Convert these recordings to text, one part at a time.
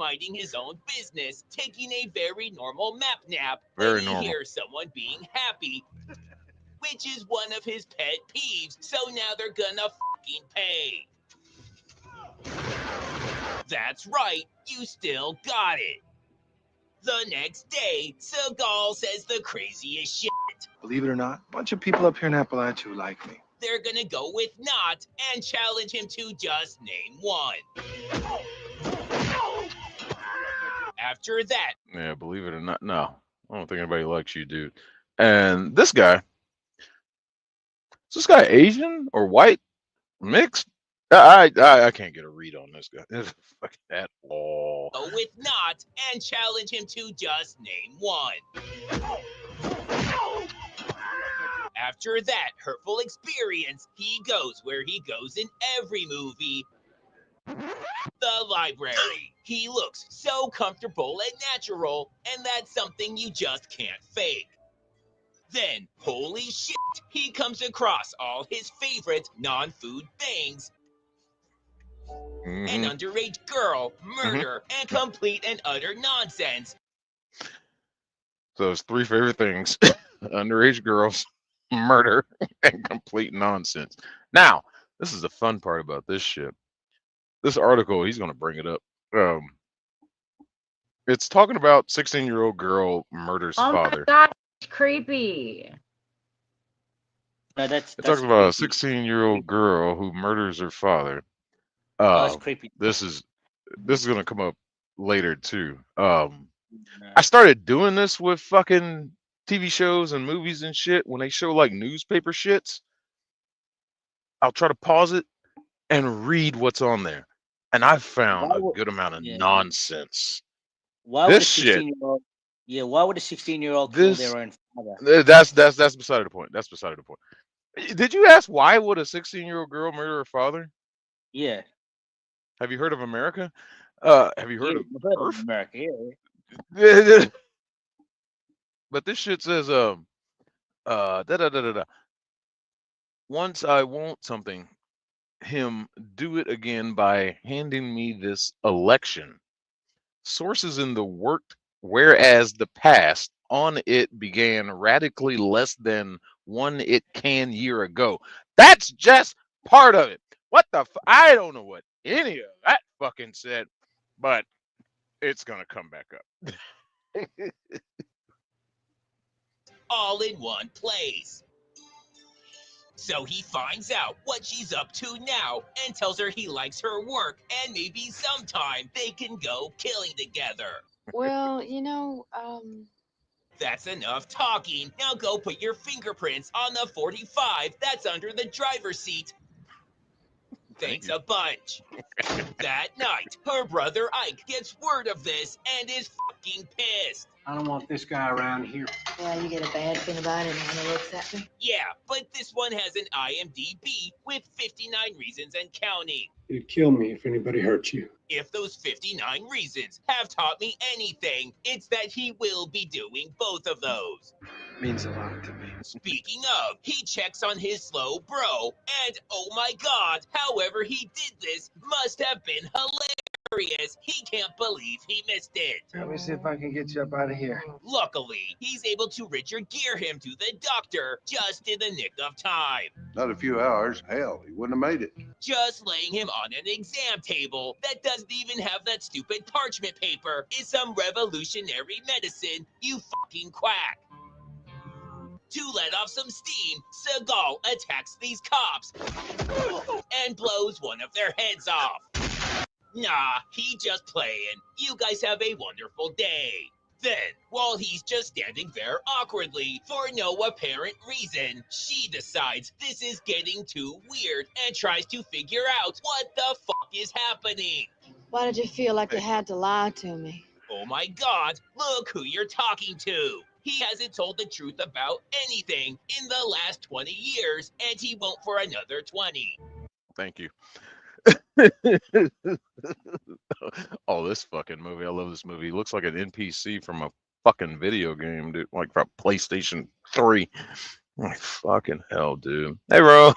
minding his own business, taking a very normal map nap, Very when he normal. hears someone being happy, which is one of his pet peeves, so now they're gonna fucking pay. That's right, you still got it. The next day, Seagal says the craziest shit. Believe it or not, a bunch of people up here in Appalachia who like me. They're gonna go with not and challenge him to just name one. After that, Yeah, believe it or not, no, I don't think anybody likes you, dude. And this guy, is this guy Asian or white, mixed? I can't get a read on this guy. Fucking at all. go with not and challenge him to just name one. After that hurtful experience, he goes where he goes in every movie. The library. He looks so comfortable and natural, and that's something you just can't fake. Then, holy shit, he comes across all his favorite non-food things. An underage girl, murder, and complete and utter nonsense. So his three favorite things: underage girls, murder, and complete nonsense. Now, this is the fun part about this shit. This article, he's going to bring it up. It's talking about 16-year-old girl murders father. Oh my god, it's creepy. No, It that's talks about a creepy. 16-year-old girl who murders her father. Oh, it's creepy. This is going to come up later too. No. I started doing this with fucking TV shows and movies and shit. When they show like newspaper shits, I'll try to pause it and read what's on there. And I've found Why a would- good amount of yeah. nonsense. Why would a This shit. 16-year-old? Yeah, why would a 16-year-old kill This their own father? that's beside the point. That's beside the point. Did you ask why would a 16-year-old girl murder her father? Yeah. Have you heard of America? Have you heard Yeah, of I've heard of Earth? America. Yeah. But this shit says da da da da da. Once I want something, him do it again by handing me this election. Sources in the worked, whereas the past on it began radically less than one it can year ago. That's just part of it. What the I don't know what any of that fucking said, but it's gonna come back up. All in one place. So he finds out what she's up to now and tells her he likes her work and maybe sometime they can go killing together. Well, That's enough talking. Now go put your fingerprints on the 45 that's under the driver's seat. Thanks a bunch. That night, her brother Ike gets word of this and is fucking pissed. I don't want this guy around here. yeah, you get a bad thing about it when he looks at me. Yeah, but this one has an IMDb with 59 reasons and counting. You'd kill me if anybody hurt you. If those 59 reasons have taught me anything, it's that he will be doing both of those. Means a lot to me. Speaking of, he checks on his slow bro, and oh my god, however he did this must have been hilarious. He can't believe he missed it. Let me see if I can get you up out of here. Luckily, he's able to Richard Gere him to the doctor just in the nick of time. Not a few hours. Hell, he wouldn't have made it. Just laying him on an exam table that doesn't even have that stupid parchment paper is some revolutionary medicine, you fucking quack. To let off some steam, Seagal attacks these cops and blows one of their heads off. Nah, he just playing. You guys have a wonderful day. Then, while he's just standing there awkwardly for no apparent reason, she decides this is getting too weird and tries to figure out what the fuck is happening. Why did you feel like you had to lie to me? Oh my god, look who you're talking to. He hasn't told the truth about anything in the last 20 years, and he won't for another 20. Thank you. Oh, this fucking movie. I love this movie. It looks like an NPC from a fucking video game, dude. Like from PlayStation 3. Like, fucking hell, dude. Hey, bro.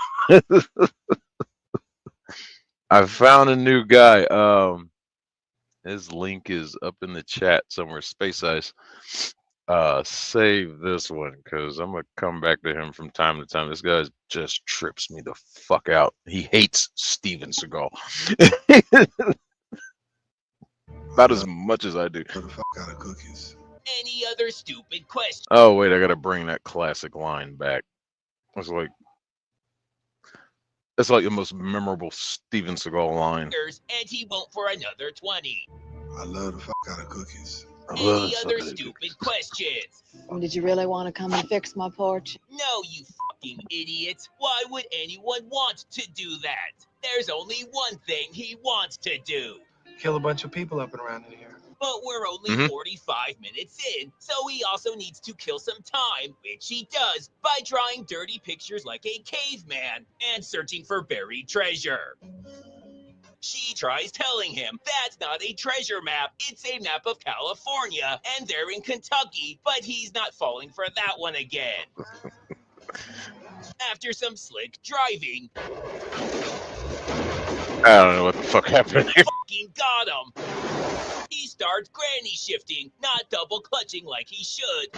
I found a new guy. His link is up in the chat somewhere. Space Ice. Save this one because I'm gonna come back to him from time to time. This guy just trips me the fuck out. He hates Steven Seagal. About as much as I do. The fuck out of cookies. Any other stupid question? Oh wait, I gotta bring that classic line back. It's like that's like the most memorable Steven Seagal line. And he won't for another 20. I love the fuck out of cookies. Any other stupid questions? Did you really want to come and fix my porch? No, you fucking idiots. Why would anyone want to do that? There's only one thing he wants to do. Kill a bunch of people up and around in here. But we're only 45 minutes in, so he also needs to kill some time, which he does by drawing dirty pictures like a caveman and searching for buried treasure. She tries telling him that's not a treasure map, it's a map of California, and they're in Kentucky, but he's not falling for that one again. After some slick driving, I don't know what the fuck happened here. Fucking got him. He starts granny shifting, not double clutching like he should.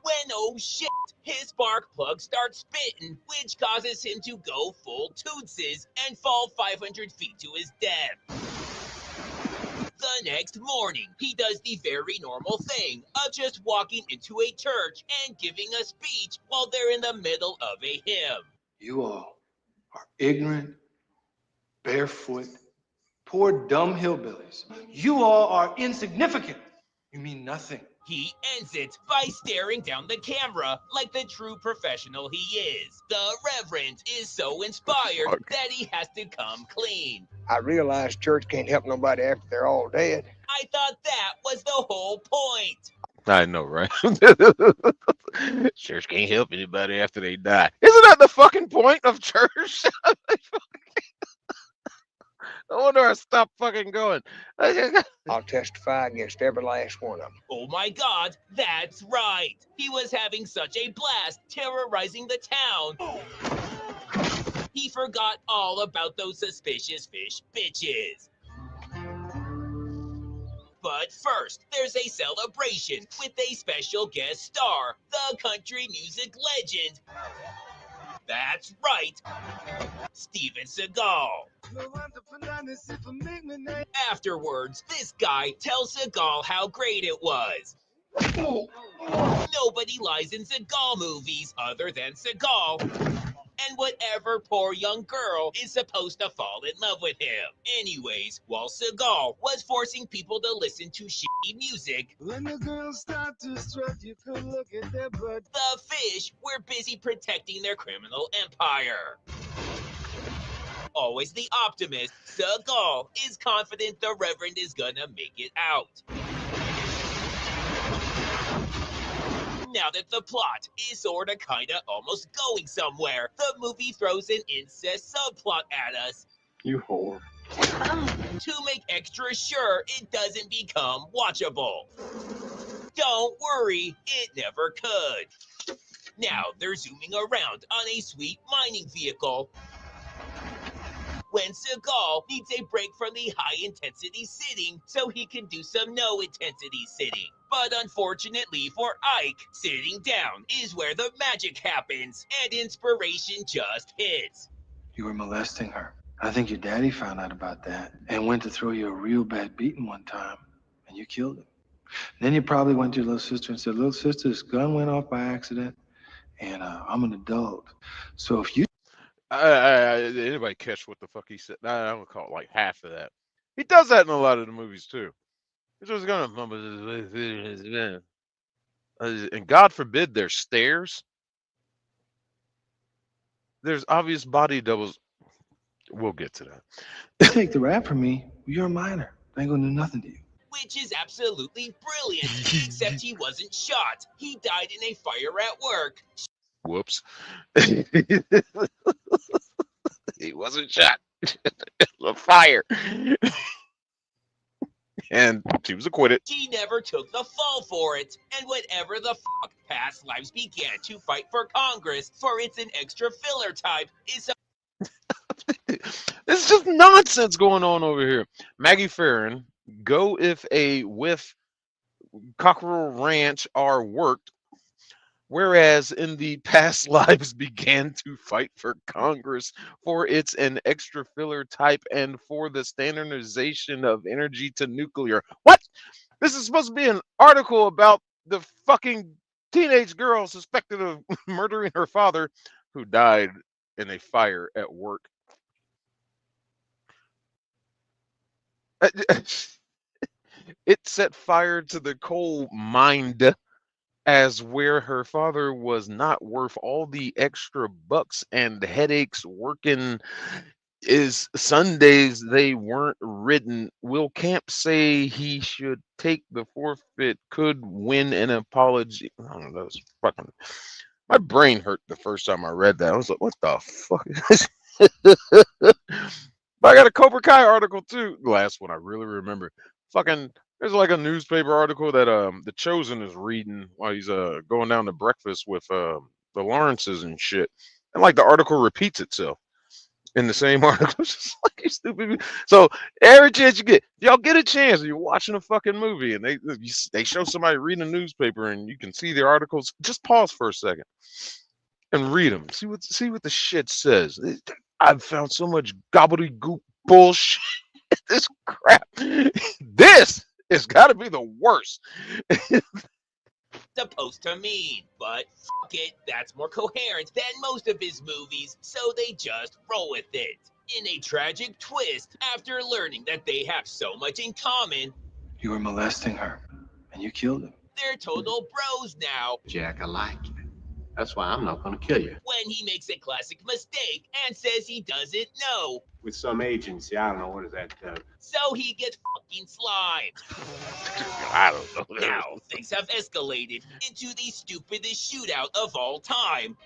When, oh shit, his spark plug starts spitting, which causes him to go full tootses and fall 500 feet to his death. The next morning, he does the very normal thing of just walking into a church and giving a speech while they're in the middle of a hymn. You all are ignorant, barefoot, poor dumb hillbillies. You all are insignificant. You mean nothing. He ends it by staring down the camera like the true professional he is. The Reverend is so inspired that he has to come clean. I realize church can't help nobody after they're all dead. I thought that was the whole point. I know, right? Church can't help anybody after they die. Isn't that the fucking point of church? No wonder I stopped fucking going. I'll testify against every last one of them. Oh my God, that's right. He was having such a blast terrorizing the town. He forgot all about those suspicious fish bitches. But first, there's a celebration with a special guest star, the country music legend. That's right, Steven Seagal. Afterwards, this guy tells Seagal how great it was. Nobody lies in Seagal movies other than Seagal. And whatever poor young girl is supposed to fall in love with him. Anyways, while Seagal was forcing people to listen to shitty music, when the girls start to strut, you could look at their butt. The fish were busy protecting their criminal empire. Always the optimist, Seagal is confident the Reverend is gonna make it out. Now that the plot is sorta kinda almost going somewhere, the movie throws an incest subplot at us. You whore. To make extra sure it doesn't become watchable. Don't worry, it never could. Now they're zooming around on a sweet mining vehicle when Seagal needs a break from the high-intensity sitting so he can do some no-intensity sitting. But unfortunately for Ike, sitting down is where the magic happens, and inspiration just hits. You were molesting her. I think your daddy found out about that and went to throw you a real bad beating one time, and you killed him. Then you probably went to your little sister and said, little sister, this gun went off by accident, and I'm an adult. So if you... Anybody catch what the fuck he said? I'm gonna call it like half of that. He does that in a lot of the movies too. He's just gonna, and God forbid there's stairs. There's obvious body doubles. We'll get to that. take the rap from me, you're a minor. I ain't gonna do nothing to you. Which is absolutely brilliant, except he wasn't shot. He died in a fire at work. Whoops. He wasn't shot. A fire. And she was acquitted. She never took the fall for it. And whatever the fuck, past lives began to fight for Congress for it's an extra filler type is This is just nonsense going on over here. Maggie Farron go if a whiff cockerel ranch are worked, whereas in the past lives began to fight for Congress for its an extra filler type and for the standardization of energy to nuclear. What? This is supposed to be an article about the fucking teenage girl suspected of murdering her father who died in a fire at work. It set fire to the coal mined as where her father was not worth all the extra bucks and headaches working is Sundays they weren't ridden. Will Camp say he should take the forfeit, could win an apology? I don't know. It's fucking. My brain hurt the first time I read that. I was like, what the fuck is this? But I got a Cobra Kai article too. The last one I really remember. Fucking there's like a newspaper article that the Chosen is reading while he's going down to breakfast with the Lawrences and shit. And like the article repeats itself in the same article. It's just like you stupid. So every chance you get, y'all get a chance, you're watching a fucking movie and they show somebody reading a newspaper and you can see their articles. Just pause for a second and read them. See what the shit says. I've found so much gobbledygook bullshit. This crap. This has got to be the worst. Supposed to mean, but fuck it, that's more coherent than most of his movies, so they just roll with it. In a tragic twist, after learning that they have so much in common, You were molesting her, and you killed him. they're total bros now. Jack, I like you. That's why I'm not gonna kill you. When he makes a classic mistake and says he doesn't know, With some agency, I don't know, what is that? so he gets fucking slimed. I don't know. Now, things have escalated into the stupidest shootout of all time.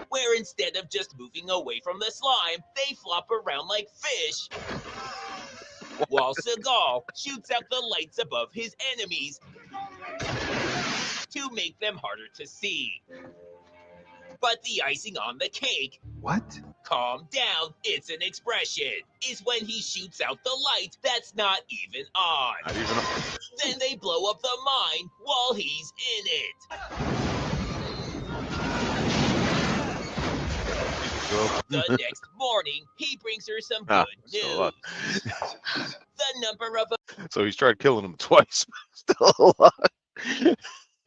Where instead of just moving away from the slime, they flop around like fish. While Seagal shoots out the lights above his enemies to make them harder to see. But the icing on the cake, What? calm down, it's an expression, is when he shoots out the light that's not even on. Not even on. Then they blow up the mine while he's in it. The next morning, he brings her some good still news. The number of So he's tried killing him twice. Still alive.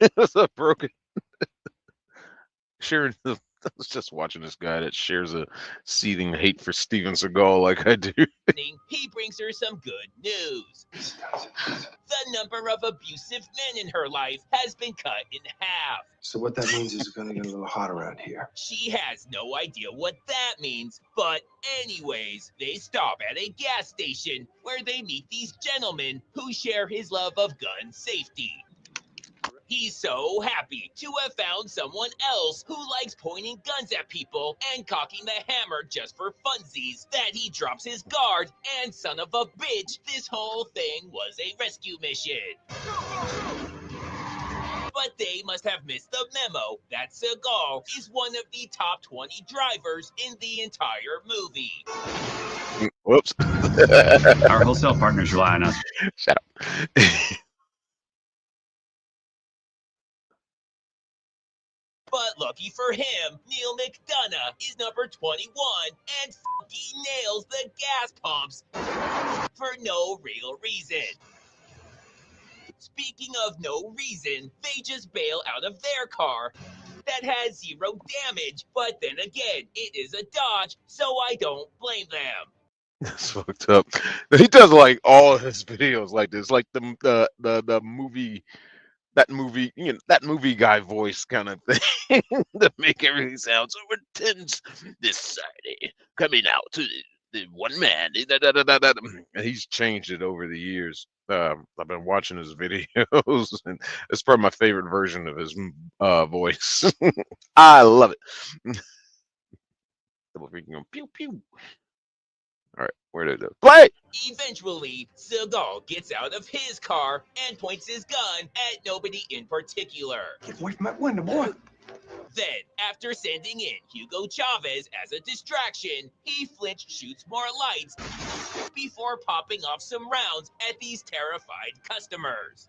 It was a broken. Sharon, I was just watching this guy that shares a seething hate for Steven Seagal like I do. he brings her some good news. The number of abusive men in her life has been cut in half. So what that means is it's gonna get a little hot around here. She has no idea what that means, but anyways, they stop at a gas station where they meet these gentlemen who share his love of gun safety. He's so happy to have found someone else who likes pointing guns at people and cocking the hammer just for funsies that he drops his guard, and son of a bitch, this whole thing was a rescue mission. But they must have missed the memo that Seagal is one of the top 20 drivers in the entire movie. Whoops. Our wholesale partners rely on us. Shut up. But lucky for him, Neil McDonough is number 21 and fucking nails the gas pumps for no real reason. Speaking of no reason, they just bail out of their car that has zero damage, but then again, it is a Dodge, so I don't blame them. That's fucked up. He does like all of his videos like this, like the movie, that movie, you know, that movie guy voice kind of thing to make everything sound so intense. This Saturday, coming out to the one man. And he's changed it over the years. I've been watching his videos, and it's probably my favorite version of his voice. I love it. Double freaking pew pew. All right, where did it go? Play! Eventually, Seagal gets out of his car and points his gun at nobody in particular. Get away from that window, boy. Then, after sending in Hugo Chavez as a distraction, he flinch shoots more lights before popping off some rounds at these terrified customers.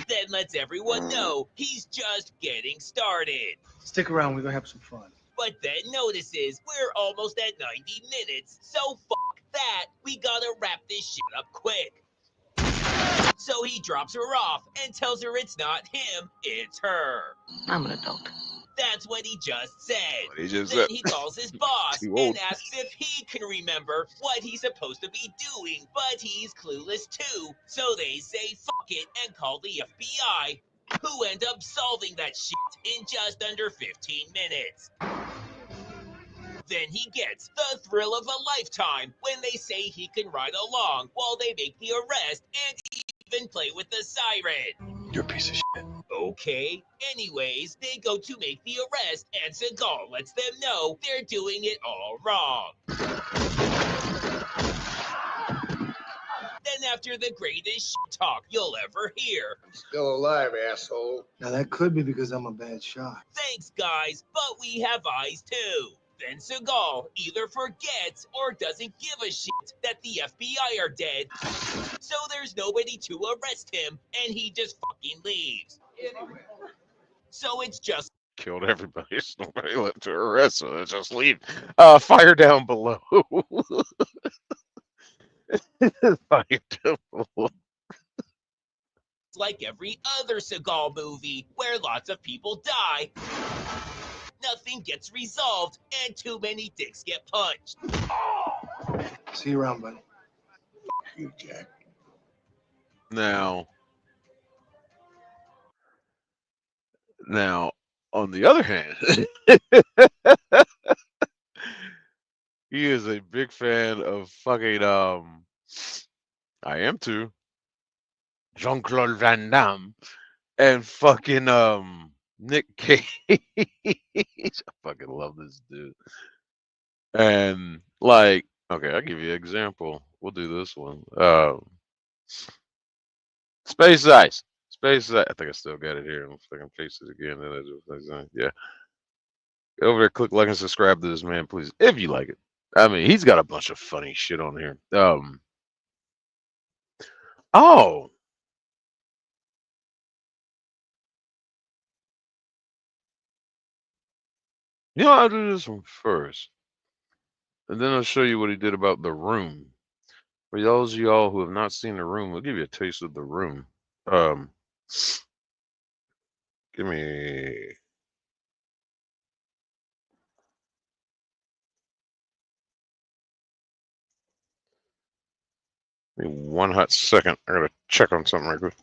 Then lets everyone know he's just getting started. Stick around, we're gonna have some fun. But then notices we're almost at 90 minutes, so fuck that, we gotta wrap this shit up quick. So he drops her off and tells her it's not him, it's her. I'm an adult. That's what he just said. What he just Then said. he calls his boss Too old. and asks if he can remember what he's supposed to be doing, but he's clueless too. So they say fuck it and call the FBI, who end up solving that shit in just under 15 minutes. Then he gets the thrill of a lifetime when they say he can ride along while they make the arrest and even play with the siren. You're a piece of shit. Okay. Anyways, they go to make the arrest, and Seagal lets them know they're doing it all wrong. Then after the greatest shit talk you'll ever hear. Still alive, asshole. Now that could be because I'm a bad shot. Thanks, guys, but we have eyes too. Then Seagal either forgets or doesn't give a shit that the FBI are dead, so there's nobody to arrest him, and he just fucking leaves. So it's just Killed everybody. There's nobody left to arrest, so let's just leave. Fire down below. Fire down below. like every other Seagal movie where lots of people die. Nothing gets resolved, and too many dicks get punched. See you around, buddy. You, Jack. Now, on the other hand, he is a big fan of fucking I am too. Jean-Claude Van Damme and fucking Nick Cage. I fucking love this dude. And like, okay, I'll give you an example. We'll do this one. Space Ice. Space Ice. I think I still got it here. I'm fucking paste it again. Yeah. Get over there, click like and subscribe to this man, please, if you like it. I mean, he's got a bunch of funny shit on here. Oh. You know, I'll do this one first. And then I'll show you what he did about The Room. For those of y'all who have not seen The Room, we'll give you a taste of The Room. Give me one hot second. I gotta check on something right quick.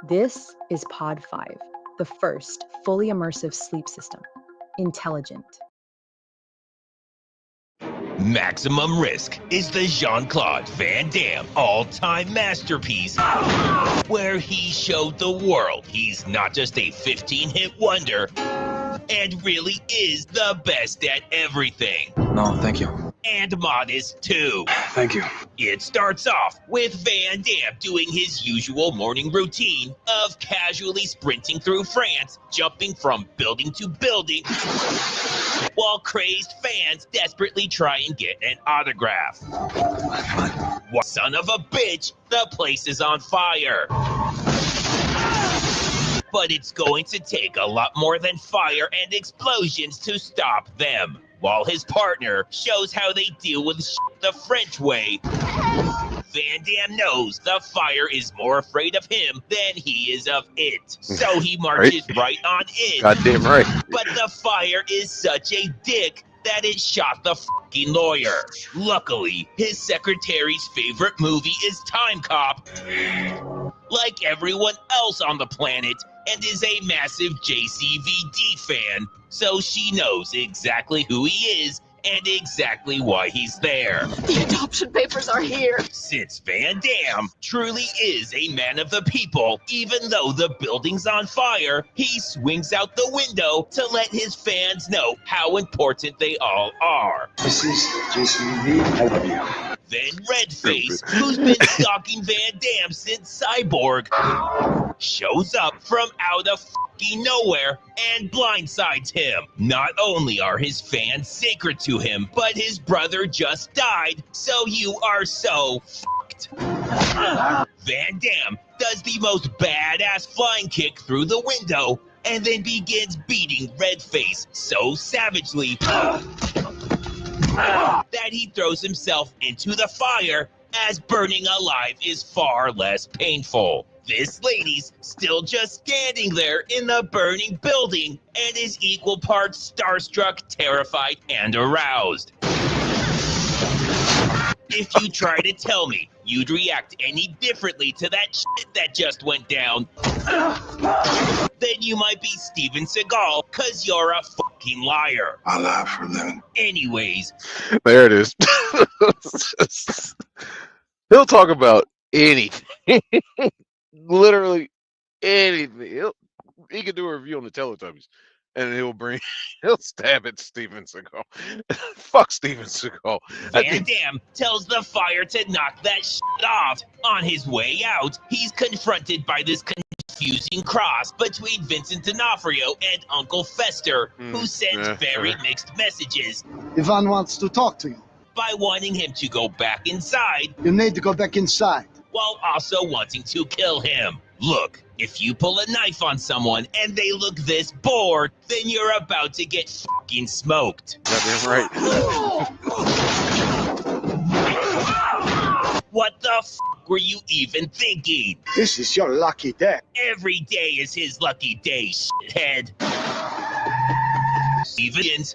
This is Pod 5, the first fully immersive sleep system. Intelligent. Maximum Risk is the Jean-Claude Van Damme all-time masterpiece where he showed the world he's not just a 15-hit wonder and really is the best at everything. No, thank you. And modest too. Thank you. It starts off with Van Damme doing his usual morning routine of casually sprinting through France, jumping from building to building, while crazed fans desperately try and get an autograph. Son of a bitch, the place is on fire. But it's going to take a lot more than fire and explosions to stop them. While his partner shows how they deal with shit the French way, Van Damme knows the fire is more afraid of him than he is of it. So he marches right on in. Goddamn right. But the fire is such a dick that it shot the fucking lawyer. Luckily, his secretary's favorite movie is Time Cop, like everyone else on the planet, and is a massive JCVD fan, so she knows exactly who he is and exactly why he's there. The adoption papers are here. Since Van Damme truly is a man of the people, even though the building's on fire, he swings out the window to let his fans know how important they all are. This is Jason Lee. I love you. Then Redface, who's been stalking Van Damme since Cyborg, shows up from out of fucking nowhere and blindsides him. Not only are his fans sacred to him, but his brother just died, so you are so fucked. Van Damme does the most badass flying kick through the window and then begins beating Redface so savagely that he throws himself into the fire, as burning alive is far less painful. This lady's still just standing there in the burning building and is equal parts starstruck, terrified, and aroused. If you try to tell me you'd react any differently to that shit that just went down, then you might be Steven Seagal, cause you're a fucking liar. I lie for them. Anyways. There it is. He'll talk about anything. Literally anything. He could do a review on the Teletubbies. And he'll stab at Steven Seagal. Fuck Steven Seagal. Van Damme tells the fire to knock that shit off. On his way out, he's confronted by this confusing cross between Vincent D'Onofrio and Uncle Fester, who sends very mixed messages. Ivan wants to talk to you. By wanting him to go back inside. You need to go back inside. While also wanting to kill him. Look, if you pull a knife on someone and they look this bored, then you're about to get fucking smoked. Goddamn right. What the fuck were you even thinking? This is your lucky day. Every day is his lucky day, shithead.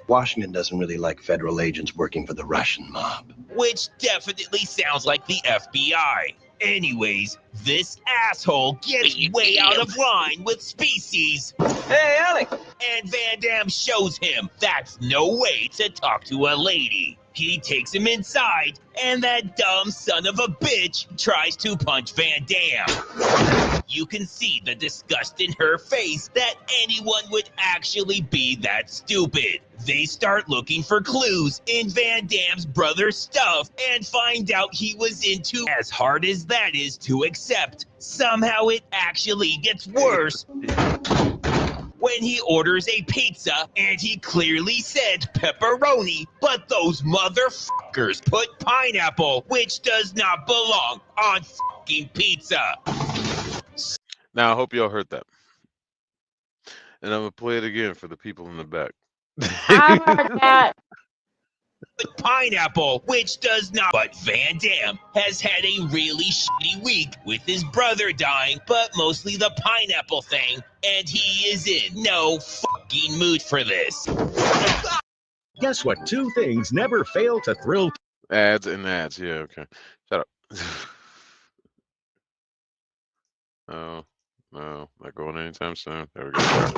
Washington doesn't really like federal agents working for the Russian mob. Which definitely sounds like the FBI. Anyways, this asshole gets way out of line with Species. Hey, Alec! And Van Damme shows him that's no way to talk to a lady. He takes him inside, and that dumb son of a bitch tries to punch Van Damme. You can see the disgust in her face that anyone would actually be that stupid. They start looking for clues in Van Damme's brother's stuff and find out he was into, as hard as that is to accept. Somehow it actually gets worse when he orders a pizza and he clearly said pepperoni, but those motherfuckers put pineapple, which does not belong on fucking pizza. Now, I hope y'all heard that. And I'm going to play it again for the people in the back. I heard that. Pineapple, which does not. But Van Damme has had a really shitty week with his brother dying, but mostly the pineapple thing, and he is in no fucking mood for this. Guess what? Two things never fail to thrill. Ads and ads. Yeah, okay. Shut up. Oh, no, not going anytime soon. There we go.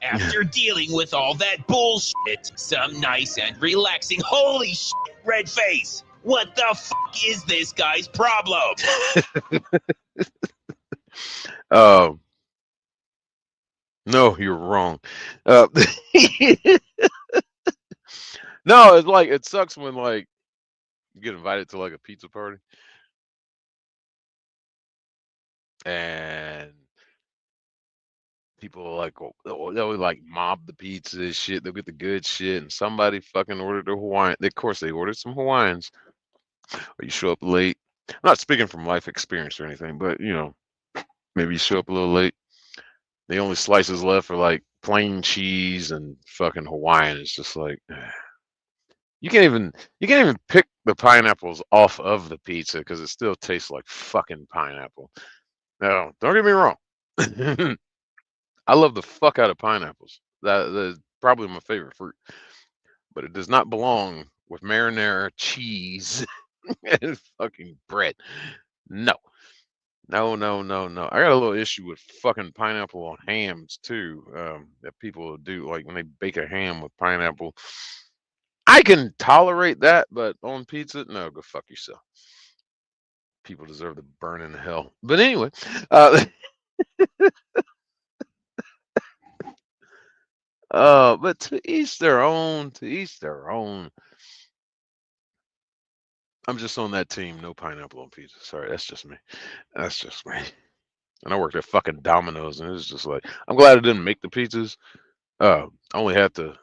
After dealing with all that bullshit, some nice and relaxing, holy shit, red face. What the fuck is this guy's problem? No, you're wrong. No, it's like, it sucks when, like, you get invited to, like, a pizza party. And people are like, they'll like mob the pizza and shit. They'll get the good shit, and somebody fucking ordered a Hawaiian. Of course, they ordered some Hawaiians. Or you show up late. I'm not speaking from life experience or anything, but you know, maybe you show up a little late. The only slices left are like plain cheese and fucking Hawaiian. It's just like you can't even pick the pineapples off of the pizza because it still tastes like fucking pineapple. No, don't get me wrong. I love the fuck out of pineapples. That's probably my favorite fruit. But it does not belong with marinara, cheese, and fucking bread. No. No. I got a little issue with fucking pineapple on hams too. That people do, like when they bake a ham with pineapple. I can tolerate that, but on pizza, no, go fuck yourself. People deserve to burn in hell. But anyway, but to each their own. To each their own. I'm just on that team. No pineapple on pizza. Sorry, that's just me. That's just me. And I worked at fucking Domino's, and it was just like, I'm glad I didn't make the pizzas. I only had to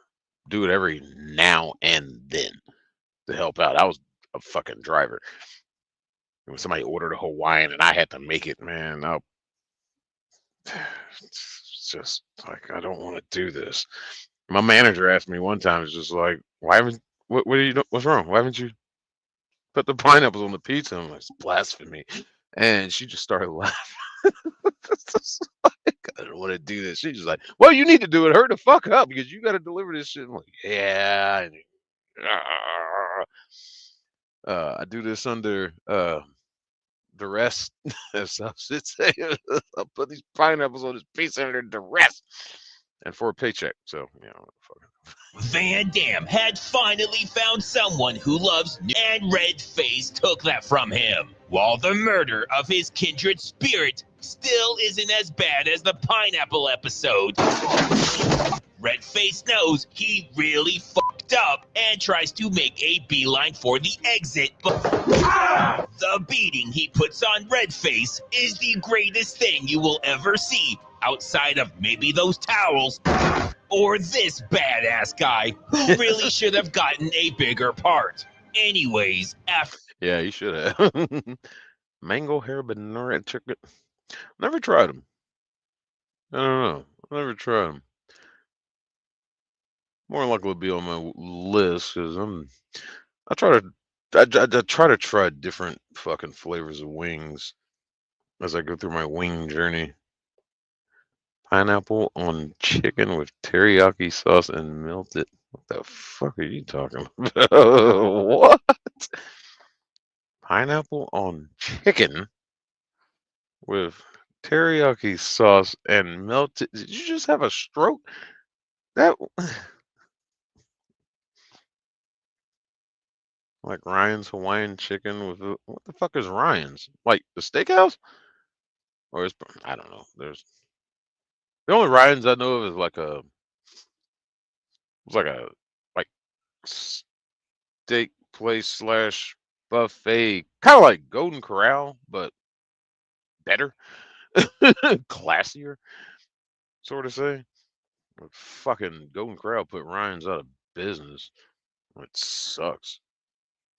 do it every now and then to help out. I was a fucking driver. When somebody ordered a Hawaiian and I had to make it, man, it's just like, I don't want to do this. My manager asked me one time, it's just like, why haven't, what are you, what's wrong? Why haven't you put the pineapples on the pizza? I'm like, it's blasphemy. And she just started laughing. Like, I don't want to do this. She's just like, well, you need to do it. Hurry the fuck up because you got to deliver this shit. I'm like, yeah. I do this under duress, as some should say. I'll put these pineapples on this pizza under duress and for a paycheck. So, you know, Van Damme had finally found someone who loves and Redface took that from him. While the murder of his kindred spirit still isn't as bad as the pineapple episode, Redface knows he really fucked up and tries to make a beeline for the exit, but the beating he puts on Redface is the greatest thing you will ever see outside of maybe those towels or this badass guy who really should have gotten a bigger part. Anyways, after... Yeah, you should have. Mango habanero chicken. Never tried them. I don't know. Never tried them. More likely to be on my list because I try to try different fucking flavors of wings as I go through my wing journey. Pineapple on chicken with teriyaki sauce and melted. What the fuck are you talking about? What? Pineapple on chicken with teriyaki sauce and melted. Did you just have a stroke? That like Ryan's Hawaiian chicken with what the fuck is Ryan's? Like the steakhouse? Or is I don't know. There's the only Ryan's I know of is like like steak place slash buffet, kind of like Golden Corral, but better, classier, sort of say. But fucking Golden Corral put Ryan's out of business. It sucks.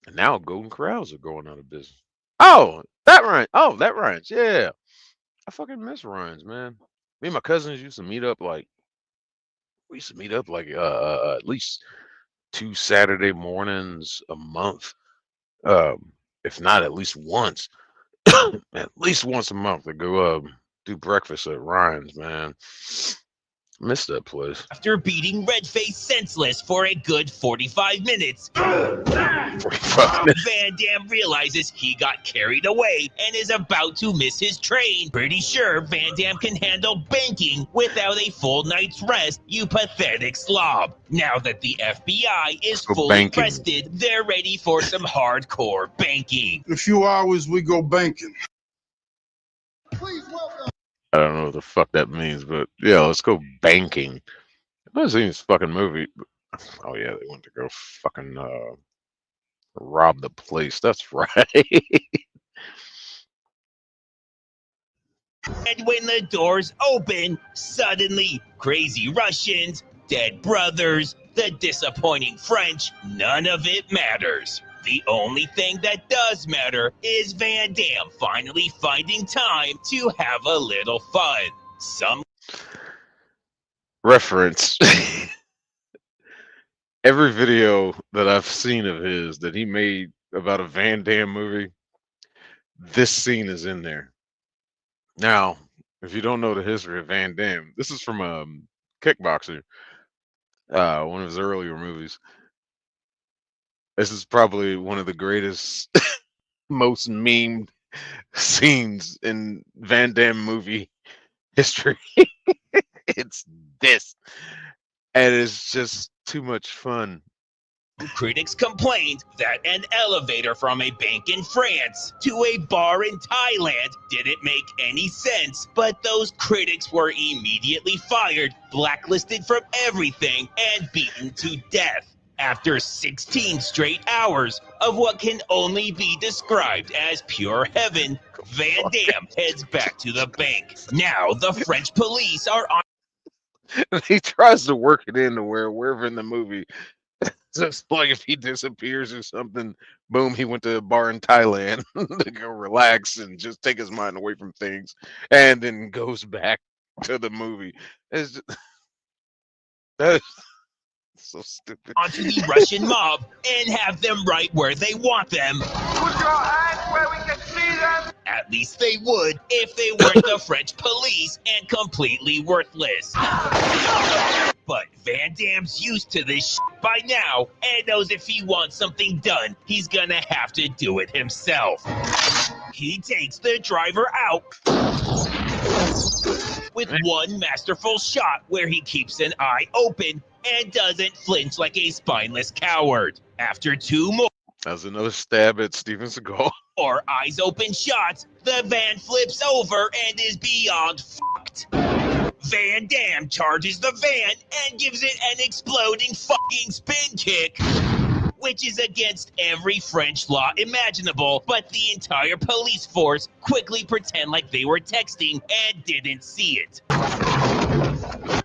And now Golden Corrals are going out of business. Oh, that Ryan. Oh, that Ryan's. Yeah. I fucking miss Ryan's, man. Me and my cousins used to meet up like at least 2 Saturday mornings a month. If not at least once. At least once a month to go do breakfast at Ryan's, man. Miss that place. After beating Redface senseless for a good 45 minutes, 45 minutes. Van Damme realizes he got carried away and is about to miss his train. Pretty sure Van Damme can handle banking without a full night's rest, you pathetic slob. Now that the FBI is fully rested, they're ready for some hardcore banking. In a few hours, we go banking. Please welcome. I don't know what the fuck that means, but yeah, let's go banking. I've never seen this fucking movie. Oh yeah, they went to go fucking rob the place. That's right. And when the doors open, suddenly, crazy Russians, dead brothers, the disappointing French, none of it matters. The only thing that does matter is Van Damme finally finding time to have a little fun. Some reference. Every video that I've seen of his that he made about a Van Damme movie, this scene is in there. Now, if you don't know the history of Van Damme, this is from Kickboxer, one of his earlier movies. This is probably one of the greatest, most memed scenes in Van Damme movie history. It's this. And it's just too much fun. Critics complained that an elevator from a bank in France to a bar in Thailand didn't make any sense, but those critics were immediately fired, blacklisted from everything, and beaten to death. After 16 straight hours of what can only be described as pure heaven, Van Damme heads back to the bank. Now the French police are on. He tries to work it into wherever in the movie. Just like if he disappears or something, boom, he went to a bar in Thailand to go relax and just take his mind away from things, and then goes back to the movie. It's just, that is so stupid. Onto the Russian mob and have them right where they want them. Put your hands where we can see them. At least they would if they weren't the French police and completely worthless. But Van Damme's used to this shit by now and knows if he wants something done, he's gonna have to do it himself. He takes the driver out with one masterful shot where he keeps an eye open and doesn't flinch like a spineless coward. After two more, that's another stab at Steven Seagal. Or eyes open shots, the van flips over and is beyond fucked. Van Damme charges the van and gives it an exploding fucking spin kick, which is against every French law imaginable, but the entire police force quickly pretend like they were texting and didn't see it.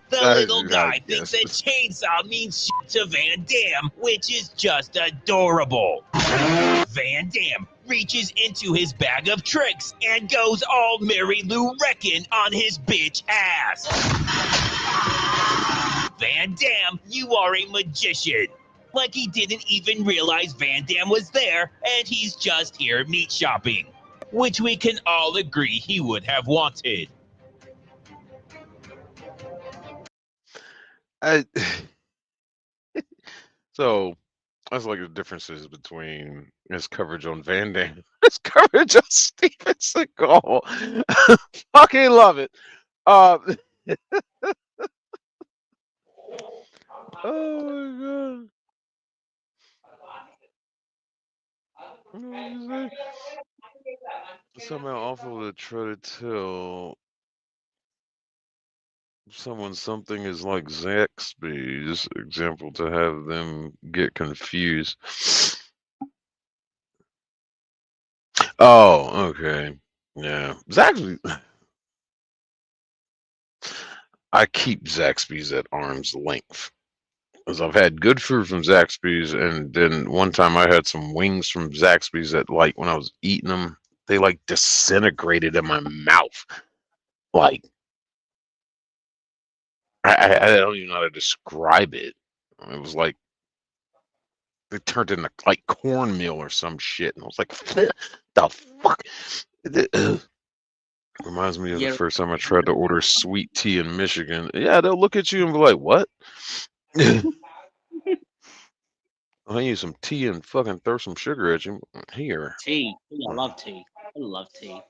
The little guy thinks a chainsaw means shit to Van Damme, which is just adorable. Van Damme reaches into his bag of tricks and goes all Mary Lou Reckin on his bitch ass. Van Damme, you are a magician. Like he didn't even realize Van Damme was there and he's just here meat shopping, which we can all agree he would have wanted. So that's like the differences between his coverage on Van Damme, his coverage on Steven Seagal. Fucking love it. Oh my god. Somehow awful to try to tell someone something is like Zaxby's example to have them get confused. Oh, okay. Yeah. Zaxby. I keep Zaxby's at arm's length. Because I've had good food from Zaxby's, and then one time I had some wings from Zaxby's that, like, when I was eating them, they, like, disintegrated in my mouth. Like, I don't even know how to describe it. It was like, they turned into, like, cornmeal or some shit, and I was like, the fuck? Reminds me of the first time I tried to order sweet tea in Michigan. Yeah, they'll look at you and be like, what? I need some tea and fucking throw some sugar at you. Here. Tea. I love tea. I love tea.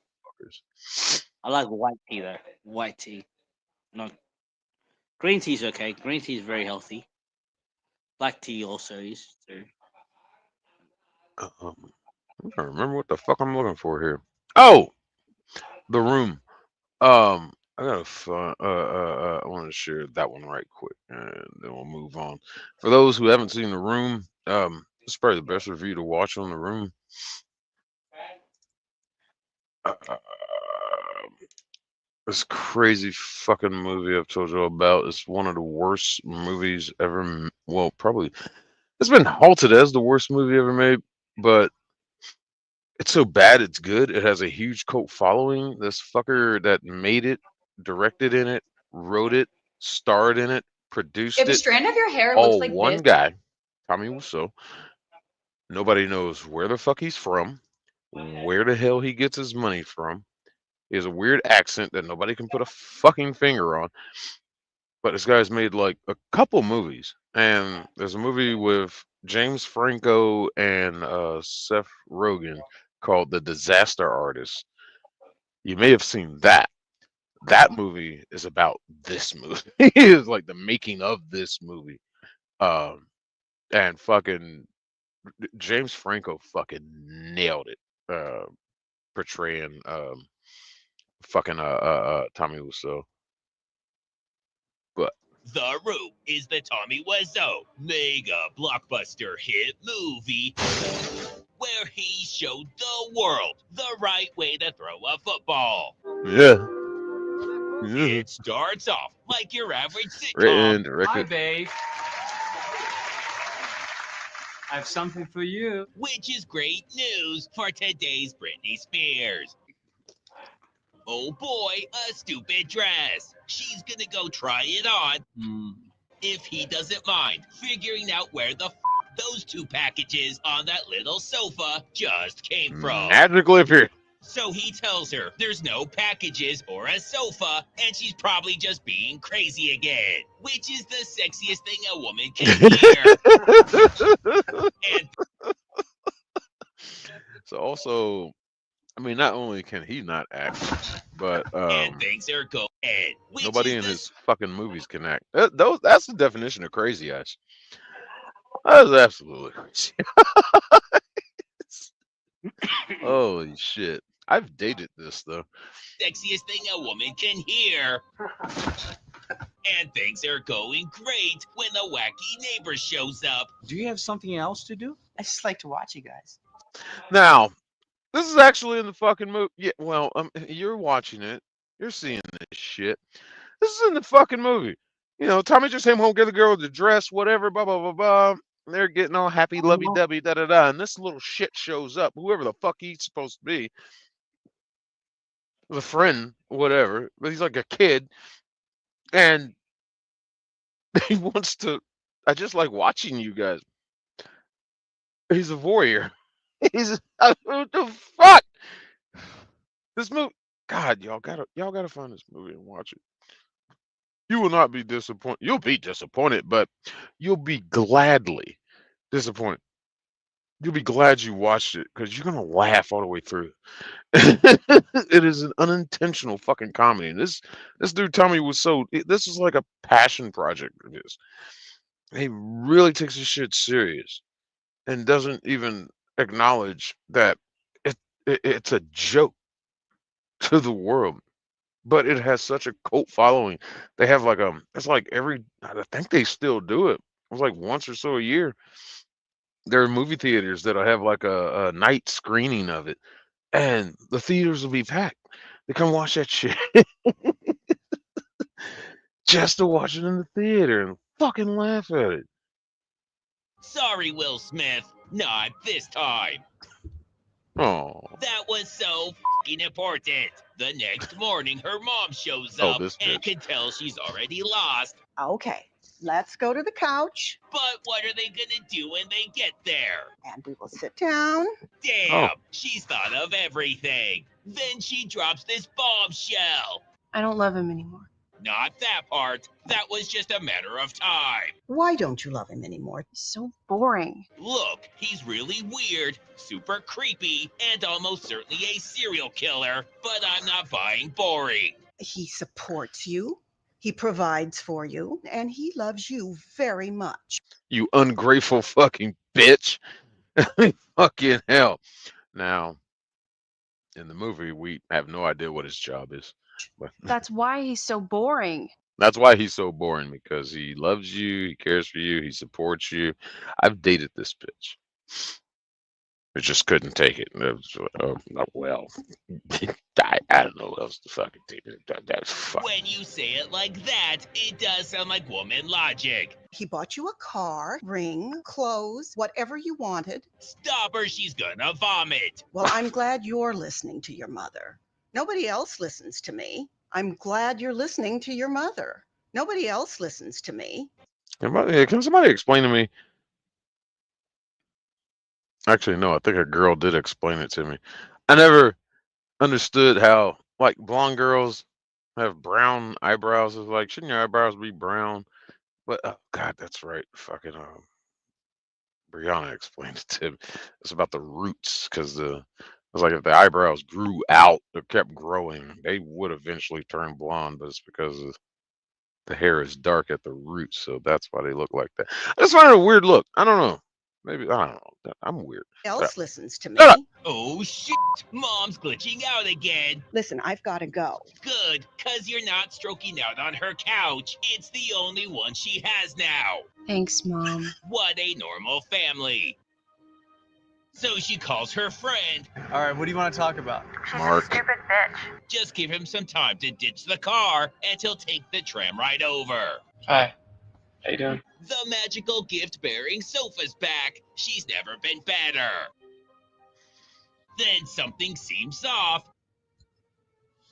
I like white tea though. White tea. No. Green tea's okay. Green tea is very healthy. Black tea also is too. I don't remember what the fuck I'm looking for here. Oh, The Room. I gotta I want to share that one right quick, and then we'll move on. For those who haven't seen The Room, it's probably the best review to watch on The Room. This crazy fucking movie I've told you about is one of the worst movies ever. Well, probably it's been halted as the worst movie ever made, but it's so bad it's good. It has a huge cult following. This fucker that made it, directed in it, wrote it, starred in it, produced If a it. strand of your hair All looks like one this, guy, Tommy Wiseau. Nobody knows where the fuck he's from, where the hell he gets his money from. He has a weird accent that nobody can put a fucking finger on. But this guy's made like a couple movies, and there's a movie with James Franco and Seth Rogen called The Disaster Artist. You may have seen that. That movie is about this movie. It's like the making of this movie. And fucking James Franco fucking nailed it, portraying fucking Tommy Wiseau. But The Room is the Tommy Wiseau mega blockbuster hit movie where he showed the world the right way to throw a football. yeah. It starts off like your average sitcom. Written, Hi, directed. babe. I have something for you. Which is great news for today's Britney Spears. Oh boy, a stupid dress. She's gonna go try it on. If he doesn't mind figuring out where the those two packages on that little sofa just came from. Magically appeared. So he tells her there's no packages or a sofa, and she's probably just being crazy again, which is the sexiest thing a woman can hear. And so also, I mean, not only can he not act, but and things are going. nobody in his fucking movies can act. That's the definition of crazy eyes. That is absolutely crazy. Holy shit. I've dated this though. Sexiest thing a woman can hear. And things are going great when the wacky neighbor shows up. Do you have something else to do? I just like to watch you guys. Now, this is actually in the fucking movie. Yeah, well, you're watching it. You're seeing this shit. This is in the fucking movie. You know, Tommy just came home, get the girl with the dress, whatever, blah, blah, blah, blah. And they're getting all happy, lovey-dovey, da-da-da. And this little shit shows up, whoever the fuck he's supposed to be. The friend, whatever. But he's like a kid. And he wants to... I just like watching you guys. He's a voyeur. He's... What the fuck? This movie... God, y'all gotta find this movie and watch it. You will not be disappointed. You'll be disappointed, but you'll be gladly disappointed. You'll be glad you watched it because you're gonna laugh all the way through. It is an unintentional fucking comedy. And this dude Tommy was this is like a passion project for this. He really takes his shit serious and doesn't even acknowledge that it's a joke to the world. But it has such a cult following. They have like it's like I think they still do it. It's like once or so a year. There are movie theaters that'll have like a night screening of it, and the theaters will be packed. They come watch that shit just to watch it in the theater and fucking laugh at it. Sorry, Will Smith, not this time. Oh. That was so fucking important. The next morning, her mom shows Oh, up this and bitch. can tell she's already lost. Okay, let's go to the couch But what are they gonna do when they get there? and we will sit down. Damn, Oh. she's thought of everything. Then she drops this bombshell. I don't love him anymore. Not that part. That was just a matter of time. Why don't you love him anymore? He's so boring. Look, he's really weird, super creepy, and almost certainly a serial killer, but I'm not buying boring. He supports you, he provides for you, and he loves you very much. You ungrateful fucking bitch. Fucking hell. Now, in the movie, we have no idea what his job is. But That's why he's so boring. that's why he's so boring, because he loves you, he cares for you, he supports you. I've dated this bitch. I just couldn't take it. It was, well, I don't know what else to fucking take it. That's fucking... When you say it like that, it does sound like woman logic. He bought you a car, ring, clothes, whatever you wanted. Stop or she's gonna vomit. Well, I'm glad you're listening to your mother. Nobody else listens to me. I'm glad you're listening to your mother. Nobody else listens to me. Can somebody explain to me? Actually, no, I think a girl did explain it to me. I never understood how, like, blonde girls have brown eyebrows. It's like, shouldn't your eyebrows be brown? But, oh, God, that's right. Fucking Brianna explained it to me. It's about the roots, because it's like if the eyebrows grew out or kept growing, they would eventually turn blonde, but it's because of The hair is dark at the roots, so that's why they look like that. I just find it a weird look. I don't know. Maybe I don't know. I'm weird. Else listens to me. Shut up. Oh shit! Mom's glitching out again. Listen, I've got to go. Good, cause you're not stroking out on her couch. It's the only one she has now. Thanks, Mom. What a normal family. So she calls her friend. All right, what do you want to talk about? Mark. Stupid bitch. Just give him some time to ditch the car, and he'll take the tram ride over. Hi. How you doing? The magical gift-bearing sofa's back. She's never been better. Then something seems off,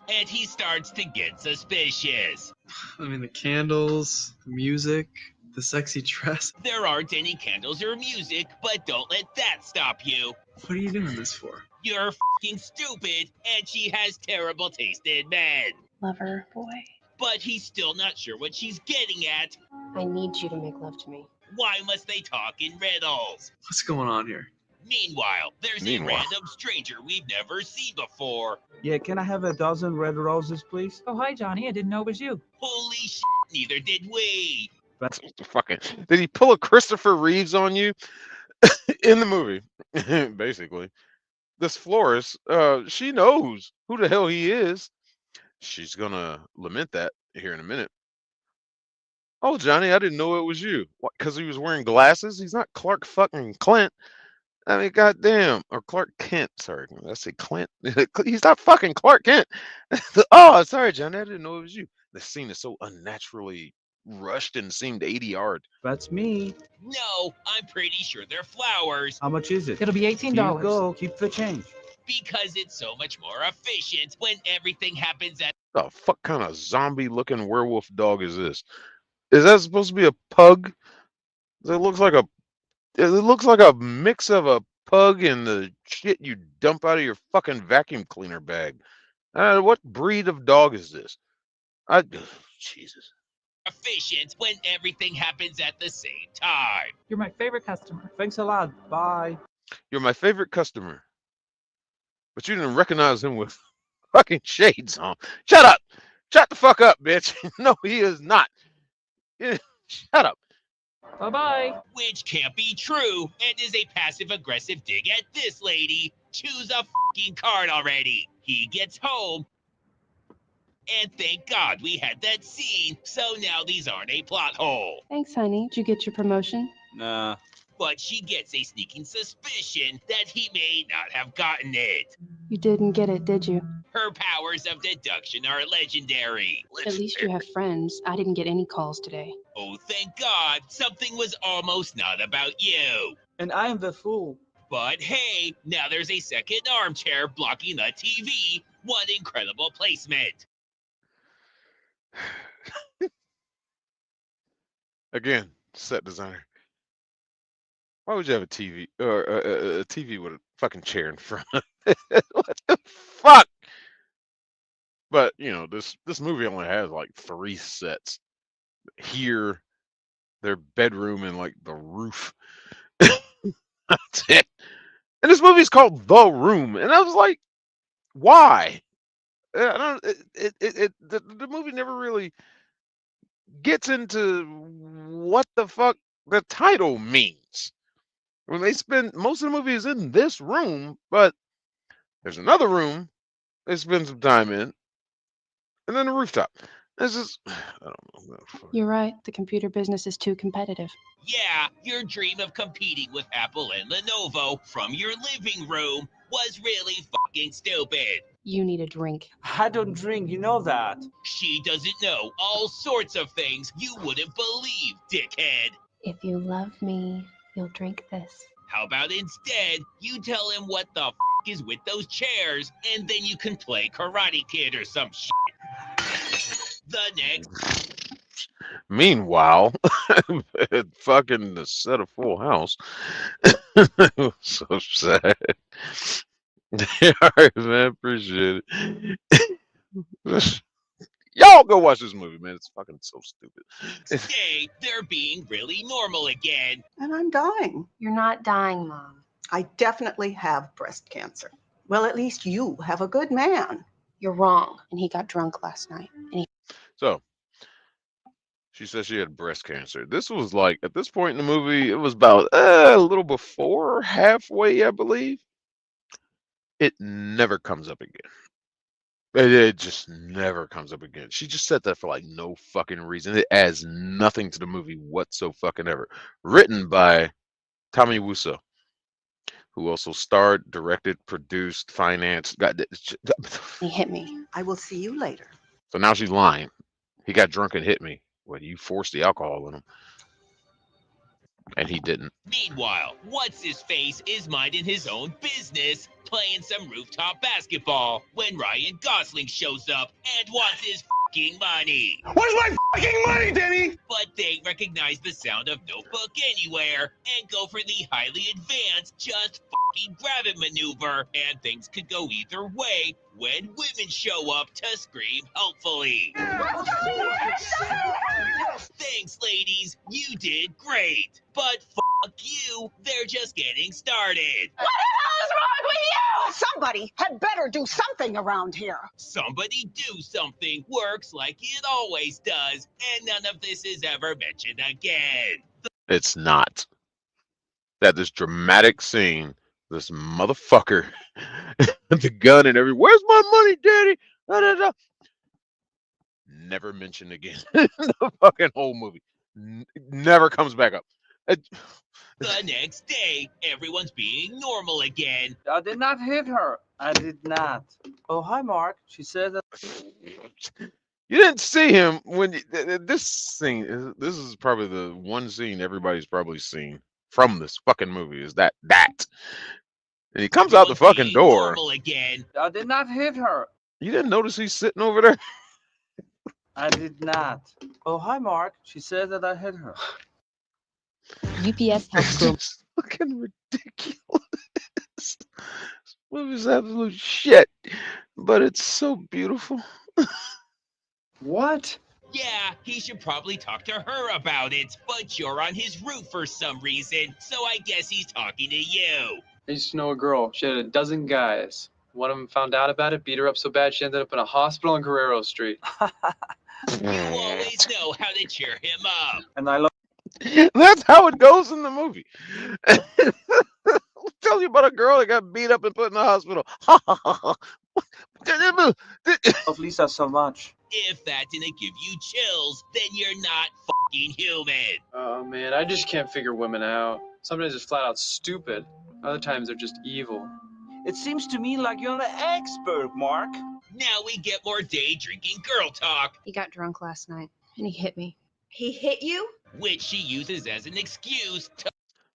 and he starts to get suspicious. I mean, the candles, the music, the sexy dress. There aren't any candles or music, but don't let that stop you. What are you doing this for? You're fucking stupid, and she has terrible taste in men. Lover boy. But he's still not sure what she's getting at. I need you to make love to me. Why must they talk in riddles? What's going on here? Meanwhile, there's a random stranger we've never seen before. Yeah, can I have a dozen red roses, please? Oh, hi, Johnny. I didn't know it was you. Holy shit, neither did we. That's fucking. Did he pull a Christopher Reeves on you in the movie? Basically, this florist, she knows who the hell he is. She's gonna lament that here in a minute. Oh, Johnny, I didn't know it was you. What? Because he was wearing glasses? He's not Clark fucking Clint. I mean, goddamn, or Clark Kent. Sorry, I say Clint. He's not fucking Clark Kent. Oh, sorry, Johnny, I didn't know it was you. The scene is so unnaturally rushed and seemed 80 yards. That's me. No, I'm pretty sure they're flowers. How much is it? It'll be $18. Here you go. Keep the change. Because it's so much more efficient when everything happens at. The fuck kind of zombie-looking werewolf dog is this? Is that supposed to be a pug? It looks like a mix of a pug and the shit you dump out of your fucking vacuum cleaner bag. What breed of dog is this? Jesus. Efficient when everything happens at the same time. You're my favorite customer. Thanks a lot. Bye. You're my favorite customer. But you didn't recognize him with fucking shades on. Shut up. Shut the fuck up, bitch. No, he is not. Shut up. Bye-bye. Which can't be true and is a passive-aggressive dig at this lady. Choose a fucking card already. He gets home. And thank God we had that scene, so now these aren't a plot hole. Thanks, honey. Did you get your promotion? Nah. But she gets a sneaking suspicion that he may not have gotten it. You didn't get it, did you? Her powers of deduction are legendary. At least you have friends. I didn't get any calls today. Oh, thank God. Something was almost not about you. And I am the fool. But hey, now there's a second armchair blocking the TV. What incredible placement. Again, set designer. Why would you have a TV or a TV with a fucking chair in front of it? What the fuck? But you know, this movie only has like 3 sets. Here, their bedroom and like the roof. That's it. And this movie's called The Room, and I was like, why? I don't. The movie never really gets into what the fuck the title means. When they spend most of the movie is in this room, but there's another room they spend some time in, and then the rooftop. This is, I don't know. You're right. The computer business is too competitive. Yeah, your dream of competing with Apple and Lenovo from your living room was really fucking stupid. You need a drink. I don't drink, you know that. She doesn't know all sorts of things you wouldn't believe, dickhead. If you love me, you'll drink this. How about instead, you tell him what the is with those chairs, and then you can play Karate Kid or some shit. The next. Meanwhile, fucking the set of Full House. So sad. All right, man. Appreciate it. Y'all go watch this movie, man. It's fucking so stupid. Today, they're being really normal again. And I'm dying. You're not dying, Mom. I definitely have breast cancer. Well, at least you have a good man. You're wrong. And he got drunk last night. And So, She said she had breast cancer. This was like, at this point in the movie, it was about a little before halfway, I believe. It never comes up again. It just never comes up again. She just said that for like no fucking reason. It adds nothing to the movie whatsoever. Written by Tommy Wiseau, who also starred, directed, produced, financed. He hit me. I will see you later. So now she's lying. He got drunk and hit me. Well, you forced the alcohol in him. And he didn't. Meanwhile, what's-his-face is minding his own business, playing some rooftop basketball, when Ryan Gosling shows up and wants his fucking money. Where's my fucking money, Denny? But they recognize the sound of Notebook Anywhere and go for the highly advanced just fucking grab it maneuver, and things could go either way when women show up to scream helpfully. Thanks, ladies. You did great. But fuck you, they're just getting started. What the hell is wrong with you? Somebody had better do something around here. Somebody do something works like it always does, and none of this is ever mentioned again. It's not. That this dramatic scene, this motherfucker, the gun and everything. Where's my money, Daddy? Da, da, da. Never mentioned again. The fucking whole movie. Never comes back up. The next day, everyone's being normal again. I did not hit her. I did not. Oh, hi, Mark. She said that. You didn't see him when this scene. This is probably the one scene everybody's probably seen from this fucking movie. Is that? And he comes out the fucking door. Normal again. I did not hit her. You didn't notice he's sitting over there? I did not. Oh, hi, Mark. She said that I hit her. UPS helps groom. It's fucking ridiculous. This movie's absolute shit, but it's so beautiful. What? Yeah, he should probably talk to her about it, but you're on his roof for some reason, so I guess he's talking to you. I used to know a girl. She had a dozen guys. One of them found out about it, beat her up so bad she ended up in a hospital on Guerrero Street. You always know how to cheer him up. And I love. That's how it goes in the movie. Tell you about a girl that got beat up and put in the hospital. Love Lisa so much. If that didn't give you chills, then you're not fucking human. Oh man, I just can't figure women out. Sometimes it's flat out stupid. Other times they're just evil. It seems to me like you're an expert, Mark. Now we get more day drinking girl talk. He got drunk last night, and he hit me. He hit you? Which she uses as an excuse to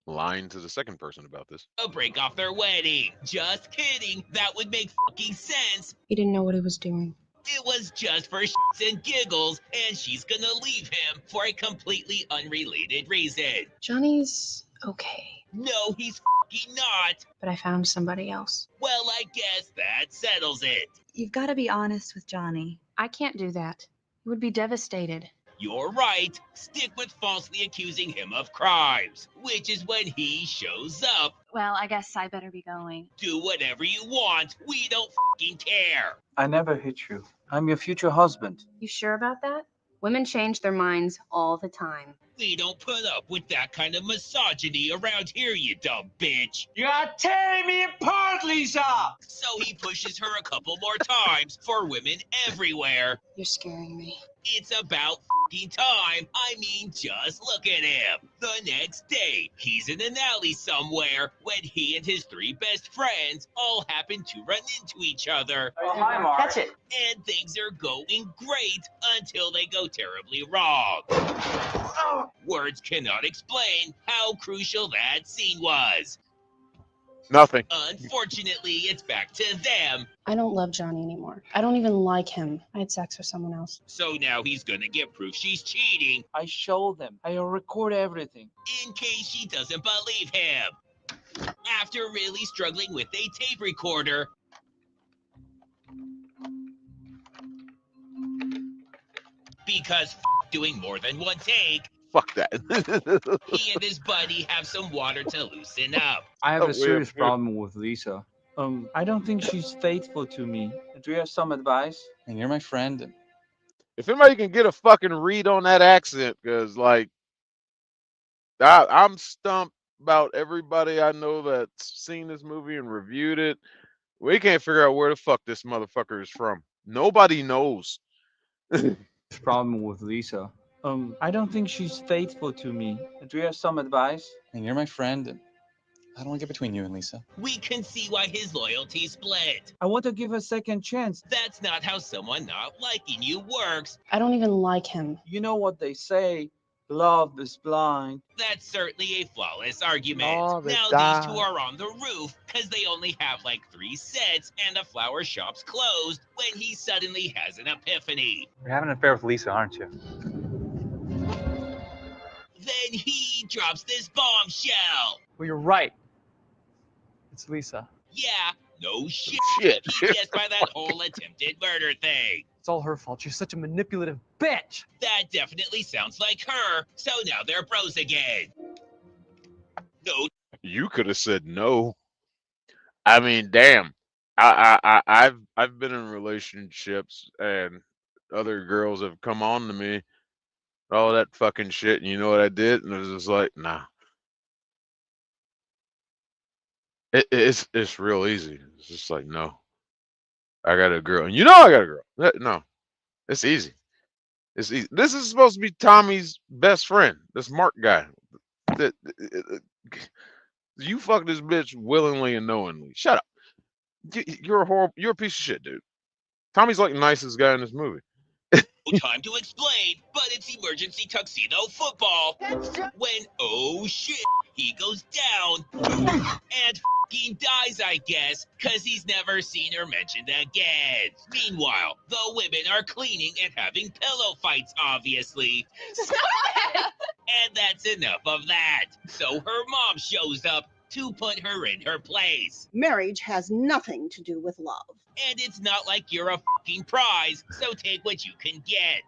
Lying to the second person about this. break off their wedding. Just kidding. That would make fucking sense. He didn't know what he was doing. It was just for shits and giggles, and she's gonna leave him for a completely unrelated reason. Johnny's okay, No, he's fucking not. but I found somebody else. Well, I guess that settles it. You've got to be honest with Johnny. I can't do that. He would be devastated. You're right. Stick with falsely accusing him of crimes, which is when he shows up. Well, I guess I better be going. Do whatever you want. We don't fucking care. I never hit you. I'm your future husband. You sure about that? Women change their minds all the time. We don't put up with that kind of misogyny around here, you dumb bitch. You are tearing me apart, Lisa! So he pushes her a couple more times for women everywhere. You're scaring me. It's about fucking time. I mean, just look at him. The next day, he's in an alley somewhere when he and his three best friends all happen to run into each other. Oh, hi, Mark. That's it. And things are going great until they go terribly wrong. Words cannot explain how crucial that scene was. Nothing. Unfortunately, it's back to them. I don't love Johnny anymore. I don't even like him. I had sex with someone else. So now he's gonna get proof she's cheating I show them. I record everything. in case she doesn't believe him. After really struggling with a tape recorder, because doing more than one take, Fuck that. he and his buddy have some water to loosen up. I have Oh, a serious weird. problem with Lisa. I don't think she's faithful to me. Do you have some advice? And you're my friend, and If anybody can get a fucking read on that accent, because like I'm stumped about everybody I know that's seen this movie and reviewed it. We can't figure out where the fuck this motherfucker is from. Nobody knows. Problem with Lisa. I don't think she's faithful to me. Do you have some advice? And you're my friend, and I don't want to get between you and Lisa. We can see why his loyalty split. I want to give her a second chance. That's not how someone not liking you works. I don't even like him. You know what they say, love is blind. That's certainly a flawless argument. Love is Now these two are on the roof because they only have like 3 sets and the flower shop's closed when he suddenly has an epiphany. You're having an affair with Lisa, aren't you? Then he drops this bombshell. Well, you're right. It's Lisa. Yeah, no shit. Shit. He guessed by that whole attempted murder thing. It's all her fault. She's such a manipulative bitch. That definitely sounds like her. So now they're bros again. No. You could have said no. I mean, damn. I've been in relationships and other girls have come on to me, all that fucking shit, and you know what I did? And it was just like, nah. It's real easy. It's just like, no. I got a girl. And you know I got a girl. No. It's easy. It's easy. This is supposed to be Tommy's best friend, this Mark guy. You fuck this bitch willingly and knowingly. Shut up. You're a horrible. You're a piece of shit, dude. Tommy's like the nicest guy in this movie. No time to explain, but it's emergency tuxedo football. When, oh shit, he goes down and fucking dies, I guess, because he's never seen her mentioned again. Meanwhile, the women are cleaning and having pillow fights, obviously. And that's enough of that. So her mom shows up to put her in her place. Marriage has nothing to do with love. And it's not like you're a fucking prize, so take what you can get.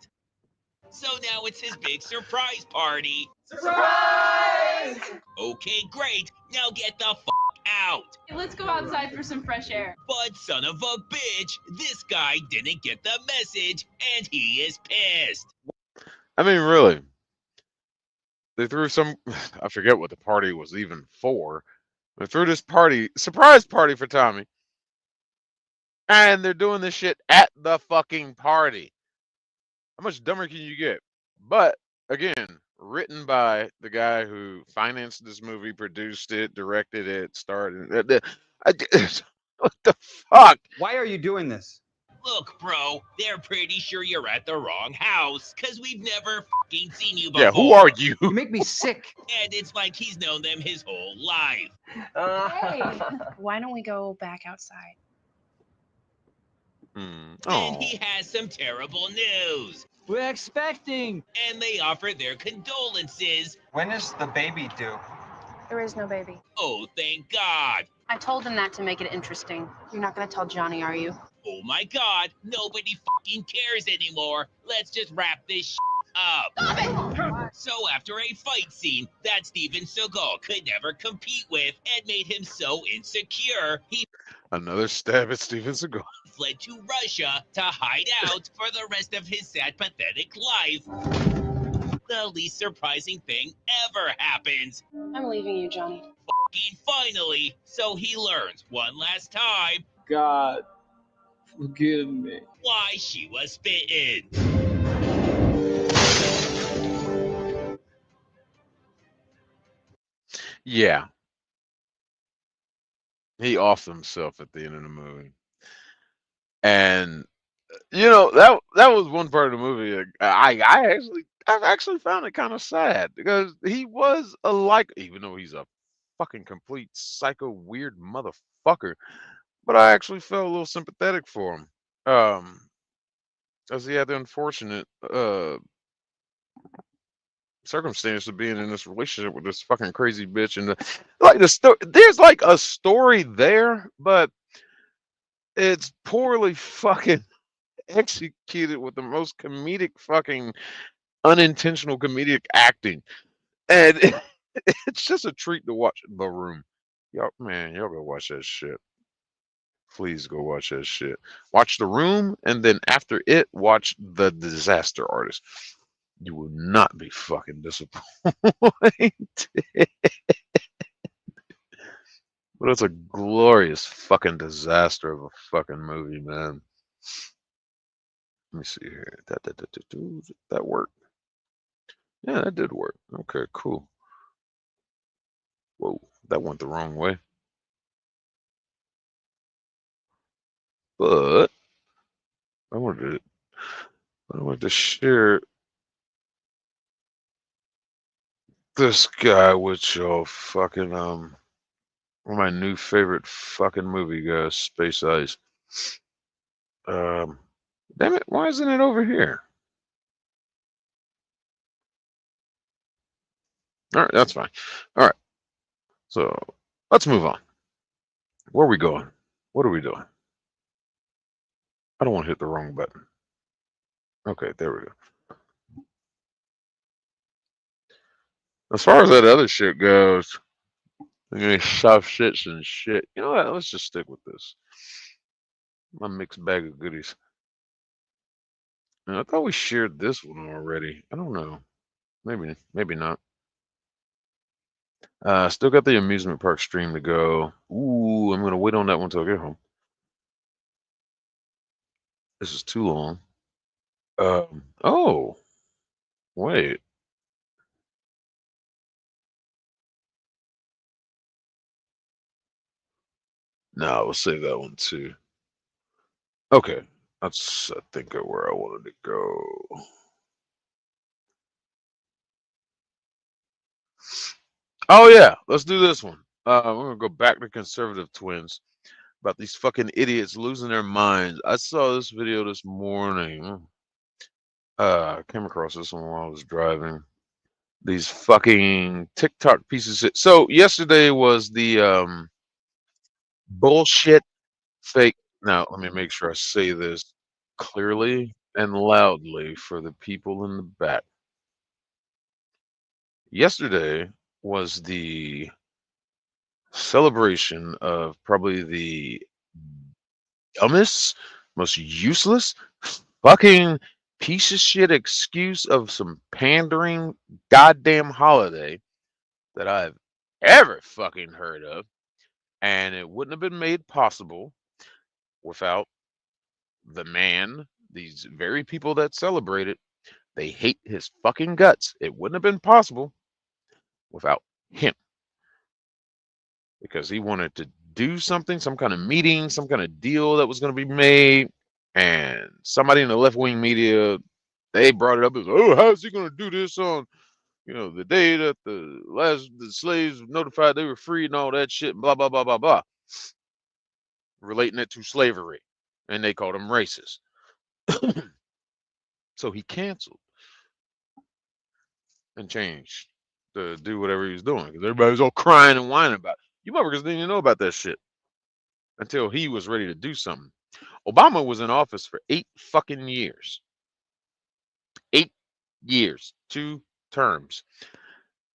So now it's his big surprise party. Surprise! Okay, great. Now get the fuck out. Let's go outside for some fresh air. But son of a bitch, this guy didn't get the message, and he is pissed. I mean, really. They threw some, I forget what the party was even for. They threw this party, surprise party for Tommy. And they're doing this shit at the fucking party. How much dumber can you get? But, again, written by the guy who financed this movie, produced it, directed it, starred it. What the fuck? Why are you doing this? Look, bro, they're pretty sure you're at the wrong house, because we've never fucking seen you before. Yeah, who are you? You make me sick. And it's like he's known them his whole life. Hey, why don't we go back outside? And he has some terrible news. We're expecting. And they offer their condolences. When is the baby due? There is no baby. Oh, thank God. I told him that to make it interesting. You're not going to tell Johnny, are you? Oh my God, nobody fucking cares anymore. Let's just wrap this shit up. Stop it! So after a fight scene that Steven Seagal could never compete with and made him so insecure, he Another stab at Steven Seagal. fled to Russia to hide out for the rest of his sad, pathetic life. The least surprising thing ever happens. I'm leaving you, Johnny. Fucking finally, so he learns one last time. God, forgive me. Why she was bitten. Yeah. He offed himself at the end of the movie. And you know, that was one part of the movie I've actually found it kind of sad because he was even though he's a fucking complete psycho weird motherfucker, but I actually felt a little sympathetic for him. As he had the unfortunate circumstance of being in this relationship with this fucking crazy bitch, and there's like a story there, but it's poorly fucking executed with the most comedic fucking unintentional comedic acting, and it's just a treat to watch. The Room, y'all go watch that shit. Please go watch that shit. Watch The Room, and then after it, watch The Disaster Artist. You will not be fucking disappointed. But it's a glorious fucking disaster of a fucking movie, man. Let me see here. That worked. Yeah, that did work. Okay, cool. Whoa, that went the wrong way. But I wanted to share this guy with y'all. Fucking one of my new favorite fucking movie guys, Space Ice. Damn it, why isn't it over here? All right, that's fine. All right, so let's move on. Where are we going? What are we doing? I don't want to hit the wrong button. Okay, there we go. As far as that other shit goes, soft shits and shit. You know what? Let's just stick with this. My mixed bag of goodies. And I thought we shared this one already. I don't know. Maybe not. Still got the amusement park stream to go. Ooh, I'm gonna wait on that one till I get home. This is too long. Oh, wait. No, we'll save that one too. Okay, that's I think where I wanted to go. Oh yeah, let's do this one. We're gonna go back to conservative twins about these fucking idiots losing their minds. I saw this video this morning. I came across this one while I was driving. These fucking TikTok pieces of shit. So yesterday was the bullshit fake. Now let me make sure I say this clearly and loudly for the people in the back. Yesterday was the celebration of probably the dumbest, most useless, fucking piece of shit excuse of some pandering goddamn holiday that I've ever fucking heard of. And it wouldn't have been made possible without the man, these very people that celebrate it. They hate his fucking guts. It wouldn't have been possible without him. Because he wanted to do something, some kind of meeting, some kind of deal that was going to be made. And somebody in the left wing media, they brought it up as, oh, how's he going to do this on, the day that the slaves notified they were free and all that shit, blah, blah, blah, blah, blah. Relating it to slavery. And they called him racist. So he canceled and changed to do whatever he was doing. Because everybody was all crying and whining about it. You motherfuckers didn't even know about that shit until he was ready to do something. Obama was in office for 8 fucking years. 8 years. 2 terms.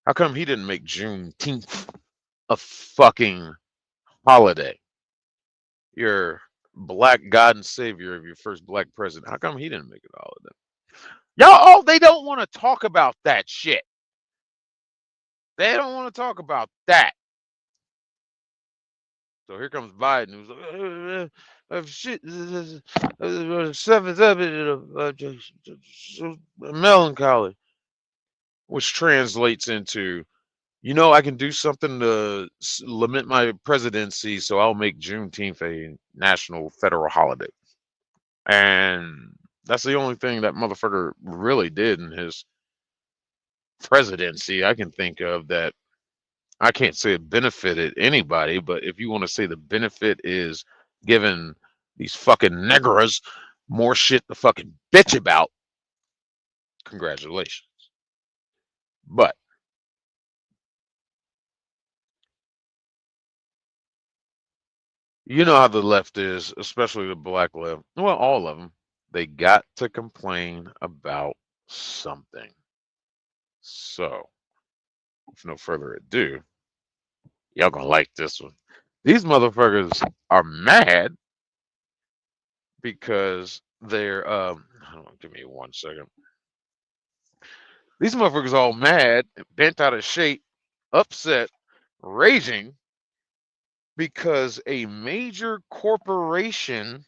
How come he didn't make Juneteenth a fucking holiday? Your black god and savior of your first black president. How come he didn't make it a holiday? Y'all, they don't want to talk about that shit. They don't want to talk about that. So here comes Biden, who's like, shit, 7th melancholy, which translates into, I can do something to lament my presidency, so I'll make Juneteenth a national federal holiday. And that's the only thing that motherfucker really did in his presidency I can think of that I can't say it benefited anybody, but if you want to say the benefit is giving these fucking negras more shit to fucking bitch about, congratulations. But you know how the left is, especially the black left. Well, all of them. They got to complain about something. So, with no further ado, y'all gonna like this one. These motherfuckers are mad because they're hold on, give me 1 second. These motherfuckers all mad, bent out of shape, upset, raging because a major corporation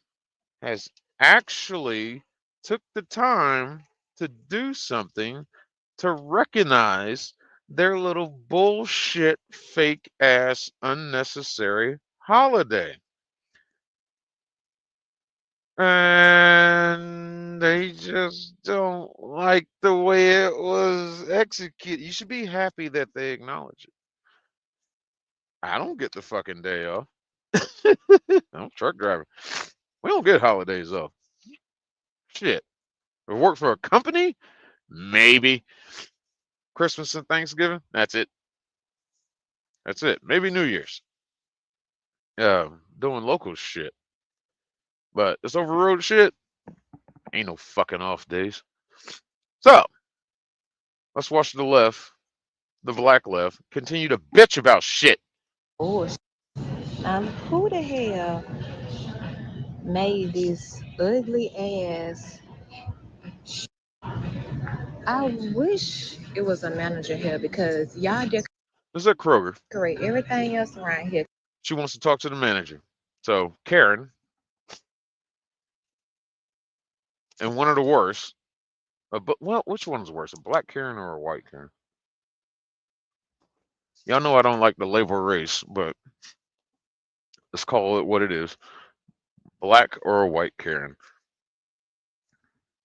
has actually took the time to do something to recognize their little bullshit, fake ass, unnecessary holiday. And they just don't like the way it was executed. You should be happy that they acknowledge it. I don't get the fucking day off. I'm a truck driver. We don't get holidays off. Shit. We work for a company? Maybe. Christmas and Thanksgiving? That's it. That's it. Maybe New Year's. Doing local shit. But this over road shit, ain't no fucking off days. So, let's watch the left, the black left, continue to bitch about shit. Oh, who the hell made this ugly ass? I wish it was a manager here because y'all This is at Kroger. decorate everything else around here. She wants to talk to the manager. So, Karen, and one of the worst, but well, which one's worse, a black Karen or a white Karen? Y'all know I don't like the label race, but let's call it what it is. Black or a white Karen.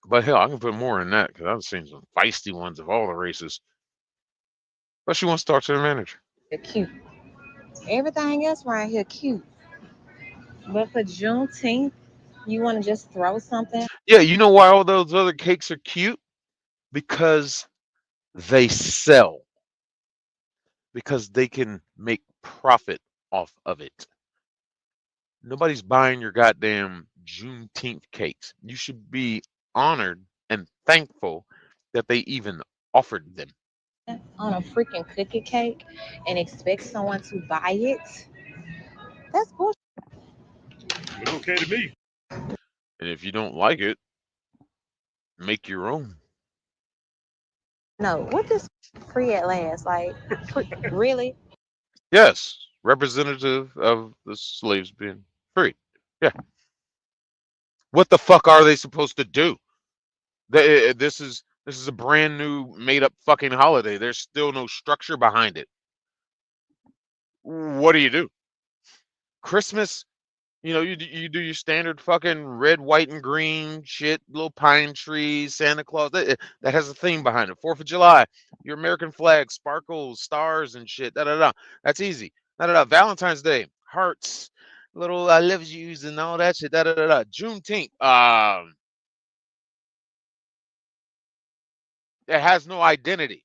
But hell, I can put more in that because I've seen some feisty ones of all the races. But she wants to talk to the manager. They're cute. Everything else around here cute. But for Juneteenth, you want to just throw something? Yeah, you know why all those other cakes are cute? Because they sell. Because they can make profit off of it. Nobody's buying your goddamn Juneteenth cakes. You should be honored and thankful that they even offered them. On a freaking cookie cake and expect someone to buy it? That's bullshit. It's okay to me. And if you don't like it, make your own. No, what this free at last? Like, really? Yes, representative of the slaves being free. Yeah. What the fuck are they supposed to do? This is a brand new made up fucking holiday. There's still no structure behind it. What do? Christmas, you do your standard fucking red, white, and green shit, little pine trees, Santa Claus. That has a theme behind it. 4th of July, your American flag, sparkles, stars, and shit. Da da da. That's easy. Da da da. Valentine's Day, hearts, little I love yous, and all that shit. Da da da da. Juneteenth, it has no identity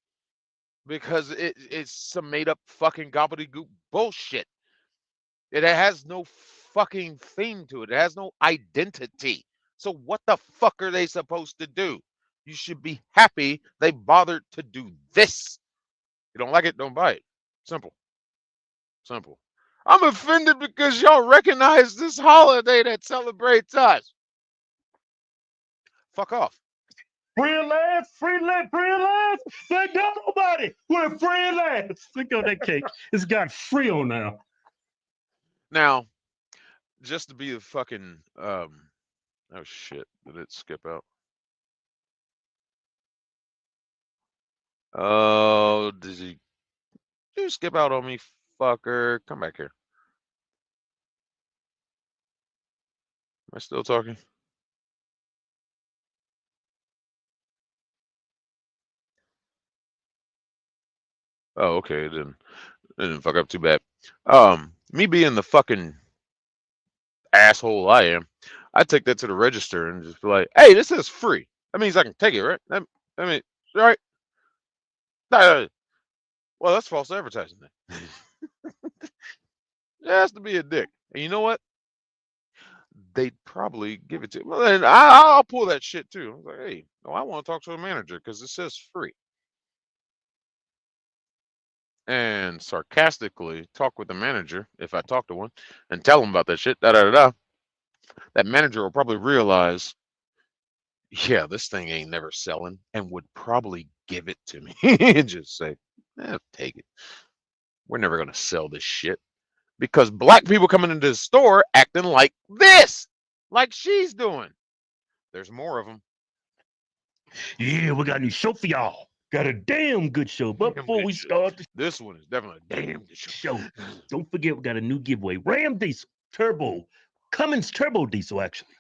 because it's some made up fucking gobbledygook bullshit. It has no fucking theme to it. It has no identity. So what the fuck are they supposed to do? You should be happy they bothered to do this. You don't like it, don't buy it. Simple. Simple. I'm offended because y'all recognize this holiday that celebrates us. Fuck off. Free lads, free lads, free lads. They got nobody. We're free lads. Look at that cake. It's got frill now. Now, just to be a fucking oh shit, did it skip out? Oh, did you skip out on me, fucker? Come back here. Am I still talking? Oh, okay. It didn't fuck up too bad. Me being the fucking asshole I am, I take that to the register and just be like, "Hey, this is free. That means I can take it, right? I mean, right? Well, that's false advertising then. It has to be a dick. And you know what? They'd probably give it to me. Well, then I'll pull that shit too. I was like, hey, no, I want to talk to a manager because it says free. and sarcastically talk with the manager, if I talk to one, and tell him about that shit, that manager will probably realize, yeah, this thing ain't never selling, and would probably give it to me and just say, take it. We're never going to sell this shit. Because black people coming into the store acting like this, like she's doing. There's more of them. Yeah, we got a new show for y'all. Got a damn good show. But before we start this one is definitely a damn good show, don't forget we got a new giveaway. Ram Diesel Turbo. Cummins Turbo Diesel, actually.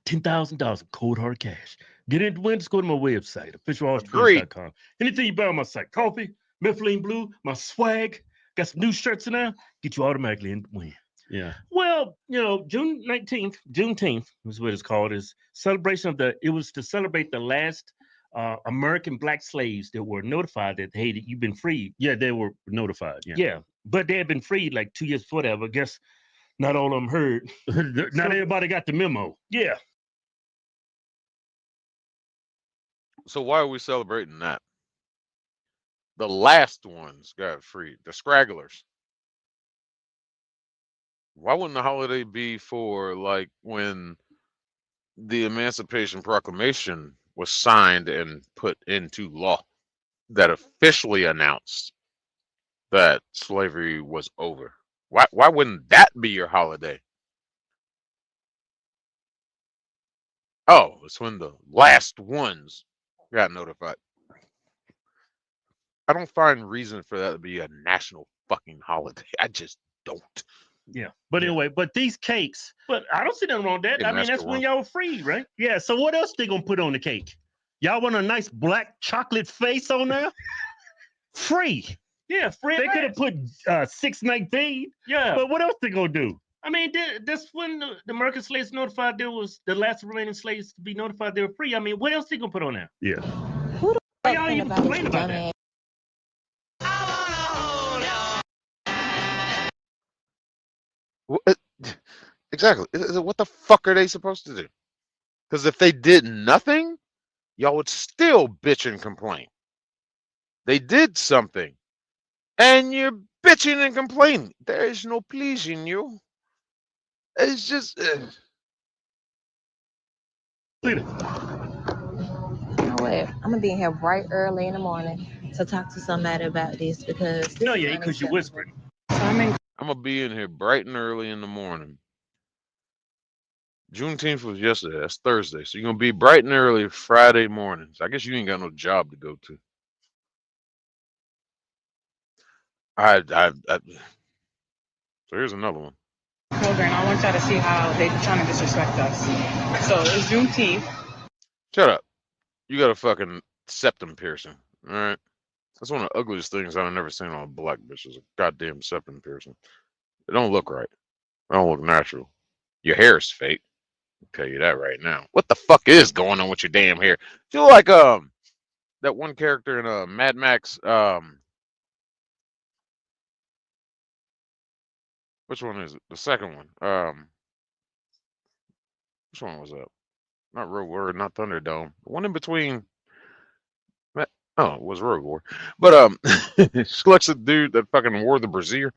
$10,000 of cold hard cash. Get in to win, just go to my website, officialhorsetwins.com. Anything you buy on my site, coffee, Methylene Blue, my swag, got some new shirts in there, get you automatically in to win. Yeah. Well, you know, Juneteenth is what it's called, is celebration of it was to celebrate the last American black slaves that were notified that, hey, you've been freed. Yeah, they were notified. Yeah. But they had been freed like 2 years before that, but I guess not all of them heard. Not everybody got the memo. Yeah. So why are we celebrating that? The last ones got freed, the scragglers. Why wouldn't the holiday be for like when the Emancipation Proclamation was signed and put into law that officially announced that slavery was over? Why wouldn't that be your holiday? Oh, it's when the last ones got notified. I don't find reason for that to be a national fucking holiday. I just don't. Yeah. But anyway, but these cakes, but I don't see nothing wrong with that. I mean, that's when y'all were free, right? Yeah. So what else they gonna put on the cake? Y'all want a nice black chocolate face on there? Free. Yeah, free. They could have put 619. Yeah. But what else they gonna do? I mean, that's when the American slaves notified there was the last remaining slaves to be notified they were free. I mean, what else they gonna put on there? Yeah. Who the Why fuck y'all even about complain this about dumbass? that? Exactly. What the fuck are they supposed to do? Because if they did nothing, y'all would still bitch and complain. They did something, and you're bitching and complaining. There is no pleasing you. It's just. You know what? I'm gonna be in here bright early in the morning to talk to somebody about this because this No, is yeah, because you're unacceptable. whispering. I'm gonna be in here bright and early in the morning. Juneteenth was yesterday. That's Thursday. So you're gonna be bright and early Friday mornings. I guess you ain't got no job to go to. So here's another one. Children, I want y'all to see how they're trying to disrespect us. So it's Juneteenth. Shut up. You got a fucking septum piercing. All right. That's one of the ugliest things I've never seen on a black bitch is a goddamn septum piercing. It don't look right. It don't look natural. Your hair is fake. I'll tell you that right now. What the fuck is going on with your damn hair? You look like that one character in Mad Max. Which one is it? The second one. Which one was that? Not Rogue War, not Thunderdome. The one in between. Oh, it was Rogue War. But she looks at the dude that fucking wore the brassiere.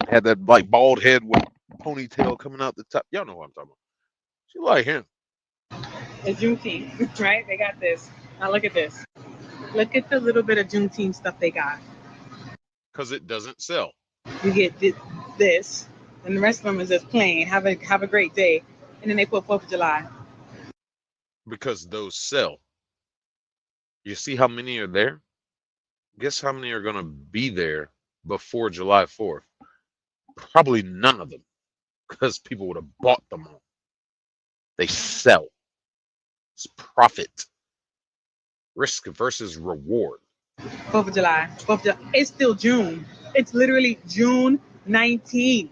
Had that like bald head with ponytail coming out the top. Y'all know what I'm talking about. She like him. It's Juneteenth, right? They got this. Now look at this. Look at the little bit of Juneteenth stuff they got. Because it doesn't sell. You get this, and the rest of them is just plain. Have a great day, and then they put 4th of July. Because those sell. You see how many are there? Guess how many are going to be there before July 4th? Probably none of them. Because people would have bought them all. They sell. It's profit. Risk versus reward. 4th of July. 4th of July. It's still June. It's literally June 19th.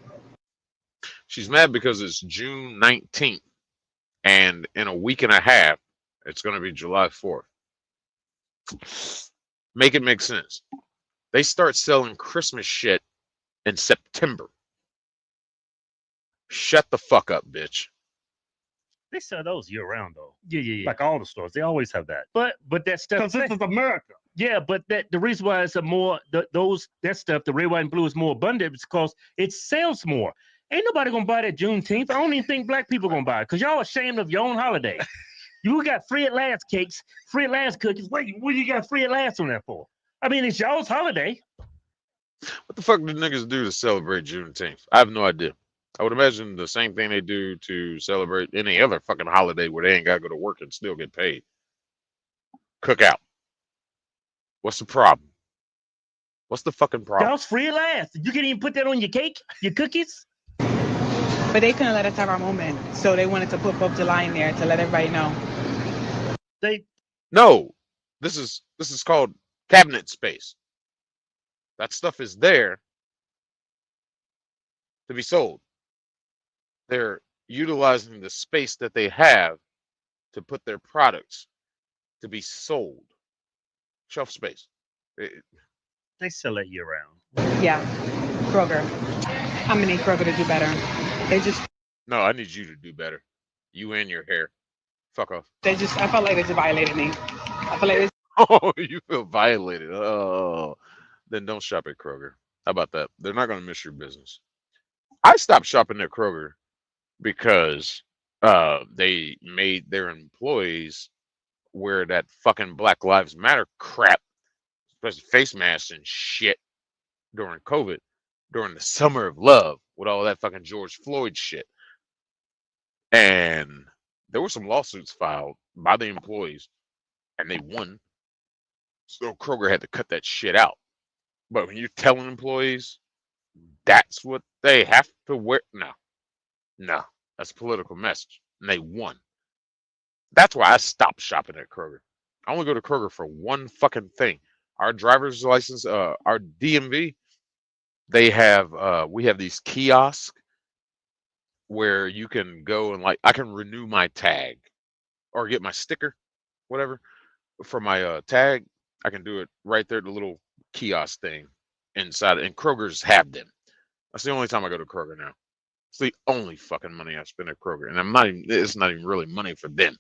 She's mad because it's June 19th. And in a week and a half, it's going to be July 4th. Make it make sense. They start selling Christmas shit in September. Shut the fuck up, bitch. They sell those year round though. Yeah. Like all the stores, they always have that. But that's stuff because this is America. Yeah, but the reason why it's a more that stuff, the red, white, and blue is more abundant is because it sells more. Ain't nobody gonna buy that Juneteenth. I don't even think black people gonna buy it because y'all ashamed of your own holiday. You got free at last cakes, free at last cookies. Wait, what do you got free at last on that for? I mean, it's y'all's holiday. What the fuck do niggas do to celebrate Juneteenth? I have no idea. I would imagine the same thing they do to celebrate any other fucking holiday where they ain't gotta go to work and still get paid. Cook out. What's the problem? What's the fucking problem? Y'all's free at last. You can't even put that on your cake, your cookies. But they couldn't let us have our moment, so they wanted to put 4th of July in there to let everybody know. No, this is called cabinet space. That stuff is there to be sold. They're utilizing the space that they have to put their products to be sold. Shelf space. They sell it year round. Yeah, Kroger. I'm gonna need Kroger to do better. They just. No, I need you to do better. You and your hair. Fuck off. I felt like they just violated me. I feel like Oh, you feel violated. Oh, then don't shop at Kroger. How about that? They're not going to miss your business. I stopped shopping at Kroger because they made their employees wear that fucking Black Lives Matter crap, especially face masks and shit during COVID, during the summer of love with all that fucking George Floyd shit. And there were some lawsuits filed by the employees and they won. So Kroger had to cut that shit out. But when you're telling employees that's what they have to wear, no, that's a political message. And they won. That's why I stopped shopping at Kroger. I only go to Kroger for one fucking thing. Our driver's license, our DMV, they have we have these kiosks where you can go and I can renew my tag or get my sticker, whatever, for my tag. I can do it right there, the little kiosk thing inside, and Kroger's have them. That's the only time I go to Kroger now. It's the only fucking money I spend at Kroger, and it's not even really money for them.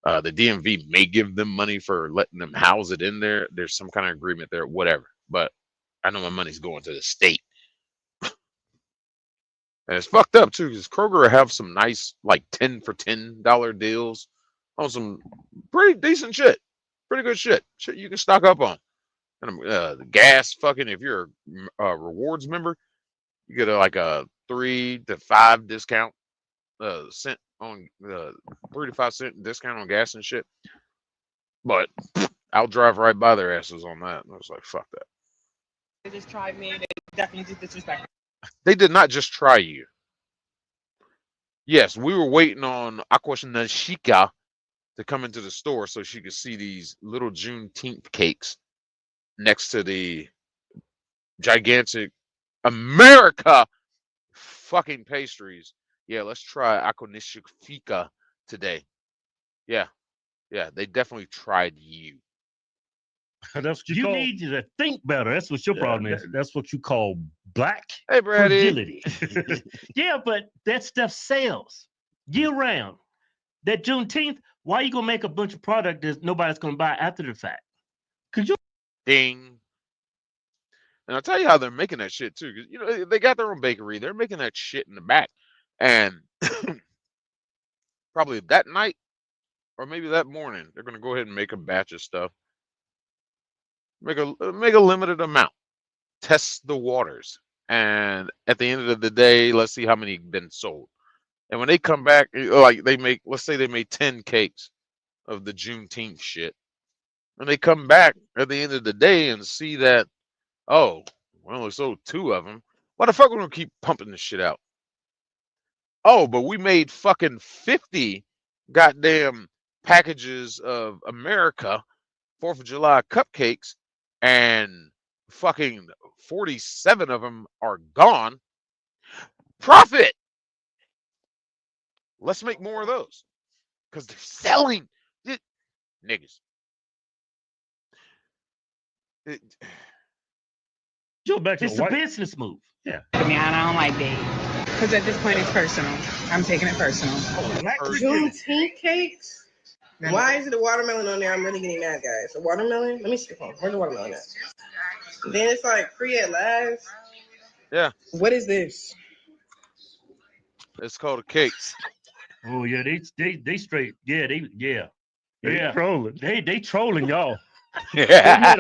The DMV may give them money for letting them house it in there. There's some kind of agreement there, whatever. But I know my money's going to the state. And it's fucked up too, because Kroger have some nice 10 for $10 deals on some pretty decent shit. Pretty good shit. Shit you can stock up on. And the gas fucking, if you're a rewards member, you get a 3 to 5 discount cent on 3 to 5 cent discount on gas and shit. But I'll drive right by their asses on that. And I was like, fuck that. They just tried me. They definitely just disrespected. They did not just try you. Yes, we were waiting on Aquashika to come into the store so she could see these little Juneteenth cakes next to the gigantic America fucking pastries. Yeah, let's try Aquashika today. Yeah, they definitely tried you. That's what you need to think better. That's what your problem is. That's what you call black fragility. Yeah, but that stuff sells year round. That Juneteenth, why you gonna make a bunch of product that nobody's gonna buy after the fact? Could you? Ding. And I'll tell you how they're making that shit too. Because they got their own bakery. They're making that shit in the back, and probably that night or maybe that morning, they're gonna go ahead and make a batch of stuff. Make a limited amount. Test the waters, and at the end of the day, let's see how many been sold. And when they come back, let's say they made 10 cakes of the Juneteenth shit. When they come back at the end of the day and see that, oh, we only sold 2 of them, why the fuck we gonna keep pumping this shit out? Oh, but we made fucking 50 goddamn packages of America 4th of July cupcakes, and fucking 47 of them are gone. Profit. Let's make more of those because they're selling. Niggas. It's a business move. Yeah. I mean, I don't like that. Because at this point, it's personal. I'm taking it personal. Juneteenth cakes? Why is it a watermelon on there? I'm really getting mad, guys. A watermelon? Let me see. Hold on. Where's the watermelon at? Then it's like free at last. Yeah. What is this? It's called a cake. Oh yeah, they straight. Yeah, they trolling. They trolling y'all. They made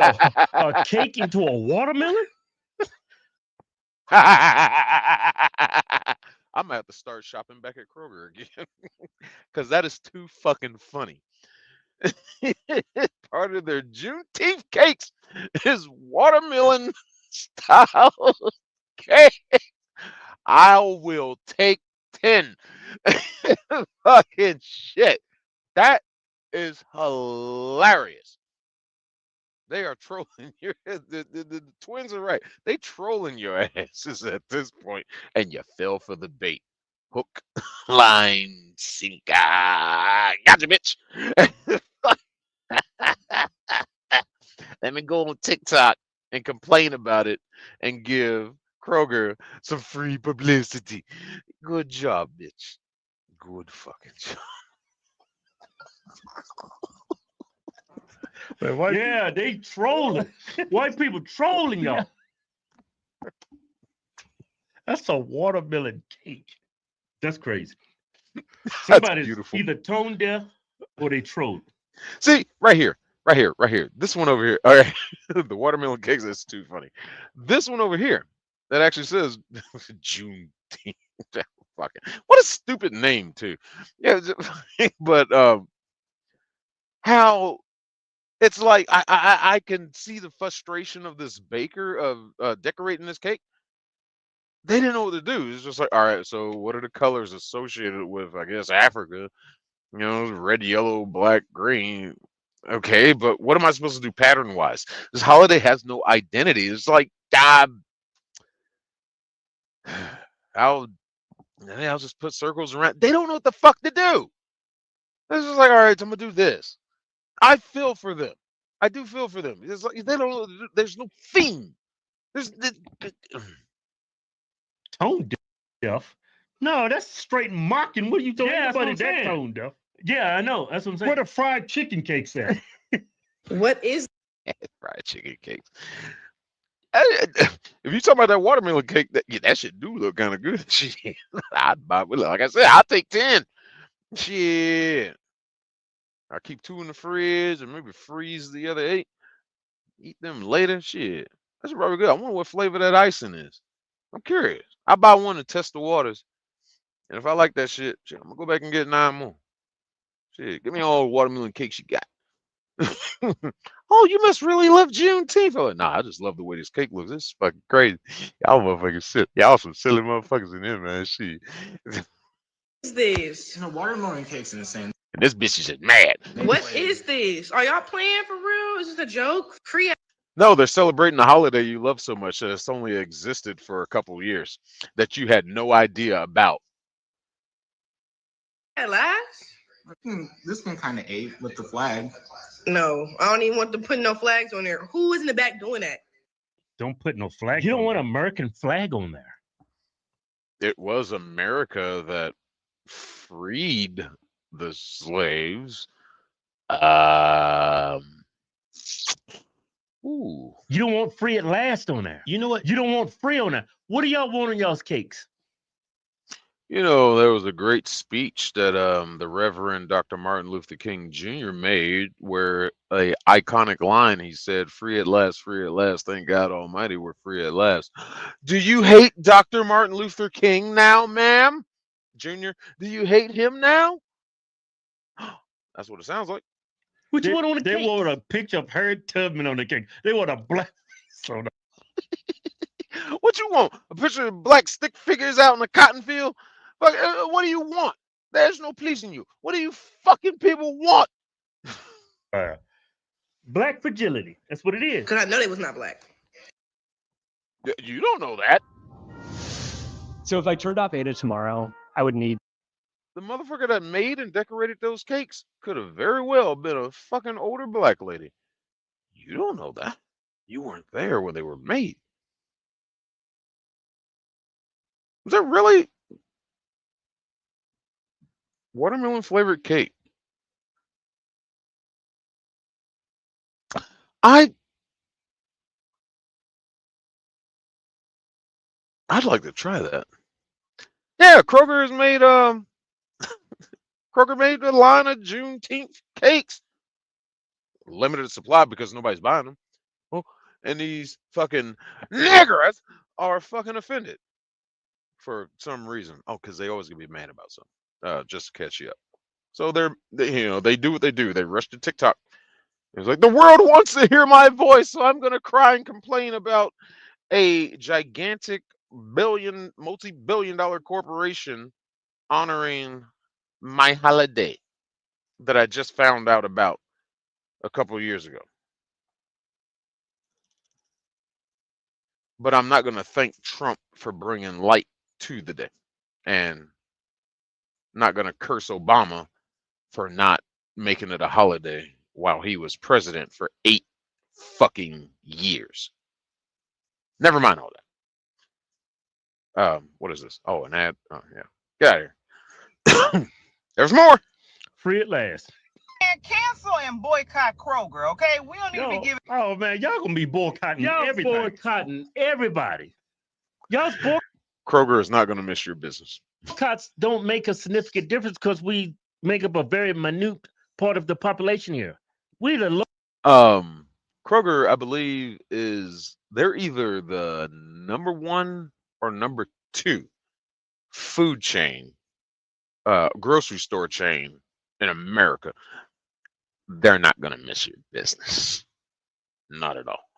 a cake into a watermelon. I'm gonna have to start shopping back at Kroger again because that is too fucking funny. Part of their Juneteenth cakes is watermelon style cake. I will take 10. Fucking shit. That is hilarious. They are trolling your the twins are right. They trolling your asses at this point, and you fell for the bait. Hook, line, sinker. Gotcha, bitch. Let me go on TikTok and complain about it and give Kroger some free publicity. Good job, bitch. Good fucking job. Yeah, they trolling. White people trolling y'all. That's a watermelon cake. That's crazy. Somebody's beautiful. either tone deaf or they trolling. See, right here. This one over here. All right. The watermelon cakes, that's too funny. This one over here that actually says Juneteenth. Fucking what a stupid name too. Yeah, but how it's like I can see the frustration of this baker of decorating this cake. They didn't know what to do. It's just like, all right, so what are the colors associated with, I guess, Africa? You know, red, yellow, black, green. Okay, but what am I supposed to do pattern wise? This holiday has no identity. It's like, I'll just put circles around. They don't know what the fuck to do. It's just like, all right, I'm gonna do this. I feel for them. I do feel for them. It's like they don't know. There's no theme. There's Tone deaf? No, that's straight mocking. What are you talking about? Anybody that tone deaf? Yeah, I know. That's what I'm saying. Where the fried chicken cakes at? What is fried chicken cakes? If you talk about that watermelon cake, that shit do look kind of good. Shit, I'd buy. Like I said, I'll take 10. Shit, I keep 2 in the fridge and maybe freeze the other 8. Eat them later. Shit, that's probably good. I wonder what flavor that icing is. I'm curious. I buy one to test the waters, and if I like that shit, I'm gonna go back and get 9 more. Shit, give me all the watermelon cakes you got. Oh, you must really love Juneteenth. Oh, nah, I just love the way this cake looks. This is fucking crazy. Y'all motherfuckers shit. Y'all some silly motherfuckers in here, man. Shit. this? No, watermelon cake's insane. And this bitch is just mad. What is this? Are y'all playing for real? Is this a joke? Free No, they're celebrating the holiday you love so much that it's only existed for a couple years that you had no idea about. at last? This one kind of ate with the flag. No, I don't even want to put no flags on there. Who is in the back doing that? Don't put no flag. You don't want an American flag on there. It was America that freed the slaves. Ooh. You don't want free at last on there. You know what? You don't want free on there. What do y'all want on y'all's cakes? You know, there was a great speech that the Reverend Dr. Martin Luther King Jr. made where a iconic line, he said, free at last, thank God Almighty we're free at last. Do you hate Dr. Martin Luther King now, ma'am? Jr., do you hate him now? That's what it sounds like. Which one on the cake? They want a picture of Harriet Tubman on the cake. They want a black soda. What you want? A picture of black stick figures out in the cotton field? What do you want? There's no pleasing you. What do you fucking people want? Black fragility. That's what it is. Because I know they was not black. You don't know that. So if I turned off Ada tomorrow, I would need... The motherfucker that made and decorated those cakes could have very well been a fucking older black lady. You don't know that. You weren't there when they were made. Was that really watermelon flavored cake? I'd like to try that. Yeah, Kroger has made Kroger made a line of Juneteenth cakes, limited supply because nobody's buying them. Oh, and these fucking niggers are fucking offended for some reason. Oh, because they always gonna be mad about something, just to catch you up. So they do what they do. They rush to TikTok. It's like the world wants to hear my voice, so I'm gonna cry and complain about a gigantic multi-billion-dollar corporation honoring my holiday that I just found out about a couple of years ago. But I'm not going to thank Trump for bringing light to the day, and not going to curse Obama for not making it a holiday while he was president for 8 fucking years. Never mind all that. What is this? Oh, an ad. Oh, yeah. Get out of here. There's more. Free at last. And cancel and boycott Kroger, okay? We don't need to be giving. Oh man, y'all gonna be boycotting everything. Boycotting everybody. Y'all's Kroger is not going to miss your business. boycotts don't make a significant difference because we make up a very minute part of the population here. We the Kroger, I believe, they're either the number 1 or number 2 food chain, grocery store chain in America. They're not going to miss your business. Not at all.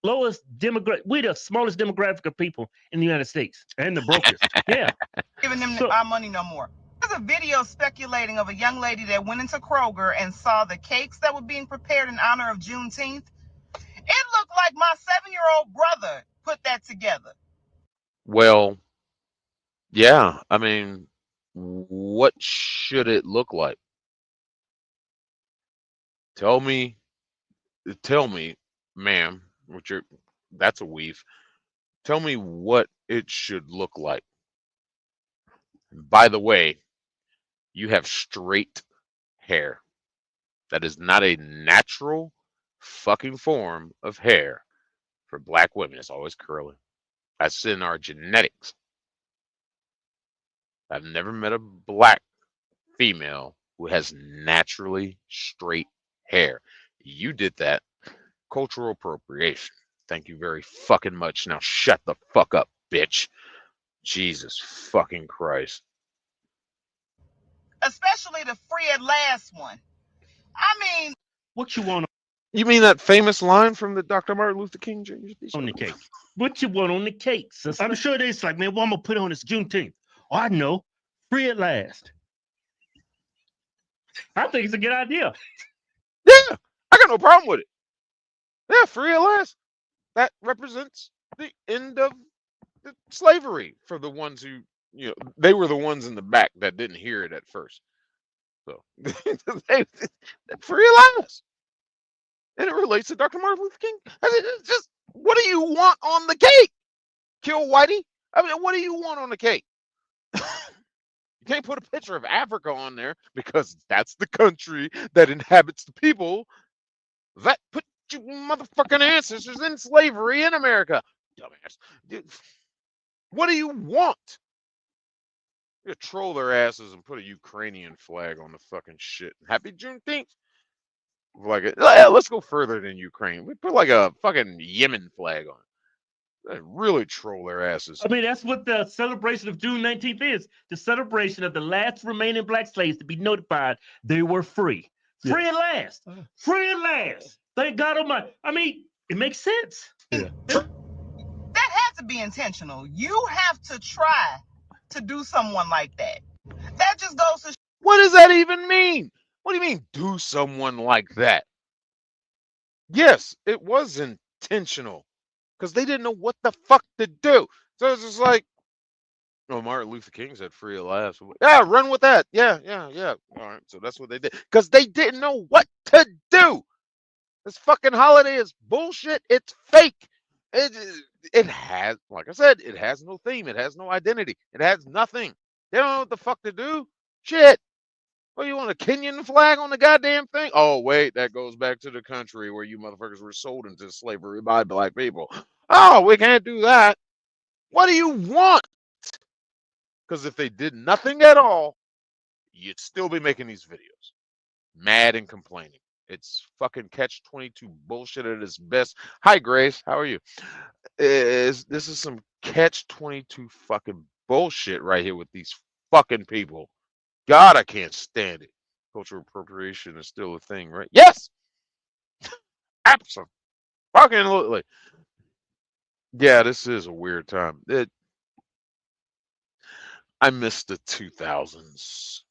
lowest demographic. We're the smallest demographic of people in the United States and the brokest. Yeah. Giving them our money no more. There's a video speculating of a young lady that went into Kroger and saw the cakes that were being prepared in honor of Juneteenth. It looked like my 7-year-old brother put that together. Well, yeah. I mean, what should it look like? Tell me, ma'am, that's a weave. Tell me what it should look like. By the way, you have straight hair. That is not a natural fucking form of hair for black women. It's always curly. That's in our genetics. I've never met a black female who has naturally straight hair. You did that. Cultural appropriation. Thank you very fucking much. Now shut the fuck up, bitch. Jesus fucking Christ. Especially the free at last one. I mean, what you want You mean that famous line from the Dr. Martin Luther King Jr. speech? on the cake? What you want on the cake? I'm sure it's like, man, what I'm gonna put on this Juneteenth? Oh, I know. Free at last. I think it's a good idea. Yeah, I got no problem with it. Yeah, free at last. That represents the end of the slavery for the ones who, they were the ones in the back that didn't hear it at first. So, free at last. And it relates to Dr. Martin Luther King. It's just, what do you want on the cake? Kill Whitey? I mean, what do you want on the cake? You can't put a picture of Africa on there because that's the country that inhabits the people that put you motherfucking ancestors in slavery in America. Dumbass. Dude, what do you want? You troll their asses and put a Ukrainian flag on the fucking shit. Happy Juneteenth. Let's go further than Ukraine. We put like a fucking Yemen flag on it. They really troll their asses. I mean, that's what the celebration of June 19th is. The celebration of the last remaining black slaves to be notified they were free. Free at last. Free at last. Thank God Almighty. I mean, it makes sense. Yeah. That had to be intentional. You have to try to do someone like that. That just goes to. What does that even mean? What do you mean, do someone like that? Yes, it was intentional because they didn't know what the fuck to do. So it's just like, Martin Luther King said free at last. Yeah, run with that. Yeah. All right, so that's what they did because they didn't know what to do. This fucking holiday is bullshit. It's fake. It has, like I said, it has no theme. It has no identity. It has nothing. They don't know what the fuck to do. Shit. Oh, you want a Kenyan flag on the goddamn thing? Oh, wait, that goes back to the country where you motherfuckers were sold into slavery by black people. Oh, we can't do that. What do you want? Because if they did nothing at all, you'd still be making these videos. Mad and complaining. It's fucking catch-22 bullshit at its best. Hi, Grace. How are you? This is some catch-22 fucking bullshit right here with these fucking people. God, I can't stand it. Cultural appropriation is still a thing, right? Yes! Absolutely. Yeah, this is a weird time. I miss the 2000s.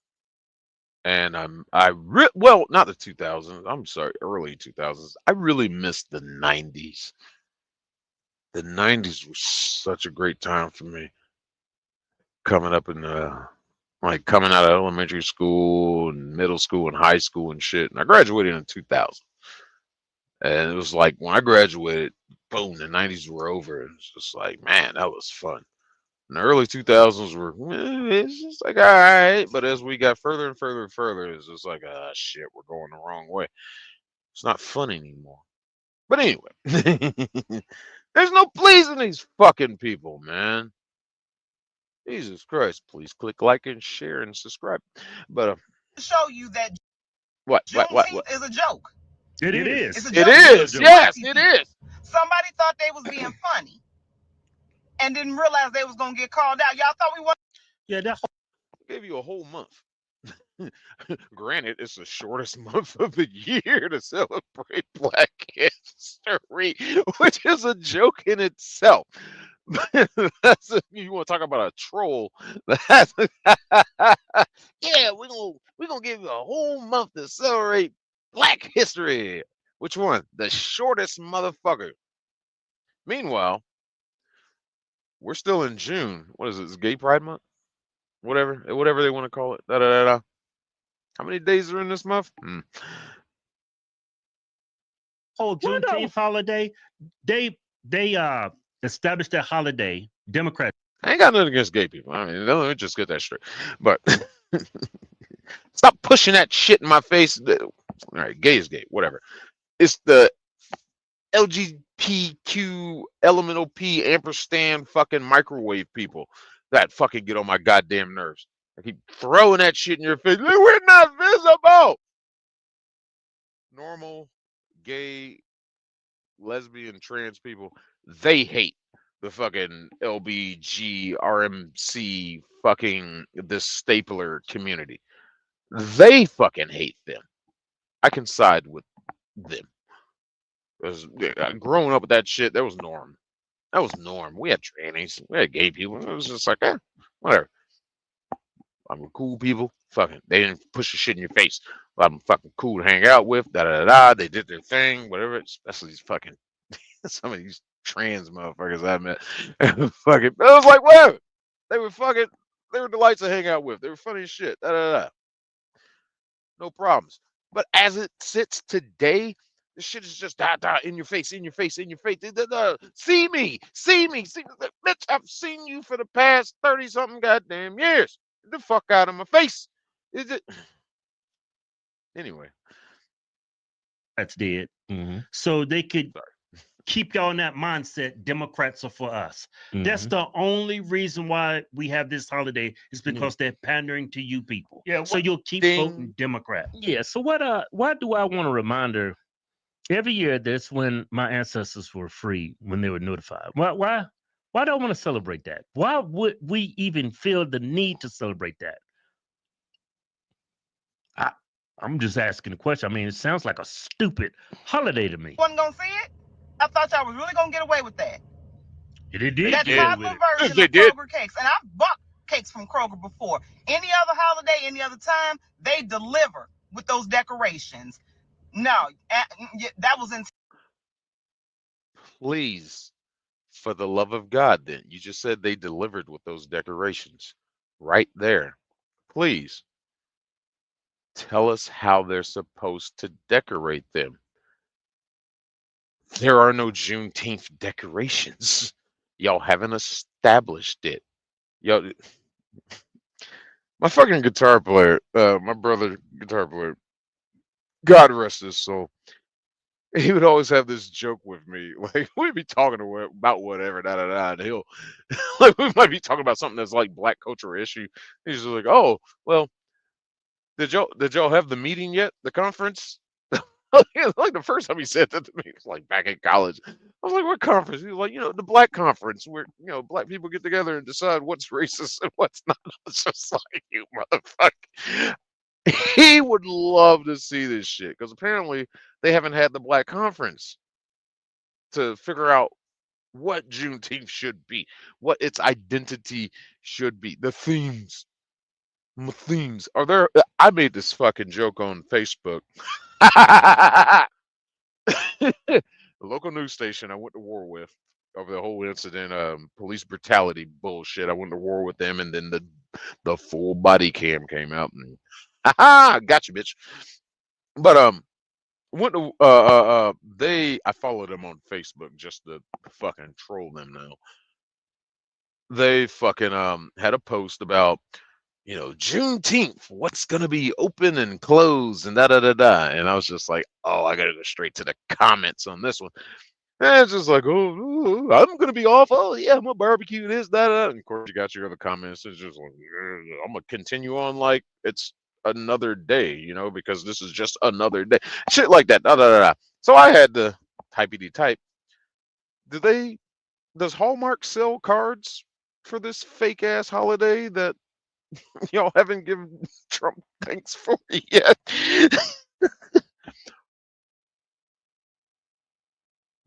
And well, not the 2000s. I'm sorry, early 2000s. I really miss the 90s. The 90s was such a great time for me. Coming up in like coming out of elementary school and middle school and high school and shit. And I graduated in 2000. And it was like when I graduated, boom, the 90s were over. And it's just like, man, that was fun. And the early 2000s were, it's just like, all right. But as we got further and further and further, it's just like, ah, shit, we're going the wrong way. It's not fun anymore. But anyway, there's no pleasing these fucking people, man. Jesus Christ, please click like and share and subscribe. But show you that what? Juneteenth is a joke. It is. It's a It joke. is. Yes, it is. Somebody thought they was being funny and didn't realize they was gonna get called out. Y'all thought we wanted. Yeah, that I gave you a whole month. Granted, it's the shortest month of the year to celebrate Black History, which is a joke in itself. You want to talk about a troll? Yeah, we're gonna give you a whole month to celebrate Black History. Which one? The shortest motherfucker. Meanwhile, we're still in June. What is it? It's Gay Pride Month? Whatever they want to call it. Da, da, da, da. How many days are in this month? whole Juneteenth holiday, they established that holiday. Democrats. I ain't got nothing against gay people. I mean, let me just get that straight. But stop pushing that shit in my face. All right, gay is gay, whatever. It's the LGBTQ elemental P ampersand fucking microwave people that fucking get on my goddamn nerves. I keep throwing that shit in your face. We're not visible. Normal, gay, lesbian, trans people, they hate the fucking LBG, RMC, fucking this stapler community. They fucking hate them. I can side with them. Because growing up with that shit, that was norm. That was norm. We had trannies, we had gay people. It was just like, whatever. I'm cool people. Fucking, they didn't push the shit in your face. I'm fucking cool to hang out with. Da da da. They did their thing, whatever. Especially these fucking some of these trans motherfuckers I met. Fucking, it was like whatever. They were delights to hang out with. They were funny as shit. Da da da. No problems. But as it sits today, this shit is just in your face, in your face, in your face. See me, bitch. I've seen you for the past 30-something goddamn years. Get the fuck out of my face. Is it? Anyway. That's dead. So they could keep y'all in that mindset. Democrats are for us. That's the only reason why we have this holiday is because they're pandering to you people. Yeah. So you'll keep voting Democrat. Yeah. So why do I want a reminder every year? That's when my ancestors were free, when they were notified. Why do I want to celebrate that? Why would we even feel the need to celebrate that? I'm just asking the question. I mean, it sounds like a stupid holiday to me. Wasn't gonna see it. I thought y'all was really gonna get away with that. They did. That toddler version of Kroger cakes, and I've bought cakes from Kroger before. Any other holiday, any other time, they deliver with those decorations. No, that was in. Please, for the love of God, then you just said they delivered with those decorations, right there. Please tell us how they're supposed to decorate them. There are no Juneteenth decorations. Y'all haven't established it. Y'all, My fucking guitar player, my brother guitar player, God rest his soul. He would always have this joke with me. Like we'd be talking about whatever, da da da, and he'll like we might be talking about something that's like black culture issue. He's just like, "Oh, well, did y'all have the meeting yet? The conference?" Like the first time he said that to me, it was like back in college. I was like, "What conference?" He was like, "The black conference where black people get together and decide what's racist and what's not." It's just like you motherfucker. He would love to see this shit because apparently they haven't had the black conference to figure out what Juneteenth should be, what its identity should be, the themes. Themes are there. I made this fucking joke on Facebook. The local news station I went to war with over the whole incident, police brutality bullshit. I went to war with them, and then the full body cam came out, and gotcha, bitch. But went to I followed them on Facebook just to fucking troll them now. They fucking had a post about Juneteenth, what's gonna be open and closed and da da da da. And I was just like, oh, I gotta go straight to the comments on this one. And it's just like, oh, I'm gonna be off. Oh yeah, I'm gonna barbecue this, that. And of course, you got your other comments. It's just like, I'm gonna continue on like it's another day, because this is just another day. Shit like that. Da da da da. So I had to typey type. Does Hallmark sell cards for this fake ass holiday that y'all haven't given Trump thanks for yet?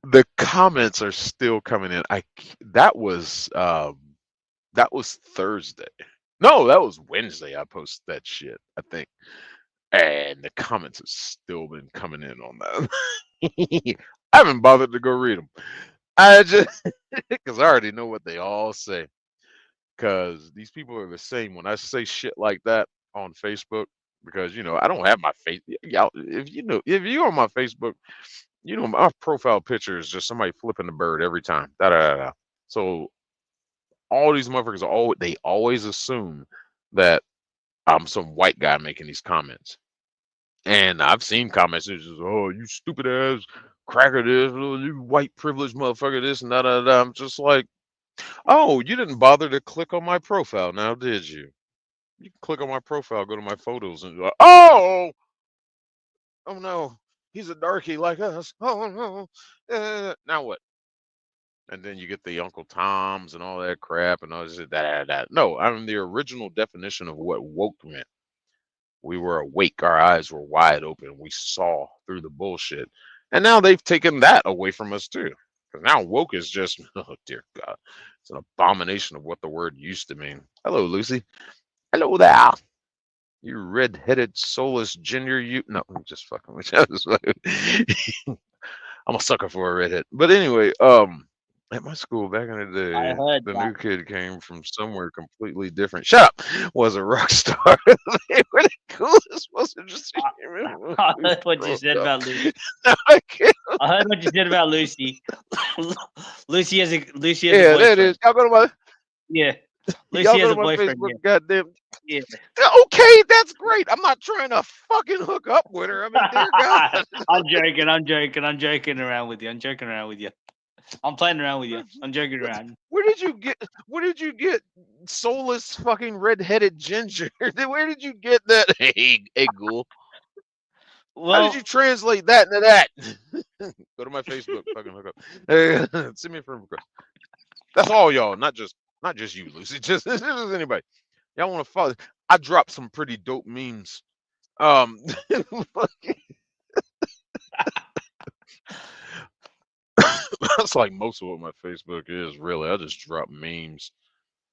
The comments are still coming in. That was Thursday. No, that was Wednesday. I posted that shit, I think. And the comments have still been coming in on that. I haven't bothered to go read them. I just because I already know what they all say. Because these people are the same. When I say shit like that on Facebook, because I don't have my face. Y'all, if you're on my Facebook, my profile picture is just somebody flipping the bird every time. Da da da da. So all these motherfuckers they always assume that I'm some white guy making these comments. And I've seen comments that just, oh, you stupid ass cracker this, oh, you white privileged motherfucker this and da da da. I'm just like, oh, you didn't bother to click on my profile now, did you? You can click on my profile, go to my photos, and like, oh no, he's a darkie like us. Oh no, now what? And then you get the Uncle Toms and all that crap and all this that. No, I'm the original definition of what woke meant. We were awake, our eyes were wide open, we saw through the bullshit, and now they've taken that away from us too. Because now woke is just, oh dear God, it's an abomination of what the word used to mean. Hello, Lucy. Hello there. You red-headed, soulless ginger. No, I'm just fucking with you. I'm a sucker for a redhead. But anyway, at my school back in the I day, heard the that. new kid came from somewhere completely different. Shut up! Was a rock star. They were the coolest. Wasn't just. I heard what you said about Lucy. I can't. I heard what you said about Lucy. Lucy has a Yeah, boyfriend. that is. Y'all go to my. Yeah. Lucy Y'all has go a to my boyfriend. Facebook. Goddamn. Yeah. Okay, that's great. I'm not trying to fucking hook up with her. I mean, dear God. I'm joking around with you. I'm playing around with you. I'm joking around. Where did you get soulless fucking red-headed ginger? Where did you get that? Hey, ghoul. How Well, did you translate that into that? Go to my Facebook, fucking hook up. Send me a friend request. That's all y'all, not just you, Lucy. Just anybody. Y'all want to follow? I dropped some pretty dope memes. That's like most of what my Facebook is, really. I just drop memes.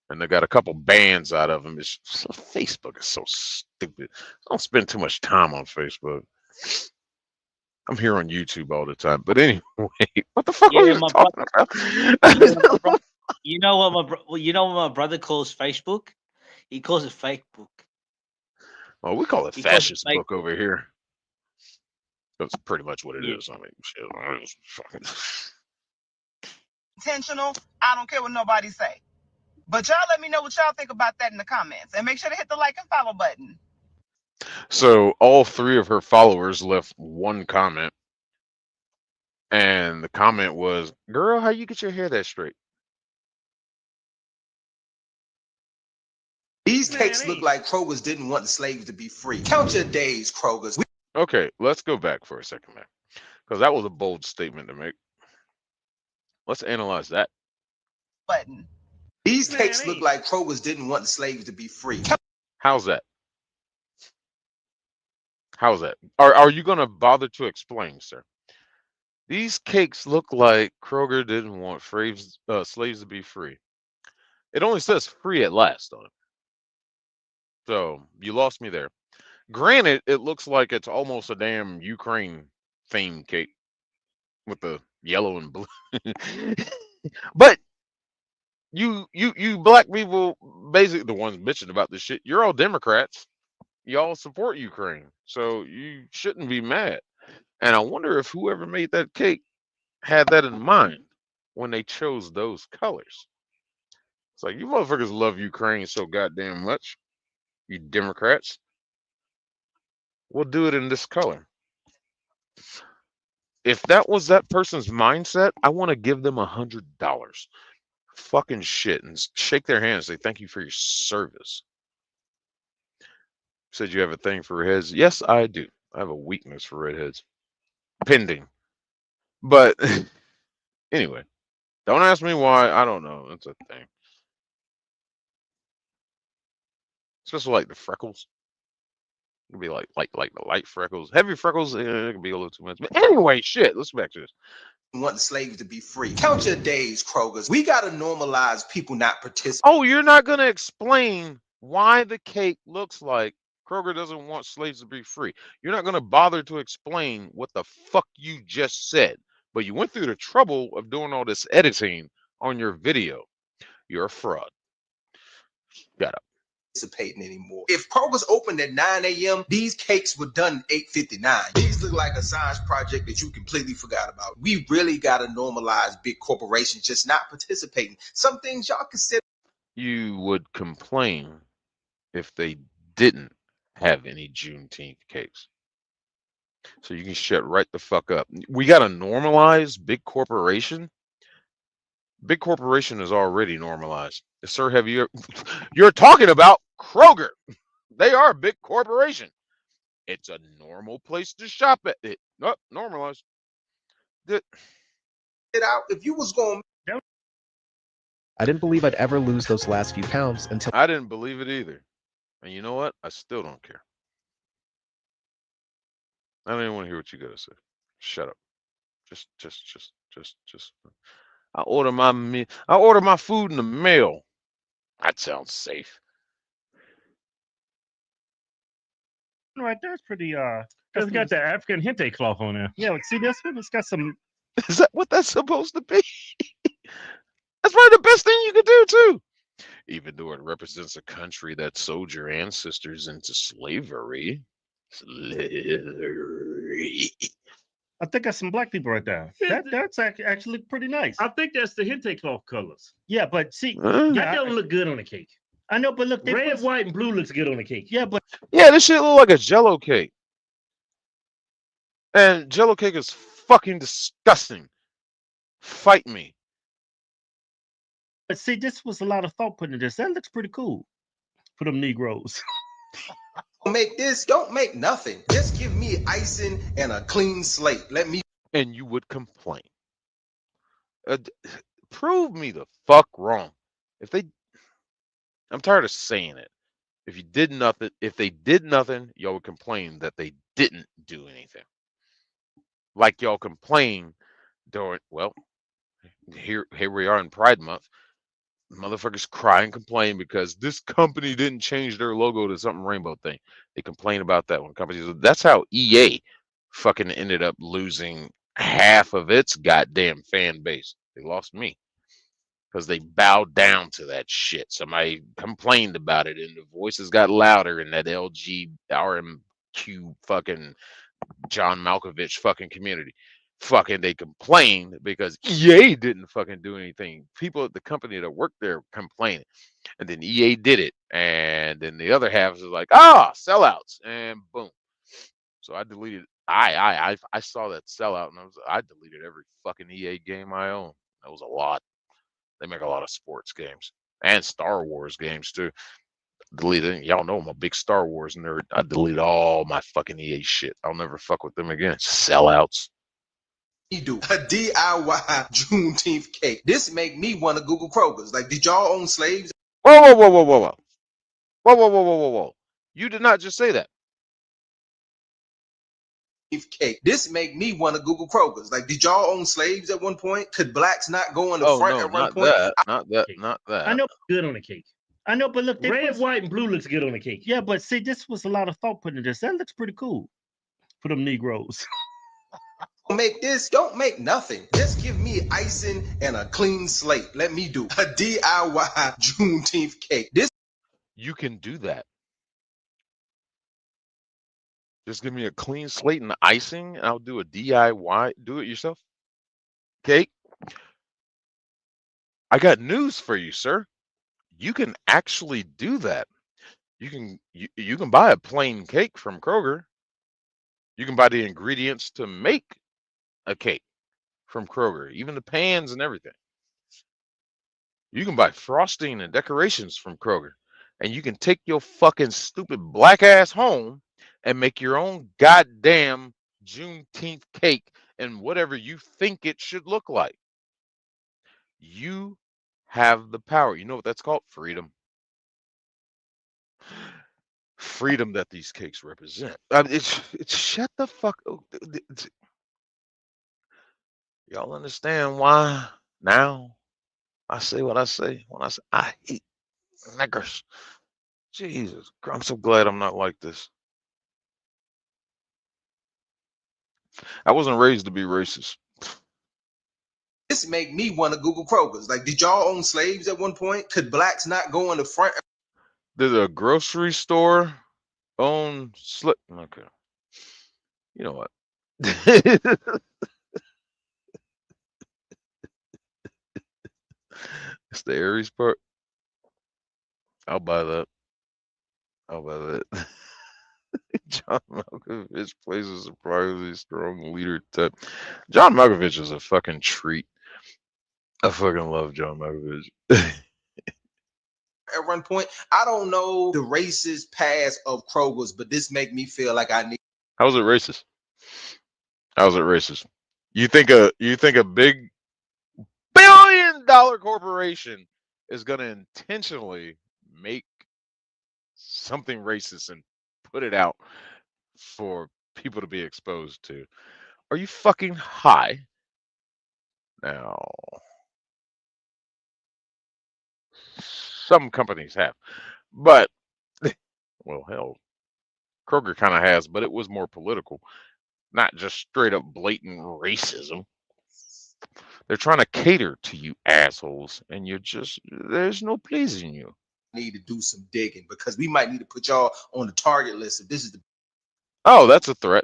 And they got a couple bands out of them. Facebook is so stupid. I don't spend too much time on Facebook. I'm here on YouTube all the time. But anyway, what the fuck was I talking about? You know what my brother calls Facebook? He calls it fake book. Well, we call it fascist book over here. That's pretty much what it is. I mean, shit, I just fucking Intentional. I don't care what nobody say. But y'all let me know what y'all think about that in the comments. And make sure to hit the like and follow button. So all 3 of her followers left one comment. And the comment was, "Girl, how you get your hair that straight?" These cakes look like Kroger's didn't want the slaves to be free. Count your days, Kroger's. Okay, let's go back for a second, man. Because that was a bold statement to make. Let's analyze that. Button. These cakes look like Kroger's didn't want the slaves to be free. How's that? How's that? Are you gonna bother to explain, sir? These cakes look like Kroger didn't want slaves to be free. It only says free at last on it. So you lost me there. Granted, it looks like it's almost a damn Ukraine themed cake with the yellow and blue. But you black people, basically the ones bitching about this shit, you're all Democrats. Y'all support Ukraine. So you shouldn't be mad. And I wonder if whoever made that cake had that in mind when they chose those colors. It's like, you motherfuckers love Ukraine so goddamn much, you Democrats. We'll do it in this color. If that was that person's mindset, I want to give them $100. Fucking shit, and shake their hand and say thank you for your service. Said you have a thing for redheads. Yes, I do. I have a weakness for redheads. Pending. But anyway, don't ask me why. I don't know. It's a thing. Especially like the freckles. It could be like the light freckles. Heavy freckles, it could be a little too much. But anyway, shit, let's go back to this. Want the slaves to be free. Count your days, Kroger's. We gotta normalize people not participating. Oh, you're not gonna explain why the cake looks like Kroger doesn't want slaves to be free. You're not gonna bother to explain what the fuck you just said. But you went through the trouble of doing all this editing on your video. You're a fraud. Shut up. Participating anymore. If Kroger's opened at 9 a.m., these cakes were done at 8:59. These look like a science project that you completely forgot about. We really gotta normalize big corporations just not participating. Some things y'all consider. You would complain if they didn't have any Juneteenth cakes. So you can shut right the fuck up. We gotta normalize big corporation. Big corporation is already normalized. Sir, have you? You're talking about Kroger. They are a big corporation. It's a normal place to shop at. It normalized. It out if you was going. I didn't believe I'd ever lose those last few pounds until I didn't believe it either. And you know what? I still don't care. I don't even want to hear what you gotta say. Shut up. Just. I order my food in the mail. That sounds safe. Right there's pretty it's got the African hente cloth on there. Yeah, see this one? It's got some. Is that what that's supposed to be? That's probably the best thing you could do too. Even though it represents a country that sold your ancestors into slavery. I think that's some black people right there. That's actually pretty nice. I think that's the hente cloth colors. Yeah, but see, That don't look good on the cake. I know, but look, Red, white, and blue looks good on the cake. Yeah, but yeah, this shit look like a Jello cake. And Jello cake is fucking disgusting. Fight me. But see, this was a lot of thought put into this. That looks pretty cool for them Negroes. Make this, don't make nothing. Just give me icing and a clean slate. Let me. And you would complain. Prove me the fuck wrong. I'm tired of saying it. If they did nothing, y'all would complain that they didn't do anything. Like y'all complain during, well, here we are in Pride Month. Motherfuckers cry and complain because this company didn't change their logo to something rainbow thing. They complain about that when companies. That's how EA fucking ended up losing half of its goddamn fan base. They lost me because they bowed down to that shit. Somebody complained about it, and the voices got louder in that LG RMQ fucking John Malkovich fucking community. fucking they complained because EA didn't fucking do anything. People at the company that worked there complaining, and then EA did it, and then the other half was like, sellouts, and boom. So I deleted. I saw that sellout, and I deleted every fucking EA game I own. That was a lot. They make a lot of sports games and Star Wars games too. Deleted. Y'all know I'm a big Star Wars nerd. I deleted all my fucking EA shit. I'll never fuck with them again. Sellouts. You do a DIY Juneteenth cake. This make me want to Google Kroger's. Like, did y'all own slaves? Whoa, whoa, whoa, whoa, whoa, whoa, whoa, whoa, whoa, whoa, whoa, whoa! You did not just say that. Cake. This make me want to Google Kroger's. Like, did y'all own slaves at one point? Could blacks not go in the front no, at one not point? that, not that, not that. I know good on the cake. I know, but look, red, white, and blue looks good on the cake. Yeah, but see, this was a lot of thought put into this. That looks pretty cool for them Negroes. Make this, don't make nothing. Just give me icing and a clean slate. Let me do a DIY Juneteenth cake. This You can do that. Just give me a clean slate and icing, and I'll do a DIY. Do it yourself. Cake. I got news for you, sir. You can actually do that. You can buy a plain cake from Kroger. You can buy the ingredients to make a cake from Kroger, even the pans and everything. You can buy frosting and decorations from Kroger, and you can take your fucking stupid black ass home and make your own goddamn Juneteenth cake and whatever you think it should look like. You have the power. You know what that's called? Freedom. Freedom that these cakes represent. It's shut the fuck. Y'all understand why now I say what I say when I say I hate niggers. Jesus, I'm so glad I'm not like this. I wasn't raised to be racist. This make me want to Google Kroger's. Like, did y'all own slaves at one point? Could blacks not go in the front? Did a grocery store own slip? Okay. You know what? It's the Aries part. I'll buy that. I'll buy that. John Malkovich plays a surprisingly strong leader type. John Malkovich is a fucking treat. I fucking love John Malkovich. At one point, I don't know the racist past of Kroger's, but this make me feel like I need. How's it racist? How's it racist? You think a big billion-dollar corporation is gonna intentionally make something racist and put it out for people to be exposed to? Are you fucking high? Now, some companies have, but well, hell, Kroger kind of has, but it was more political, not just straight up blatant racism. They're trying to cater to you assholes, and there's no pleasing you. Need to do some digging because we might need to put y'all on the target list if this is the Oh, that's a threat.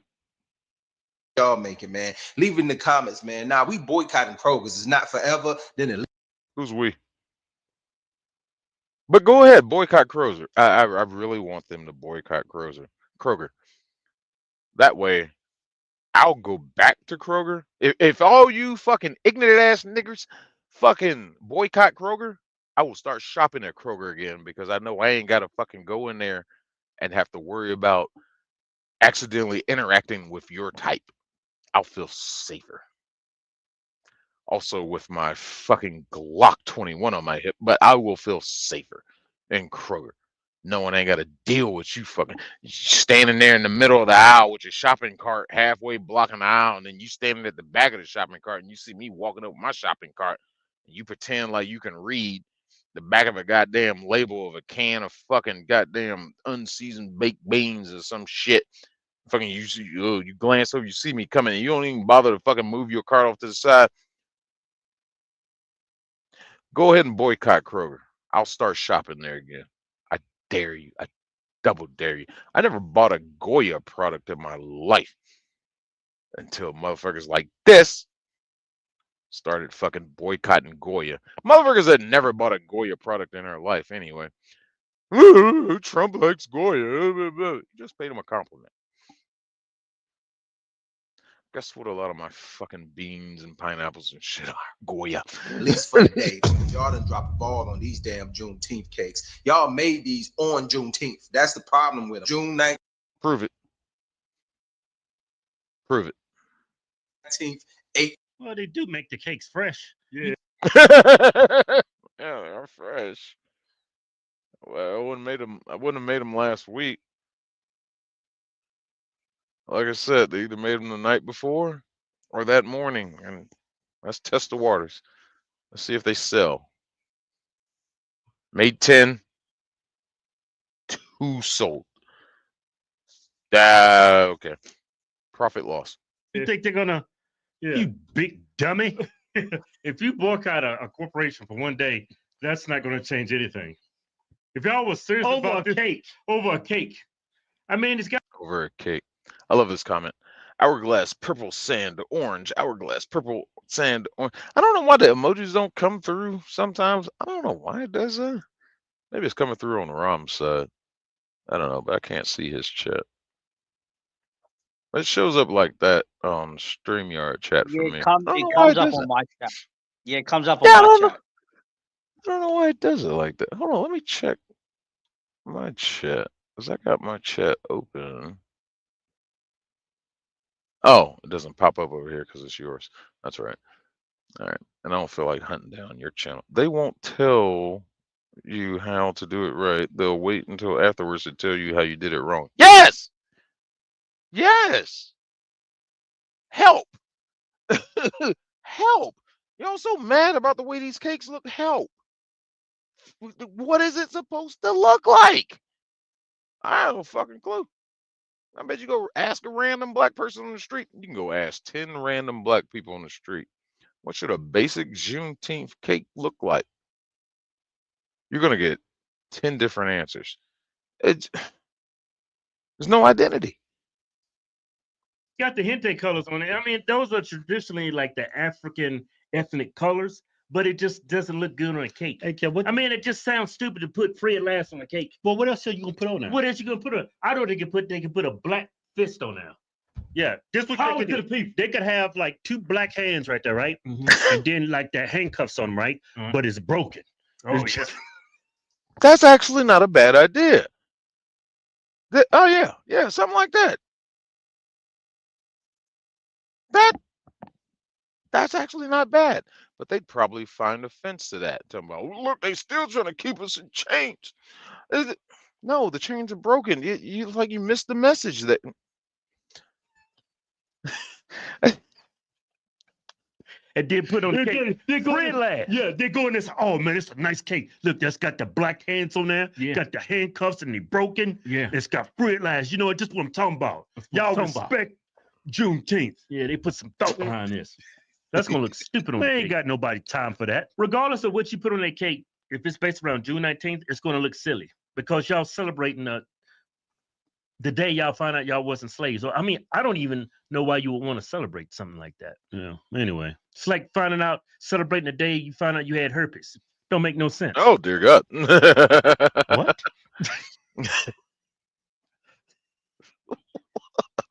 y'all making, man. Leave it in the comments, man. Now we boycotting Kroger's. It's not forever. Then it Who's we? But go ahead, boycott Kroger. I really want them to boycott Kroger. That way, I'll go back to Kroger. If all you fucking ignorant ass niggers fucking boycott Kroger, I will start shopping at Kroger again because I know I ain't got to fucking go in there and have to worry about accidentally interacting with your type. I'll feel safer. Also with my fucking Glock 21 on my hip, but I will feel safer in Kroger. No one ain't got to deal with you fucking standing there in the middle of the aisle with your shopping cart halfway blocking the aisle, and then you standing at the back of the shopping cart and you see me walking up with my shopping cart and you pretend like you can read the back of a goddamn label of a can of fucking goddamn unseasoned baked beans or some shit. Fucking you glance over, you see me coming, and you don't even bother to fucking move your cart off to the side. Go ahead and boycott Kroger. I'll start shopping there again. I dare you. I double dare you. I never bought a Goya product in my life. until motherfuckers like this started fucking boycotting Goya. Motherfuckers that never bought a Goya product in their life anyway. Trump likes Goya. You just paid him a compliment. Guess what? A lot of my fucking beans and pineapples and shit are Goya. At least for the day. Y'all done dropped the ball on these damn Juneteenth cakes. Y'all made these on Juneteenth. That's the problem with them. June 19th. Prove it. Prove it. 19th, 8. Well, they do make the cakes fresh. Yeah. Yeah, they're fresh. Well, I wouldn't have made them last week. Like I said, they either made them the night before or that morning, and let's test the waters. Let's see if they sell. Made 10, 2 sold. Okay. Profit loss. You think they're gonna? Yeah. You big dummy. If you boycott a corporation for one day, that's not gonna change anything. If y'all was serious about a cake, over a cake, I mean, it's got Over a cake. I love this comment. Hourglass purple sand orange. Hourglass purple sand orange. I don't know why the emojis don't come through sometimes. I don't know why it does that. Maybe it's coming through on Ram's side. I don't know, but I can't see his chat. It shows up like that on StreamYard chat for me. It comes up on my chat. Yeah, it comes up on Yeah, my chat. I don't know why it does it like that. Hold on, let me check my chat. Because I got my chat open. Oh, it doesn't pop up over here because it's yours. That's right. All right. And I don't feel like hunting down your channel. They won't tell you how to do it right. They'll wait until afterwards to tell you how you did it wrong. Yes! Yes! Help! Help! Y'all so mad about the way these cakes look. Help! What is it supposed to look like? I have a fucking clue. I bet you go ask a random black person on the street. You can go ask 10 random black people on the street. What should a basic Juneteenth cake look like? You're going to get 10 different answers. There's no identity. got the hente colors on it. I mean, those are traditionally like the African ethnic colors, but it just doesn't look good on a cake. Okay, I mean, it just sounds stupid to put Fred Lass on a cake. Well, what else are you gonna put on there? What else you gonna put on? I know they can put a black fist on there. Yeah, this what they could do. The they could have like 2 black hands right there, right? And then like the handcuffs on them, right? But it's broken. Oh, yeah. That's actually not a bad idea. Oh yeah, yeah, something like that. That's actually not bad. But they'd probably find offense to that. Talking about, look, they still trying to keep us in chains. No, the chains are broken. You like you missed the message that. And then put on the cake. Fred Lass. Yeah, they go in this. Oh man, it's a nice cake. Look, that's got the black hands on there. Yeah. Got the handcuffs and they broken. Yeah. It's got Fred Lass. You know what? Just what I'm talking about. Y'all respect Juneteenth. Yeah, they put some thought behind this. That's gonna look stupid on the cake. They ain't got nobody time for that. Regardless of what you put on that cake, if it's based around June 19th, it's gonna look silly because y'all celebrating the day y'all find out y'all wasn't slaves. So, I mean, I don't even know why you would want to celebrate something like that. Yeah. Anyway, it's like celebrating the day you find out you had herpes. Don't make no sense. Oh dear God. What?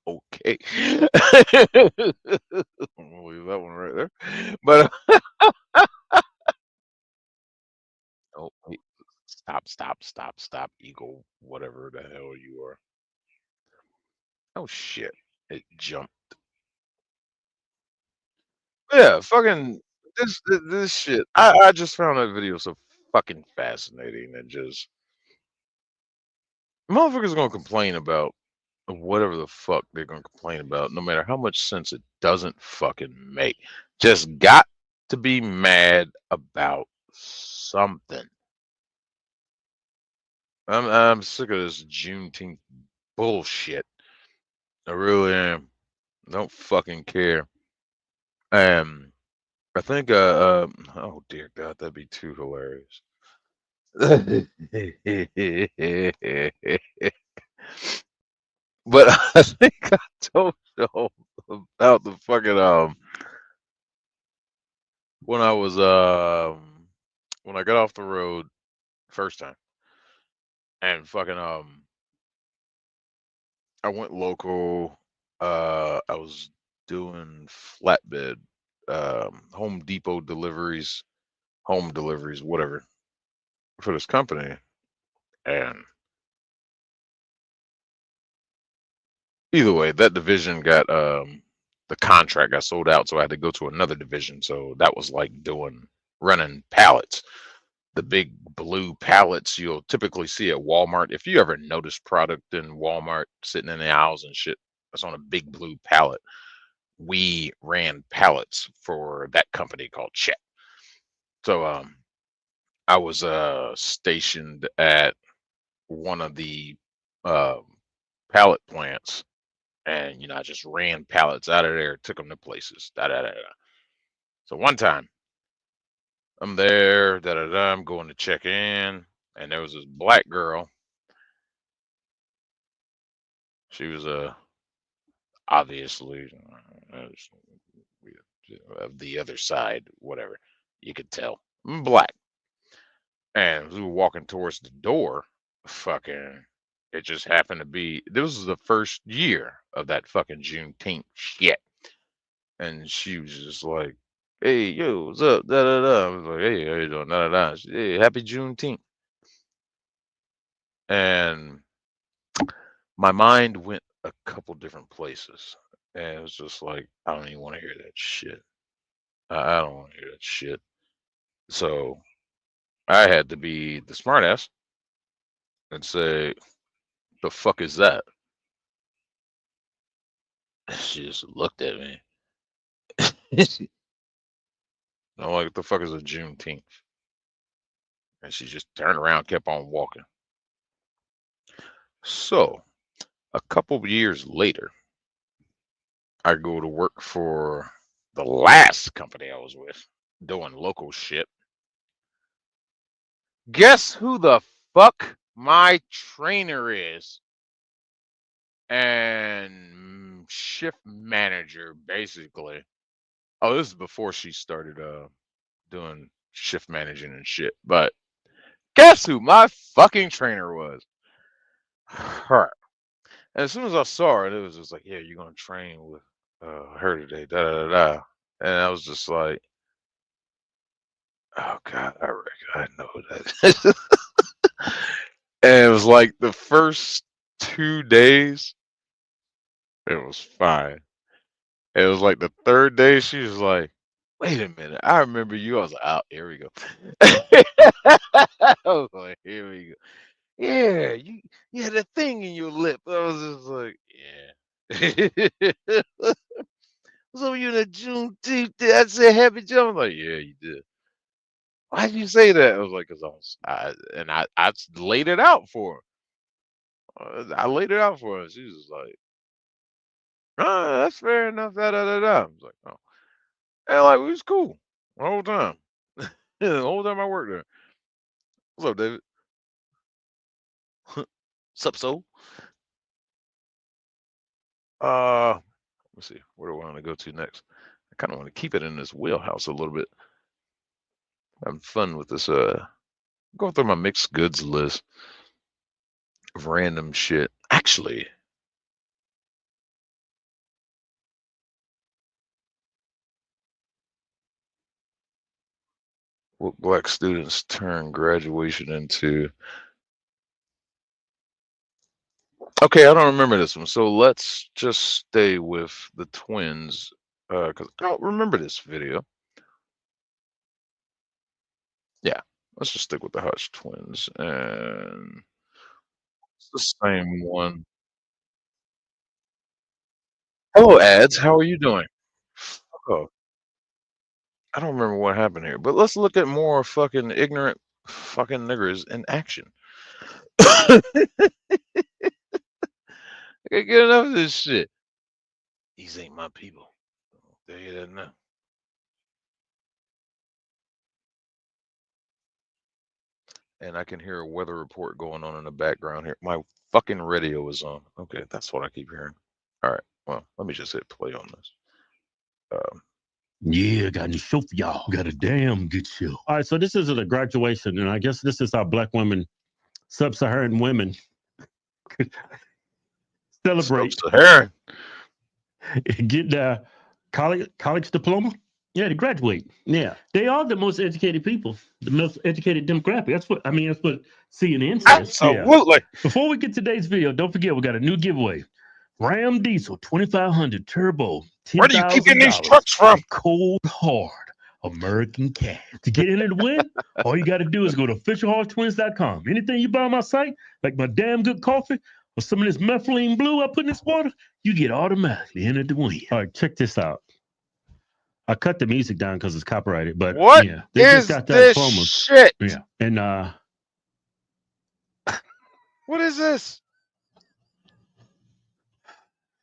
Okay. We'll leave that one right there. But oh wait. Stop, Eagle, whatever the hell you are. Oh shit. It jumped. Yeah, fucking this shit. I just found that video so fucking fascinating and just motherfuckers gonna complain about whatever the fuck they're gonna complain about, no matter how much sense it doesn't fucking make. Just got to be mad about something. I'm sick of this Juneteenth bullshit. I really am. Don't fucking care. I think oh dear God, that'd be too hilarious. But I think I told y'all about out the fucking when I was when I got off the road first time and fucking I went local. I was doing flatbed, Home Depot deliveries, home deliveries, whatever, for this company. And either way, that division got the contract got sold out, so I had to go to another division. So that was like running pallets. The big blue pallets you'll typically see at Walmart. If you ever notice product in Walmart sitting in the aisles and shit, that's on a big blue pallet. We ran pallets for that company called Chet. So I was stationed at one of the uh, pallet plants, and I just ran pallets out of there, took them to places. Da da da da. So one time I'm there, da da da. I'm going to check in, and there was this black girl. She was obviously of the other side, whatever you could tell, black. And we were walking towards the door, fucking. It just happened to be this was the first year of that fucking Juneteenth shit, and she was just like, "Hey, yo, what's up?" Da da da. I was like, "Hey, how you doing?" Da da da. She, "Hey, happy Juneteenth." And my mind went a couple different places, and it was just like, I don't even want to hear that shit. I don't want to hear that shit. So I had to be the smartass and say, "The fuck is that?" She just looked at me. I'm like, "What the fuck is a Juneteenth?" And she just turned around, kept on walking. So a couple of years later, I go to work for the last company I was with, doing local shit. Guess who the fuck my trainer is? And shift manager, basically. Oh, this is before she started doing shift managing and shit. But guess who my fucking trainer was? Her. And as soon as I saw her, it was just like, "Yeah, you're gonna train with her today." Da da da da. And I was just like, "Oh God, I reckon I know that." And it was like the first 2 days, it was fine. It was like the third day, she was like, "Wait a minute, I remember you." I was like, "Oh, here we go." I was like, "Here we go." Yeah, you had a thing in your lip. I was just like, "Yeah." So you in a Juneteenth? I said happy June. I'm like, "Yeah, you did." Why'd you say that? I was like, "Cause I laid it out for her. I laid it out for her. She was like, "Oh, that's fair enough." Da da da da. I was like, "Oh," and like we was cool the whole time. The whole time I worked there. What's up, David? Sup, soul? Let's see. Where do I want to go to next? I kind of want to keep it in this wheelhouse a little bit. Having fun with this. Going through my mixed goods list of random shit. Actually, what black students turn graduation into? Okay, I don't remember this one, so let's just stay with the twins, because I don't remember this video. Yeah, let's just stick with the Hutch twins, and it's the same one. Hello, ads. How are you doing? Oh, I don't remember what happened here, but let's look at more fucking ignorant fucking niggers in action. I can't get enough of this shit. These ain't my people. Tell you that now. And I can hear a weather report going on in the background here. My fucking radio is on. Okay, that's what I keep hearing. All right. Well, let me just hit play on this. Yeah, got a new show for y'all. Got a damn good show. All right, so this is a graduation, and I guess this is how Black women, sub-Saharan women, celebrate Sub-Saharan. get their college diploma. Yeah, to graduate. Yeah, they are the most educated people, the most educated demographic. That's what That's what CNN says. Absolutely. Yeah. Before we get to today's video, don't forget we got a new giveaway. Ram Diesel 2500 Turbo. Where do you keep getting these trucks from? Cold hard American cash. To get in and win, all you got to do is go to officialhorsetwins.com. Anything you buy on my site, like my damn good coffee or some of this methylene blue I put in this water, you get automatically entered to win. All right, check this out. I cut the music down because it's copyrighted, but What yeah, they just got that this promo. shit? Yeah, and what is this?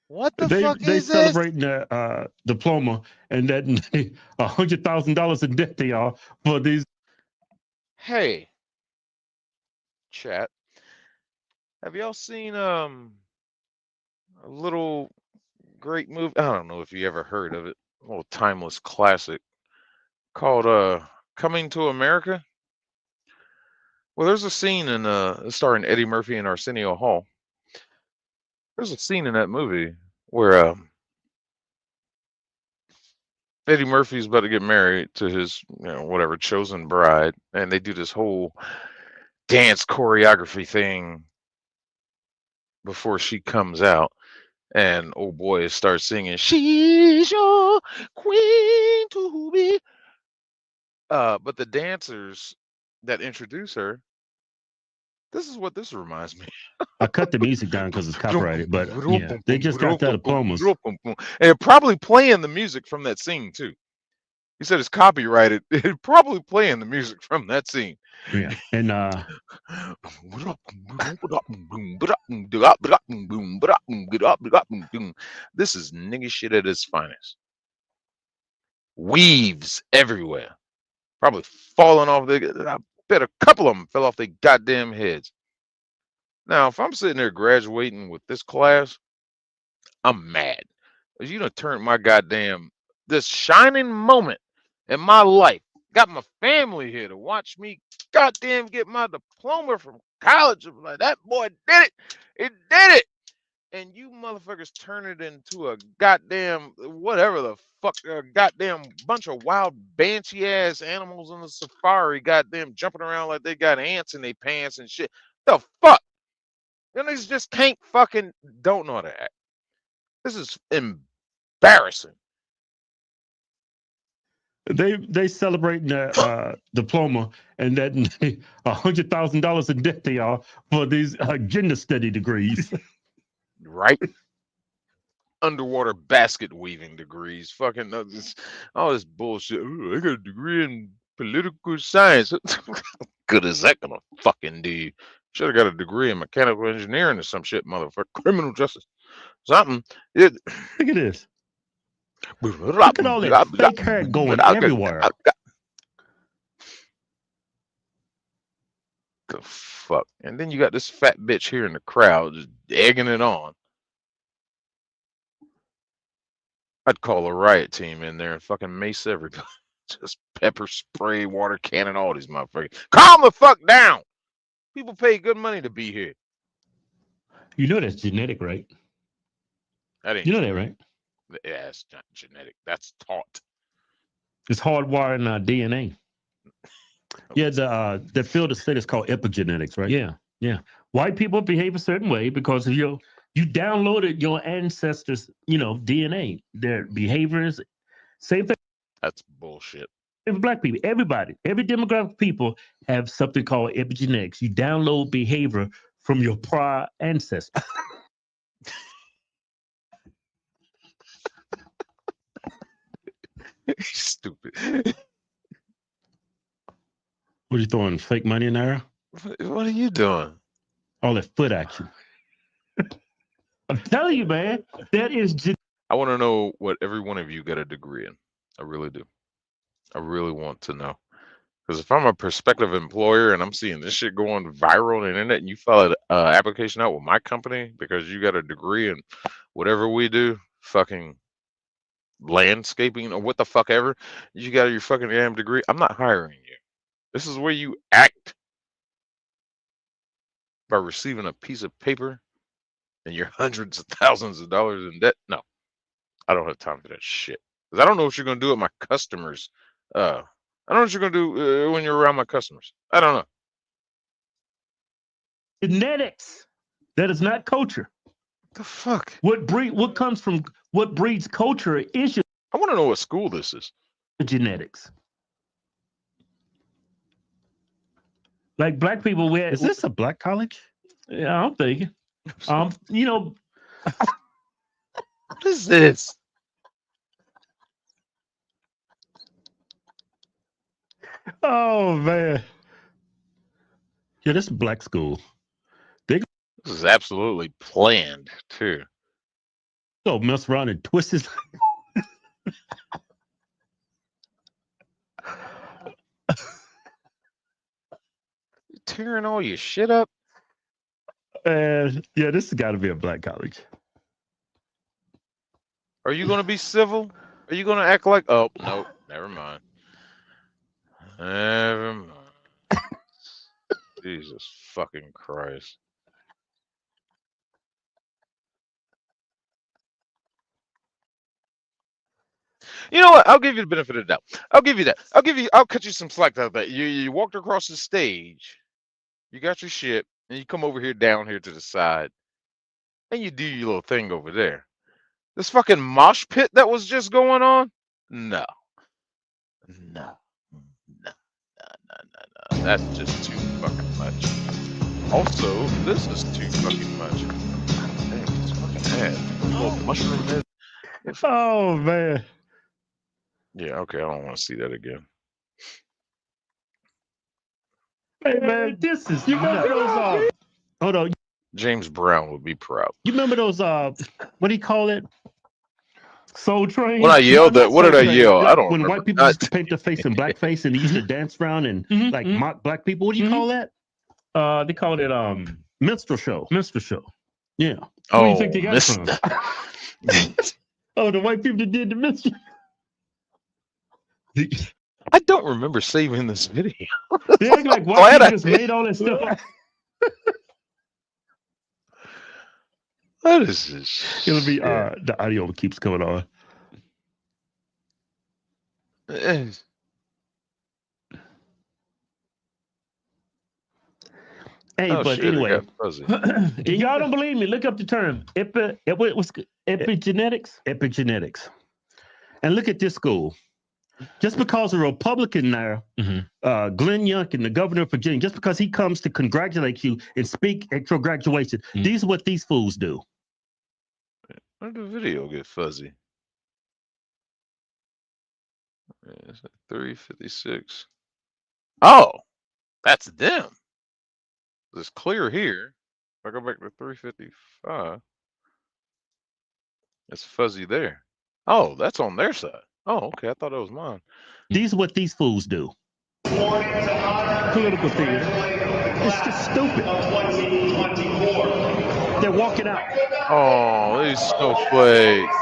What the they fuck they is this? celebrating their diploma and that $100,000 in debt they are for these. Hey, chat. Have y'all seen a little great movie? I don't know if you ever heard of it. A little timeless classic called Coming to America. Well, there's a scene in starring Eddie Murphy and Arsenio Hall. There's a scene in that movie where Eddie Murphy's about to get married to his, whatever, chosen bride, and they do this whole dance choreography thing before she comes out, and old boy starts singing, "She's your queen to be." But the dancers that introduce her, this is what this reminds me. I cut the music down because it's copyrighted, but yeah, they just got their diplomas. And they're probably playing the music from that scene too. He said it's copyrighted. It's probably playing the music from that scene. Yeah, and this is nigga shit at its finest. Weaves everywhere. Probably falling off I bet a couple of them fell off their goddamn heads. Now, if I'm sitting there graduating with this class, I'm mad. Because you done turned my this shining moment in my life. Got my family here to watch me goddamn get my diploma from college. I'm like, that boy did it. It did it. And you motherfuckers turn it into a goddamn whatever the fuck, a goddamn bunch of wild banshee ass animals in the safari, goddamn jumping around like they got ants in their pants and shit. The fuck? And they just don't know how to act. This is embarrassing. They celebrating their diploma and that $100,000 in debt they are for these gender study degrees. Right? Underwater basket weaving degrees. Fucking all this bullshit. Ooh, I got a degree in political science. Good is that gonna fucking do you? Should have got a degree in mechanical engineering or some shit, motherfucker. Criminal justice. Something. Look at this. Look at all that fake hair going everywhere. The fuck? And then you got this fat bitch here in the crowd just egging it on. I'd call a riot team in there and fucking mace everybody. Just pepper spray, water cannon, all these motherfuckers. Calm the fuck down. People pay good money to be here. You know that's genetic, right? That ain't you know that, right? Yeah, it's not genetic. That's taught. It's hardwired in our DNA. Yeah, the field of study is called epigenetics, right? Yeah, yeah. White people behave a certain way because of you downloaded your ancestors, DNA, their behaviors. Same thing. That's bullshit. For Black people, every demographic of people have something called epigenetics. You download behavior from your prior ancestors. Stupid. What are you throwing? Fake money in there? What are you doing? All that foot action. I'm telling you, man, that is. I want to know what every one of you got a degree in. I really do. I really want to know. Because if I'm a prospective employer and I'm seeing this shit going viral on the internet and you file an application out with my company because you got a degree in whatever we do, fucking landscaping or what the fuck ever you got your fucking damn degree, I'm not hiring you. This is where you act by receiving a piece of paper and you're hundreds of thousands of dollars in debt. No, I don't have time for that shit. 'Cause I don't know what you're gonna do with my customers. I don't know what you're gonna do when you're around my customers. I don't know. Genetics. That is not culture. The fuck? What comes from what breeds culture is your I want to know what school this is. genetics. Like black people, Is this a black college? Yeah, I'm thinking. You know, what is this? Oh man. Yeah, this is black school. This is absolutely planned too. Go mess around and twist his. Tearing all your shit up. And yeah, this has got to be a black college. Are you gonna be civil? Are you gonna act like? Oh no, never mind. Never mind. Jesus fucking Christ. You know what? I'll give you the benefit of the doubt. I'll give you that. I'll cut you some slack out of that. You walked across the stage, you got your shit, and you come over here down here to the side, and you do your little thing over there. This fucking mosh pit that was just going on? No. No. That's just too fucking much. Also, this is too fucking much. Dang, this fucking head. Little mushroom head. Oh man. Yeah, okay, I don't want to see that again. Hey man, this is you remember those hold on. James Brown would be proud. You remember those what do you call it? Soul Train? When I yelled that, what did I yell? Like I don't when remember. white people used to paint their face in blackface and they used to dance around and like mock black people. What do you call that? They called it minstrel show. Minstrel show. Yeah. Where do you think they got it from? Oh, the white people that did the minstrel. I don't remember saving this video. They act like white people just made all that stuff. What is this? It'll be the audio keeps coming on. Hey, Oh, but shit, anyway, it got fuzzy. if y'all don't believe me, look up the term epigenetics. Epigenetics, and look at this school. Just because a Republican now, Glenn Youngkin, the governor of Virginia, just because he comes to congratulate you and speak at your graduation, these are what these fools do. Where did the video get fuzzy? It's at 356. Oh, that's them. It's clear here. If I go back to 355, it's fuzzy there. Oh, that's on their side. Oh, okay. I thought that was mine. These are what these fools do. Political theater. It's just stupid. They're walking out. Oh, these snowflakes.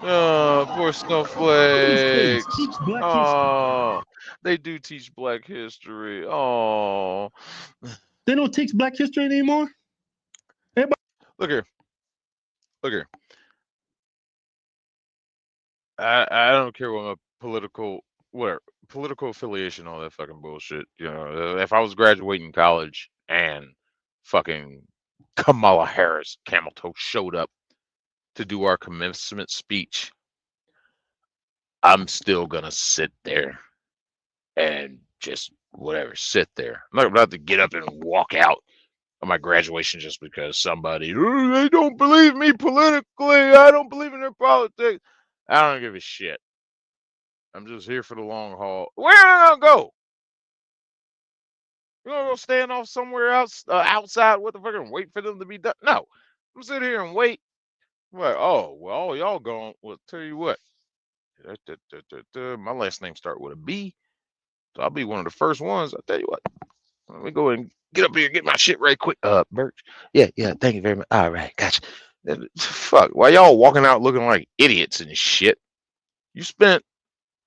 Oh, poor snowflakes. Teach black history. They do teach black history. Oh. They don't teach black history anymore? Everybody. Look here. Look here. I don't care what my political affiliation, all that fucking bullshit. You know, if I was graduating college and fucking Kamala Harris, camel toe, showed up to do our commencement speech, I'm still gonna sit there and just whatever, sit there. I'm not about to get up and walk out of my graduation just because somebody, they don't believe me politically. I don't believe in their politics. I don't give a shit. I'm just here for the long haul. Where am I gonna go? You gonna go stand off somewhere else outside? What the fuck? And wait for them to be done? No, I'm sitting here and wait. Like, oh well, all y'all gone. Well, tell you what. My last name start with a B, so I'll be one of the first ones. I'll tell you what. Let me go and get up here and get my shit right quick. Birch. Yeah, thank you very much. All right, gotcha. Fuck, why y'all walking out looking like idiots and shit? You spent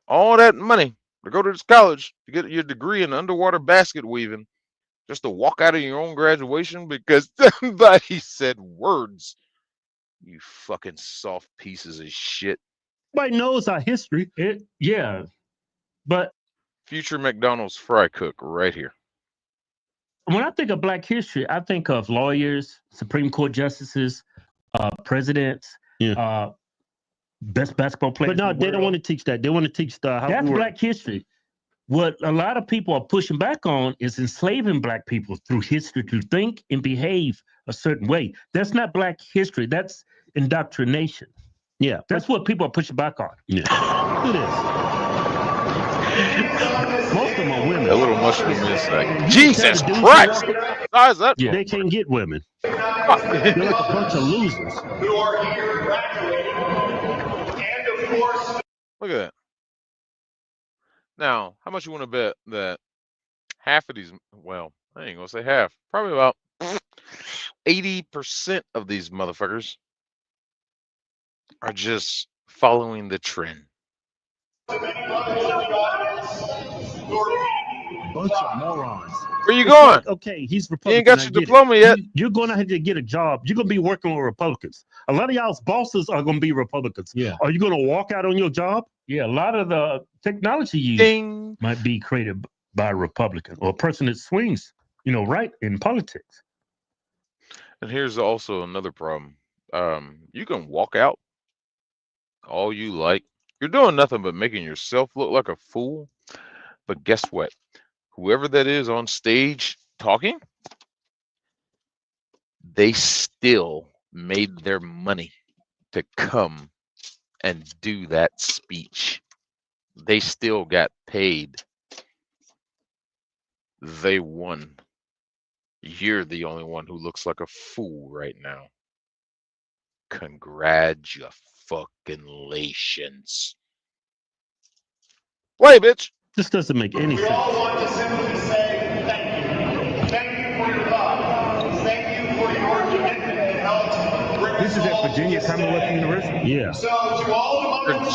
all that money to go to this college to get your degree in underwater basket weaving just to walk out of your own graduation because somebody said words. You fucking soft pieces of shit. Everybody knows our history. Yeah. But Future McDonald's fry cook right here. when I think of Black history, I think of lawyers, Supreme Court justices, presidents, best basketball players. But no, they don't want to teach that. They want to teach how that's Black history. What a lot of people are pushing back on is enslaving Black people through history to think and behave a certain way. That's not Black history. That's indoctrination. Yeah, that's what people are pushing back on. Yeah. Look at this. Most of them are women. A little mushroom insect. Jesus Christ! Size that. Yeah, they can't get women. They're like a bunch of losers. Who are here graduating, and of course. Look at that. Now, how much you want to bet that half of these? Well, I ain't gonna say half. Probably about 80% of these motherfuckers are just following the trend. Bunch of morons. Where you going? Like, okay, he's Republican. You ain't got your diploma yet. You're going to have to get a job. You're going to be working with Republicans. A lot of y'all's bosses are going to be Republicans. Yeah. Are you going to walk out on your job? Yeah, a lot of the technology you might be created by a Republican or a person that swings, right in politics. And here's also another problem. You can walk out all you like. You're doing nothing but making yourself look like a fool. But guess what? Whoever that is on stage talking, they still made their money to come and do that speech. They still got paid. They won. You're the only one who looks like a fool right now. Congratulations. Play, bitch. This doesn't make any sense. We all want to simply say thank you. Thank you for your love. Thank you for your commitment to help. This is at Virginia Commonwealth University? Yeah. So to all of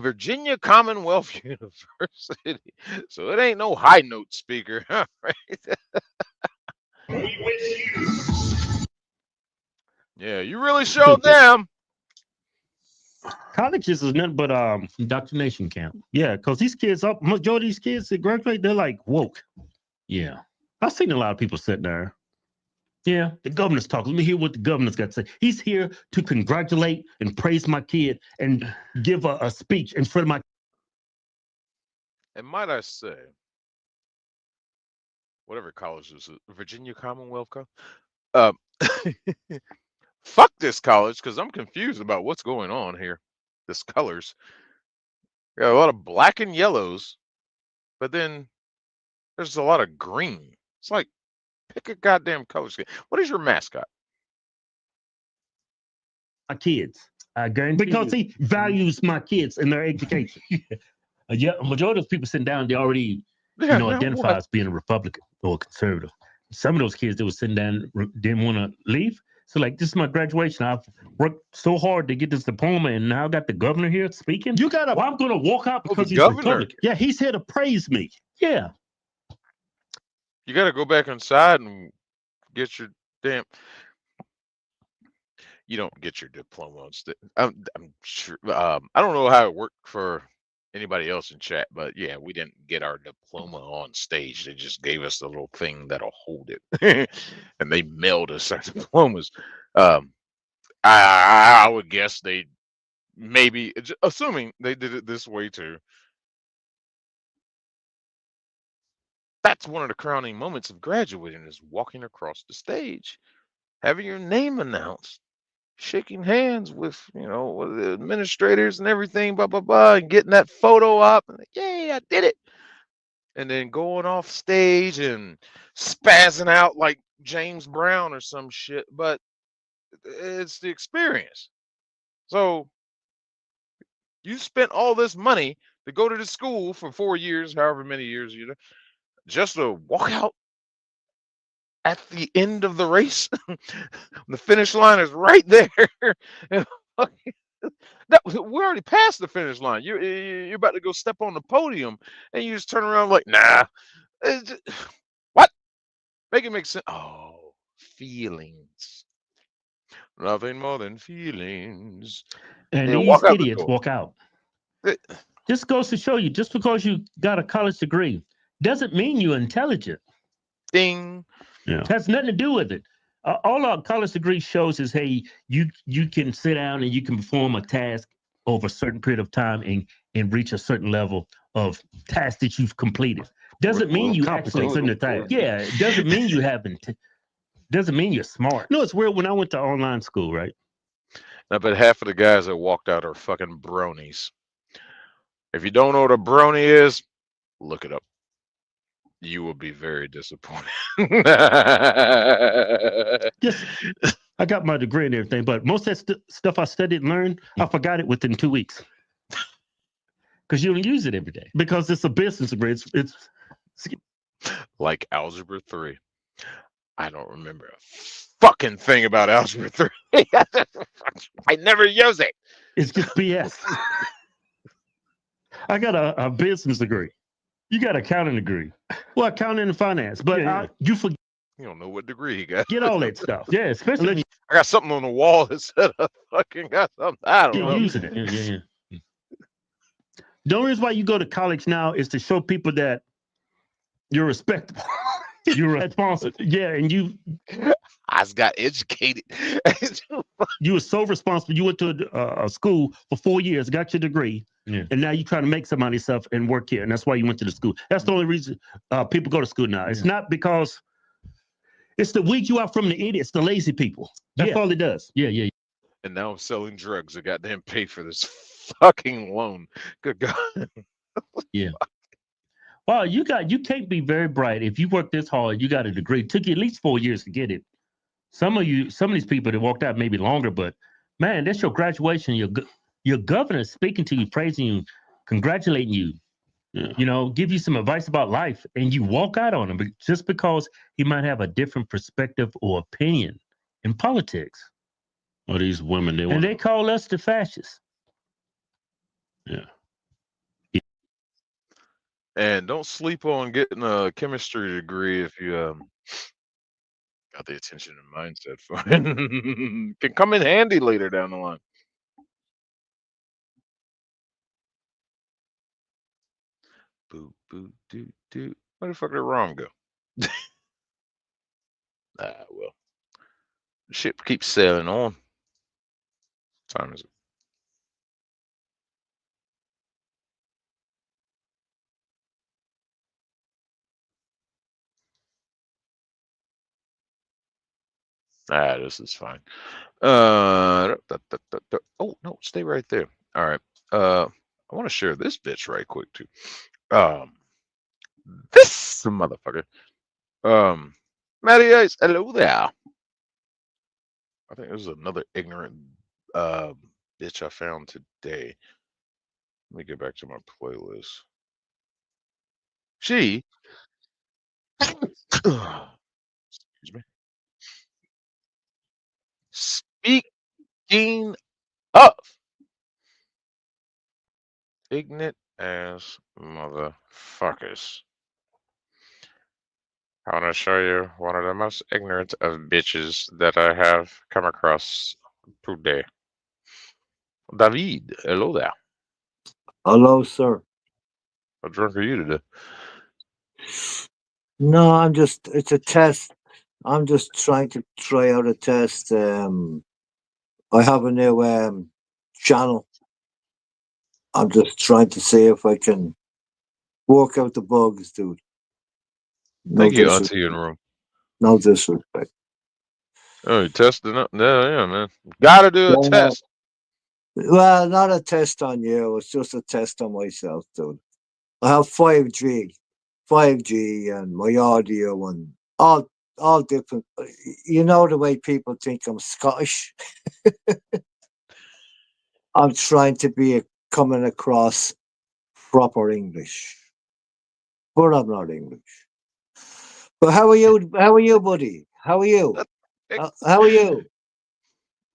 Virginia Commonwealth University. So it ain't no high note speaker, right? We wish you. Yeah, you really showed them. Colleges is nothing but indoctrination camp. Yeah, because these kids, majority of these kids that graduate, they're like woke. Yeah. I've seen a lot of people sit there. Yeah, the governor's talking. Let me hear what the governor's got to say. He's here to congratulate and praise my kid and give a speech in front of my. And might I say, whatever college is it, Virginia Commonwealth College? Fuck this college, because I'm confused about what's going on here. This colors. Got a lot of black and yellows, but then there's a lot of green. It's like, pick a goddamn color scheme. What is your mascot? My kids. I guarantee because he values my kids and their education. Yeah, a majority of people sitting down, they already identify as being a Republican or a conservative. Some of those kids that were sitting down didn't want to leave. So like, this is my graduation. I've worked so hard to get this diploma, and now I got the governor here speaking. You got to. Well, I'm going to walk out because he's Republican. Yeah, he's here to praise me. Yeah. You got to go back inside and get your damn. You don't get your diploma on stage. I'm sure. I don't know how it worked for anybody else in chat, but yeah, we didn't get our diploma on stage. They just gave us the little thing that'll hold it, and they mailed us our diplomas. I would guess they maybe, assuming they did it this way too. That's one of the crowning moments of graduating, is walking across the stage, having your name announced, shaking hands with, with the administrators and everything, blah, blah, blah, and getting that photo up. And yay, I did it. And then going off stage and spazzing out like James Brown or some shit. But it's the experience. So you spent all this money to go to the school for 4 years, however many years, just to walk out at the end of the race. The finish line is right there. And we're already past the finish line. You're about to go step on the podium, and you just turn around like, nah. What? Make it make sense. Oh, feelings. Nothing more than feelings. And And these walk out the idiots door. walk out. This goes to show you, just because you got a college degree doesn't mean you're intelligent. Ding. Yeah. It has nothing to do with it. All our college degree shows is, hey, you can sit down and you can perform a task over a certain period of time and reach a certain level of task that you've completed. Doesn't mean you actually couldn't the thing. Yeah, it doesn't mean you haven't. Doesn't mean you're smart. No, it's weird. When I went to online school, right? I bet half of the guys that walked out are fucking bronies. If you don't know what a brony is, look it up. You will be very disappointed. Yes, I got my degree and everything, but most of that stuff I studied and learned, I forgot it within 2 weeks. Because you don't use it every day. Because it's a business degree. It's like Algebra 3. I don't remember a fucking thing about Algebra 3. I never use it. It's just BS. I got a business degree. You got an accounting degree. Well, accounting and finance. But you forget. You don't know what degree he got. Get all that stuff. Yeah, especially when I got something on the wall that said I fucking got something. I don't know. Using it. Yeah. The only reason why you go to college now is to show people that you're respectable. You're responsible. Yeah, and I just got educated. You were so responsible. You went to a school for 4 years, got your degree, and now you're trying to make some money yourself and work here, and that's why you went to the school. That's the only reason people go to school now. It's not because it's to weed you out from the idiots, the lazy people. That's all it does. Yeah. And now I'm selling drugs to goddamn pay for this fucking loan. Good God. Yeah. Well, you can't be very bright if you work this hard. You got a degree. It took you at least 4 years to get it. Some of these people that walked out maybe longer, but man, that's your graduation. Your governor speaking to you, praising you, congratulating you. Yeah. You know, give you some advice about life, and you walk out on him just because he might have a different perspective or opinion in politics. Or these women, they call us the fascists. Yeah. And don't sleep on getting a chemistry degree if you got the attention and mindset for it. Can come in handy later down the line. Boop, boop, doot, doot. Where the fuck did Rom go? Well. The ship keeps sailing on. What time is it? This is fine. Oh no, stay right there. All right. I want to share this bitch right quick too. This motherfucker. Matty Ice, hello there. I think there's another ignorant bitch I found today. Let me get back to my playlist. She excuse me. Speaking of ignorant ass motherfuckers. I want to show you one of the most ignorant of bitches that I have come across today. David, hello there. Hello, sir. How drunk are you today? No, it's a test. I'm just trying to try out a test. I have a new channel. I'm just trying to see if I can work out the bugs, dude. Thank you, Auntie in room. No disrespect. Oh, you're testing up? Yeah, man. Gotta do a test. Well, not a test on you. It's just a test on myself, dude. I have 5G, and my audio and all different. You know the way people think I'm Scottish. I'm trying to be coming across proper English, but I'm not English. But how are you? How are you, buddy? How are you? How are you?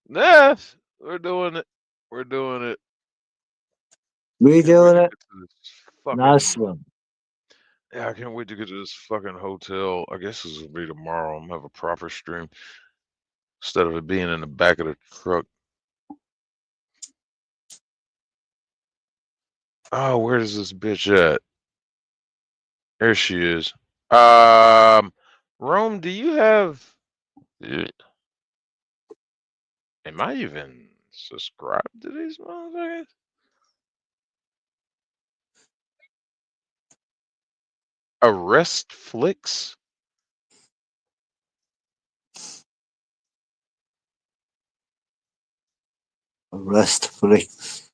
Yes, we're doing it. We're doing it. We Can't wait doing to it? get to this Nice fucking. one. Yeah, I can't wait to get to this fucking hotel. I guess this will be tomorrow. I'm gonna have a proper stream instead of it being in the back of the truck. Oh, where is this bitch at? There she is. Rome, do you have? Am I even subscribed to these motherfuckers? Arrest Flicks? Arrest flicks.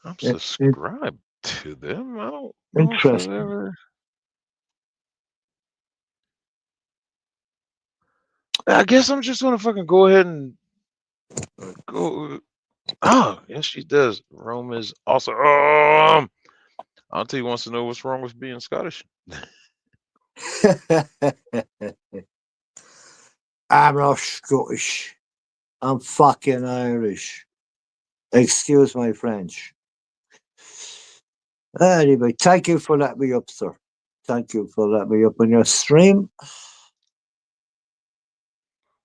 I'm subscribed to them. I don't know if I've Interesting. ever. I guess I'm just gonna fucking go ahead and go. Oh, yes, she does. Rome is also. Auntie wants to know what's wrong with being Scottish. I'm not Scottish. I'm fucking Irish. Excuse my French. Anyway, thank you for letting me up, sir. Thank you for letting me up on your stream.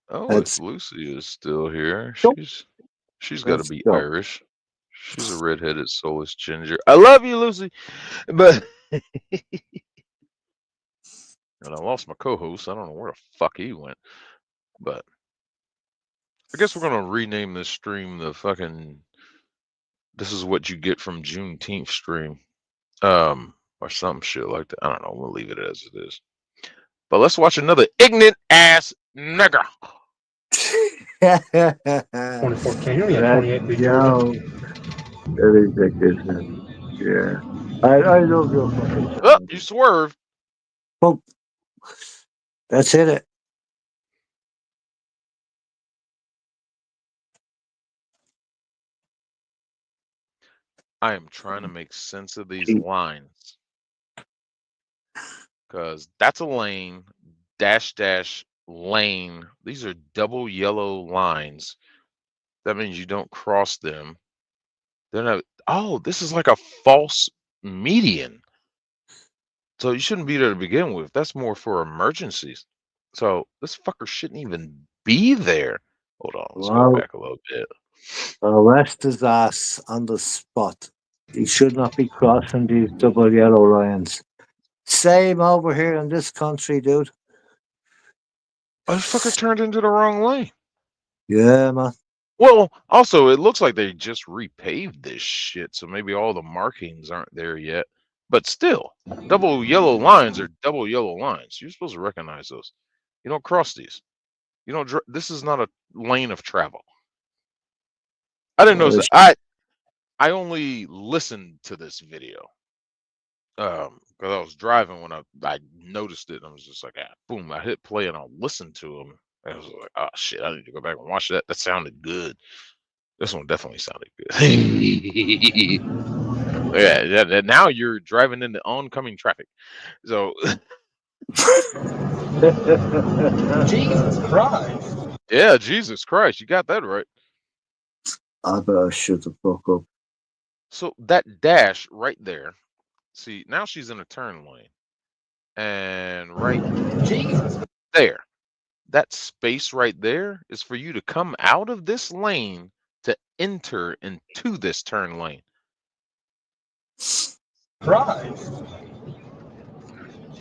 Oh, Let's if Lucy is still here, go. she's got to Let's be go. Irish. She's a redheaded soulless ginger. I love you, Lucy, but and I lost my co-host. I don't know where the fuck he went, but I guess we're gonna rename this stream the fucking. This is what you get from Juneteenth stream, or some shit like that. I don't know. We'll leave it as it is. But let's watch another ignorant ass nigga. 24K. You only had 28 before. Very ridiculous. Yeah. I love your fucking Oh, channel. you swerved. Oh, that's it. I am trying to make sense of these lines. Because that's a lane, dash, dash, lane. These are double yellow lines. That means you don't cross them. They're not. Oh, this is like a false median. So you shouldn't be there to begin with. That's more for emergencies. So this fucker shouldn't even be there. Hold on, let's go Well, back a little bit. arrest his ass on the spot. He should not be crossing these double yellow lines. Same over here in this country, dude. Oh, this fucker turned into the wrong lane. Yeah, man. Well, also, it looks like they just repaved this shit, so maybe all the markings aren't there yet. But still, double yellow lines are double yellow lines. You're supposed to recognize those. You don't cross these. You don't. This is not a lane of travel. I didn't know that. I only listened to this video. Because I was driving when I noticed it, and I was just like, boom! I hit play and I listened to him. And I was like, oh shit! I need to go back and watch that. That sounded good. This one definitely sounded good. Yeah. Now you're driving into oncoming traffic. So. Jesus Christ. Yeah, Jesus Christ, you got that right. I better shut the fuck up. So that dash right there. See, now she's in a turn lane. And right there, that space right there is for you to come out of this lane to enter into this turn lane. Christ.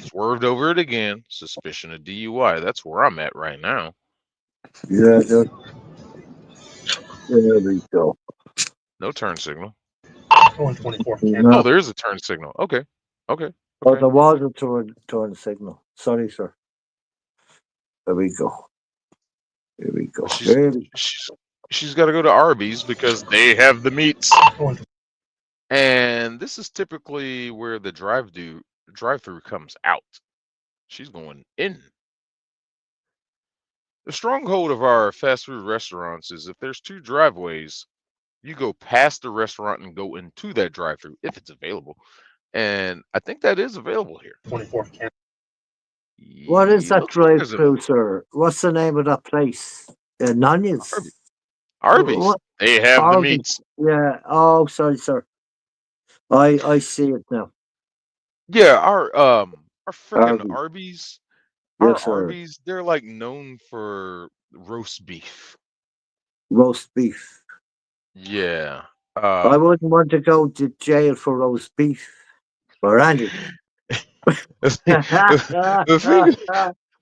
Swerved over it again. Suspicion of DUI. That's where I'm at right now. Yeah, dude. There we go. No turn signal. 124. No, there is a turn signal. Okay. Oh, there was a turn signal. Sorry, sir. There we go. Here we go. She's got to go to Arby's because they have the meats. And this is typically where the drive-through comes out. She's going in. The stronghold of our fast food restaurants is if there's two driveways, you go past the restaurant and go into that drive-through if it's available. And I think that is available here. 24. What is that Looks like there's a drive-through, sir? What's the name of that place? Nanias. Arby's. What? They have the Arby's. meats. Yeah. Oh, sorry, sir. I see it now. Yeah, our frickin' Arby's. Arby's. Yes, Our sir. Arby's, they're like known for roast beef. Roast beef. Yeah. I wouldn't want to go to jail for roast beef or anything. the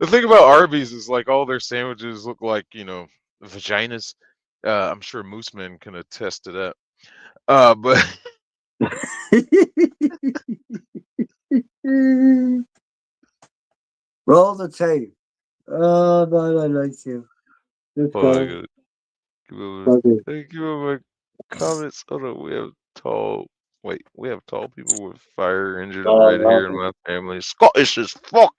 thing about Arby's is like all their sandwiches look like, vaginas. I'm sure Mooseman can attest to that. But Roll the tape. Oh, man, I like you. Let's hold on, I go. gotta give over Okay. give over my comments. Hold on, we have tall people with fire engine red hair in my family. Scottish as fuck.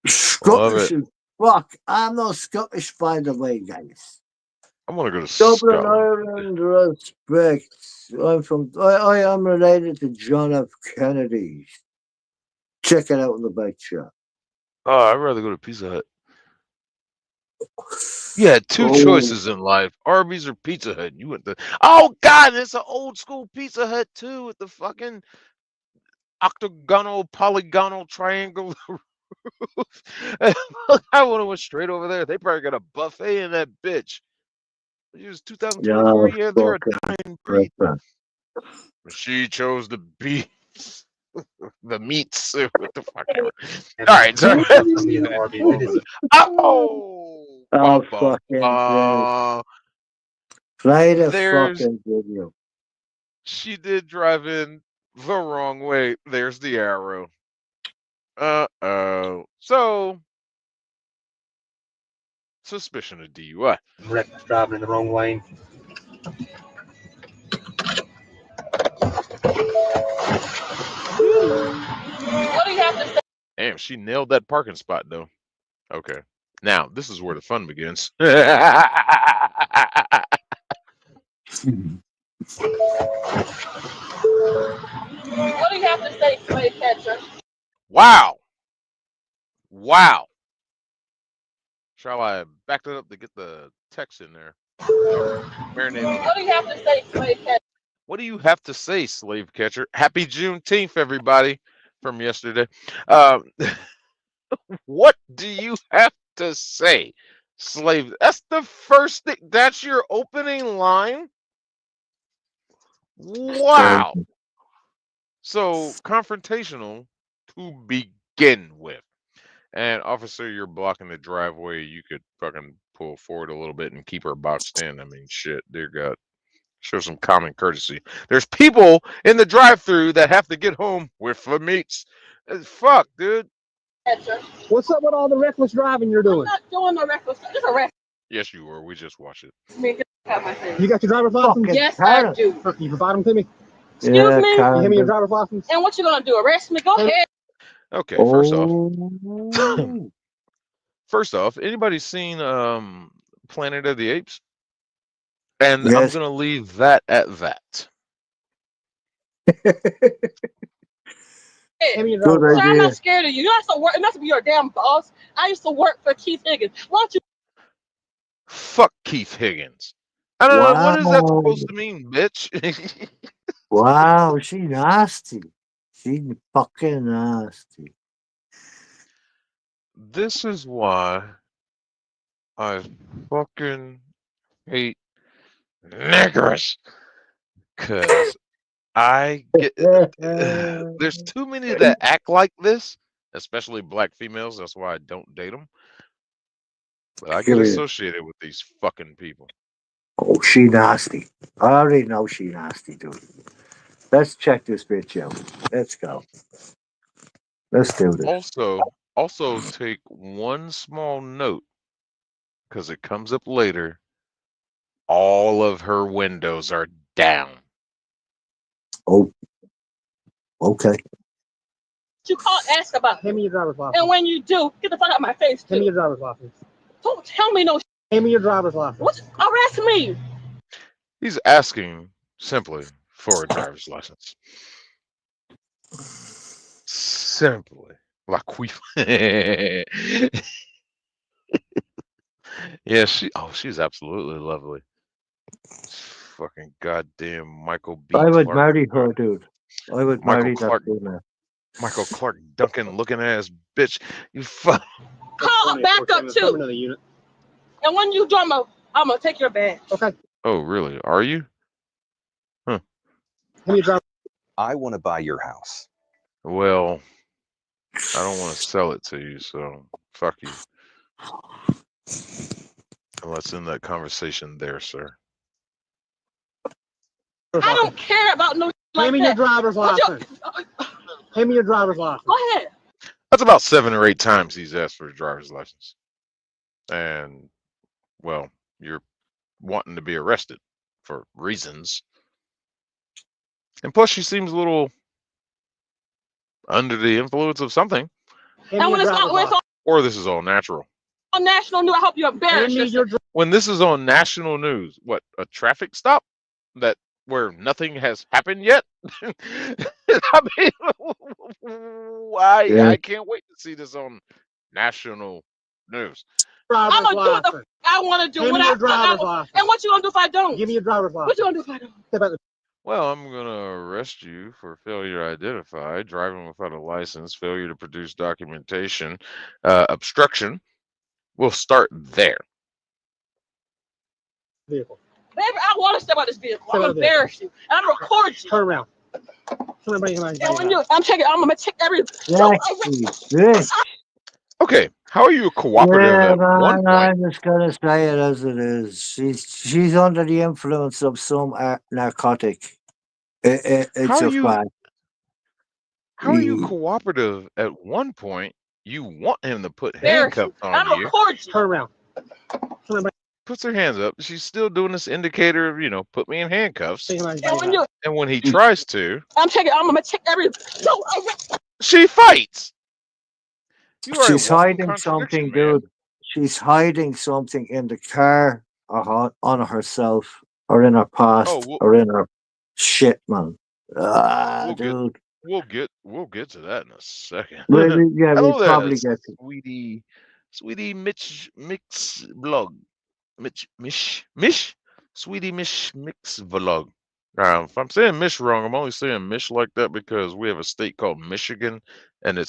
Love Scottish it. as fuck. I'm not Scottish, by the way, guys. I want to go to Dublin, Scotland. Ireland, respect. I am related to John F. Kennedy. Check it out in the bike shop. Oh, I'd rather go to Pizza Hut. You had two Oh, choices in life: Arby's or Pizza Hut. You went to God, it's an old school Pizza Hut too, with the fucking octagonal, polygonal, triangle roof. I would have went straight over there. They probably got a buffet in that bitch. It was 2024. yeah, Yeah, they're a fucking dying breed. restaurant. She chose the beef, the meats. What the fuck ever. All right, so oh, Oh, bum, bum, fucking thing. bum. Play the There's fucking video. She did drive in the wrong way. There's the arrow. Uh-oh. So, suspicion of DUI. Reckless driving in the wrong lane. What do you have to say? Damn, she nailed that parking spot, though. Okay. Now, this is where the fun begins. What do you have to say, slave catcher? Wow. Wow. Shall I back that up to get the text in there? Marinate on What it. do you have to say, slave catcher? What do you have to say, slave catcher? Happy Juneteenth, everybody, from yesterday. What do you have to say, slave? That's the first thing. That's your opening line? Wow. So, confrontational to begin with. And, officer, you're blocking the driveway. You could fucking pull forward a little bit and keep her boxed in. I mean, shit, dear God. Show some common courtesy. There's people in the drive-thru that have to get home with the meats. Fuck, dude. What's up with all the reckless driving you're doing? I'm not doing no reckless. Just arrest Yes, you were. We just watched it. me. Have my thing. You got your driver's license? Yes, I do. Can you provide them to me? Excuse Yeah, me? You hand me your Karen. driver's license? And what you gonna do? Arrest me? Go ahead. Okay, first off, Oh. anybody seen Planet of the Apes? And I'm Yes. gonna leave that at that. Hey, Good sir, I'm idea. not scared of you. You have to work. It must be your damn boss. I used to work for Keith Higgins. Why don't you? Fuck Keith Higgins. I don't know what is that Wow. supposed to mean, bitch. Wow, she nasty. She fucking nasty. This is why I fucking hate niggers. Cause I get there's too many that act like this, especially black females. That's why I don't date them. But I get Give me- associated with these fucking people. Oh, she nasty. I already know she nasty, dude. Let's check this bitch out. Let's go. Let's do this. Also take one small note, because it comes up later. All of her windows are down. Oh, okay. You call ask about Hand me your driver's license. And when you do, get the fuck out of my face Hand me too. your driver's license. Don't tell me no. Hand me your driver's license. What? Arrest me. He's asking simply for a driver's license. Simply. La Queef. Yeah, she's absolutely lovely. Fucking goddamn Michael B. I would Clark. marry her, dude. I would Michael marry that Clark. female. Michael Clark Duncan looking ass bitch. You fuck. Call back up too. Unit. And when you join, I'm gonna take your bag. Okay. Oh, really? Are you? Huh. I want to buy your house. Well, I don't want to sell it to you, so fuck you. And let's end that conversation there, sir. I don't care about no. Hand me your driver's license. Hand me your driver's license. Go ahead. That's about 7 or 8 times he's asked for his driver's license. And, well, you're wanting to be arrested for reasons. And plus, she seems a little under the influence of something. And when it's Or this is all natural. on national news, I hope you embarrass yourself. When this is on national news, what, a traffic stop that where nothing has happened yet? I mean, I can't wait to see this on national news. I'm gonna do what the I want to do. What and what you gonna do if I don't? Give me your driver's license. What you gonna do if I don't? Well, I'm going to arrest you for failure to identify, driving without a license, failure to produce documentation, obstruction. We'll start there. Vehicle. Baby, I want to step out this vehicle. I'm gonna embarrass you. And I'm gonna record you. Turn around. And when you, I'm gonna check every. Okay, how are you cooperative Yeah, at one man, I'm point? just gonna say it as it is. She's under the influence of some narcotic. It's How are a you? fact. How are you cooperative at one point? You want him to put Embarrass you. handcuffs on I'm gonna you. record you. Turn around. Puts her hands up. She's still doing this indicator of, put me in handcuffs. And when you, And when he tries to, I'm gonna check every. she fights. You are She's a walking hiding contradiction, something, man. dude. She's hiding something in the car or on herself or in her past or in her shit, man. Dude. We'll get to that in a second. We'll Hello there, probably get to. Sweetie Mitch Mix Vlog. Sweetie Mish Mix Vlog. If I'm saying Mish wrong, I'm only saying Mish like that because we have a state called Michigan, and the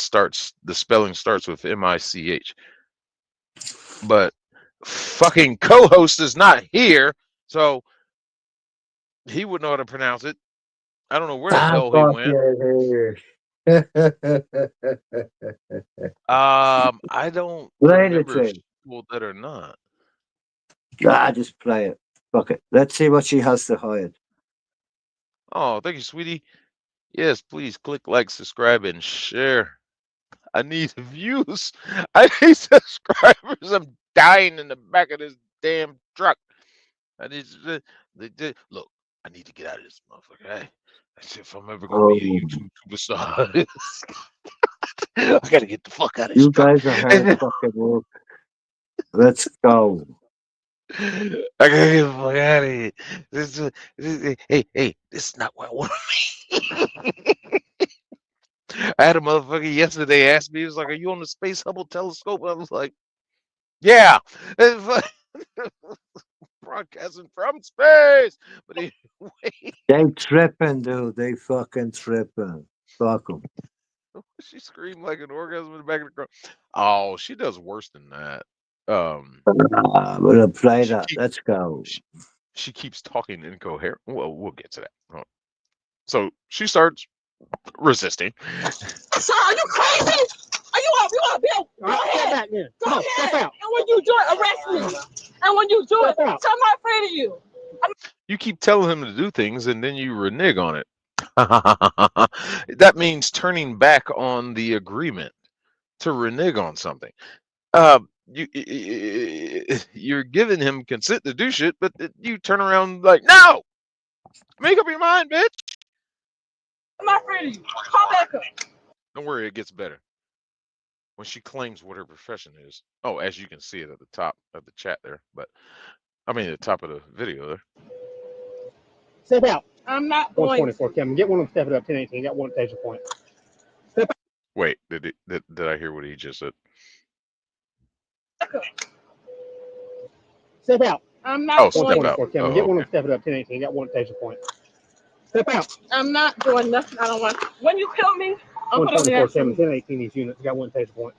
spelling starts with M-I-C-H. But fucking co-host is not here, so he wouldn't know how to pronounce it. I don't know where the hell he went. I don't remember if she pulled that or not. Just play it. Fuck it. Let's see what she has to hide. Oh, thank you, sweetie. Yes, please click like, subscribe, and share. I need views. I need subscribers. I'm dying in the back of this damn truck. I need to look. I need to get out of this motherfucker. Right? That's if I'm ever gonna be a YouTube superstar. I gotta get the fuck out of this You truck. guys are hard fucking work. Let's go. I gotta get the fuck out of here. Hey, this is not what I want to be. I had a motherfucker yesterday ask me, he was like, "Are you on the Space Hubble telescope?" I was like, "Yeah." Broadcasting from space. But anyway. They tripping, dude. They fucking tripping. Fuck them. She screamed like an orgasm in the back of the car. Oh, she does worse than that. We'll play that. Let's go. She keeps talking incoherent. Well, we'll get to that. So she starts resisting. Sir, are you crazy? Are you want to be a... Go ahead. Go ahead. Step out. And when you do it, arrest me. And when you do it, tell me I'm not afraid of you. You keep telling him to do things, and then you renege on it. That means turning back on the agreement to renege on something. You're giving him consent to do shit, but you turn around like, no! Make up your mind, bitch! I'm not afraid of you. Call back up. Don't worry, it gets better. When she claims what her profession is. Oh, as you can see it at the top of the chat there. But, I mean, at the top of the video there. Step out. I'm not going 124, Kevin. Get one of them, step it up, 1018. Got one taser point. Step out. Wait, did I hear what he just said? Step out. I'm not Oh, doing step out. Get Oh, one of okay. them stepping up 1018. Got one taser point. Step out. I'm not doing nothing. I don't want. When you kill me, I'll put on the 124-7, action. 1018 these units. Got one taser point.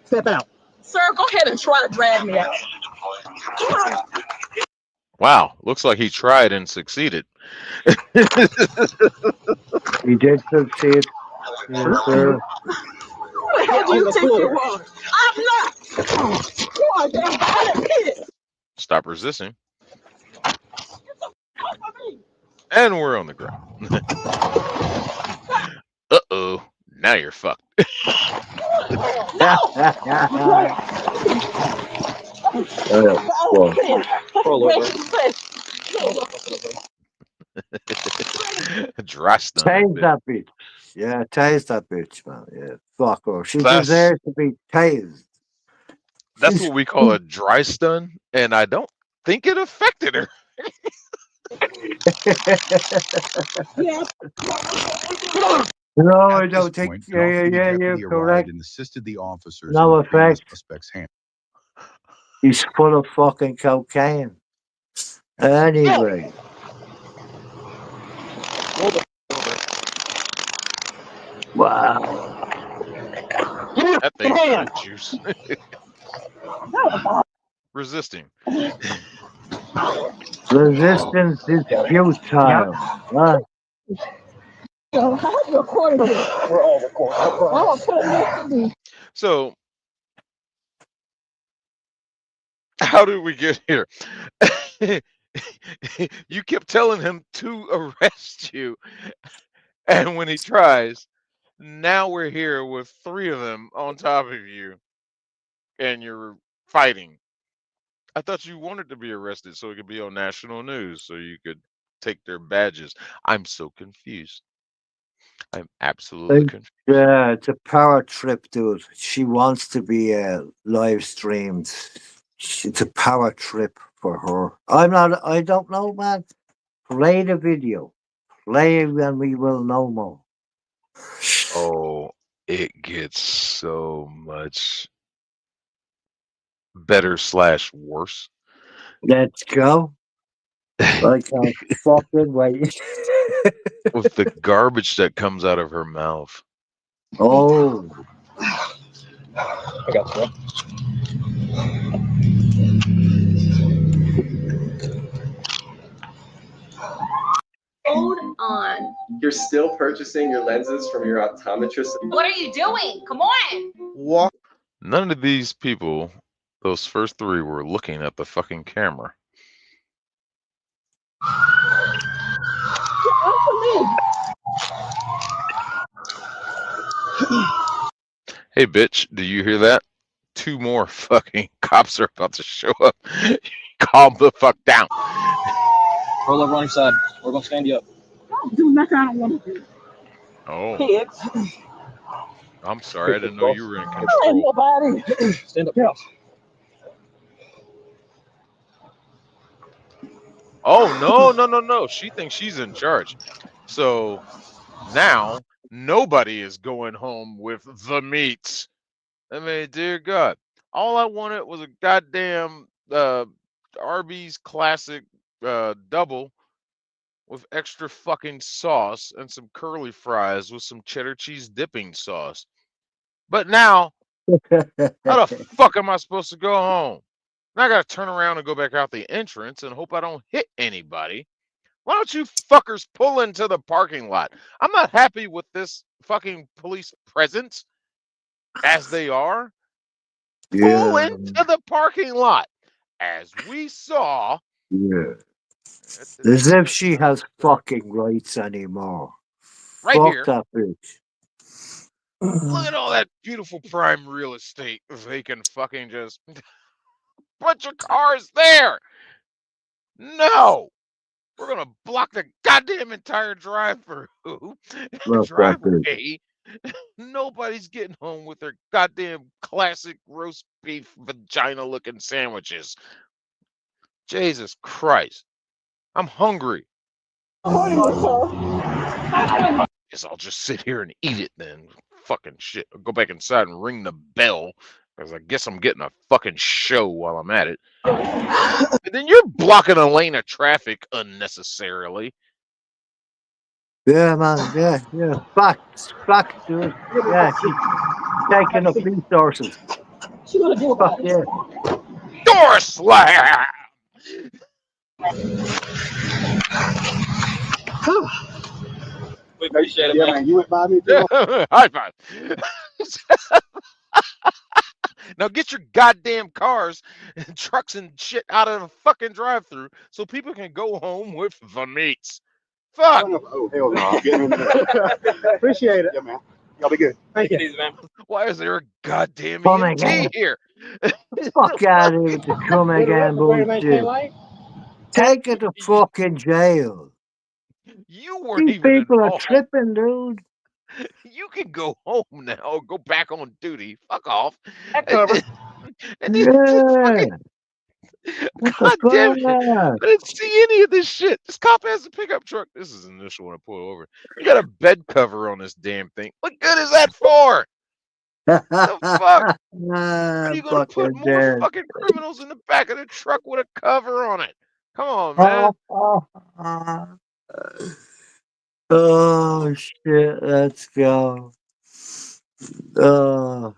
Step out. Sir, go ahead and try to drag me out. Wow, looks like he tried and succeeded. He did succeed. Yes, sir. Who the hell do you think you are? I'm not. You are a damn violent kid. Stop resisting. And we're on the ground. Uh-oh. Now you're fucked. Dry stun. Tase that bitch. Yeah, tase that bitch, man. Yeah, fuck her. She That's- deserves to be tased. That's what we call a dry stun, and I don't think it affected her. No, I At don't this think. point, Yeah, an you're deputy correct. arrived and assisted the officers No in freeing the effect. suspect's hand. He's full of fucking cocaine. Anyway. Wow. That thing's got juice. Resisting. Resistance is futile. Huh? We're all recording. So, how did we get here? You kept telling him to arrest you, and when he tries, now we're here with 3 of them on top of you, and you're fighting. I thought you wanted to be arrested so it could be on national news, so you could take their badges. I'm so confused. I'm absolutely confused. Yeah, it's a power trip, dude. She wants to be live streamed. It's a power trip for her. I don't know, man. Play the video. Play it and we will know more. Oh, it gets so much better / worse. Let's go. I can't fucking wait. With the garbage that comes out of her mouth. Oh. I got you. Hold on. You're still purchasing your lenses from your optometrist? What are you doing? Come on. Walk. None of these people, those first 3, were looking at the fucking camera. Hey, bitch, do you hear that? 2 more fucking cops are about to show up. Calm the fuck down. Roll over on your side. We're gonna stand you up. Don't do nothing I don't want to do. Oh. Kids. I'm sorry, I didn't know you were in Ain't control. Nobody. Stand up. Yeah. Oh, no. She thinks she's in charge. So now nobody is going home with the meats. I mean, dear God, all I wanted was a goddamn Arby's classic double with extra fucking sauce and some curly fries with some cheddar cheese dipping sauce. But now, how the fuck am I supposed to go home? Now I gotta turn around and go back out the entrance and hope I don't hit anybody. Why don't you fuckers pull into the parking lot? I'm not happy with this fucking police presence as they are. Pull Yeah. into the parking lot. As we saw. Yeah. As if she has fucking rights anymore. Right Fuck here. that bitch. Look at all that beautiful prime real estate. They can fucking just put your cars there. No. We're going to block the goddamn entire drive-through. Driveway. Nobody's getting home with their goddamn classic roast beef vagina-looking sandwiches. Jesus Christ. I'm hungry. I guess I'll just sit here and eat it then. fucking shit. I'll go back inside and ring the bell because I guess I'm getting a fucking show while I'm at it. And then you're blocking a lane of traffic unnecessarily. Yeah, man. Yeah. Facts, dude. Yeah, she's taking the police horses. She gonna do Fuck about it. yeah. Door slam! We appreciate it, man. You went by me too. High five. Now get your goddamn cars and trucks and shit out of the fucking drive-through so people can go home with the meats. Fuck. Oh, hell no. Appreciate it. Yeah, man. Y'all be good. Thank you, man. Why is there a goddamn Come EMT again. here? Fuck out of here with the come again bullshit. Take it to fucking jail. You weren't These even people are involved. tripping, dude. You can go home now. Go back on duty. Fuck off. And then Yeah. God damn it. I didn't see any of this shit. This cop has a pickup truck. This is the initial one I pull over. You got a bed cover on this damn thing. What good is that for? The fuck? Are you going to put more fucking criminals in the back of the truck with a cover on it? Come on, man. Oh shit, let's go.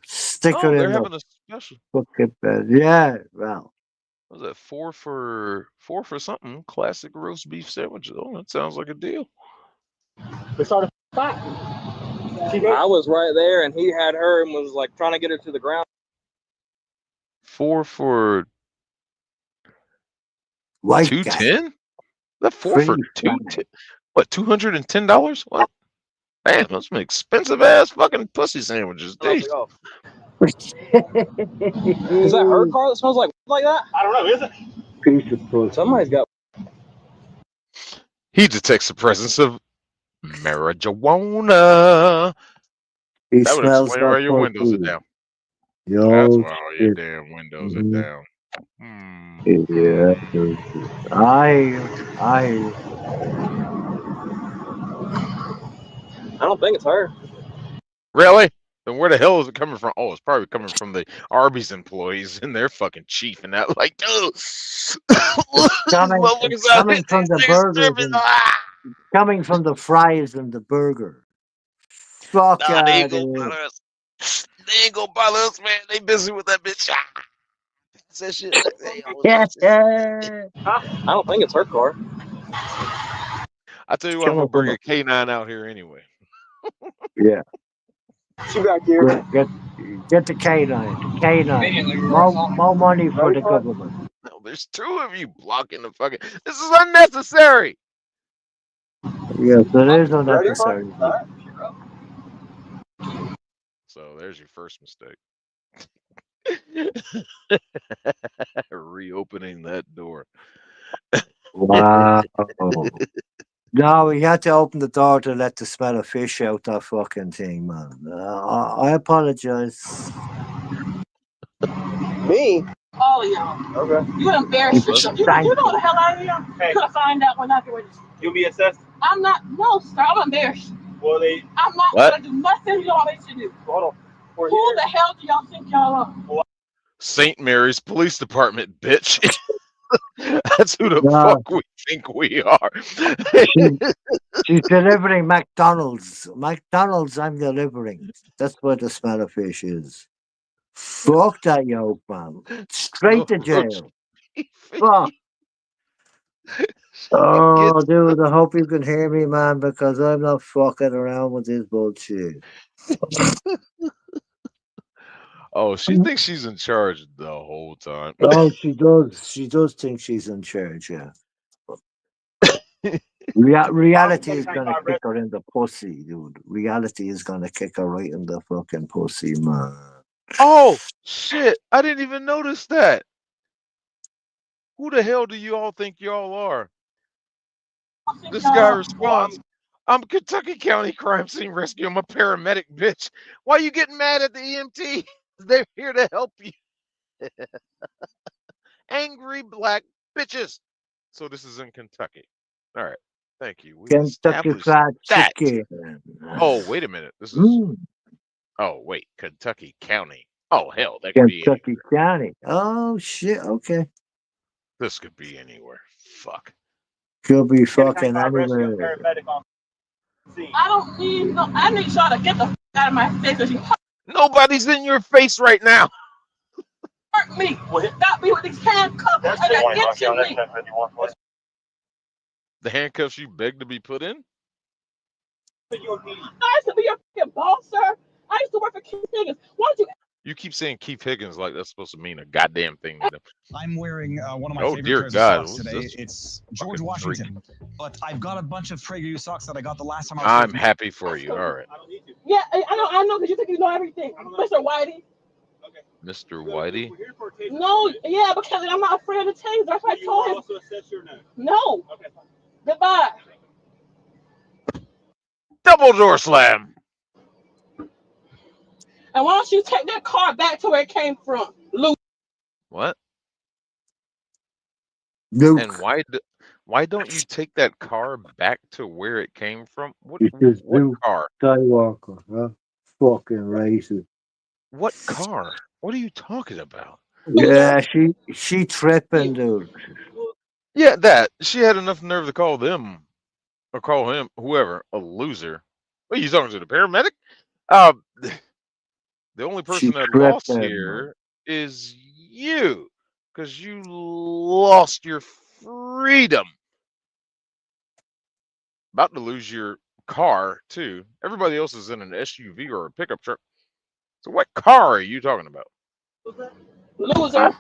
Stick her they're in having the a special. fucking bed. Yeah, well. What was that? Four for something? Classic roast beef sandwiches. Oh, that sounds like a deal. We started fight. I was right there, and he had her and was like trying to get her to the ground. 4 for White $210? That 4 for $210? What, $210? What? Damn, those some expensive ass fucking pussy sandwiches. Is that her car that smells like that? I don't know. Is it? Piece of pussy. Somebody's got. He detects the presence of marijuana. That would explain why your windows are down. That's why all your damn windows are down. Yeah. I don't think it's her. Really? Then where the hell is it coming from? Oh, it's probably coming from the Arby's employees and their fucking chief and that. Like, coming from the burgers and coming from the fries and the burger. Fuck out they of here. They ain't gonna bother us, man. They busy with that bitch. That shit. I don't think it's her car. I tell you what, I'm gonna bring a K9 out here anyway. Yeah. She back here. Get the K9. K9. More money for the government. No, there's two of you blocking the fucking. This is unnecessary. Yes, it is unnecessary. So there's your first mistake. Reopening that door. Wow. No, we had to open the door to let the smell of fish out that fucking thing, man. I apologize. Me? All of y'all. Okay. You embarrassed yourself. You know the hell out of here. Hey. You could find out when afterwards. You'll be assessed? I'm not. No, sir. I'm embarrassed. Well, I'm not going to do nothing you all should do. Hold on. Who the hell do y'all think y'all are? St. Mary's Police Department, bitch. That's who the fuck we think we are. She's delivering McDonald's. McDonald's, I'm delivering. That's where the smell of fish is. Fuck that yoke, man. Straight to jail. Fuck. Oh, dude, I hope you can hear me, man, because I'm not fucking around with this bullshit. Oh, she thinks she's in charge the whole time. Oh, she does. She does think she's in charge, yeah. Reality is gonna kick her in the pussy, dude. Reality is gonna kick her right in the fucking pussy, man. Oh, shit. I didn't even notice that. Who the hell do you all think y'all are? This guy responds, I'm Kentucky County Crime Scene Rescue. I'm a paramedic, bitch. Why are you getting mad at the EMT? They're here to help you. Angry black bitches. So this is in Kentucky. All right. Thank you. We Kentucky Fried that. Chicken. Oh, wait a minute. This is Oh wait, Kentucky County. Oh hell, that could be Kentucky County. Oh shit. Okay. this could be anywhere. Fuck. Could be fucking anywhere. I don't need no. I need y'all to get the f out of my face because you Nobody's in your face right now. hurt me. Got me with these handcuffs and that itching me. The handcuffs you begged to be put in? I used to be your fucking boss, sir. I used to work for Keith Higgins. Why don't you? You keep saying Keith Higgins like that's supposed to mean a goddamn thing to them. I'm wearing one of my Oh favorite dear pairs God, of socks what's today. this It's George Washington, but I've got a bunch of PragerU socks that I got the last time I was I'm here. happy for you. All right. Yeah, I know, because you think you know everything, Mr. Whitey. Mr. Whitey? No, yeah, because I'm not afraid of the taser. That's what I told him. Also assess your name. No. Okay. Goodbye. Double door slam. And why don't you take that car back to where it came from, Luke? What? Luke. And why don't you take that car back to where it came from? What Luke car? Skywalker, huh? Fucking racist. What car? What are you talking about? Yeah, she tripping, dude. Yeah, that. She had enough nerve to call them or call him, whoever, a loser. What are you talking to, the paramedic? The only person that lost here is you, because you lost your freedom. About to lose your car too. Everybody else is in an SUV or a pickup truck. So what car are you talking about? Loser.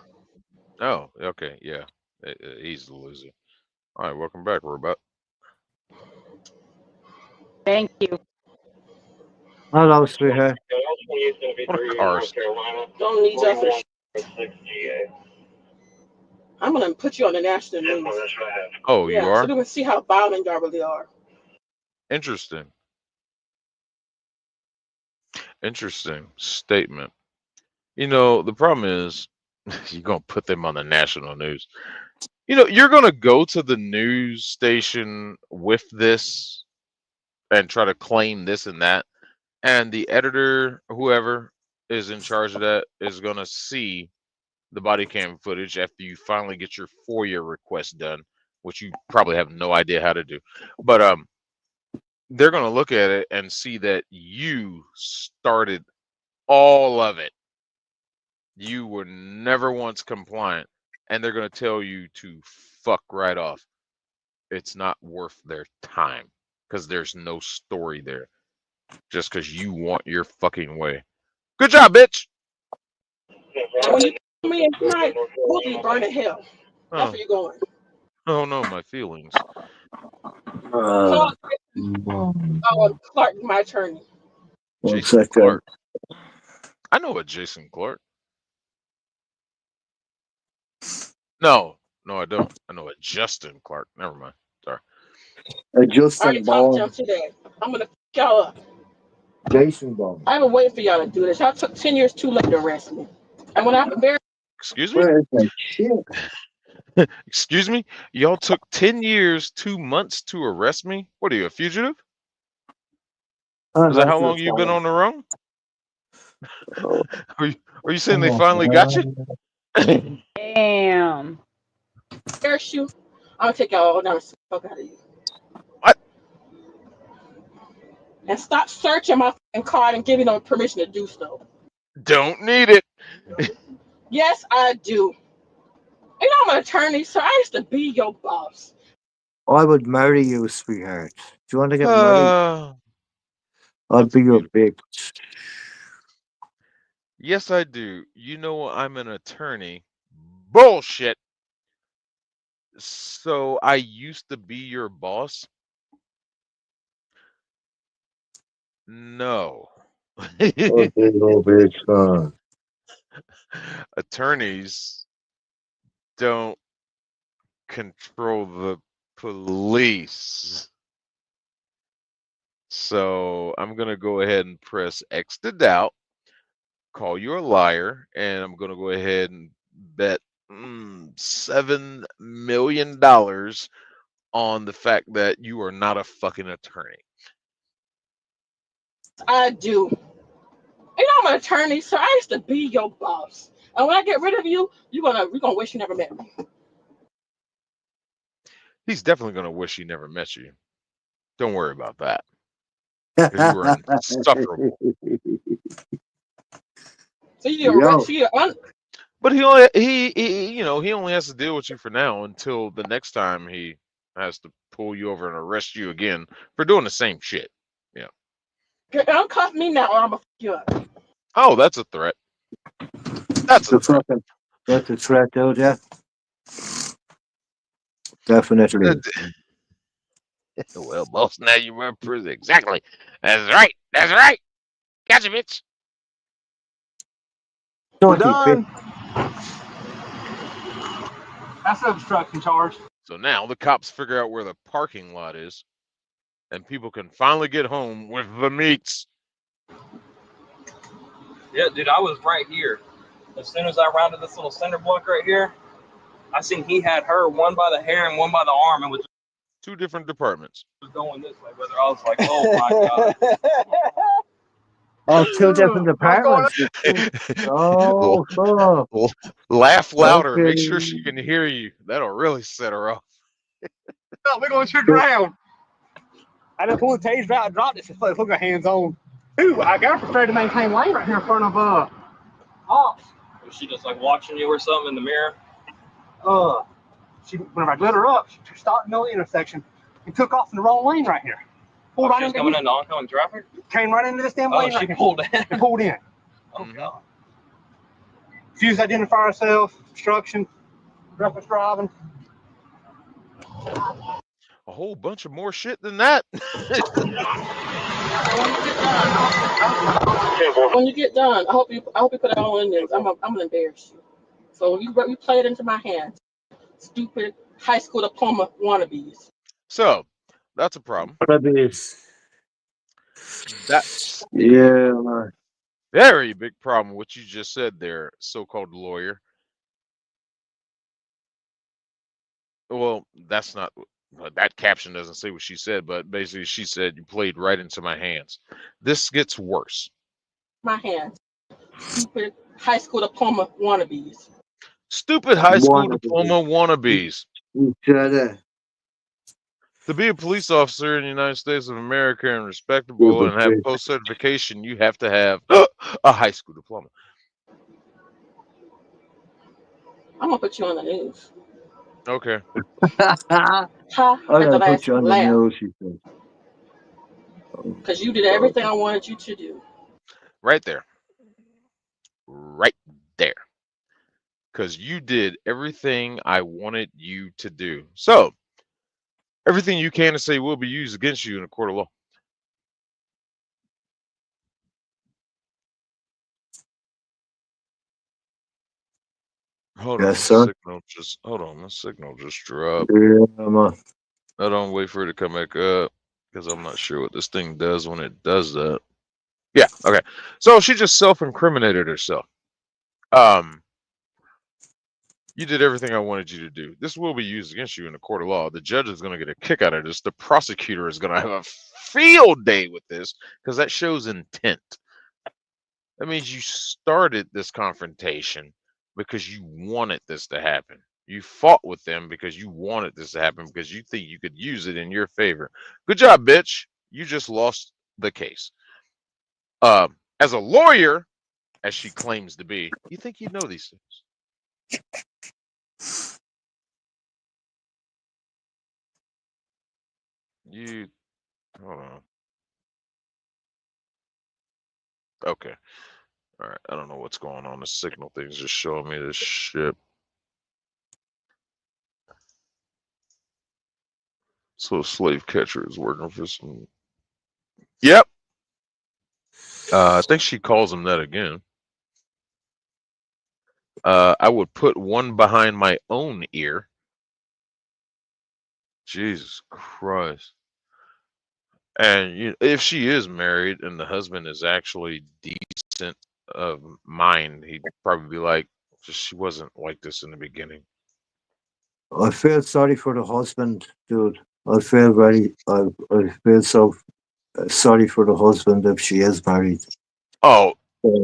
Oh, okay, yeah. He's the loser. All right, welcome back, robot. Thank you. Hello, sweetheart. What a car. Don't need you for shit. I'm gonna put you on the national news. Oh, you are? So we can see how violent y'all really are. Interesting. Interesting statement. You know, the problem is you're going to put them on the national news. You know, you're going to go to the news station with this and try to claim this and that. And the editor, whoever is in charge of that, is going to see the body cam footage after you finally get your FOIA request done, which you probably have no idea how to do. But they're going to look at it and see that you started all of it. You were never once compliant, and they're going to tell you to fuck right off. It's not worth their time because there's no story there. Just because you want your fucking way. Good job, bitch. When you come in tonight, we'll be burning hell. That's where you're going. Oh no, my feelings. Clark, my attorney. Jason Clark. I know a Jason Clark. No, I don't. I know a Justin Clark. Never mind. Sorry. Justin I already talked to him today. I'm gonna f y'all up. Jason Bond. I've been waiting for y'all to do this. Y'all took 10 years too late to arrest me. And when I very Excuse me? Excuse me? Y'all took 10 years, 2 months to arrest me? What are you, a fugitive? Is that how long you've been on the run? Are you saying they finally got you? Damn. Parachute. I'm gonna take y'all all down the fuck out of you. What? And stop searching my card and giving them permission to do so. Don't need it. Yes, I do. You know I'm an attorney, so I used to be your boss. I would marry you, sweetheart. Do you want to get married? I'd be your bitch. Yes, I do. You know I'm an attorney. Bullshit. So I used to be your boss? No. Bitch. Attorneys don't control the police. So I'm going to go ahead and press X to doubt, call you a liar, and I'm going to go ahead and bet $7 million on the fact that you are not a fucking attorney. I do. You know I'm an attorney, so I used to be your boss. And when I get rid of you, we're gonna wish you never met me. He's definitely going to wish he never met you. Don't worry about that. Because you were insufferable. So you're rich, But he only he only has to deal with you for now until the next time he has to pull you over and arrest you again for doing the same shit. Yeah. Don't cuff me now or I'm gonna fuck you up. Oh, that's a threat. That's a threat. That's a threat, though, yeah. Definitely. Well, boss, now you remember prison. Exactly. That's right. That's right. Gotcha, bitch. We're done. That's an obstruction charge. So now the cops figure out where the parking lot is, and people can finally get home with the meats. Yeah, dude, I was right here. As soon as I rounded this little center block right here, I seen he had her one by the hair and one by the arm, and was two different departments. Going this way, brother. I was like, oh my god. Oh, two different departments. Oh, oh. Laugh louder. Okay. Make sure she can hear you. That'll really set her off. No, we're going to shoot around. I just pulled the taser out and dropped it. So put my hands on. Ooh, I got her straight to maintain lane right here in front of Was she just like watching you or something in the mirror? Whenever I lit her up, she stopped in the intersection and took off in the wrong lane right here. Pulled right she was into coming into oncoming traffic? Came right into this damn lane she right here. pulled in. And pulled in. Oh god. Refused to identify herself, obstruction, reckless driving. A whole bunch of more shit than that. When you get done, I hope you put it all in there. I'm gonna embarrass you. So you play it into my hands. Stupid high school diploma wannabes. So that's a problem. Wannabes. That's man. Very big problem. What you just said there, so-called lawyer. Well, that's not. That caption doesn't say what she said, but basically she said you played right into my hands. This gets worse. My hands. Stupid high school diploma wannabes. Stupid high school diploma wannabes. To be a police officer in the United States of America and respectable and have post certification, you have to have a high school diploma. I'm gonna put you on the news. Okay. I'm gonna put you on the news, she said. Because you did everything I wanted you to do. Right there. Right there. Because you did everything I wanted you to do. So, everything you can and say will be used against you in a court of law. Hold on, yes, sir. Hold on, the signal just dropped. Yeah, I don't wait for it to come back up because I'm not sure what this thing does when it does that. Yeah, okay. So she just self-incriminated herself. You did everything I wanted you to do. This will be used against you in a court of law. The judge is going to get a kick out of this. The prosecutor is going to have a field day with this because that shows intent. That means you started this confrontation because you wanted this to happen. You fought with them because you wanted this to happen because you think you could use it in your favor. Good job, bitch. You just lost the case. As a lawyer, as she claims to be, you think you'd know these things. Hold on. Okay. All right. I don't know what's going on. The signal thing's just showing me this shit. So slave catcher is working for some. Yep. I think she calls him that again. I would put one behind my own ear. Jesus Christ. And if she is married and the husband is actually decent of mind, he'd probably be like, she wasn't like this in the beginning. I feel sorry for the husband, dude. I feel so sorry for the husband if she is married. Oh,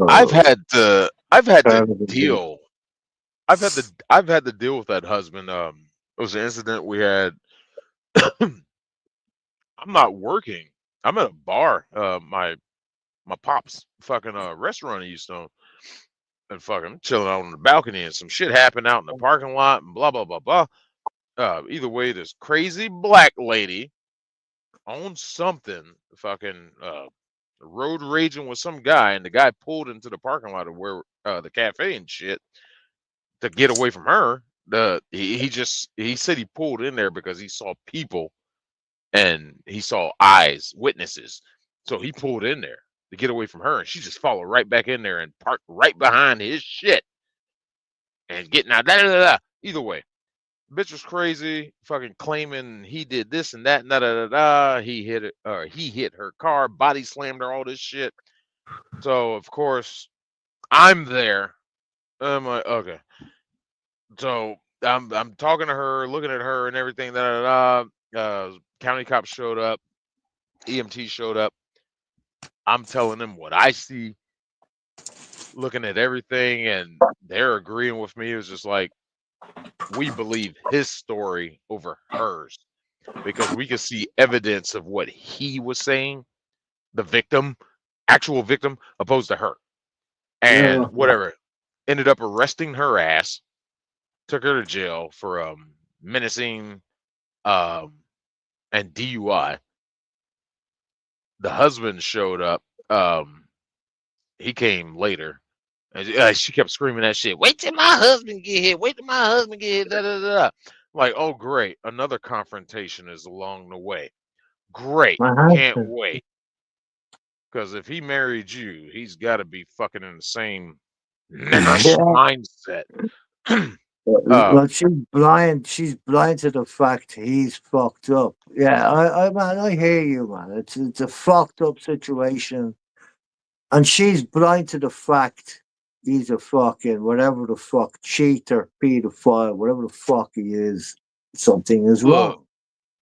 I've had to Terrible dude. deal. I've had to deal with that husband. It was an incident we had. I'm not working. I'm at a bar. My pop's fucking restaurant he used to own, and fucking chilling out on the balcony, and some shit happened out in the parking lot, and blah blah blah blah. Either way, this crazy black lady owned something, fucking road raging with some guy, and the guy pulled into the parking lot of where the cafe and shit to get away from her. He said he pulled in there because he saw people and he saw eyes, witnesses. So he pulled in there to get away from her, and she just followed right back in there and parked right behind his shit and getting out. Either way, bitch was crazy, fucking claiming he did this and that and da da da da. He hit it, he hit her car, body slammed her, all this shit. So of course I'm there. I'm like, okay. So I'm talking to her, looking at her and everything. Da da da. County cops showed up, EMT showed up. I'm telling them what I see, looking at everything, and they're agreeing with me. It was just like, we believe his story over hers because we could see evidence of what he was saying, the victim, actual victim, opposed to her. And whatever, ended up arresting her ass, took her to jail for menacing and DUI. The husband showed up. He came later. And she kept screaming that shit. Wait till my husband get here. Wait till my husband get here. Da, da, da, da. Like, oh, great. Another confrontation is along the way. Great. My Can't husband. wait. Because if he married you, he's got to be fucking in the same mindset. Well, she's blind to the fact he's fucked up. Yeah, man, I hear you, man. It's a fucked up situation, and she's blind to the fact he's a fucking whatever the fuck cheater, pedophile, whatever the fuck he is. Something is Look, wrong.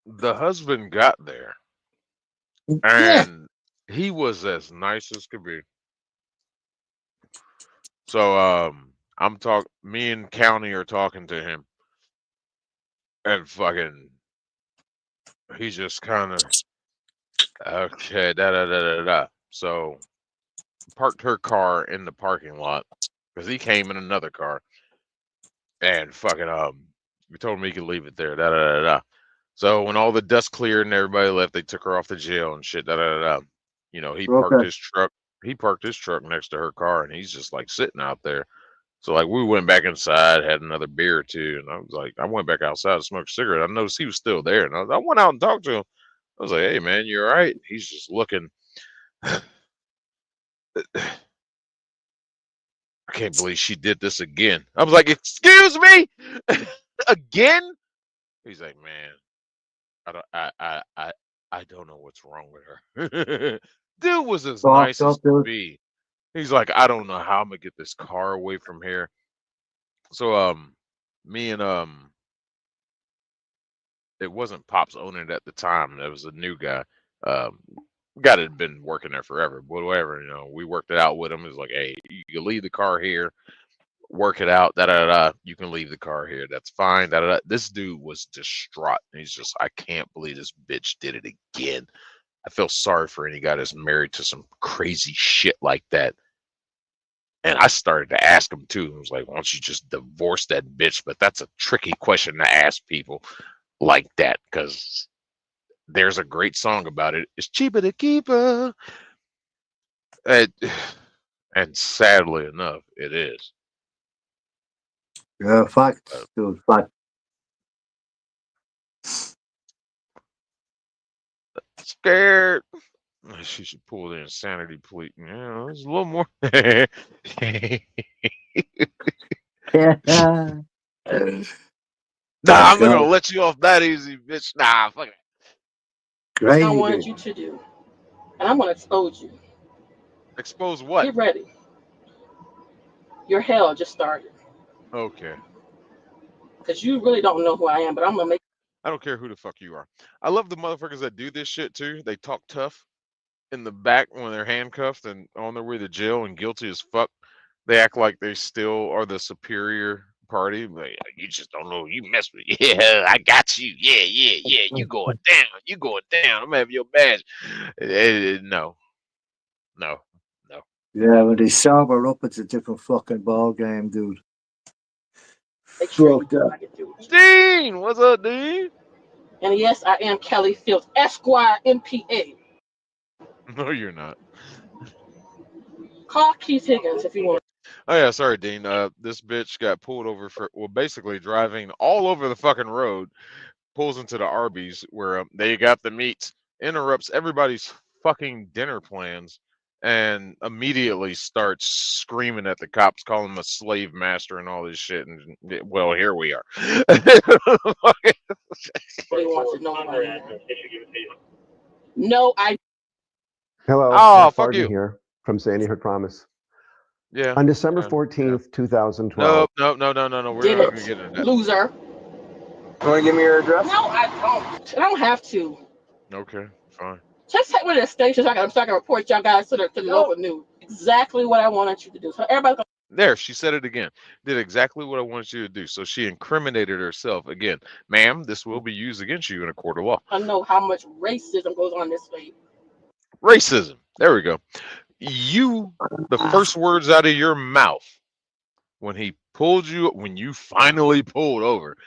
the husband got there, Yeah. and he was as nice as could be. So me and County are talking to him, and fucking he's just kind of okay, da da da da da. So parked her car in the parking lot because he came in another car, and fucking we told him he could leave it there, da da da da. So when all the dust cleared and everybody left, they took her off to jail and shit, da da da da. You know, he parked his truck. He parked his truck next to her car, and he's just like sitting out there. So like we went back inside, had another beer or two, and I was like, I went back outside to smoke a cigarette. I noticed he was still there, and I went out and talked to him. I was like, hey man, you all right? He's just looking. I can't believe she did this again. I was like, excuse me, again? He's like, man, I don't know what's wrong with her. Dude was as nice as could be. He's like, I don't know how I'm gonna get this car away from here. So me and it wasn't Pops owning it at the time. It was a new guy. Guy that had been working there forever, but whatever, you know, we worked it out with him. It was like, hey, you can leave the car here, work it out, da da da. You can leave the car here. That's fine. Da da da. This dude was distraught. He's just, I can't believe this bitch did it again. I feel sorry for any guy that's married to some crazy shit like that. And I started to ask him too. I was like, why don't you just divorce that bitch? But that's a tricky question to ask people like that, because there's a great song about it. It's cheaper to keep her. And sadly enough, it is. Yeah, fact, dude, fact. Scared. She should pull the insanity plea. Yeah, there's a little more. Nah, I'm not gonna let you off that easy, bitch. Nah, fuck it. Crazy. I wanted you to do, and I'm gonna expose you. Expose what? Get ready. Your hell just started. Okay. Because you really don't know who I am, but I'm gonna make. I don't care who the fuck you are. I love the motherfuckers that do this shit too. They talk tough. in the back when they're handcuffed and on their way to jail and guilty as fuck, they act like they still are the superior party. Like, you just don't know. You mess with yeah, I got you. Yeah, yeah, yeah. You going down. You going down. I'm gonna have your badge. No, no, no. Yeah, when they sober up, it's a different fucking ball game, dude. Fuck that. Dean, what's up, Dean? And yes, I am Kelly Fields, Esquire, MPA. No, you're not. Call Keith Higgins if you want. Oh yeah, sorry, Dean. This bitch got pulled over for basically driving all over the fucking road. Pulls into the Arby's where they got the meats, interrupts everybody's fucking dinner plans, and immediately starts screaming at the cops, calling them a slave master and all this shit. And well, here we are. No, I. Hello, Oh, Matt fuck Barton you. here from Sandy Hook Promise. Yeah. On December 14th, 2012. No. We're not going to get into that. Loser. You want to give me your address? No, I don't. I don't have to. Okay, fine. Just take me to the station so I can report y'all guys to the local news. Exactly what I wanted you to do. So everybody. There, she said it again. Did exactly what I wanted you to do. So she incriminated herself again. Ma'am, this will be used against you in a court of law. I know how much racism goes on this way. Racism. There we go. The first words out of your mouth when you finally pulled over,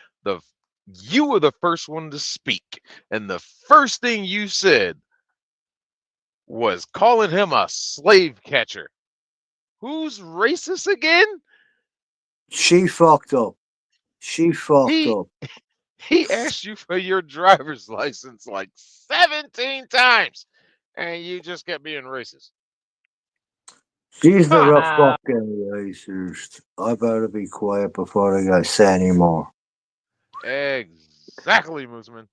you were the first one to speak. And the first thing you said was calling him a slave catcher. Who's racist again? She fucked up. She fucked up. He asked you for your driver's license like 17 times, and you just kept being racist. She's not a fucking racist. I better be quiet before I say any more. Exactly, Mooseman.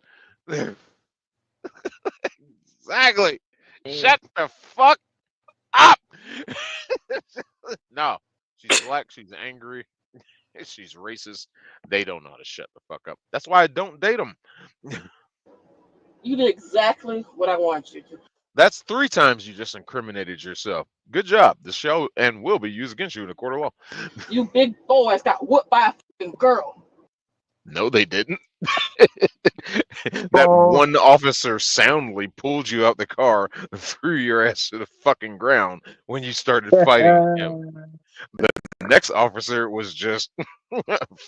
Exactly. Shut the fuck up. No, she's black. She's angry. She's racist. They don't know how to shut the fuck up. That's why I don't date them. You did exactly what I wanted you to. That's 3 times you just incriminated yourself. Good job. The show and will be used against you in a court of law. You big boys got whooped by a fucking girl. No, they didn't. That one officer soundly pulled you out the car and threw your ass to the fucking ground when you started fighting him. The next officer was just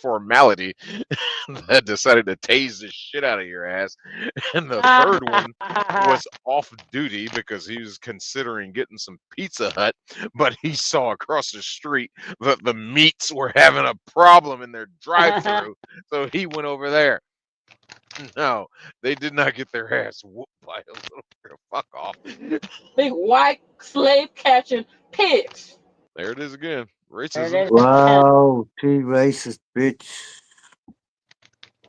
formality that decided to tase the shit out of your ass. And the third one was off duty because he was considering getting some Pizza Hut, but he saw across the street that the meats were having a problem in their drive-thru, so he went over there. No, they did not get their ass whooped by a little girl. Fuck off. Big white slave catching pigs. There it is again. Racism. Wow, she racist bitch.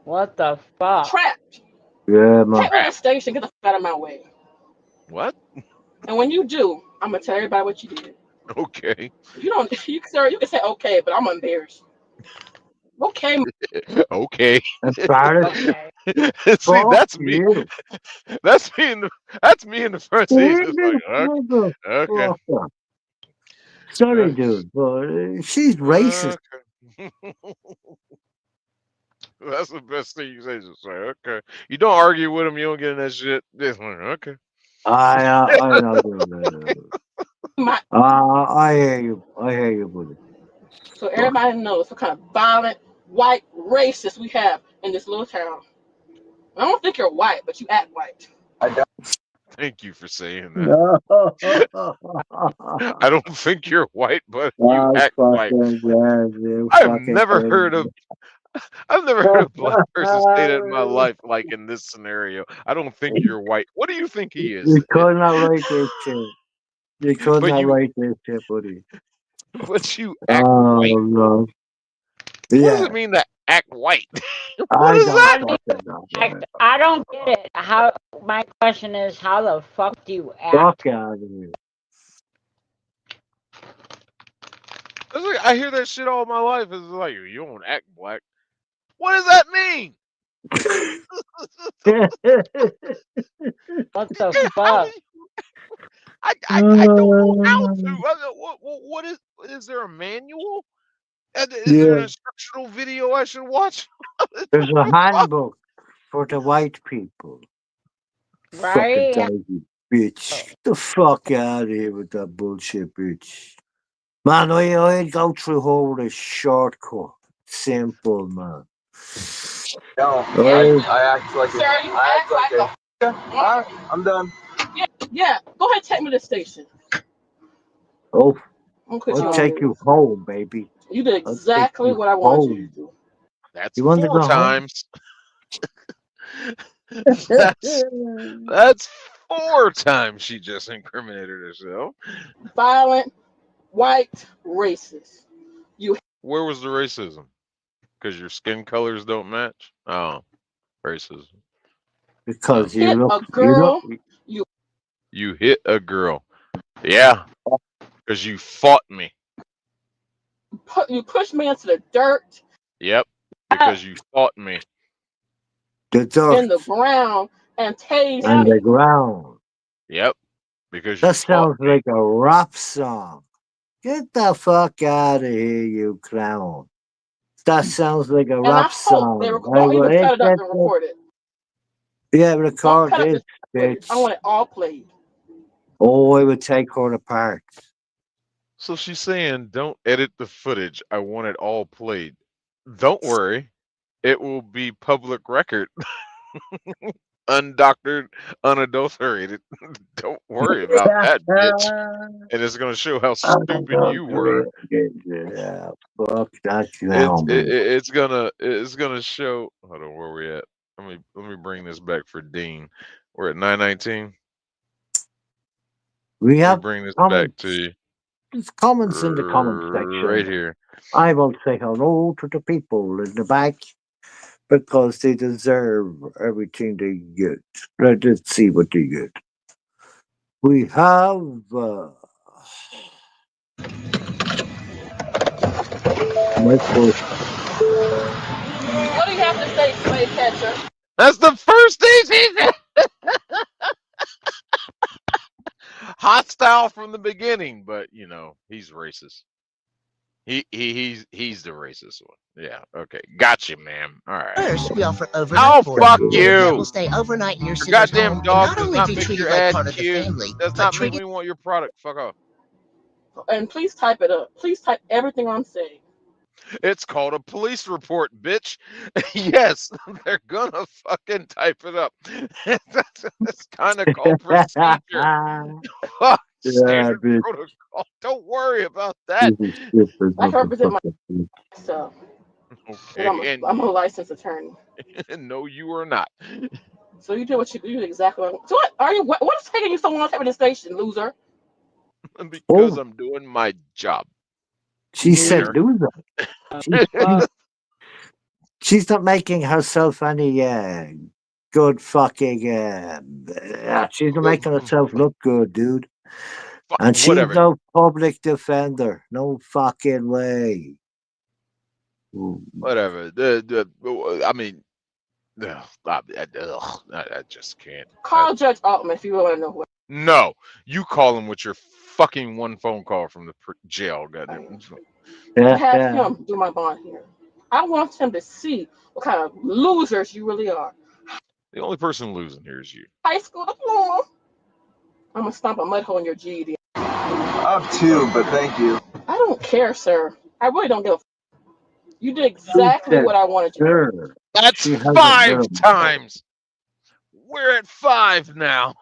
What the fuck? Trapped. Yeah, man. Take me to the station, get the fuck out of my way. What? And when you do, I'm gonna tell everybody what you did. Okay. You don't, sir. You can say okay, but I'm embarrassed. Okay. Okay. Okay. See, that's me. That's me in the front seat. It's like, okay. Sorry, dude, but she's racist. Okay. That's the best thing you say. Just say, okay. You don't argue with him. You don't get in that shit. Okay. I know. I hear you. I hear you, buddy. So everybody knows what kind of violent white racist we have in this little town. I don't think you're white, but you act white. I don't. Thank you for saying that. I don't think you're white, but you act white. I've never heard of a black person say that in my life, like in this scenario. I don't think you're white. What do you think he is? You could not write this shit. You could not write this shit, buddy. But you act white. No. What does it mean to act white? What does that mean? I don't get it. My question is, how the fuck do you act? Fuck out of here. I hear that shit all my life. It's like, you don't act black. What does that mean? What the fuck? I don't know how to. What is there a manual? Is there an Yeah, instructional video I should watch? there's a handbook for the white people. Fucking Right? doggy bitch. Get the fuck out of here with that bullshit, bitch. Man, I'd go through all the shortcut. Simple, man. No, Oh, I act like Sir, you act like a. Alright, I'm done. Yeah. Go ahead, take me to the station. oh, I'm gonna put you I'll on take you mute. home, baby. You did I'll take exactly you what I wanted you to home. do. That's You want to 4 go home? times. That's 4 times she just incriminated herself. Violent, white, racist. Where was the racism? Because your skin colors don't match? Oh, racism. Because Hit a you girl. look, You hit a girl. Yeah, because you fought me. You pushed me into the dirt. Yep, because you fought me. the dirt In the ground and tased and me. the ground. Yep, because you That fought sounds me. like a rap song. Get the fuck out of here, you clown. That sounds like a And I rap hope song. they don't even cut it up and record it. Yeah, Don't record cut up this, the footage. I bitch. want it all played. Oh, I would take her apart. So she's saying, don't edit the footage. I want it all played. Don't worry. It will be public record. Undoctored, unadulterated. Don't worry about that, bitch. And it's going to show how stupid you were. Yeah, fuck that clown, man. It's gonna show. Hold on, where we at? Let me bring this back for Dean. We're at 919. We Let me have bring this back comments. to you. There's comments in the comment section. Right here. I will say hello to the people in the back because they deserve everything they get. Let's see what they get. We have my first. What do you have to say, Slave Catcher? That's the first thing he said. Hostile from the beginning, but you know he's racist. He's the racist one. Yeah. Okay. Gotcha, ma'am. All right. First, we offer overnight boarding. Fuck Your pet you! will stay overnight in your Your sitter's goddamn home, and dog not does only not be make treated your like ad part of the cute. family, Does but not make treated. me want your product. Fuck off. And please type it up. Please type everything I'm saying. It's called a police report, bitch. Yes, they're gonna fucking type it up. It's kind of called procedure. Fuck, standard bitch. protocol. Don't worry about that. I can represent myself. Okay, I'm a licensed attorney. No, you are not. So you do what you did exactly. So what are you? What is taking you so long to take me to the station, loser? Because I'm doing my job. She said Sharon. loser. She's not making herself any good fucking. She's not making herself look good, dude. And she's Whatever. no public defender. No fucking way. Whatever. I mean, I just can't. Call Judge Altman if you want to know who. No, you call him with your fucking one phone call from the jail. Goddamn. Have him do my bond here. I want him to see what kind of losers you really are. The only person losing here is you. High school diploma. I'm gonna stomp a mud hole in your GED. I have 2, but thank you. I don't care, sir. I really don't give a. You did exactly what I wanted you to do. That's 5 times. We're at 5 now.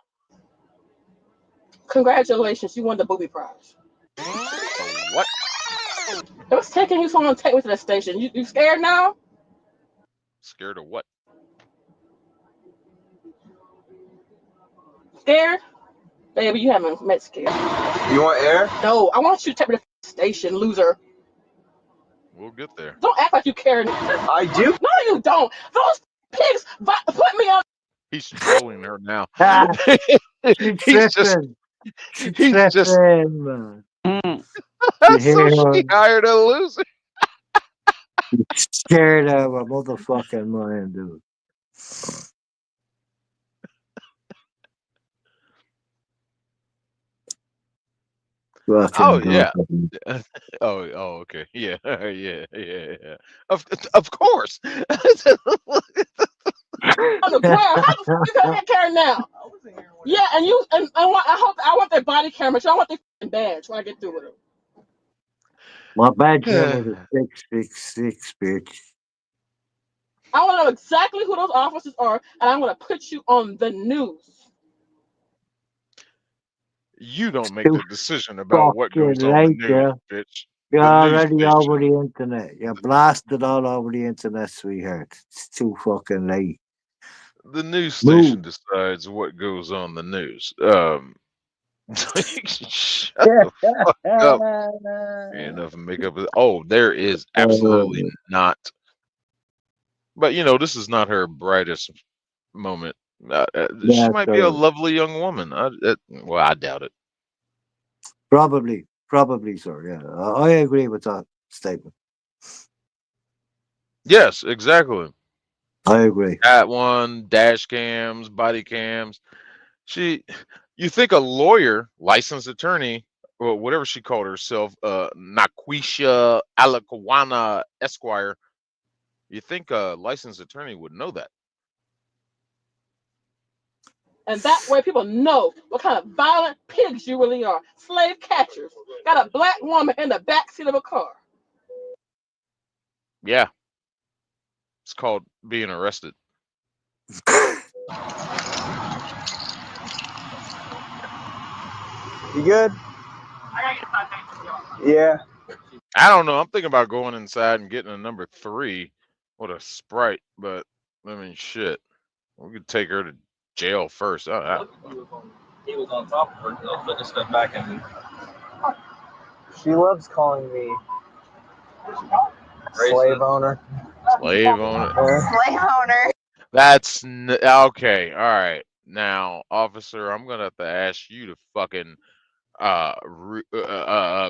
Congratulations, you won the booby prize. What? It was taking you so long to take me to the station. You scared now? Scared of what? Scared? Baby, you haven't met scared. You want air? No, I want you to take me to the station, loser. We'll get there. Don't act like you care. I do? No, you don't. Those pigs put me on. He's trolling her now. He's just. So she hired a loser. Scared of a motherfucking mind, dude. Oh yeah. Oh okay. Yeah. Yeah. Of course. On the ground. How the fuck is that camera now? Yeah, and I want their body camera. So I want their badge when I get through with them. My badge number is 666, bitch. I want to know exactly who those officers are, and I'm going to put you on the news. You don't make the decision about what goes on the news, bitch. You're The news already station. over the internet. You're blasted all over the internet, sweetheart. It's too fucking late. The news station decides what goes on the news. Shut the fuck up. Enough makeup. Oh, there is absolutely not. But you know, this is not her brightest moment. She might be a lovely young woman. Well, I doubt it. Probably, sir. Yeah, I agree with that statement. Yes, exactly. I agree. That one, dash cams, body cams. You think a lawyer, licensed attorney, or whatever she called herself, Naquisha Alaquana Esquire. You think a licensed attorney would know that? And that way people know what kind of violent pigs you really are. Slave catchers. Got a black woman in the backseat of a car. Yeah. It's called being arrested. You good? Yeah. I don't know. I'm thinking about going inside and getting a number 3 with a Sprite, but I mean, shit. We could take her to jail first. He was on top of her. So just step back and. She loves calling me slave owner. Slave owner. Slave owner. That's okay. All right. Now, officer, I'm gonna have to ask you to fucking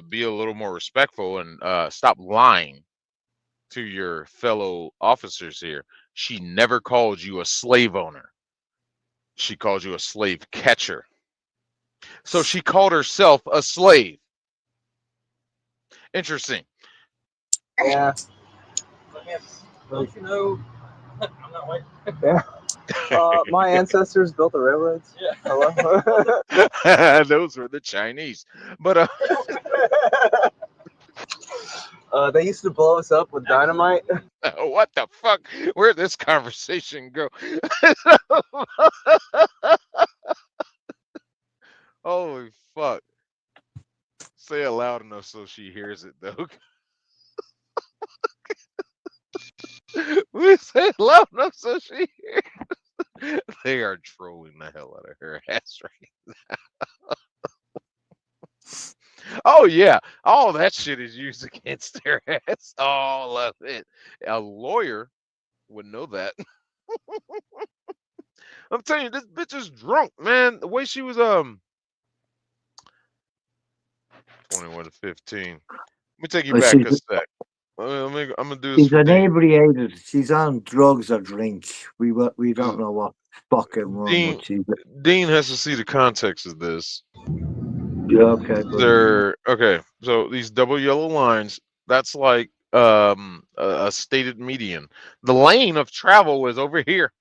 be a little more respectful and stop lying to your fellow officers here. She never called you a slave owner. She called you a slave catcher. So she called herself a slave. Interesting. Yeah. Don't you know? I'm not waiting. Yeah. My ancestors built the railroads. Yeah. Hello. Those were the Chinese. But they used to blow us up with dynamite. What the fuck? Where'd this conversation go? Holy fuck. Say it loud enough so she hears it, though. We say it loud enough so she hears it. They are trolling the hell out of her ass right now. Oh, yeah. All that shit is used against their ass. All of it. A lawyer would know that. I'm telling you, this bitch is drunk, man. The way she was 21 to 15. Let me take you back a sec. I'm gonna do this She's for Dean. inebriated. She's on drugs or drink. We don't know what fucking wrong with she's. Dean has to see the context of this. Yeah, okay. Okay. So these double yellow lines, that's like a stated median. The lane of travel is over here.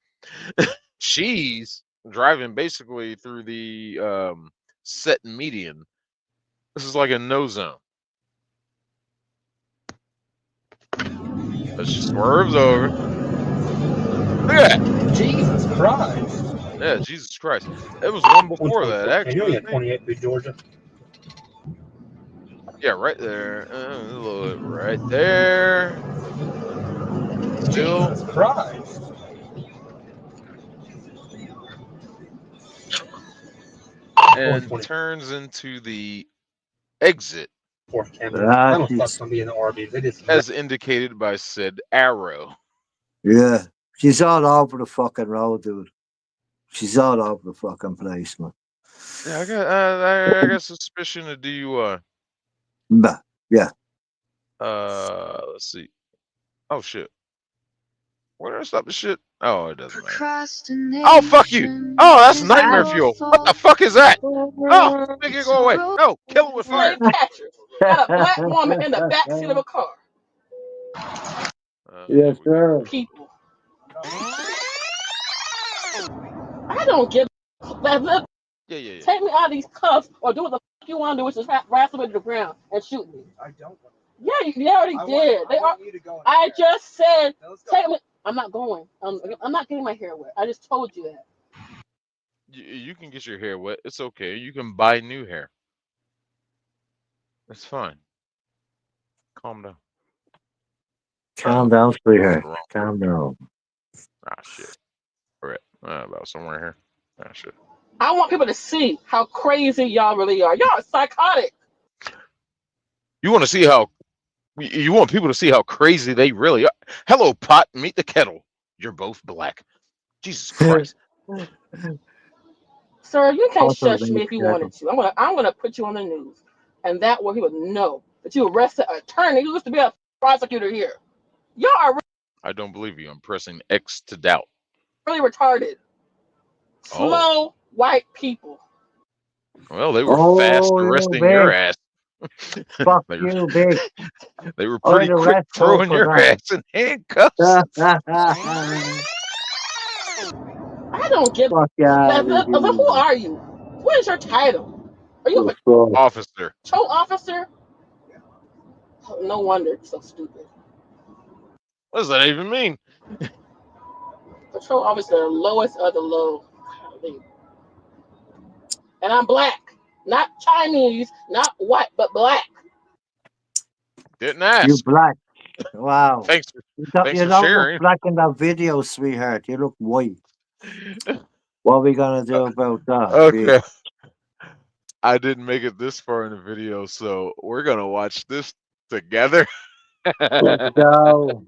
She's driving basically through the set median. This is like a no zone. As she swerves over. Look at that. Jesus Christ. Yeah, Jesus Christ. It was one before that, actually. At 28 through Georgia. Yeah, right there. A little bit right there. Still. Jesus Christ. And turns into the exit. As indicated by said arrow. Yeah, she's all over the fucking road, dude. She's all over the fucking place, man. Yeah, I got suspicion of DUI. Yeah. Let's see. Oh shit. Where did I stop the shit? Oh, it doesn't matter. Oh, fuck you. Oh, that's nightmare fuel. What the fuck is that? Oh, make it go away. No, kill it with fire. Slave catchers got a black woman in the backseat of a car. Yes, sir. People. I don't give a Yeah. Take me out of these cuffs or do what the fuck you want to do, which is wrestle me to the ground and shoot me. I don't want to. Yeah, you already did. I just said, take me. I'm not going. I'm not getting my hair wet. I just told you that. You can get your hair wet. It's okay. You can buy new hair. It's fine. Calm down. Calm down, sweetheart. Calm down. Ah, shit. All right. About somewhere here. Ah, shit. I want people to see how crazy y'all really are. Y'all are psychotic. You want to see how? You want people to see how crazy they really are. Hello, pot. Meet the kettle. You're both black. Jesus Christ. Sir, you can't shush me if you wanted to. I'm gonna put you on the news, and that way he would know that you arrested an attorney who used to be a prosecutor here. Y'all are I don't believe you. I'm pressing X to doubt. really retarded. Slow white people. Well, they were fast arresting your ass. Fuck you, bitch. They were pretty quick throwing your ass in handcuffs. I don't give a who are you? What is your title? Are you a officer? Patrol officer? Oh, no wonder it's so stupid. What does that even mean? Patrol officer, lowest of the low. And I'm black. Not Chinese, not white, but black. Didn't ask. You black. Wow. Thanks you for don't sharing. look black in that video, sweetheart. You look white. What are we going to do about that? Okay. Bitch? I didn't make it this far in the video, so we're going to watch this together. Let's go.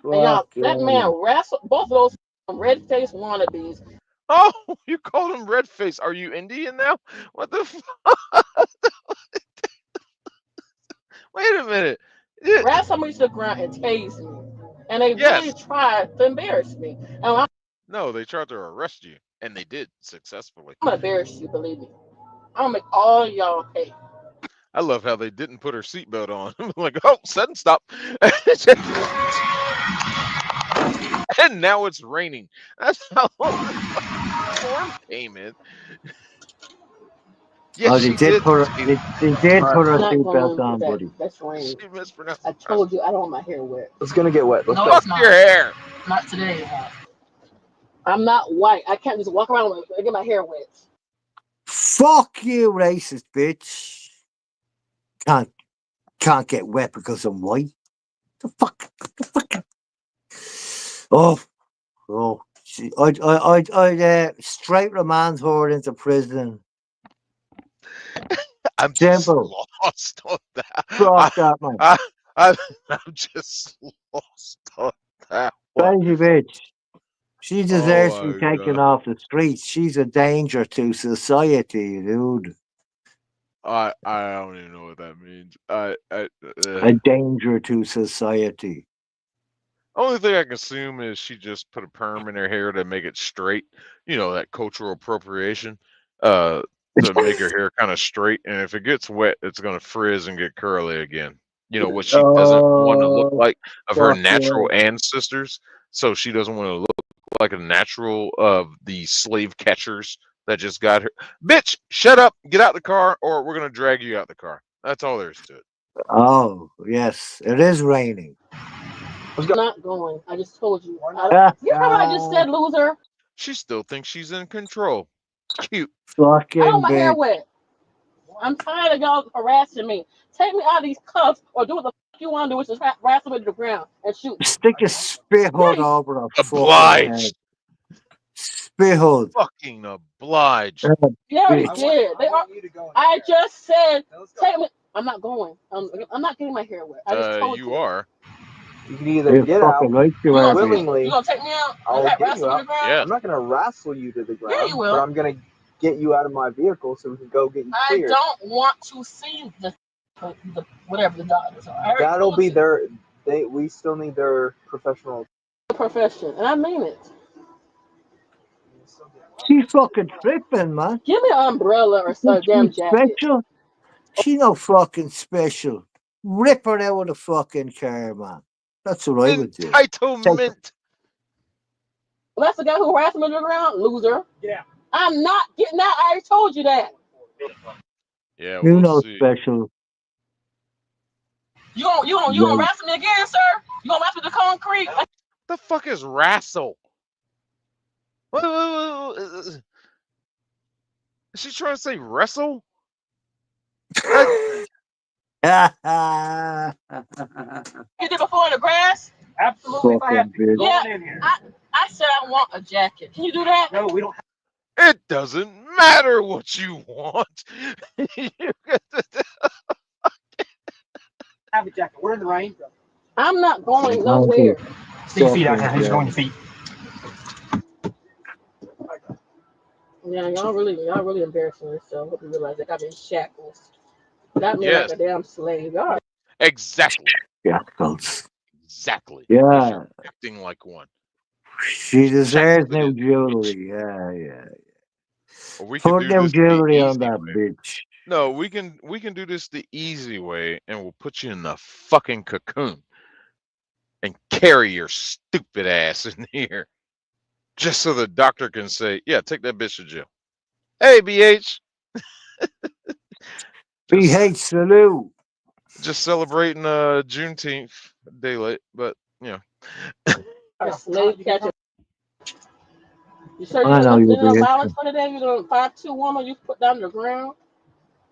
And y'all, that man wrestled both of those red-faced wannabes. Oh, you called him red face. Are you Indian now? What the fuck? Wait a minute. Wrestled me to the ground and tased me. And they really tried to embarrass me. And no, they tried to arrest you, and they did successfully. I'm going to embarrass you, believe me. I'm going to make all y'all pay. I love how they didn't put her seatbelt on. I'm like, oh, sudden stop. And now it's raining. That's how form payment. Yes, they did put her seatbelt on, buddy. That's rain. I told you I don't want my hair wet. It's gonna get wet. No, fuck your hair. Not today. I'm not white. I can't just walk around and get my hair wet. Fuck you, racist bitch. Can't get wet because I'm white. The fuck. I'd straight remand her into prison. I'm just lost on that. Fuck that, man. I'm just lost on that one. Crazy bitch. She deserves to be taken off the streets. She's a danger to society, dude. I don't even know what that means. A danger to society. Only thing I can assume is she just put a perm in her hair to make it straight. You know, that cultural appropriation. To make her hair kind of straight, and if it gets wet, it's gonna frizz and get curly again. You know what she doesn't want to look like of her natural ancestors. So she doesn't want to look like a natural of the slave catchers that just got her. Bitch, shut up, get out the car, or we're gonna drag you out the car. That's all there is to it. Oh yes, it is raining. I'm not going. I just told you. You know what I just said, loser? She still thinks she's in control. Cute. Fucking I don't want my hair wet. I'm tired of y'all harassing me. Take me out of these cuffs or do what the fuck you want to do, which is wrestle me to the ground and shoot me. Stick a spit hood over a obliged. Spit hood. Fucking obliged. Yeah, already did. I just said, take me. I'm not going. I'm not getting my hair wet. I just told you. Are. You can either get out willingly. You gonna take me out? I'll get you out. Yeah. I'm not gonna wrestle you to the ground. Yeah, you will. But I'm gonna get you out of my vehicle so we can go get you cleared. I don't want to see the whatever the doctors are. That'll be their. We still need their professional. Profession, and I mean it. She fucking tripping, man. Give me an umbrella or some damn She's jacket. special. She no fucking special. Rip her out of the fucking car, man. That's what I would do. Entitlement. Well, that's the guy who harassed me on the ground, loser. Yeah. I'm not getting out. I already told you that. Yeah, You we'll know see. special. You gonna harass me again, sir? You gonna harass me with the concrete? The fuck is wrestle? Is she trying to say wrestle? You did before in the grass? Absolutely. If I have to go Yeah. in here. I said I want a jacket. Can you do that? No, we don't. It doesn't matter what you want. Have a jacket. We're in the rain. I'm not going nowhere. See your feet out there. He's going your feet. Yeah, y'all really embarrassing yourself. Hope you realize that I've been shackles. Got me like a damn slave. Y'all. Exactly. Shackles. Exactly. Yeah. You're acting like one. She deserves new jewelry. Yeah. Or we can Put do new this the jewelry on easy that way. bitch. No, we can do this the easy way, and we'll put you in the fucking cocoon and carry your stupid ass in here, just so the doctor can say, "Yeah, take that bitch to jail." Hey, BH. BH salute. Just celebrating Juneteenth daylight, but you know. A slave catcher. You sure I you're know gonna you'll do no be violence for today? You're gonna 5'2" woman you put down to the ground?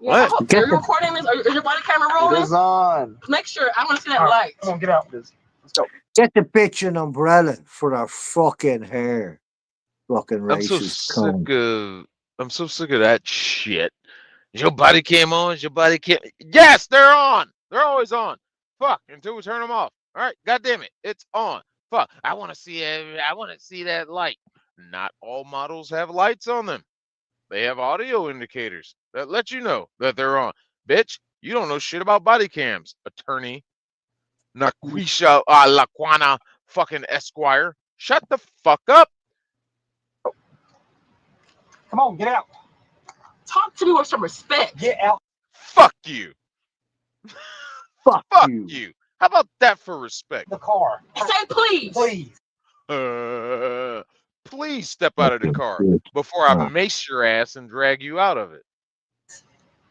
Yeah, I What? hope, are you recording this? Is your body camera rolling? It is on. Make sure. I want to see that light. Come on, get out. Let's go. Get the bitch an umbrella for her fucking hair. Fucking I'm so racist sick cunt. of that shit. Is your body cam on? Is your body cam? Yes, they're on. They're always on. Fuck, until we turn them off. All right, God damn it, it's on. Fuck, I want to see that light. Not all models have lights on them. They have audio indicators that let you know that they're on. Bitch, you don't know shit about body cams, attorney. Naquisha Laquana fucking Esquire. Shut the fuck up. Come on, get out. Talk to me with some respect. Get out. Fuck you. Fuck you. How about that for respect? The car. Say please. Please. Please step out of the car before I mace your ass and drag you out of it.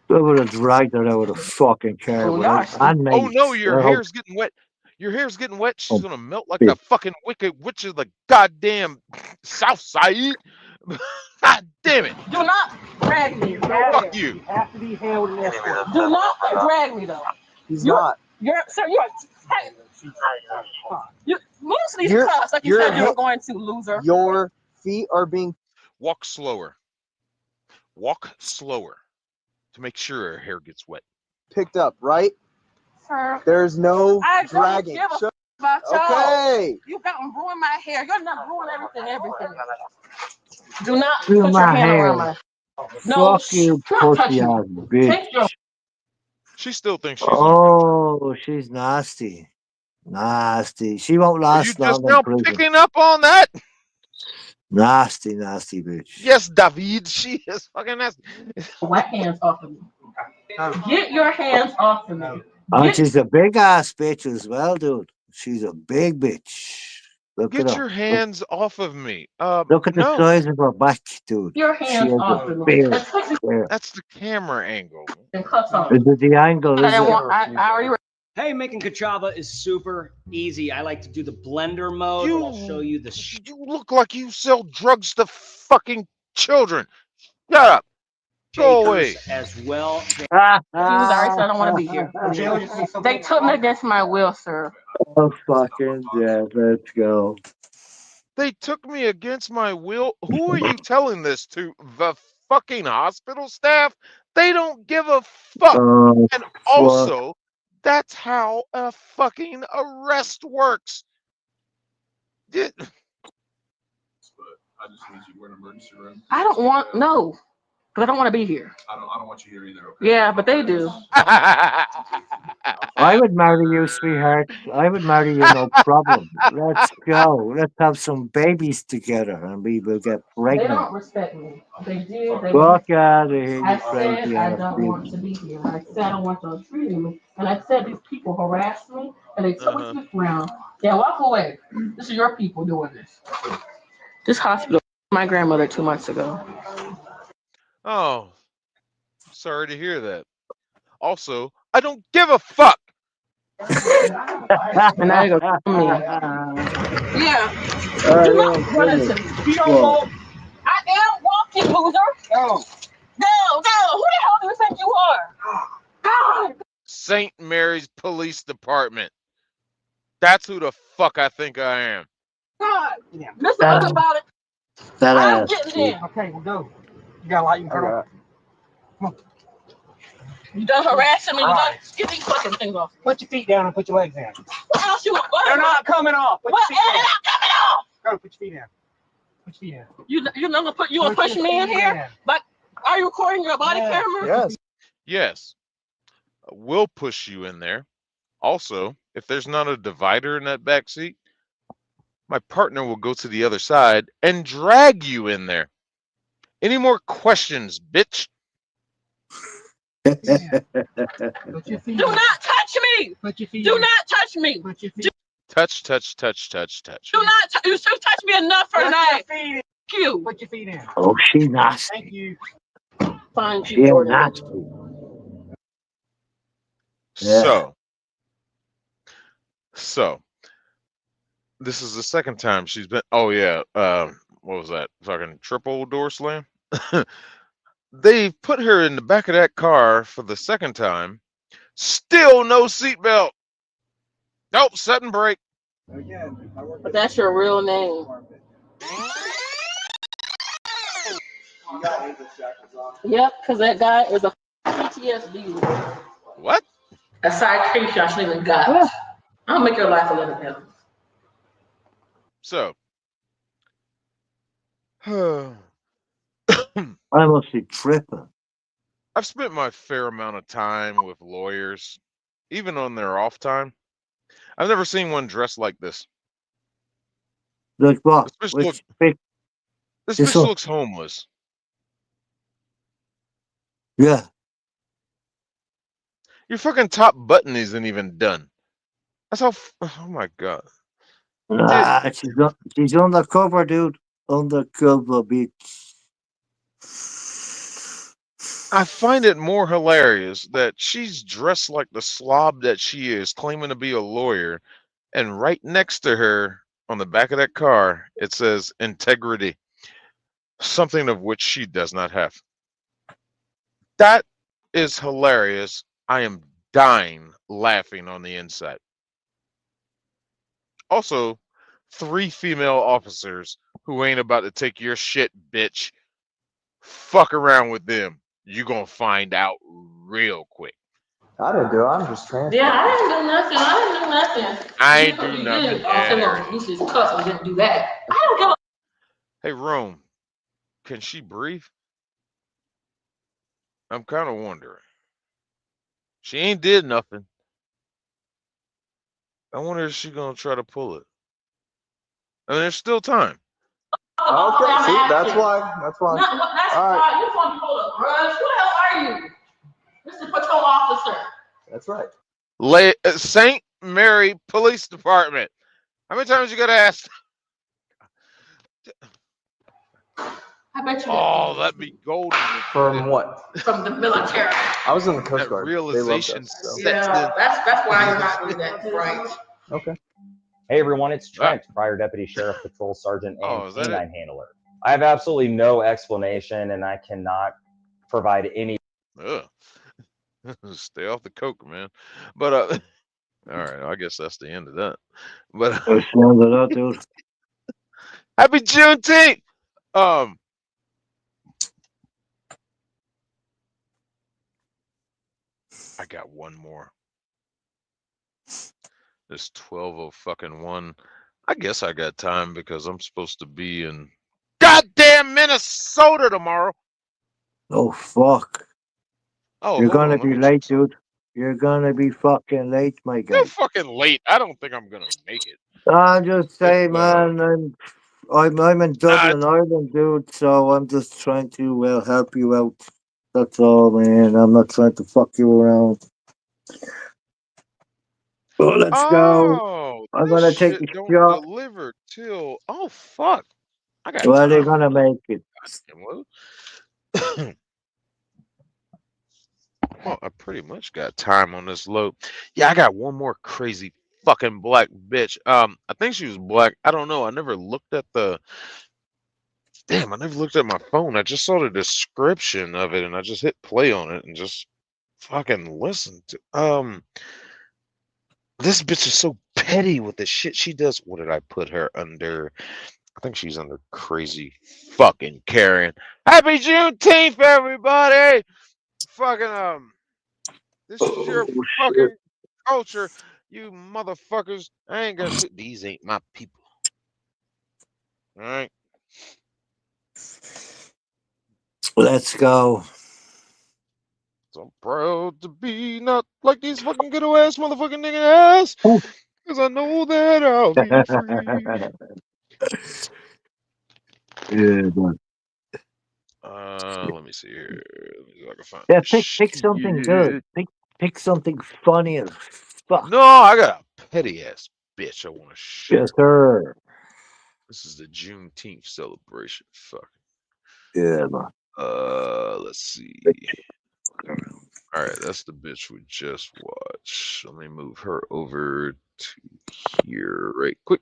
I would have dragged her out of the fucking car. Oh no, your hair's getting wet. Your hair's getting wet. She's gonna melt like the fucking wicked witch of the goddamn South Side. God damn it. Do not drag me. Fuck you. You have to be held in escort. Do not drag me though. He's not. Sir, you move these cuffs like you said you were going to, loser. Your feet are being. Walk slower. Walk slower to make sure her hair gets wet. Picked up, right? Sir. There's no I dragging. don't give a about y'all. Okay. You got to ruin my hair. You're not ruin everything. Do not Do put your my hand hair. around my. No, Fuck you, don't touch pussy me. ass bitch. She still thinks she's Oh, she's nasty. Nasty. She won't Are you last just long in now prison. picking up on that? Nasty bitch. Yes, David, she is fucking nasty. Wet hands off of me. Get your hands off of me. And she's a big ass bitch as well, dude. She's a big bitch. Look Get at her. your hands off of me. Look at the size of her back, dude. Your She hands has off a of me. beard. That's the camera angle. And cuffs on. Is it the angle? Is it? I already. Hey, making cachava is super easy. I like to do the blender mode. I'll show you the. You look like you sell drugs to fucking children. Shut up. Go away. As well. I said I don't want to be here. They took me against my will, sir. Oh, fucking yeah, let's go. They took me against my will. Who are you telling this to? The fucking hospital staff? They don't give a fuck. And also, that's how a fucking arrest works. I just need you to wear an emergency room. I don't want because I don't want to be here. I don't want you here either. Okay? Yeah, but they do. I would marry you, sweetheart. I would marry you, no problem. Let's go. Let's have some babies together, and we will get They pregnant. don't respect me. They did. They Fuck out of here, I you said crazy I ass don't want bitch. to be here. I said I don't want them treating me. And I said these people harassed me and they took me to the ground. Yeah, walk away. This is your people doing this. This hospital, my grandmother 2 months ago. Oh, sorry to hear that. Also, I don't give a fuck. And now they go to me. Yeah. Do not run into me. You don't know. I am walking, loser. No. No, no. Who the hell do you think you are? God. St. Mary's Police Department. That's who the fuck I think I am. God. Yeah. Listen up about it. That I'm ass. getting in. Okay, we'll go. You got a light you can turn on. Come on. You done harassing me? You done? Right. Get these fucking things off. Put your feet down and put your legs down. What else you want? They're not coming off. Put What? your feet They're down. not coming off. Go, put your feet down. Put your feet down. You gonna put you gonna Put push your me in feet here? down. But are you recording your body camera? Yes. Yes. We'll push you in there. Also, if there's not a divider in that back seat, my partner will go to the other side and drag you in there. Any more questions, bitch? Put your feet Do down. not touch me. Put your feet Do down. not touch me. Put your feet Touch, touch, touch, touch, touch. Do not. You should touch me enough for Put tonight. your feet in. Thank you. Put your feet in. Oh, she nasty. Thank you. Find She you. ain't Jordan. nasty. Yeah. So, this is the second time she's been. Oh yeah, what was that? Fucking triple door slam. They put her in the back of that car for the second time. Still no seatbelt. Nope, sudden brake. But that's your real name. Yep, because that guy is a PTSD. What? A citation I shouldn't even got. I'll make your life a little better. So, I must be tripping. I've spent my fair amount of time with lawyers, even on their off time. I've never seen one dressed like this. Like what? This Which bitch This one? looks homeless. Yeah. Your fucking top button isn't even done. That's how. Oh my god. Nah, she's undercover, dude. Undercover, bitch. I find it more hilarious that she's dressed like the slob that she is, claiming to be a lawyer, and right next to her on the back of that car, it says integrity, something of which she does not have. That is hilarious. I am dying laughing on the inside. Also, 3 female officers who ain't about to take your shit, bitch. Fuck around with them. You gonna find out real quick. I didn't do it. I'm just transferring. Yeah, I didn't do nothing. I ain't do nothing. Yeah. You just cuss and didn't do that. I don't give a. Hey, Rome, can she breathe? I'm kind of wondering. She ain't did nothing. I wonder if she gonna try to pull it. I mean, there's still time. Okay, see, that's why. That's why. That's All right. why you want to hold a grudge. Who the hell are you? Mr. Patrol Officer. That's right. St. Mary Police Department. How many times you gotta ask? I bet you. Oh, that'd be golden. From what? From the military. I was in the Coast That Guard. realization They loved us, so. Yeah, that's why you're not doing that right. Okay. Hey everyone, it's Trent, prior Deputy Sheriff, Patrol Sergeant, and Oh, is that Canine Handler. I have absolutely no explanation, and I cannot provide any. Ugh. Stay off the coke, man. But all right, I guess that's the end of that. But happy Juneteenth. I got one more. It's 12:01. I guess I got time because I'm supposed to be in goddamn Minnesota tomorrow. Oh fuck. Oh, You're hold gonna on, let be me late, dude. You're gonna be fucking late, my guy. You're fucking late. I don't think I'm gonna make it. I just say, It's, man, I'm in Dublin, Ireland, dude. So I'm just trying to help you out. That's all, man. I'm not trying to fuck you around. Oh, let's go. Oh, I'm this gonna take a shit don't shot. deliver till. Oh fuck! I got Well, they're time. gonna make it. Goddamn, well, I pretty much got time on this load. Yeah, I got one more crazy fucking black bitch. I think she was black. I don't know. I never looked at the. Damn, I never looked at my phone. I just saw the description of it, and I just hit play on it and just fucking listened to. This bitch is so petty with the shit she does. What did I put her under? I think she's under crazy fucking Karen. Happy Juneteenth, everybody! Fucking this is your fucking culture, you motherfuckers. I ain't got shit. These ain't my people. All right. Let's go. So I'm proud to be not like these fucking ghetto ass motherfucking nigga ass, cause I know that I'll be free. Yeah, man. Let me see here. Let me see if I can find Yeah, this pick something good. shit. Pick something funny as fuck. No, I got a petty ass bitch I want to share. Yes, sir. This is the Juneteenth celebration. Fuck. Yeah, man. Let's see. All right, that's the bitch we just watched. Let me move her over to here right quick.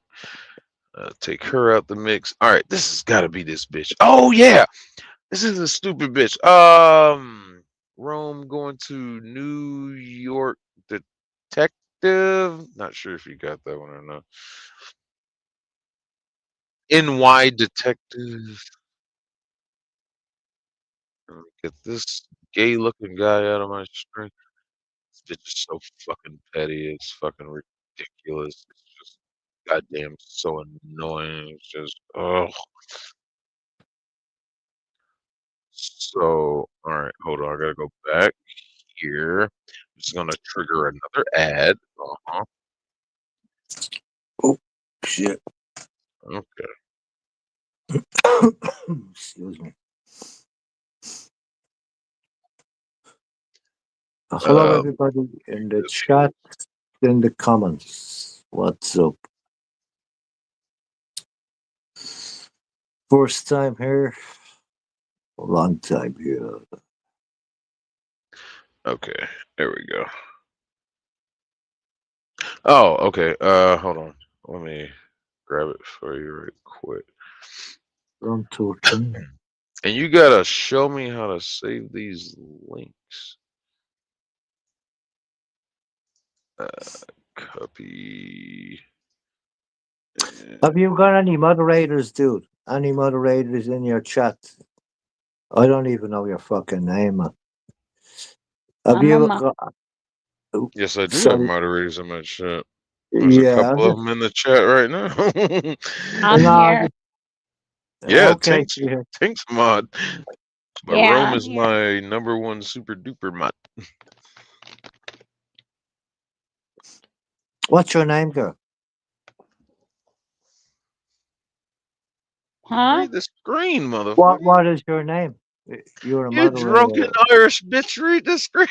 Take her out the mix. All right, this has got to be this bitch. Oh yeah, this is a stupid bitch. Rome going to New York Detective. Not sure if you got that one or not. NY Detective. Let me get this gay-looking guy out of my screen. This bitch is so fucking petty. It's fucking ridiculous. It's just goddamn so annoying. It's just ugh. So, all right, hold on. I gotta go back here. I'm just gonna trigger another ad. Uh-huh. Oh shit. Okay. Excuse me. Hello, everybody in the chat, in the comments. What's up? First time here, long time here. Okay, there we go. Oh, okay. Hold on. Let me grab it for you right quick. Run to a team. And you gotta show me how to save these links. Copy. Have you got any moderators, dude? Any moderators in your chat? I don't even know your fucking name, man. Have you got... Yes, I do have Sorry. moderators in my chat. There's a couple of them in the chat right now. I'm here. Yeah, Okay. Tink's mod. But Yeah, Rome I'm is here. my #1 super duper mod. What's your name, girl? Huh? Read the screen, motherfucker. What is your name? You're a You drunken moderator. Irish bitch, read the screen.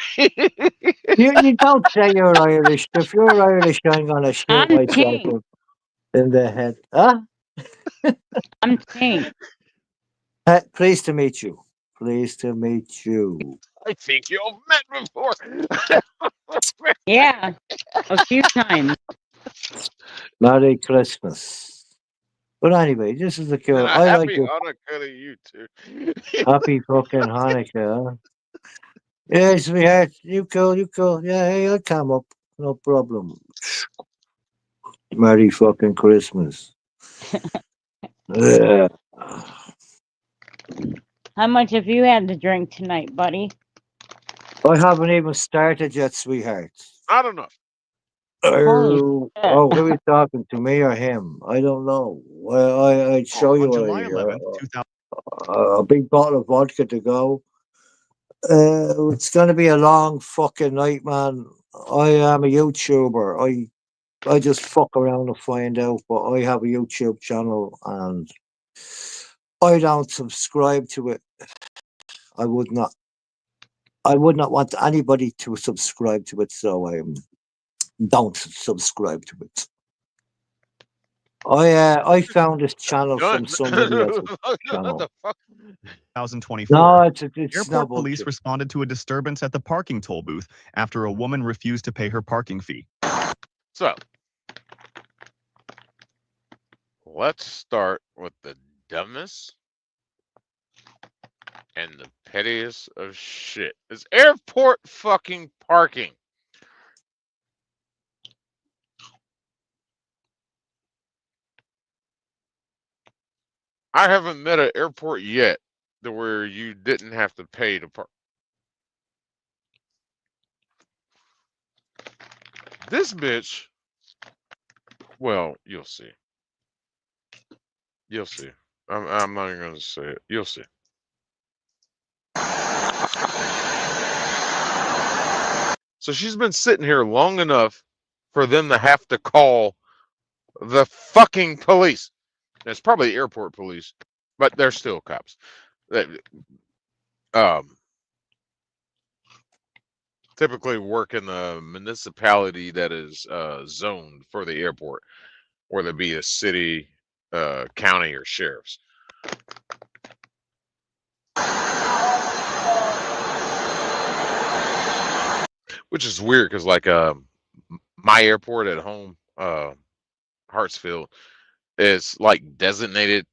You don't say you're Irish. If you're Irish, I'm gonna shoot I'm myself Tink. in the head. Huh? I'm Tink. Pleased to meet you. Pleased to meet you. I think you've met before. Yeah, a few times. Merry Christmas. But anyway, this is the And cool. a I like happy it. Hanukkah to you too. Happy fucking Hanukkah. Huh? Yeah, sweetheart. You cool, you cool. Yeah, hey, I'll come up. No problem. Merry fucking Christmas. Yeah. How much have you had to drink tonight, buddy? I haven't even started yet, sweetheart. I don't know. Who are you talking to, me or him? I don't know. Well, I'd show you On what July I 11th, 2000. a big bottle of vodka to go. It's gonna be a long fucking night, man. I am a YouTuber. I just fuck around and find out, but I have a YouTube channel and I don't subscribe to it. I would not want anybody to subscribe to it, so I don't subscribe to it. I found this channel from somebody else's channel. What the fuck? 2024. No, it's Airport not police bullshit. responded to a disturbance at the parking toll booth after a woman refused to pay her parking fee. So, let's start with the dumbest and the pettiest of shit. Is airport fucking parking. I haven't met an airport yet to where you didn't have to pay to park. This bitch, well, you'll see. You'll see. I'm not even gonna say it. You'll see. So she's been sitting here long enough for them to have to call the fucking police. It's probably airport police, but they're still cops. Typically work in the municipality that is zoned for the airport, whether it be a city, county, or sheriff's. Which is weird because, like, my airport at home, Hartsfield, is like designated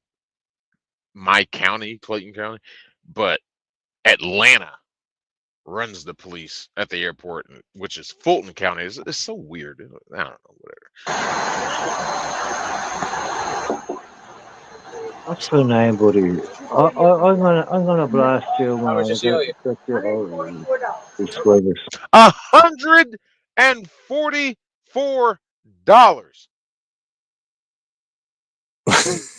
my county, Clayton County, but Atlanta runs the police at the airport, which is Fulton County. It's so weird. I don't know, whatever. What's her name, buddy? I'm gonna blast you, man. How much is she owe you? Subscribers. $144.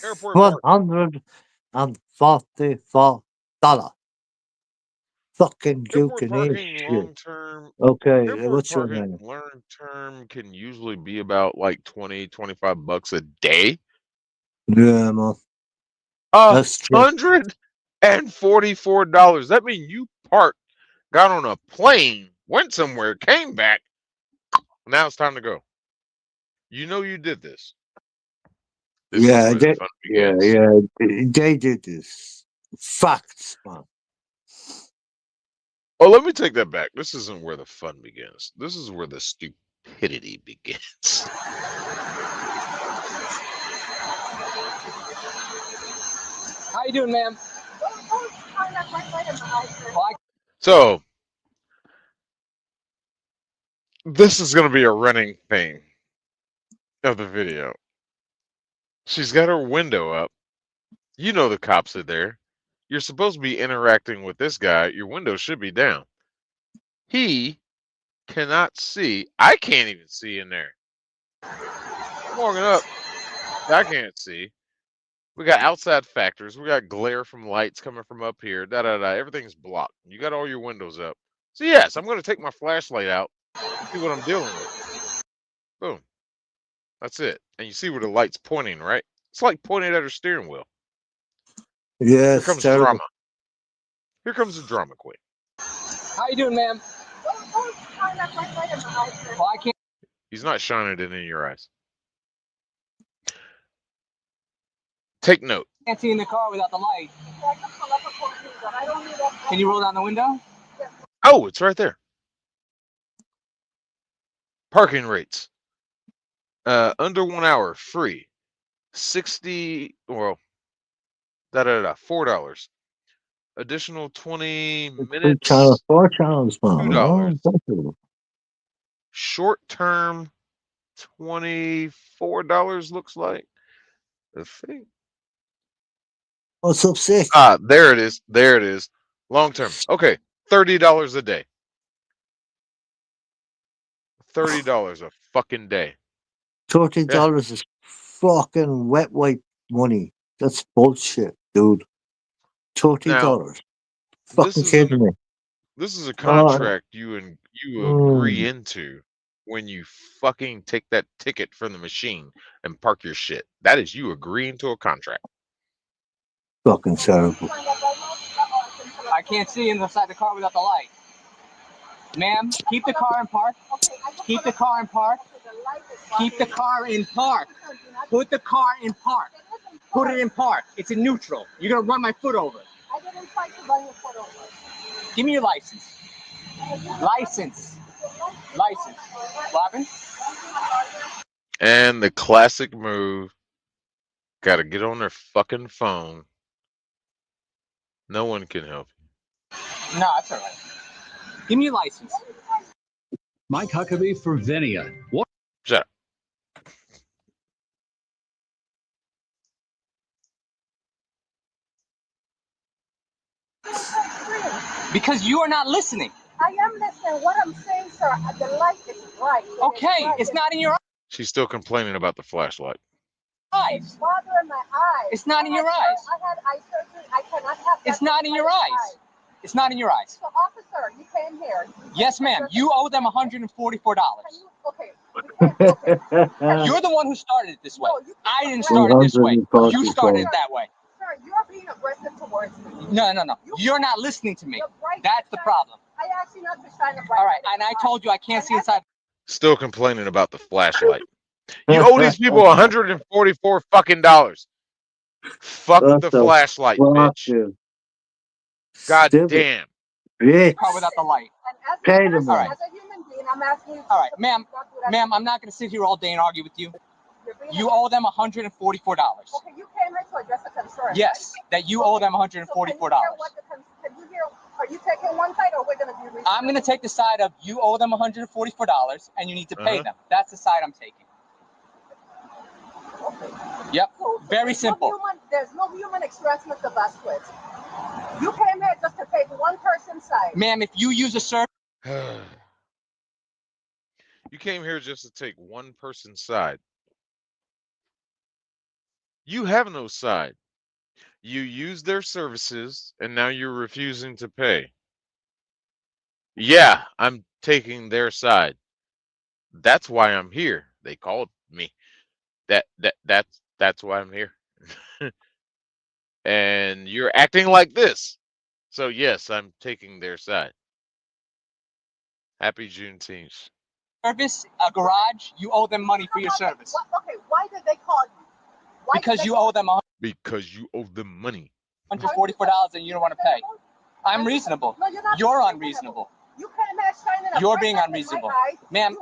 Airport $144. Fucking airport Duke parking long term. Okay, Airport what's your parking name? long term can usually be about like 20-25 bucks a day. Yeah, man. That's true. $144. That means you parked, got on a plane, went somewhere, came back. Now it's time to go. You know you did this. Yeah, they did this. Facts, man. Oh, let me take that back. This isn't where the fun begins. This is where the stupidity begins. How you doing, ma'am? So, this is going to be a running thing of the video. She's got her window up. You know the cops are there. You're supposed to be interacting with this guy. Your window should be down. He cannot see. I can't even see in there. I'm walking up. I can't see. We got outside factors. We got glare from lights coming from up here. Everything's blocked. You got all your windows up. So yes, I'm going to take my flashlight out and see what I'm dealing with. Boom. That's it. And you see where the light's pointing, right? It's like pointing at her steering wheel. Yeah, Here comes drama. Here comes the drama queen. How you doing, ma'am? Well, I can't. He's not shining it in your eyes. Take note. Can't see in the car without the light. Can you roll down the window? Oh, it's right there. Parking rates. Under 1 hour, free. 60, well, $4. Additional 20 minutes. 4 channels, man. $2. Short term, $24 looks like. I think. What's up, Sick? There it is. There it is. Long term. Okay, $30 a day. $30 a fucking day. $30 is fucking wet wipe money. That's bullshit, dude. $30. Fucking kidding me. This is a contract you agree into when you fucking take that ticket from the machine and park your shit. That is you agreeing to a contract. Fucking terrible. I can't see inside the car without the light. Ma'am, keep the car in park. Keep the car in park. Keep the car in park. Put the car in park. Put it in park. It's in neutral. You're gonna run my foot over. I didn't try to run your foot over. Give me your license. License. License. Robin? And the classic move, gotta get on their fucking phone. No one can help you. No, that's all right. Give me your license. Mike Huckabee for Vinia. What? Shut up. Because you are not listening. I am listening. What I'm saying, sir, the light is right. Okay, it's not in your eyes. She's still complaining about the flashlight. It's bothering my eyes. It's not in your eyes. I had eye surgery. I cannot have that. It's not in your eyes. It's not in your eyes. So, officer, you came here. Yes, ma'am. You owe them $144. Okay. You're the one who started it this way. I didn't start it this way. You started it that way. Sir, you're being aggressive towards me. No. You're not listening to me. That's the problem. I asked you not to shine a bright. All right, and I told you I can't see inside. Still complaining about the flashlight. You owe these people $144 fucking dollars. Fuck the flashlight, bitch. God damn. Bitch. Car without the light. Pay them. All right. As a human being, I'm asking you. All right, ma'am, I'm not going to sit here all day and argue with you. You owe them $144. Okay, you came here to address a concern. Yes, that you owe them $144. Can you hear? Are you taking one side, or we're going to be? I'm going to take the side of you owe them $144 and you need to pay them. That's the side I'm taking. Yep. Very simple. There's no human expressment of us with. You came here just to take one person's side. Ma'am, if you use a service. You came here just to take one person's side. You have no side. You use their services and now you're refusing to pay. Yeah, I'm taking their side. That's why I'm here. They called me. That's why I'm here. And you're acting like this. So yes, I'm taking their side. Happy Juneteenth. Service, a garage, you owe them money for your service. Okay, why did they call you? Because you owe them Because you owe them money. $144 and you don't want to pay. I'm reasonable. No, you're not. You're unreasonable. You came here shining a You're bright being light in my unreasonable. eyes. Ma'am,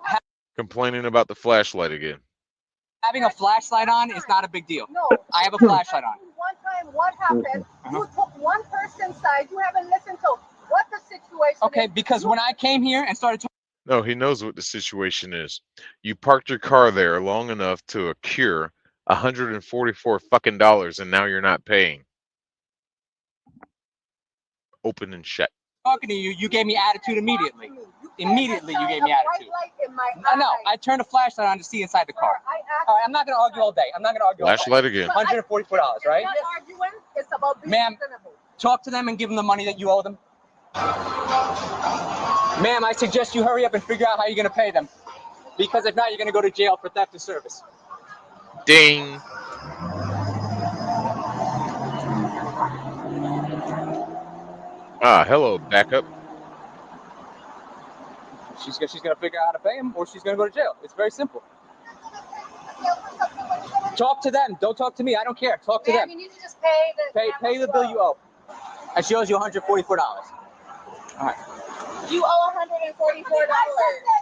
Complaining about the flashlight again. having a flashlight on is not a big deal. No. I have a flashlight on. One time, what happened? You took one person's side. You haven't listened to what the situation Okay, is. because when I came here and started No, he knows what the situation is. You parked your car there long enough to accrue $144 fucking dollars, and now you're not paying. Open and shut. talking to you, you gave me attitude immediately. Immediately, you gave me attitude. No, I turned a flashlight on to see inside the car. All right, I'm not going to argue all day. I'm not going to argue all day. Flashlight again. $144, right? Not arguing. It's about being Ma'am, reasonable. talk to them and give them the money that you owe them. Ma'am, I suggest you hurry up and figure out how you're going to pay them. Because if not, you're going to go to jail for theft of service. Ding. Ah, hello, backup. She's going to figure out how to pay him, or she's going to go to jail. It's very simple. Talk to them. Don't talk to me. I don't care. Talk to them. You need to just pay the bill you owe. And she owes you $144. All right. You owe $144. I said,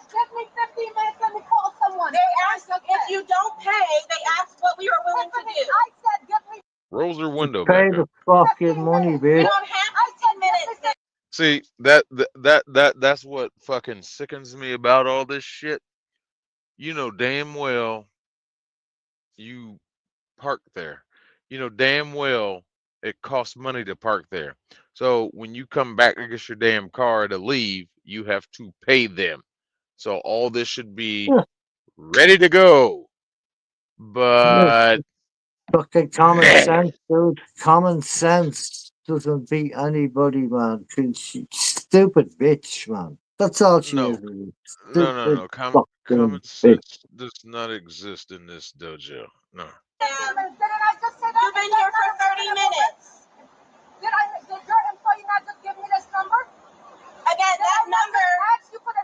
give me 15 minutes. Let me call someone. They asked if you don't pay. They asked what we were willing to do. I said, give me. Rolls her window Pay back the up. fucking money, bitch. You don't have 15 minutes. See, that's what fucking sickens me about all this shit. You know damn well you park there. You know damn well it costs money to park there. So when you come back to get your damn car to leave, you have to pay them. So all this should be ready to go. But fucking common sense, dude. Common sense doesn't beat anybody, man. stupid bitch, man. That's all she No, is. no. Common Fucking bitch. sense does not exist in this dojo. No. Didn't I just say that? You've been here for 30 minutes. Did your employee not just give me this number? Again, that number.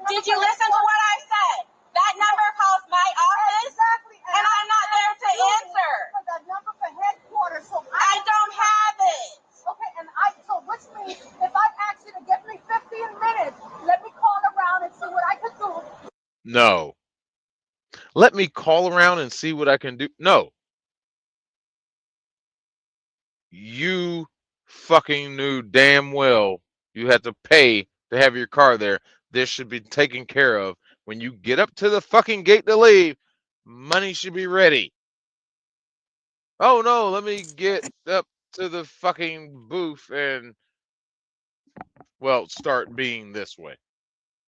Did you listen to what I said? That number calls my office, and I'm not there to answer. That number for headquarters, so I don't have it. Okay, so which means if I ask you to give me 15 minutes, let me call around and see what I can do. No. Let me call around and see what I can do. No. You fucking knew damn well you had to pay to have your car there. This should be taken care of. When you get up to the fucking gate to leave, money should be ready. Oh no, let me get up to the fucking booth and, well, start being this way.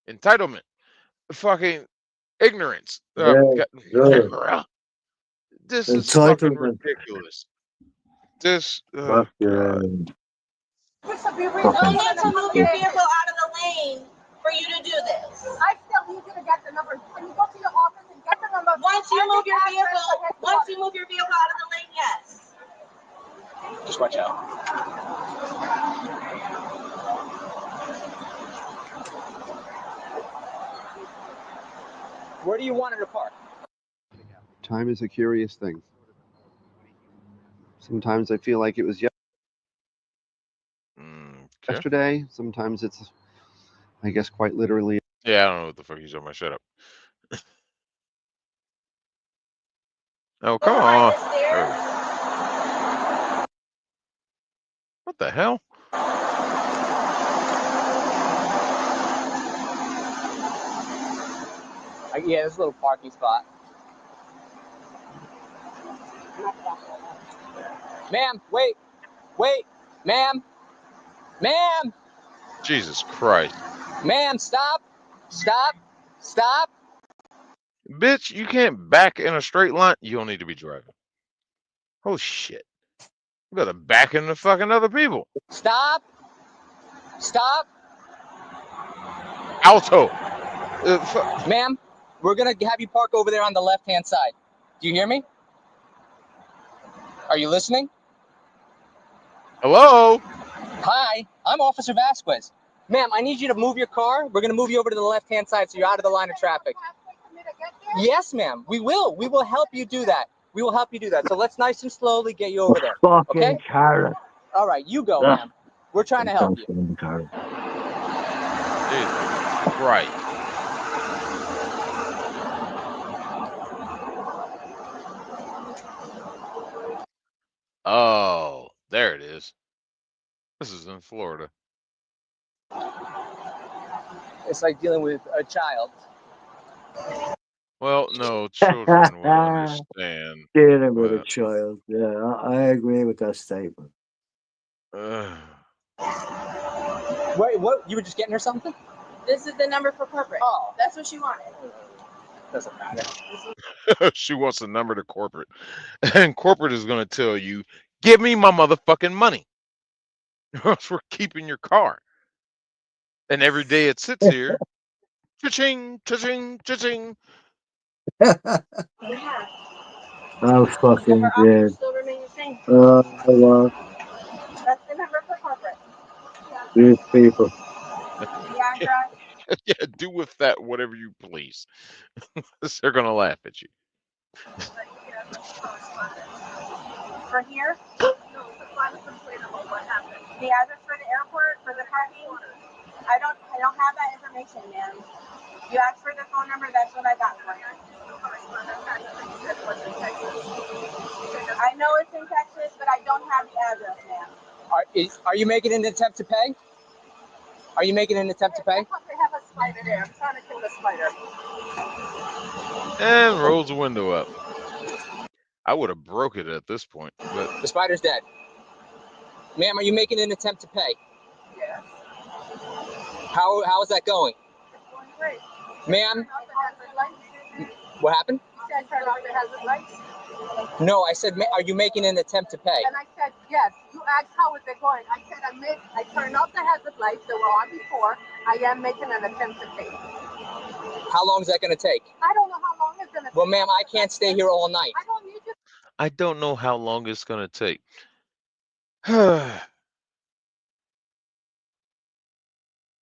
Entitlement. Fucking ignorance. Yeah. This is fucking Entitlement. ridiculous. This, Fuck God. You need to move your vehicle out of the lane for you to do this. I still need you to get the number. When you go to your office and get the number. Once you move your vehicle out of the lane, yes. Just watch out. Where do you want her to park? Time is a curious thing. Sometimes I feel like it was yesterday. Sometimes it's, I guess, quite literally. Yeah, I don't know what the fuck he's talking about. Shut up. Oh, come on. What the hell? Yeah, there's a little parking spot. Ma'am, wait, ma'am, Jesus Christ. ma'am, stop. Bitch, you can't back in a straight line. You don't need to be driving. Oh, shit. You gotta back into fucking other people. Stop. Alto. Ma'am, we're gonna have you park over there on the left-hand side. Do you hear me? Are you listening? Hello? Hi, I'm Officer Vasquez. Ma'am, I need you to move your car. We're gonna move you over to the left-hand side so you're out of the line of traffic. Yes, ma'am. We will. We will help you do that. So let's nice and slowly get you over there. Okay? Carrot. All right, you go, ma'am. We're trying to help you. Right. Oh, there it is. This is in Florida. It's like dealing with a child. Well, no, children will understand. Dealing with a child. Yeah, I agree with that statement. Wait, what? You were just getting her something? This is the number for corporate. Oh. That's what she wanted. Doesn't matter. She wants the number to corporate. And corporate is going to tell you, give me my motherfucking money. Or else we're keeping your car. And every day it sits here, cha-ching, cha-ching, cha-ching. I'm fucking dead. Still remain the same. Well, That's the number for corporate. these people. The address. Yeah, do with that whatever you please. They're going to laugh at you. For here? No, what happened? The address for the airport, for the parking? I don't have that information, ma'am. You asked for the phone number, that's what I got for you. I know it's in Texas, but I don't have the address, ma'am. Are you making an attempt to pay? They have a spider there. I'm trying to kill the spider. And rolls the window up. I would have broke it at this point, but the spider's dead. Ma'am, are you making an attempt to pay? Yes. How is that going? It's going great. Ma'am, what happened? said turn off the hazard lights. No, I said, are you making an attempt to pay? And I said, yes. You asked how is it going. I said, I turned off the hazard lights that were on before. I am making an attempt to pay. How long is that going to take? I don't know how long it's going to take. Well, ma'am, I can't stay here all night. I don't need you. I don't know how long it's going to take.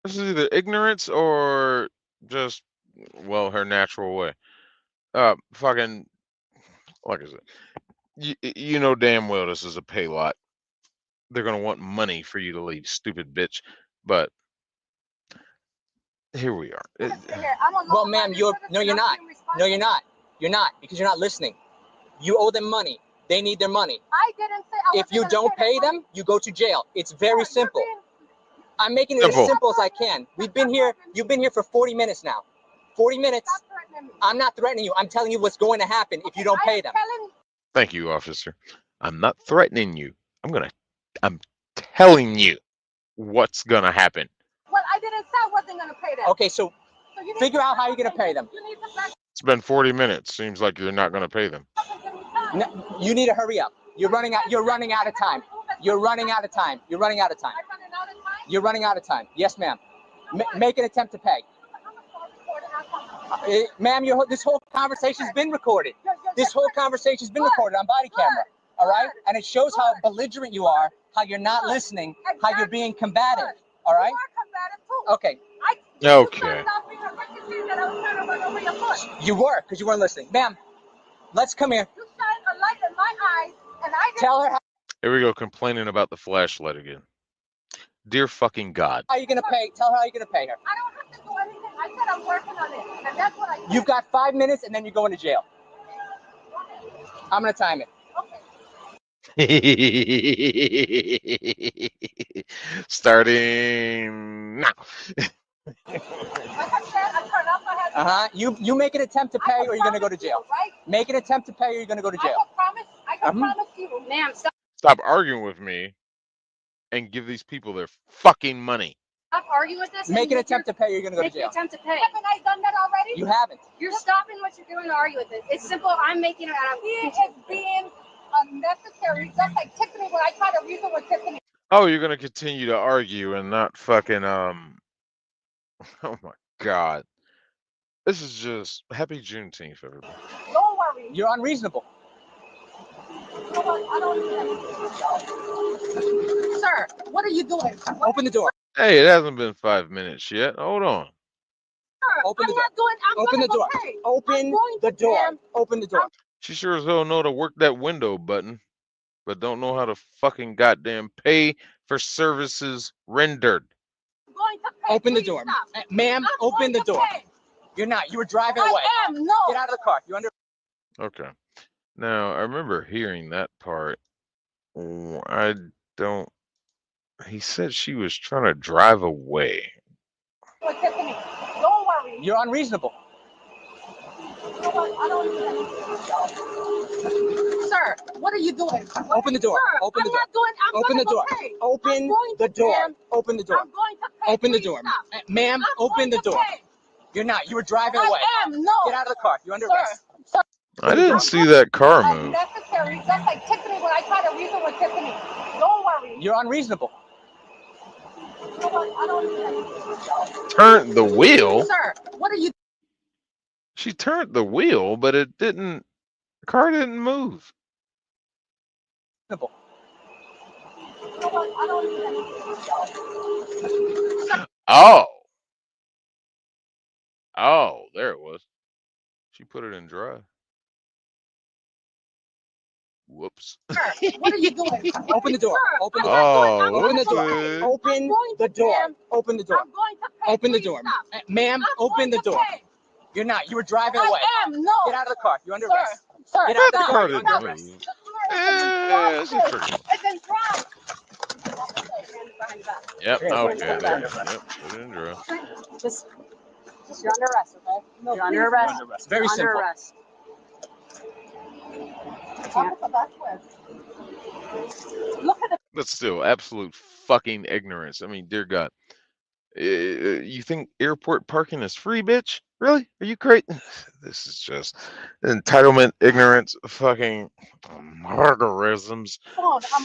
This is either ignorance or just, well, her natural way. Fucking, like I said, you know damn well this is a pay lot. They're going to want money for you to leave, stupid bitch. But here we are. Well, ma'am, you're not. No, you're not. You're not, because you're not listening. You owe them money. They need their money. I didn't say I If you don't pay them, you go to jail. It's very simple. I'm making it as simple as I can. You've been here for 40 minutes now. 40 minutes. I'm not threatening you. I'm telling you what's going to happen if you don't pay them. Thank you, officer. I'm not threatening you. I'm telling you what's gonna happen. Well, I didn't say I wasn't gonna pay them. Okay, so figure out how you're gonna pay them. It's been 40 minutes. Seems like you're not gonna pay them. No, you need to hurry up. You're running out of time. You're running out of time. You're running out of time. You're running out of time. Yes, ma'am. Make an attempt to pay. Ma'am, this whole conversation's been recorded. This whole conversation's been recorded on body camera. All right? And it shows how belligerent you are, how you're not listening, how you're being combative. All right? Okay. Okay. You were, because you weren't listening. Ma'am, let's come here. You shine a light in my eyes, and I didn't. Tell her how. Here we go, complaining about the flashlight again. Dear fucking God. How are you going to pay? Tell her how you're going to pay her. I don't have to do anything. I said I'm working on it, and that's what I said. You've got 5 minutes, and then you're going to jail. I'm going to time it. Starting now. You make an attempt to pay, or you're going to go to jail. Make an attempt to pay, or you're going to go to jail. I can promise you, ma'am. Stop arguing with me and give these people their fucking money. Stop arguing with us. Make an attempt to pay, or you're going to go to jail. Make an attempt to pay. Haven't I done that already? You haven't. You're stopping what you're doing to argue with it. It's simple. I'm making it out of it. It's being unnecessary, just like Tiffany when I tried to reason with Tiffany. Oh, you're gonna continue to argue and not fucking oh my God. This is just happy Juneteenth, everybody. Don't worry. You're unreasonable. Sir, what are you doing? Open the door. Hey, it hasn't been 5 minutes yet. Hold on. Sir, Open the door. Open the door. Open the door. Open the door. She sure as hell know to work that window button, but don't know how to fucking goddamn pay for services rendered. Open the door. Ma'am, open the door. You're not. You were driving away. I am. No. Get out of the car. You under. Okay. Now, I remember hearing that part. I don't... He said she was trying to drive away. Tiffany, don't worry. You're unreasonable. Sir, what are you doing? Open the door. Sir, Open the door. Open the door. Open the door. Open the door. I'm going to pay. Open the door. Ma'am, open the door. You're not. You were driving away. I am. No. Get out of the car. You're under arrest. Sir. I didn't see that car move. Unnecessary, just like Tiffany when I tried to reason with Tiffany. Don't worry. You're unreasonable. Turned the wheel? Sir, what are you? She turned the wheel, but it didn't... The car didn't move. Oh. Oh, there it was. She put it in drive. Whoops. Sir, what are you doing? Open the door. Open the door. Oh, Open the door. okay. Open the door. Open the door. I'm going to pay. Open the door. Ma'am, open the door. You're not. You were driving away. I am. No. Get out of the car. You're under arrest. Sir, Get out of the That car. car You're didn't under arrest. move. It's in drive. Yep, okay, there. Yep, put it in drive. Just you're under arrest, okay? No, you're under arrest. Very simple. Under arrest. Look at the. But still, absolute fucking ignorance. I mean, dear God. You think airport parking is free, bitch? Really? Are you crazy? This is just entitlement, ignorance, fucking margarisms,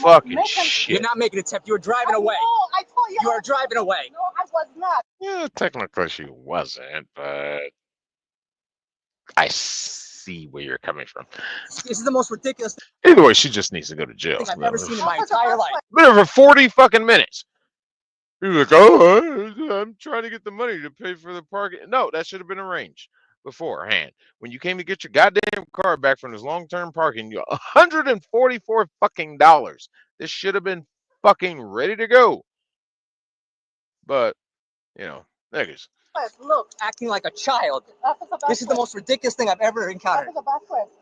fucking shit. You're not making a tip. You were driving away. I told you. You are driving away. No, I was not. Yeah, technically she wasn't, but I see where you're coming from. This is the most ridiculous Either way, she just needs to go to jail. thing I've ever seen in my entire life. Been there for 40 fucking minutes. You're like, oh, I'm trying to get the money to pay for the parking. No, that should have been arranged beforehand. When you came to get your goddamn car back from this long-term parking, you $144 fucking dollars. This should have been fucking ready to go. But, you know, niggas. Look, acting like a child. This is the most ridiculous thing I've ever encountered.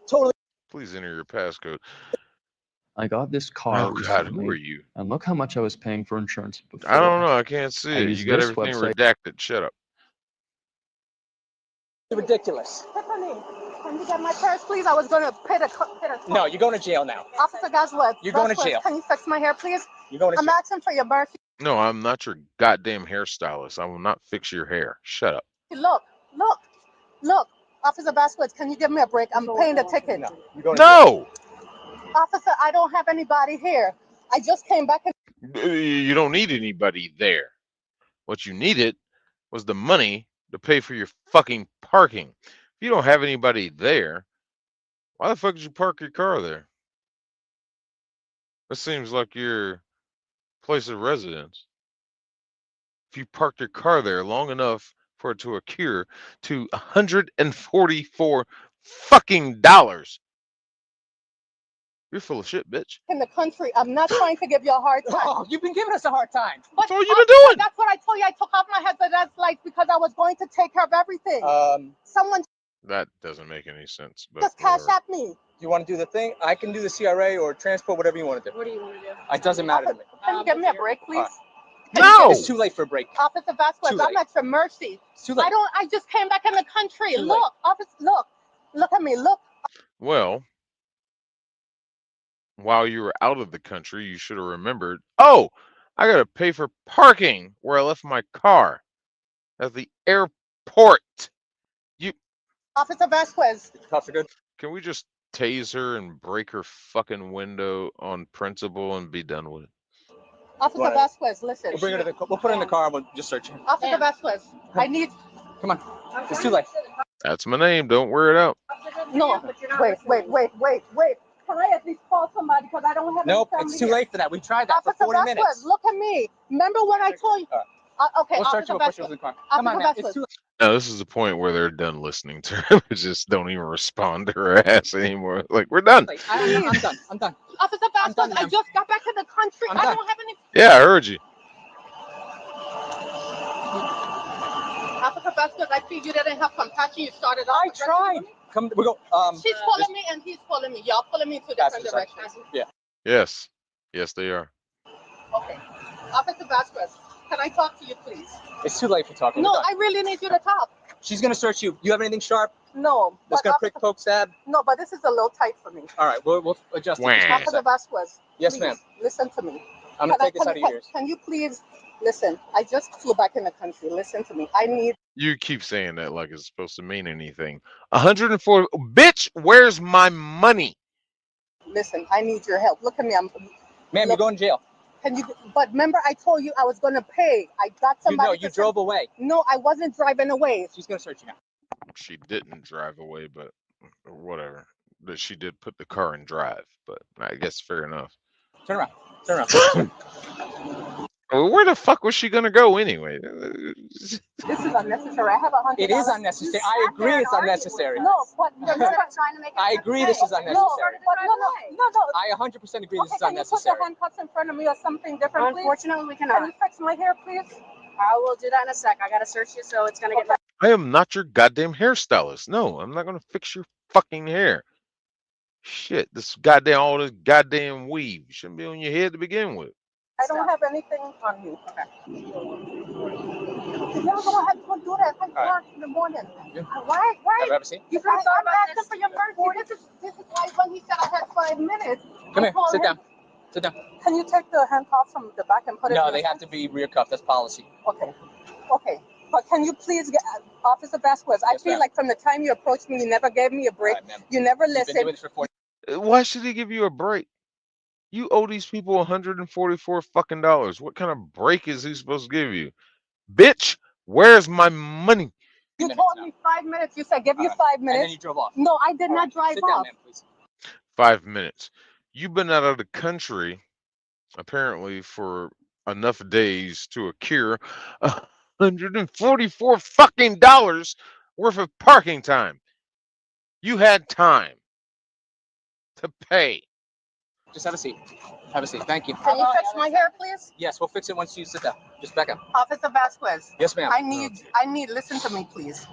Totally. Please enter your passcode. I got this car Oh God, recently, who are you? and look how much I was paying for insurance before. I don't know. I can't see it. used You got this everything website. redacted. Shut up. Ridiculous. Tiffany, can you get my purse, please? I was going to pay the. No, you're going to jail now. Officer Goswood. You're going to jail. Can you fix my hair, please? You're going to I'm jail. asking for your mercy. No, I'm not your goddamn hairstylist. I will not fix your hair. Shut up. Look. Officer Goswood, can you give me a break? I'm paying the ticket. No. You're going No. Officer, I don't have anybody here. I just came back and. You don't need anybody there. What you needed was the money to pay for your fucking parking. If you don't have anybody there, why the fuck did you park your car there? That seems like your place of residence. If you parked your car there long enough for it to occur to $144 fucking dollars. You're full of shit, bitch. In the country, I'm not trying to give you a hard time. Oh, you've been giving us a hard time. That's all you've been doing. That's what I told you. I took off my headset lights because I was going to take care of everything. Someone That doesn't make any sense. But just cash whatever. at me. You want to do the thing? I can do the CRA or transport, whatever you want to do. What do you want to do? It doesn't matter to me. Can you give me a break, please? No. It's too late for a break. Officer Vasquez, Too late. I'm at your mercy. It's too late. I just came back in the country. Too Look, officer, look at me. Look. Well, while you were out of the country, you should have remembered, oh, I got to pay for parking where I left my car at the airport. Officer Vasquez. Cops are good. Can we just tase her and break her fucking window on principle and be done with it? Officer Vasquez, listen. We'll bring her to we'll put her in the car and we'll just search her. Officer Vasquez, I need. Come on. It's too late. That's my name. Don't wear it out. No. Wait. Can I at least call somebody because I don't have. Nope, any it's family too late for that. We tried that Officer for 40 Vasquez, minutes. look at me. Remember when I told you? Okay, We'll search Officer you. We'll push you Vasquez. in the car. Come on, man. It's too late. No, this is the point where they're done listening to her. They just don't even respond to her ass anymore. Like, we're done. I'm done. I'm done. Officer Vasquez, done, I ma'am. just got back to the country. I'm I done. don't have any. Yeah, I heard you. Officer Vasquez, I see you didn't have compassion. You started off. I tried. Come, we go. She's pulling me and he's pulling me. Y'all pulling me to different directions. Yeah. Yes. Yes, they are. Okay. Officer Vasquez, can I talk to you, please? It's too late for talking. No, We're done. I really need you to talk. She's gonna search you. You have anything sharp? No. That's but gonna prick, poke, stab. No, but this is a little tight for me. All right, we'll adjust it. Wah. Just give me a Officer sec. Vasquez. Yes, please, ma'am. Listen to me. I'm gonna take this out of your ears. Can you please listen? I just flew back in the country. Listen to me. I need. You keep saying that like it's supposed to mean anything. 104. Bitch, where's my money? Listen, I need your help. Look at me. Ma'am, you're going to jail. Can you? But remember, I told you I was gonna pay. I got somebody. You drove away. No, I wasn't driving away. She's gonna search you now. She didn't drive away, but whatever. But she did put the car in drive, but I guess fair enough. Turn around. Turn around. Well, where the fuck was she gonna go anyway? This is unnecessary. I have $100. It is unnecessary. I agree it's unnecessary. No, but you're trying to make. I agree this is unnecessary. No, no. I 100% agree this is Can you put unnecessary. the handcuffs in front of me or something different, please? Unfortunately, we Can cannot. you fix my hair, please? I will do that in a sec. I gotta search you, so it's gonna get. I am not your goddamn hairstylist. No, I'm not gonna fix your fucking hair. Shit, all this goddamn weave shouldn't be on your head to begin with. I don't have anything on you. Okay. Y'all don't have to do that. It's dark in the morning. Why? Have you ever seen? You guys are asking for your mercy. This is why when he said I had 5 minutes. Come here. I told Sit him, down. Sit down. Can you take the handcuffs from the back and put it? No, in they the have to be rear cuffed. That's policy. Okay. But can you please get Officer Vasquez? I feel like from the time you approached me, you never gave me a break. You never listened. Why should he give you a break? You owe these people $144 fucking dollars. What kind of break is he supposed to give you? Bitch, where's my money? You told me 5 minutes. You said give you 5 minutes. And then you drove off. No, I did not drive Sit down, off. ma'am, please. 5 minutes. You've been out of the country apparently for enough days to accrue $144 fucking dollars worth of parking time. You had time to pay. Just have a seat. Have a seat. Thank you. Can you fix my hair, please? Yes, we'll fix it once you sit down. Just back up. Officer Vasquez. Yes, ma'am. I need, listen to me, please.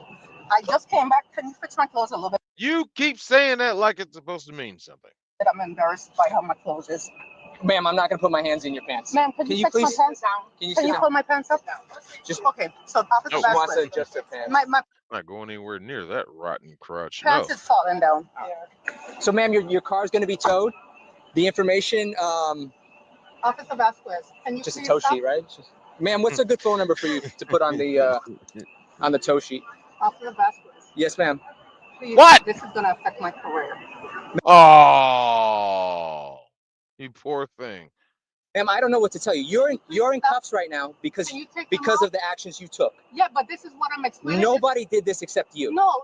I just came back. Can you fix my clothes a little bit? You keep saying that like it's supposed to mean something. I'm embarrassed by how my clothes is. Ma'am, I'm not going to put my hands in your pants. Ma'am, can you fix please? my pants? Can you pull my pants up? Just okay. So Officer She wants to Vasquez. adjust her pants. My I'm not going anywhere near that rotten crotch. pants No. is falling down. So, ma'am, your car's going to be towed. The information, Officer Vasquez, can you just a please tow stop? sheet, right? Ma'am, what's a good phone number for you to put on the tow sheet? Officer Vasquez, Yes, ma'am. please. What? This is gonna affect my career. Oh, you poor thing. Ma'am, I don't know what to tell you. You're in cuffs right now because Can you take them because off? of the actions you took. Yeah, but this is what I'm explaining. Nobody did this except you. No,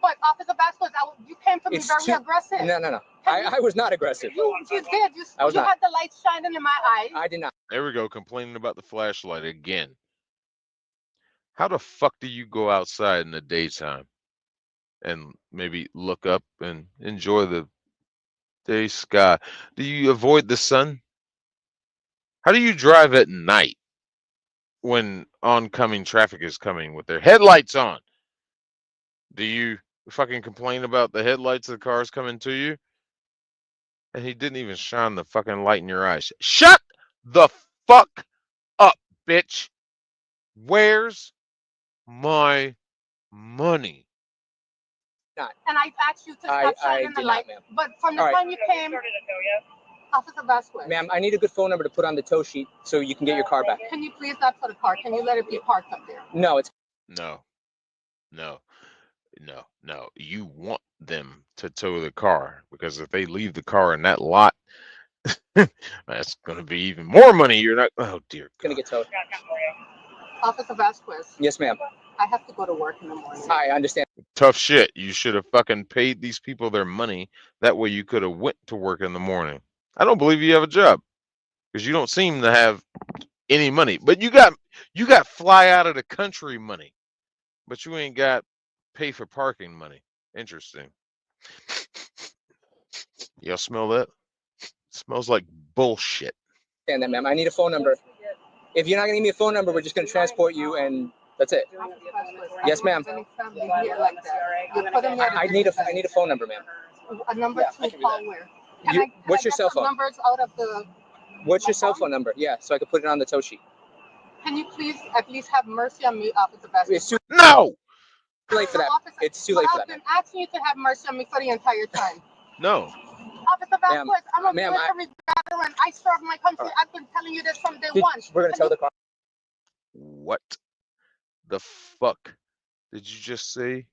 but Officer Vasquez, you came to me It's very too- aggressive. No. I was not aggressive. You did. I was you not. had the lights shining in my eyes. I did not. There we go, complaining about the flashlight again. How the fuck do you go outside in the daytime and maybe look up and enjoy the day sky? Do you avoid the sun? How do you drive at night when oncoming traffic is coming with their headlights on? Do you fucking complain about the headlights of the cars coming to you? And he didn't even shine the fucking light in your eyes. Shut the fuck up, bitch. Where's my money? Not. And I asked you to stop shining the did light. not, ma'am. But from the All right. time you came, Officer Vasquez. Ma'am, I need a good phone number to put on the tow sheet so you can get your car back. Can you please not for the car? Can you let it be parked up there? No, it's No. You want them to tow the car because if they leave the car in that lot, that's going to be even more money. You're not. Oh dear. gonna get towed. Officer Vasquez, Yes, ma'am. I have to go to work in the morning. I understand. Tough shit. You should have fucking paid these people their money. That way you could have went to work in the morning. I don't believe you have a job because you don't seem to have any money. But you got fly out of the country money, but you ain't got pay for parking money. Interesting. Y'all smell that? Smells like bullshit. Understand that, ma'am. I need a phone number. If you're not gonna give me a phone number, we're just gonna transport you, and that's it. Yes, ma'am. I need a phone number, ma'am. A number to call where? What's your cell phone? Numbers out of the. What's your cell phone number? Yeah, so I can put it on the tow sheet. Can you please at least have mercy on me, Officer Vasquez? It's too No. late for that. It's too late for that, I've ma'am. been asking you to have mercy on me for the entire time. No. Officer Vasquez, I'm a ma'am, military veteran. I served my country. I've been telling you this from day one. We're gonna tow the car. What the fuck did you just say?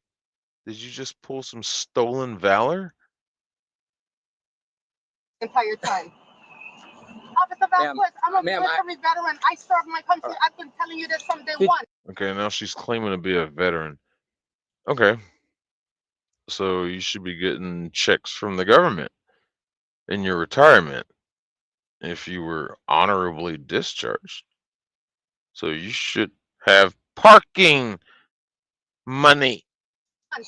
Did you just pull some stolen valor? Entire time. Officer Vasquez, I'm a military veteran. I served my country. I've been telling you this from day one. Okay, now she's claiming to be a veteran. Okay. So you should be getting checks from the government in your retirement if you were honorably discharged. So you should have parking money.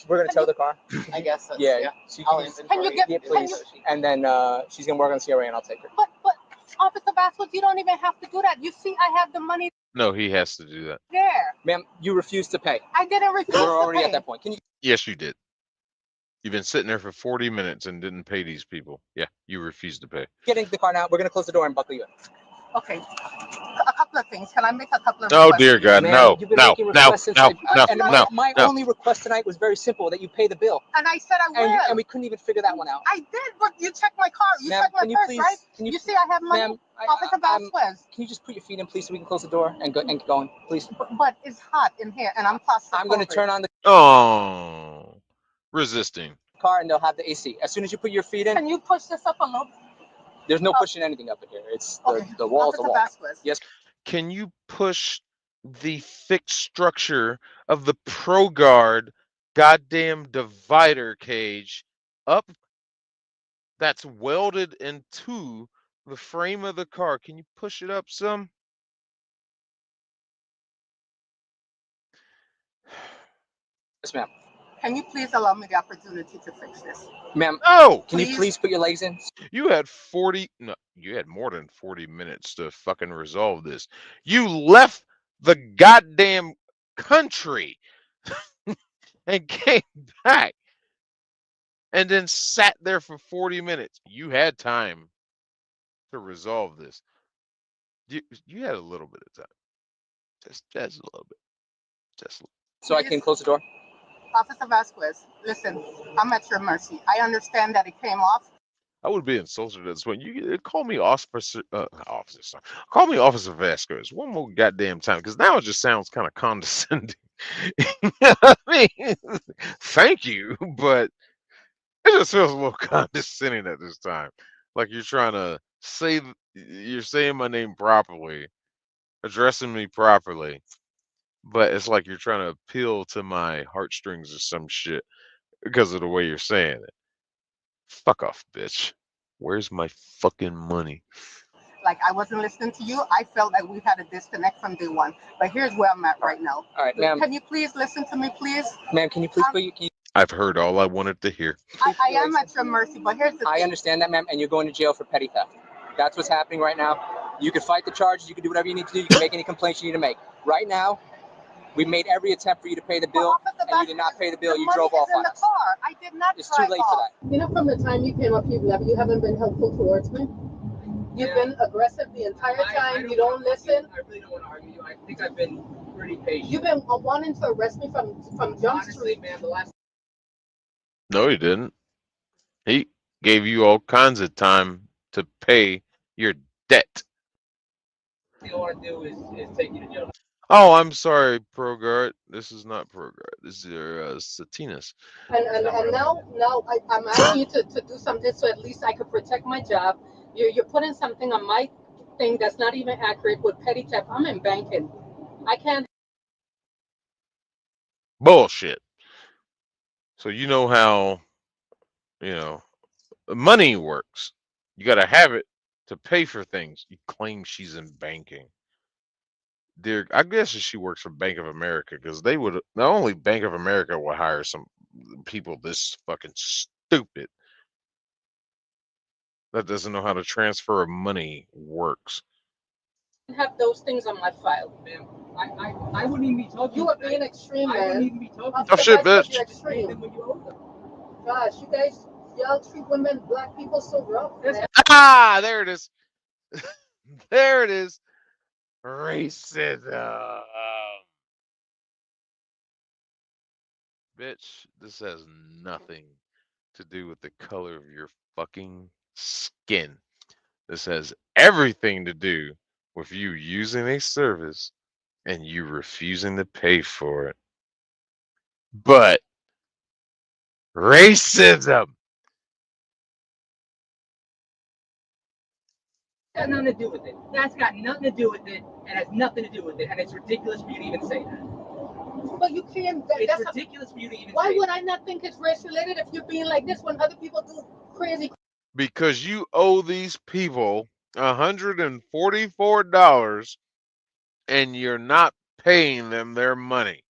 We're gonna tow the car. I guess. Yeah. So Can you get? yeah, please. And then she's gonna work on CRA, and I'll take her. But Officer Vasquez, you don't even have to do that. You see, I have the money No, he has to do that. there. Ma'am, you refuse to pay. I didn't refuse We're to already pay. at that point. Can you? Yes, you did. You've been sitting there for 40 minutes and didn't pay these people. Yeah, you refused to pay. Get into the car now. We're gonna close the door and buckle you in. Okay, a couple of things. Can I make a couple of Oh requests? dear God, Ma'am, no, you've been no, making no, requests since no, no, and no, my no. only request tonight was very simple, that you pay the bill. And I said I will. And we couldn't even figure that one out. I did, but you checked my car. You checked my can you purse, please, right? Can You see I have money. Ma'am, Officer Vasquez. can you just put your feet in, please, so we can close the door and get going, please? But it's hot in here, and I'm claustrophobic. I'm going to turn on the Oh, resisting. car, and they'll have the AC. As soon as you put your feet in. Can you push this up a little? There's no pushing anything up in here. It's the wall's the wall. Vasquez. Yes. Can you push the fixed structure of the ProGuard goddamn divider cage up? That's welded into the frame of the car. Can you push it up some? Yes, ma'am. Can you please allow me the opportunity to fix this? Ma'am, no. Can you please put your legs in? You had 40, no, you had more than 40 minutes to fucking resolve this. You left the goddamn country and came back and then sat there for 40 minutes. You had time to resolve this. You had a little bit of time. Just a little bit. Just a little. So I can close the door? Officer Vasquez, listen, I'm at your mercy. I understand that it came off. I would be insulted at this point. You call me officer, call me Officer Vasquez one more goddamn time, because now it just sounds kind of condescending. I mean, thank you, but it just feels a little condescending at this time. Like you're trying to say, you're saying my name properly, addressing me properly, but it's like you're trying to appeal to my heartstrings or some shit because of the way you're saying it. Fuck off, bitch. Where's my fucking money? Like I wasn't listening to you. I felt like we had a disconnect from day one. But here's where I'm at right now. All right, ma'am. Can you please listen to me, please? Ma'am, can you please put your... I've heard all I wanted to hear. I am at your mercy, but here's the thing. I understand that, ma'am, and you're going to jail for petty theft. That's what's happening right now. You can fight the charges. You can do whatever you need to do. You can make any complaints you need to make. Right now, we made every attempt for you to pay the bill, and you did not pay the bill. You drove off on us. I did not. It's too late for that. You know, from the time you came up, you haven't been helpful towards me. You've been aggressive the entire time. You don't listen. I really don't want to argue you. I think I've been pretty patient. You've been wanting to arrest me from Jump Street, man. The last. No, he didn't. He gave you all kinds of time to pay your debt. All I want to do is take you to jail. Oh, I'm sorry, ProGuard. This is not ProGuard. This is your Satinas. And now I'm asking you to do something so at least I could protect my job. You're putting something on my thing that's not even accurate with petty theft. I'm in banking. I can't. Bullshit. So you know how, money works. You got to have it to pay for things. You claim she's in banking. Dear, I guess she works for Bank of America, because they would, not only Bank of America will hire some people this fucking stupid that doesn't know how to transfer money works. Have those things on my file, ma'am. I wouldn't even be talking. You are being extreme, man. I wouldn't even be talking. Tough shit, bitch. Extreme. Gosh, you guys, y'all treat women, black people so rough. Ah, there it is. There it is. Racism. Bitch, this has nothing to do with the color of your fucking skin. This has everything to do with you using a service and you refusing to pay for it. But racism. Got nothing to do with it. That's got nothing to do with it, and has nothing to do with it, and it's ridiculous for you to even say that. But you can't. It's ridiculous for you to even why say would that. I not think it's race related if you're being like this when other people do crazy? Because you owe these people $144 and you're not paying them their money.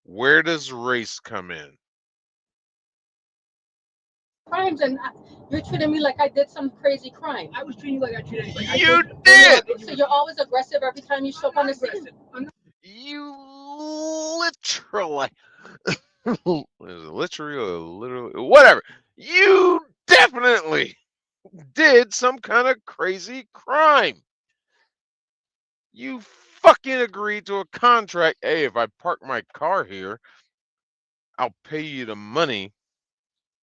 Where does race come in? Crimes, and you're treating me like I did some crazy crime. I was treating you like I treated anybody. You did! So you're always aggressive every time you show up on the scene? You literally, is it literally or literally, whatever. You definitely did some kind of crazy crime. You fucking agreed to a contract. Hey, if I park my car here, I'll pay you the money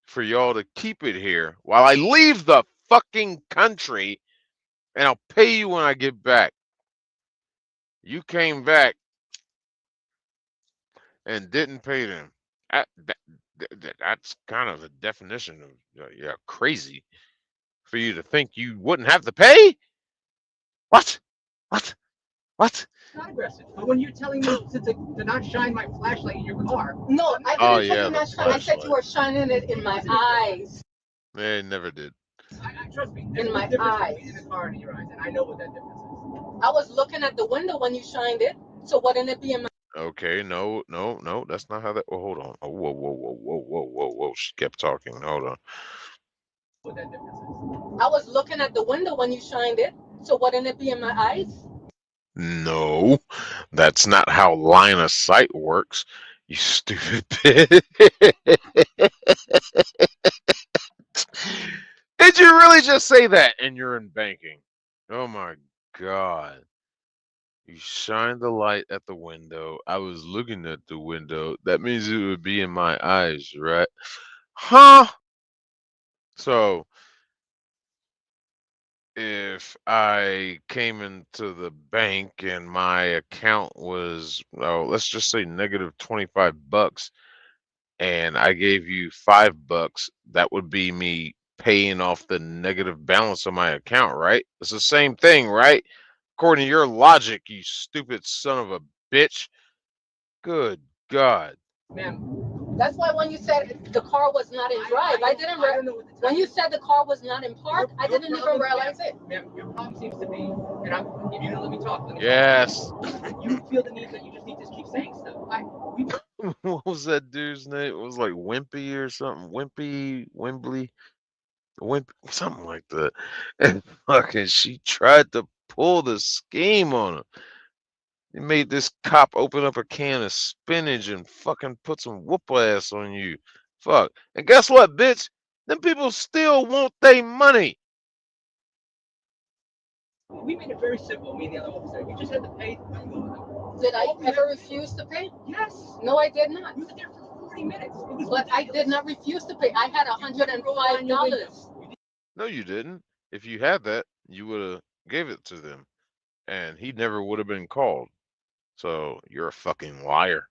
for y'all to keep it here while I leave the fucking country, and I'll pay you when I get back. You came back and didn't pay them. That's kind of a definition of yeah, crazy for you to think you wouldn't have to pay. What? What? Not aggressive. But when you're telling me to not shine my flashlight in your car. No, I didn't Oh, tell yeah, you the not shine. I said you were shining it in my eyes. They never did. Trust me. In my eyes. In the car and in your eyes, and I know what that difference is. I was looking at the window when you shined it, so wouldn't it be in my? Okay, no, that's not how that. Oh, hold on. Oh, whoa. She kept talking. Hold on. What that difference is. I was looking at the window when you shined it, so wouldn't it be in my eyes? No, that's not how line of sight works. You stupid bitch. Did you really just say that? And you're in banking. Oh my God. You shine the light at the window. I was looking at the window. That means it would be in my eyes, right? Huh? So if I came into the bank and my account was, oh, let's just say negative $25, and I gave you $5, that would be me paying off the negative balance of my account, right? It's the same thing, right? According to your logic, you stupid son of a bitch. Good God. Ma'am, that's why when you said the car was not in drive, I didn't. When you said the car was not in park, I didn't even realize it. Ma'am, your problem seems to be, and if you don't let me talk, Yes. you feel the need that you just need to keep saying stuff. What was that dude's name? It was like Wimpy or something. Wembley, something like that. And fucking, she tried to pull the scheme on him. He made this cop open up a can of spinach and fucking put some whoop ass on you. Fuck. And guess what, bitch? Them people still want their money. We made it very simple, me and the other officer. You just had to pay. Did I ever refuse to pay? Yes. No, I did not. You were there for 40 minutes. But I did not refuse to pay. I had $105. No, you didn't. If you had that, you would have gave it to them, and he never would have been called. So you're a fucking liar.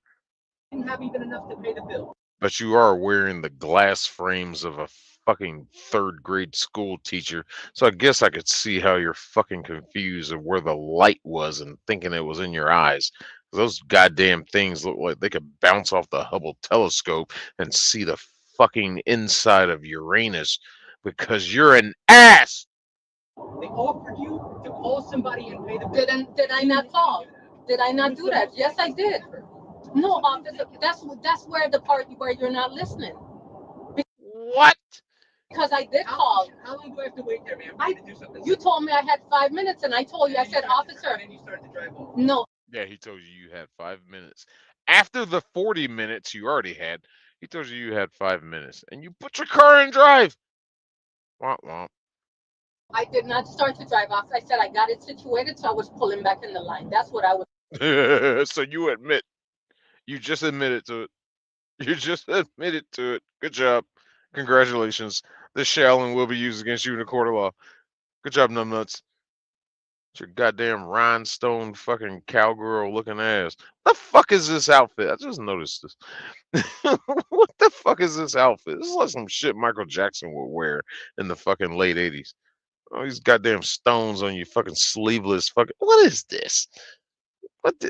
I didn't have even enough to pay the bill. But you are wearing the glass frames of a fucking third grade school teacher. So I guess I could see how you're fucking confused of where the light was and thinking it was in your eyes. Those goddamn things look like they could bounce off the Hubble telescope and see the fucking inside of Uranus because you're an ass. They offered you to call somebody and pay the bill. Did I not call? Did I not do that? Yes, I did. No, officer, that's where the part where you're not listening. What? Because I did call. How long do I have to wait there, ma'am? To do something? You told me I had 5 minutes, and I told you, I said, officer. And then you started to drive off. No. Yeah, he told you had 5 minutes. After the 40 minutes you already had, he told you had 5 minutes, and you put your car in drive. Womp womp. I did not start to drive off. I said I got it situated, so I was pulling back in the line. That's what I was. So you admit. You just admitted to it. You just admitted to it. Good job. Congratulations. This shall and will be used against you in a court of law. Good job, numbnuts. It's your goddamn rhinestone fucking cowgirl looking ass. What the fuck is this outfit? I just noticed this. What the fuck is this outfit? This is like some shit Michael Jackson would wear in the fucking late 80s. Oh, these goddamn stones on you fucking sleeveless fucking. What is this? What the.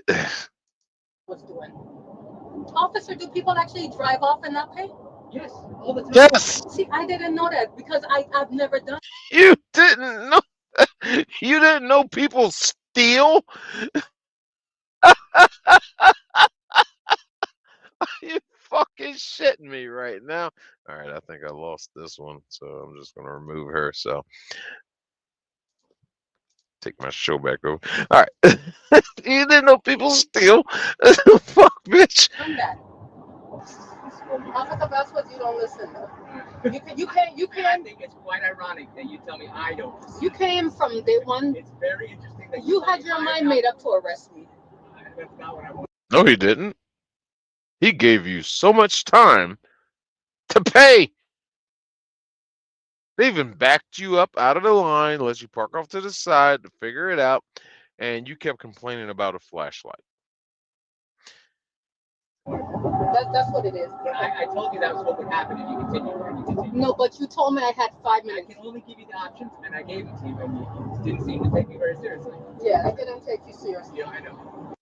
Was doing. Officer, do people actually drive off and not pay? Yes, all the time. Yes. See, I didn't know that because I've never done. You didn't know. You didn't know people steal. You fucking shitting me right now. All right, I think I lost this one, so I'm just gonna remove her. So take my show back over. All right, you didn't know people steal. Fuck, bitch. told me. Officer Vasquez, you don't listen. You can't. I think it's quite ironic that you tell me I don't. You came from day one. It's very interesting that You had your mind made up to arrest me. That's not what I want. No, he didn't. He gave you so much time to pay. They even backed you up out of the line, let you park off to the side to figure it out, and you kept complaining about a flashlight. That's what it is. I told you that was what would happen if you continue. No, but you told me I had 5 minutes. I can only give you the options, and I gave them to you, and you didn't seem to take me very seriously. Yeah, I didn't take you seriously. Yeah, I know.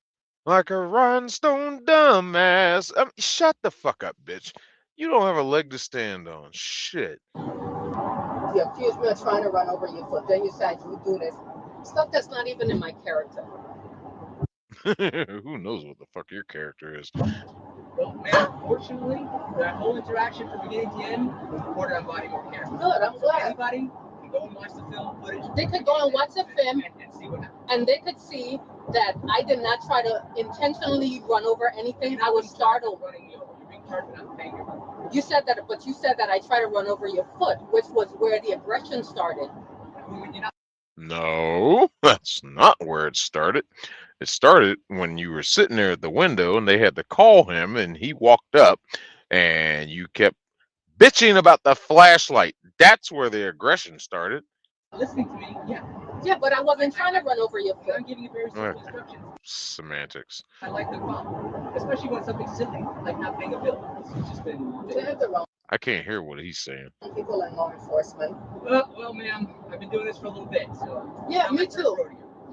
Like a rhinestone dumbass. Shut the fuck up, bitch. You don't have a leg to stand on. Shit. You accused me of trying to run over your foot. Then you said you would do this. Stuff that's not even in my character. Who knows what the fuck your character is? Well, man, fortunately, that whole interaction from beginning to end was recorded on body worn camera. Good, I'm glad. Anybody can go and watch the film footage. They could go and watch the film and see what happened. and they could see that I did not try to intentionally run over anything. I was startled. You're being charged with not paying your money. You said that, but you said that I tried to run over your foot, which was where the aggression started. No, that's not where it started. It started when you were sitting there at the window and they had to call him and he walked up and you kept bitching about the flashlight. That's where the aggression started. Listening to me, yeah. Yeah, but I wasn't trying to run over your foot. I'm giving you very simple instructions. Semantics. I like the call, especially when something silly, like not paying a bill. It's just been. I can't hear what he's saying. People in law enforcement. Well, ma'am, I've been doing this for a little bit, so. Yeah, me too.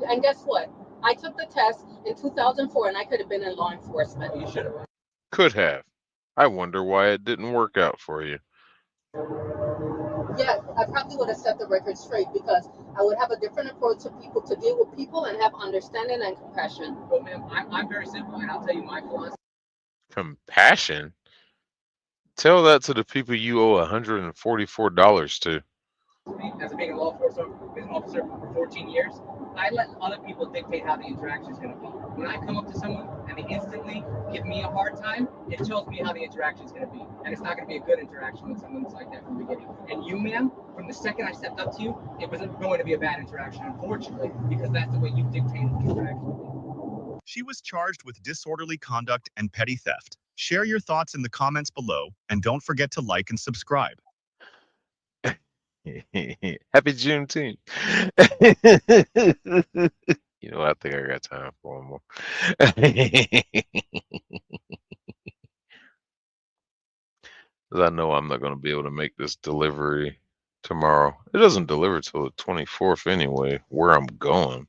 And guess what? I took the test in 2004, and I could have been in law enforcement. You should have. Could have. I wonder why it didn't work out for you. Yeah, I probably would have set the record straight because I would have a different approach to people, to deal with people and have understanding and compassion. Well, ma'am, I'm very simple, and I'll tell you my philosophy. Compassion? Tell that to the people you owe $144 to. As being a law enforcement officer for 14 years, I let other people dictate how the interaction is going to be. When I come up to someone and they instantly give me a hard time, it tells me how the interaction is going to be. And it's not going to be a good interaction when someone's like that from the beginning. And you, ma'am, from the second I stepped up to you, it wasn't going to be a bad interaction, unfortunately, because that's the way you dictated the interaction. She was charged with disorderly conduct and petty theft. Share your thoughts in the comments below, and don't forget to like and subscribe. Happy Juneteenth. You know, I think I got time for one more. Because I know I'm not going to be able to make this delivery tomorrow. It doesn't deliver till the 24th anyway, where I'm going.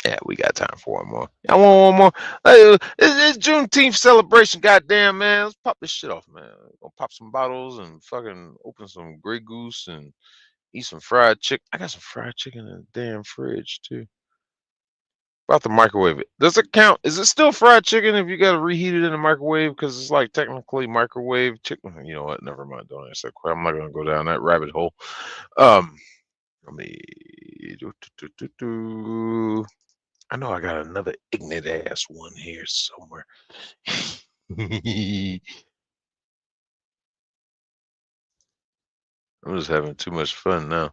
Yeah, we got time for one more. I want one more. It's Juneteenth celebration, goddamn, man. Let's pop this shit off, man. We're gonna pop some bottles and fucking open some Grey Goose and eat some fried chicken. I got some fried chicken in the damn fridge, too. About to microwave it. Does it count? Is it still fried chicken if you got to reheat it in the microwave? Because it's like technically microwave chicken. You know what? Never mind. Don't answer that question. I'm not going to go down that rabbit hole. Let me... I know I got another ignorant ass one here somewhere. I'm just having too much fun now.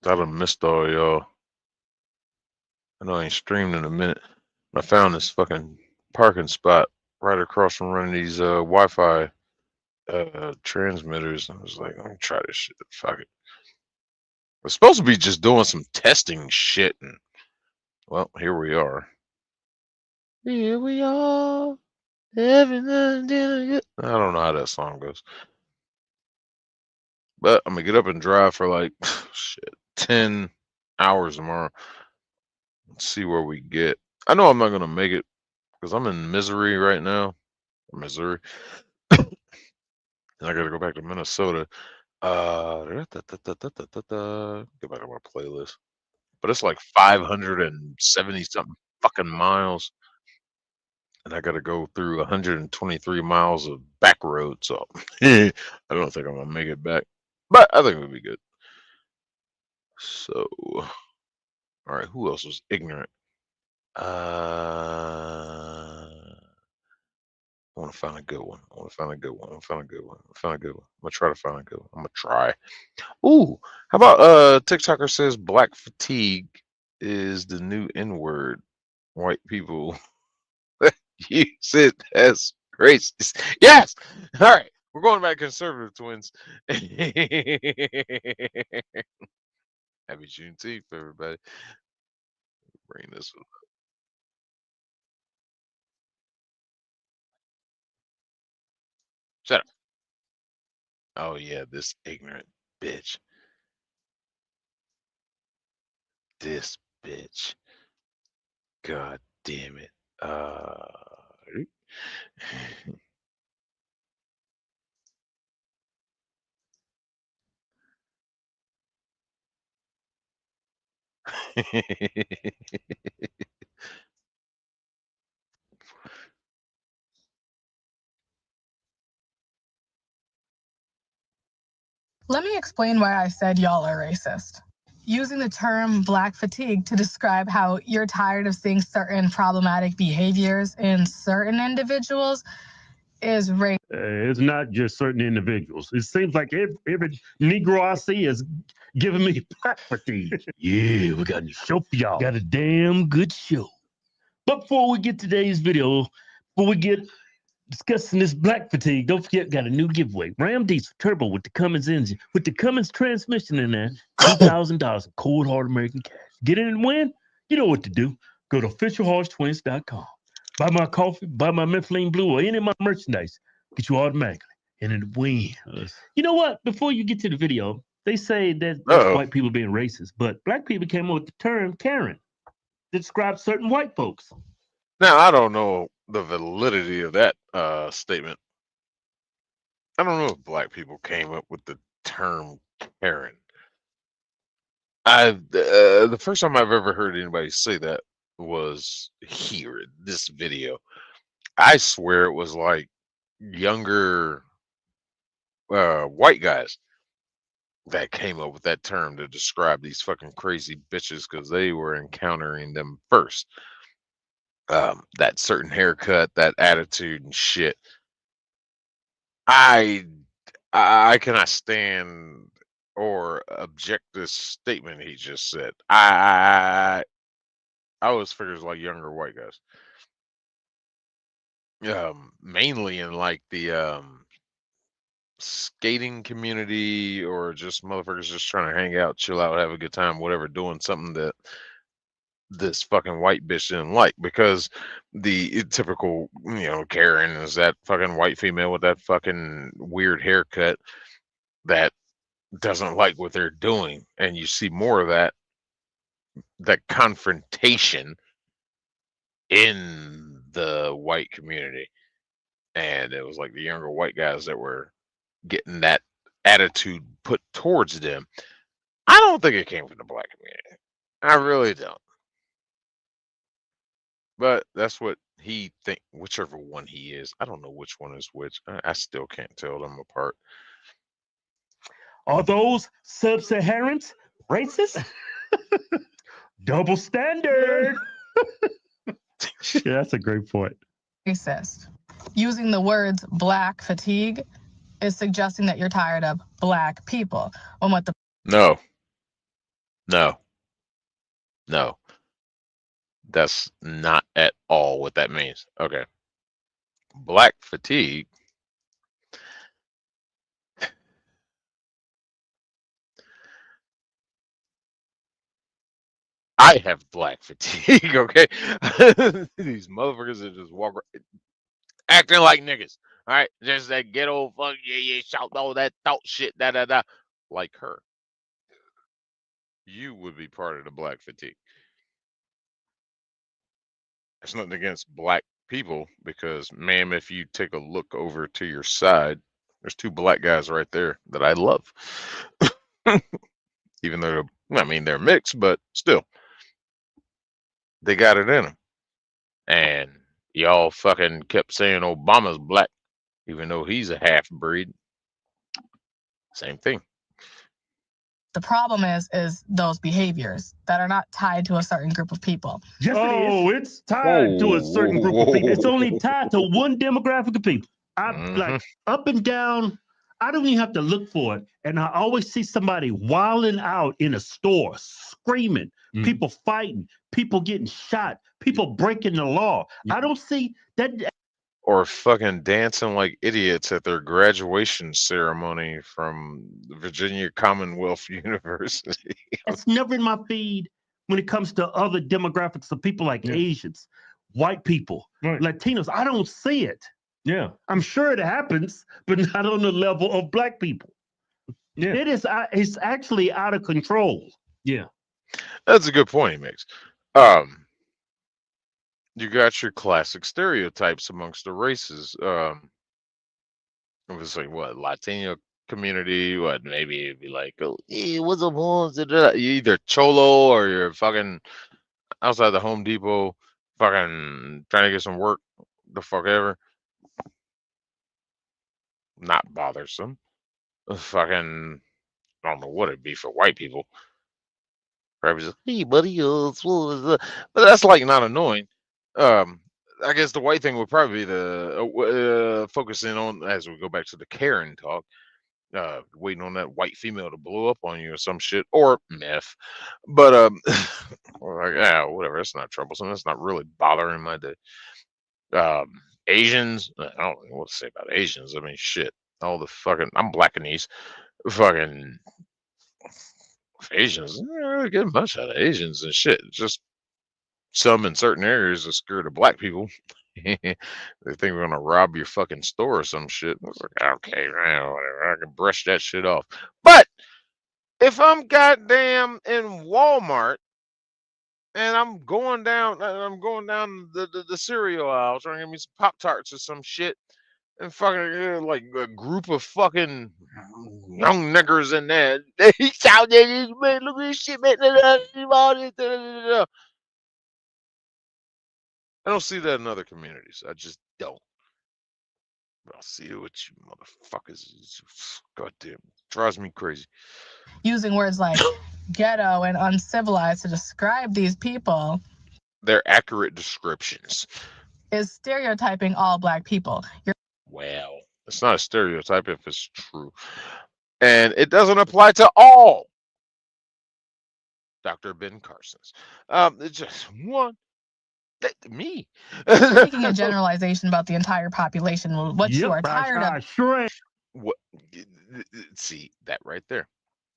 I done missed all y'all. I know I ain't streamed in a minute. I found this fucking parking spot right across from one of these Wi-Fi transmitters. I was like, let me try this shit. Fuck it. We're supposed to be just doing some testing shit, and well, here we are. Here we are. Every night and I don't know how that song goes, but I'm gonna get up and drive for like shit 10 hours tomorrow. Let's see where we get. I know I'm not gonna make it because I'm in Missouri right now. Missouri. And I gotta go back to Minnesota. Get back to my playlist. But it's like 570 something fucking miles. And I gotta go through 123 miles of back road, so I don't think I'm gonna make it back. But I think it'll be good. So alright, who else was ignorant? I want to find a good one. I want to find a good one. I want to find a good one. I found a good one. I'm gonna try to find a good one. I'm gonna try. Ooh, how about TikToker says black fatigue is the new N word. White people use it as racist. Yes. All right. We're going back to conservative twins. Happy Juneteenth, everybody. Bring this one. Shut up. Oh yeah, this ignorant bitch. This bitch. God damn it. Let me explain why I said y'all are racist. Using the term black fatigue to describe how you're tired of seeing certain problematic behaviors in certain individuals is racist. It's not just certain individuals. It seems like every Negro I see is giving me black fatigue. Yeah, we got a show for y'all. Got a damn good show. But before we get today's video, before we get discussing this black fatigue, don't forget, got a new giveaway. Ram Diesel Turbo with the Cummins engine, with the Cummins transmission in there, $2,000 in cold hard American cash. Get in and win? You know what to do. Go to officialhorsetwins.com. Buy my coffee, buy my Mifflin Blue, or any of my merchandise. Get you automatically in and win. You know what? Before you get to the video, they say that that's white people being racist, but black people came up with the term Karen to describe certain white folks. Now, I don't know the validity of that statement. I don't know if black people came up with the term Karen. The first time I've ever heard anybody say that was here in this video. I swear it was like younger white guys that came up with that term to describe these fucking crazy bitches because they were encountering them first. That certain haircut, that attitude and shit. I cannot stand or object this statement he just said. I always figures like younger white guys. Mainly in like the skating community or just motherfuckers just trying to hang out, chill out, have a good time, whatever, doing something that this fucking white bitch didn't like, because the typical, Karen is that fucking white female with that fucking weird haircut that doesn't like what they're doing, and you see more of that confrontation in the white community. And it was like the younger white guys that were getting that attitude put towards them. I don't think it came from the black community. I really don't. But that's what he think, whichever one he is. I don't know which one is which. I still can't tell them apart. Are those sub-Saharans racist? Double standard. Yeah, that's a great point. Racist. Using the words black fatigue is suggesting that you're tired of black people. When what the No. That's not at all what that means. Okay. Black fatigue. I have black fatigue, okay? These motherfuckers that just walk around acting like niggas. All right, just that ghetto fuck, yeah, shout all that thought shit, da. Like her. You would be part of the black fatigue. It's nothing against black people, because, ma'am, if you take a look over to your side, there's two black guys right there that I love. Even though, they're mixed, but still. They got it in them. And y'all fucking kept saying Obama's black, even though he's a half breed. Same thing. The problem is those behaviors that are not tied to a certain group of people. Yes, it's tied to a certain group of people. It's only tied to one demographic of people. Like up and down. I don't even have to look for it. And I always see somebody wilding out in a store, screaming, people fighting, people getting shot, people breaking the law. I don't see that. Or fucking dancing like idiots at their graduation ceremony from Virginia Commonwealth University. It's never in my feed when it comes to other demographics of people like Asians, white people, Latinos. I don't see it. Yeah. I'm sure it happens, but not on the level of black people. Yeah. It's actually out of control. Yeah. That's a good point he makes. You got your classic stereotypes amongst the races. It was like what Latino community, what maybe it'd be like, oh, hey, what's up, Holmes? You either cholo or you're fucking outside the Home Depot, fucking trying to get some work, the fuck ever. Not bothersome. Fucking, I don't know what it'd be for white people. Probably just, hey, buddy, but that's like not annoying. I guess the white thing would probably be the focusing on, as we go back to the Karen talk, waiting on that white female to blow up on you or some shit, or meth. But or like, yeah, whatever. That's not troublesome. That's not really bothering my day. Asians, I don't know what to say about Asians. I mean, shit. All the fucking, I'm Blackanese. Fucking Asians, I don't really get much out of Asians and shit. Just some in certain areas are scared of black people. They think we're gonna rob your fucking store or some shit. I was like, okay, man, whatever. I can brush that shit off. But if I'm goddamn in Walmart and I'm going down the cereal aisle trying to get me some Pop Tarts or some shit, and fucking like a group of fucking young niggers in there, they shout, man, look at this shit, man. I don't see that in other communities. I just don't. I'll see it with you motherfuckers. Goddamn, drives me crazy. Using words like ghetto and uncivilized to describe these people. They're accurate descriptions. Is stereotyping all black people. Well, it's not a stereotype if it's true. And it doesn't apply to all Dr. Ben Carson's. It's just one. Me. Making a generalization about the entire population. What you are tired of. What? See, that right there.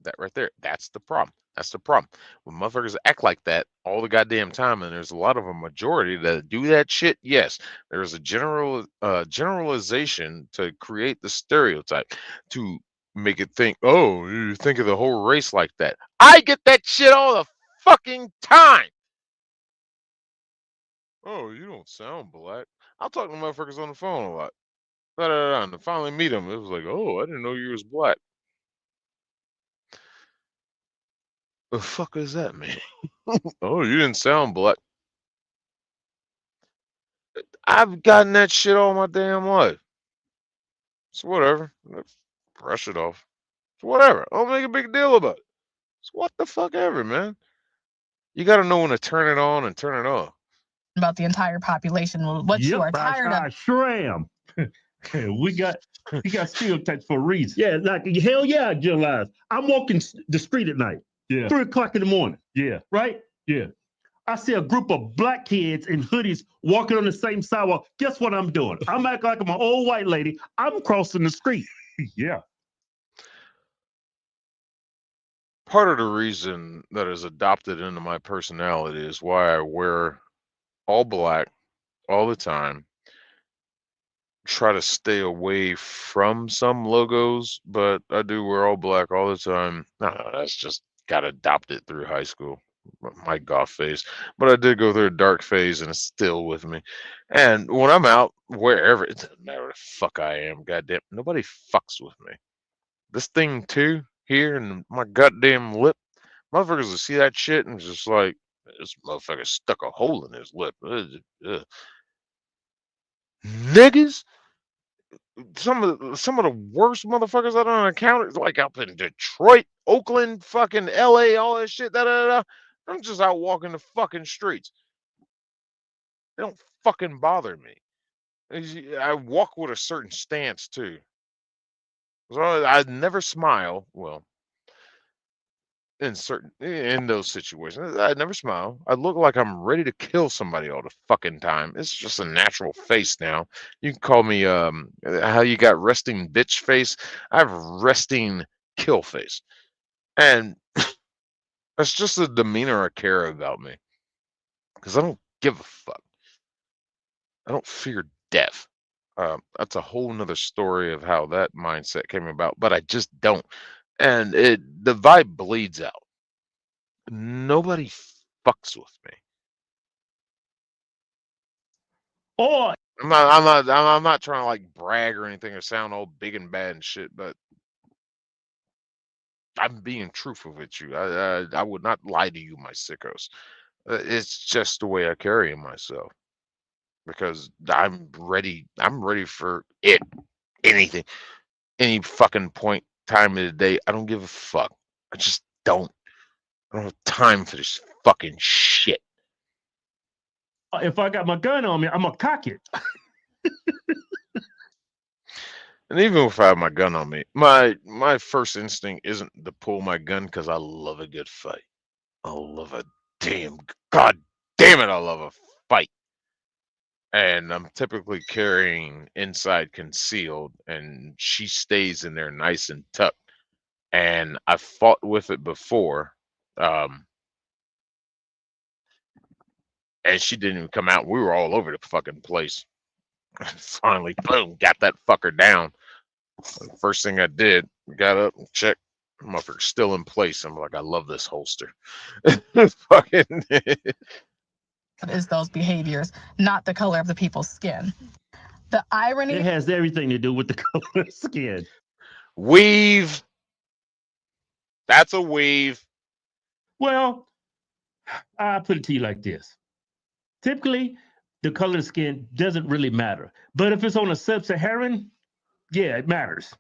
That right there. That's the problem. That's the problem. When motherfuckers act like that all the goddamn time, and there's a lot of a majority that do that shit, yes, there's a generalization to create the stereotype, to make it think, oh, you think of the whole race like that. I get that shit all the fucking time. Oh, you don't sound black. I'll talk to motherfuckers on the phone a lot. And to finally meet them, it was like, oh, I didn't know you was black. The fuck is that, man? Oh, you didn't sound black. I've gotten that shit all my damn life. So whatever. Brush it off. So whatever. Don't make a big deal about it. So what the fuck ever, man. You gotta know when to turn it on and turn it off. About the entire population. What you are tired of. I sure am. We got stereotypes for a reason. Yeah, like hell yeah, I generalize. I'm walking the street at night. Yeah. 3 o'clock in the morning. Yeah. Right? Yeah. I see a group of black kids in hoodies walking on the same sidewalk. Guess what I'm doing? I'm acting like I'm an old white lady. I'm crossing the street. Yeah. Part of the reason that is adopted into my personality is why I wear all black all the time. Try to stay away from some logos, but I do wear all black all the time. No, that's just got adopted through high school, my goth phase. But I did go through a dark phase, and it's still with me. And when I'm out, wherever, it doesn't matter where the fuck I am, goddamn, nobody fucks with me. This thing too, here in my goddamn lip, motherfuckers will see that shit and just like, this motherfucker stuck a hole in his lip. Niggas. some of the worst motherfuckers I done encountered, like up in Detroit, Oakland, fucking LA, all that shit. I'm just out walking the fucking streets. They don't fucking bother me. I walk with a certain stance too. So I never smile. Well, in those situations, I never smile. I look like I'm ready to kill somebody all the fucking time. It's just a natural face now. You can call me how you got resting bitch face. I have resting kill face, and that's just the demeanor I carry about me. Because I don't give a fuck. I don't fear death. That's a whole nother story of how that mindset came about, but I just don't. And the vibe bleeds out. Nobody fucks with me. Or I'm not trying to like brag or anything or sound all big and bad and shit, but I'm being truthful with you. I would not lie to you, my sickos. It's just the way I carry myself because I'm ready. I'm ready for it. Anything, any fucking point, time of the day. I don't give a fuck. I just don't. I don't have time for this fucking shit. if I got my gun on me, I'm gonna cock it. And even if I have my gun on me, my first instinct isn't to pull my gun because I love a good fight. I love a god damn it, I love a fight. And I'm typically carrying inside concealed, and she stays in there nice and tucked. And I fought with it before, and she didn't even come out. We were all over the fucking place. Finally, boom, got that fucker down. First thing I did, got up and checked. Motherfucker's still in place. I'm like, I love this holster. Fucking is those behaviors, not the color of the people's skin. The irony. It has everything to do with the color of skin. Weave. That's a weave. Well, I put it to you like this. Typically, the color of skin doesn't really matter. But if it's on a sub-Saharan, yeah, it matters.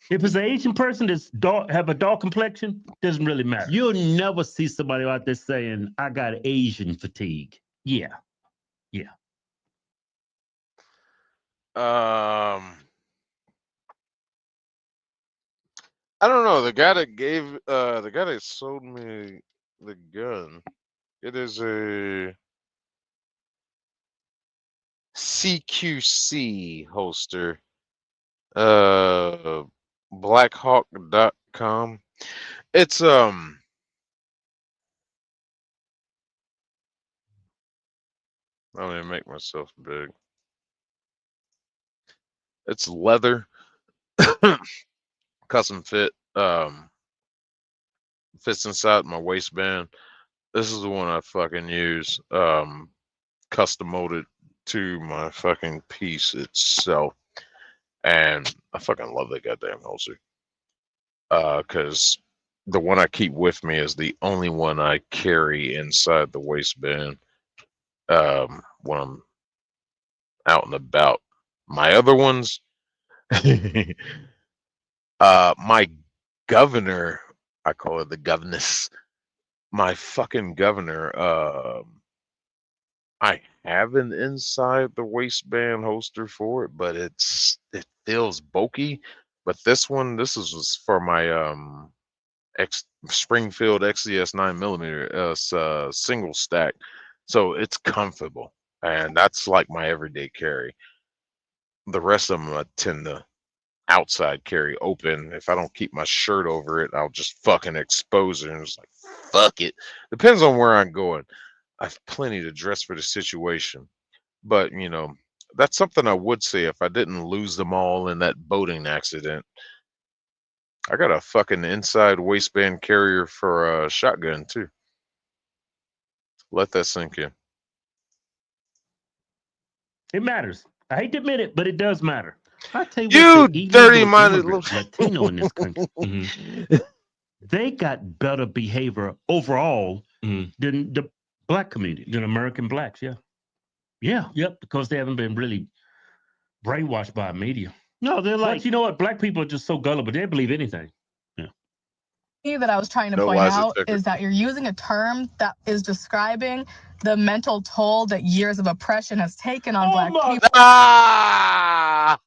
If it's an Asian person that's have a dark complexion, doesn't really matter. You'll never see somebody out there saying, I got Asian fatigue. Yeah. Yeah. I don't know. The guy that sold me the gun, it is a CQC holster. Blackhawk.com. It's let me make myself big. It's leather, custom fit, fits inside my waistband. This is the one I fucking use, custom molded to my fucking piece itself. And I fucking love that goddamn holster. Because the one I keep with me is the only one I carry inside the waistband when I'm out and about. My other ones, my governor, I call it the governess. My fucking governor, I have an inside the waistband holster for it, but it feels bulky. But this was for my Springfield XCS 9mm. It's single stack, so it's comfortable, and that's like my everyday carry. The rest of them I tend to outside carry open. If I don't keep my shirt over it, I'll just fucking expose it. And it's like, fuck it. Depends on where I'm going. I've plenty to dress for the situation. But, you know, that's something I would say if I didn't lose them all in that boating accident. I got a fucking inside waistband carrier for a shotgun, too. Let that sink in. It matters. I hate to admit it, but it does matter. I tell you dirty-minded little Latino in this country. They got better behavior overall than the black community, than American blacks. Yeah, yeah, yep. Because they haven't been really brainwashed by media. No, they're like, you know what? Black people are just so gullible. They believe anything. That I was trying to No point lies out detected. is that you're using a term that is describing the mental toll that years of oppression has taken on Black people. Ah!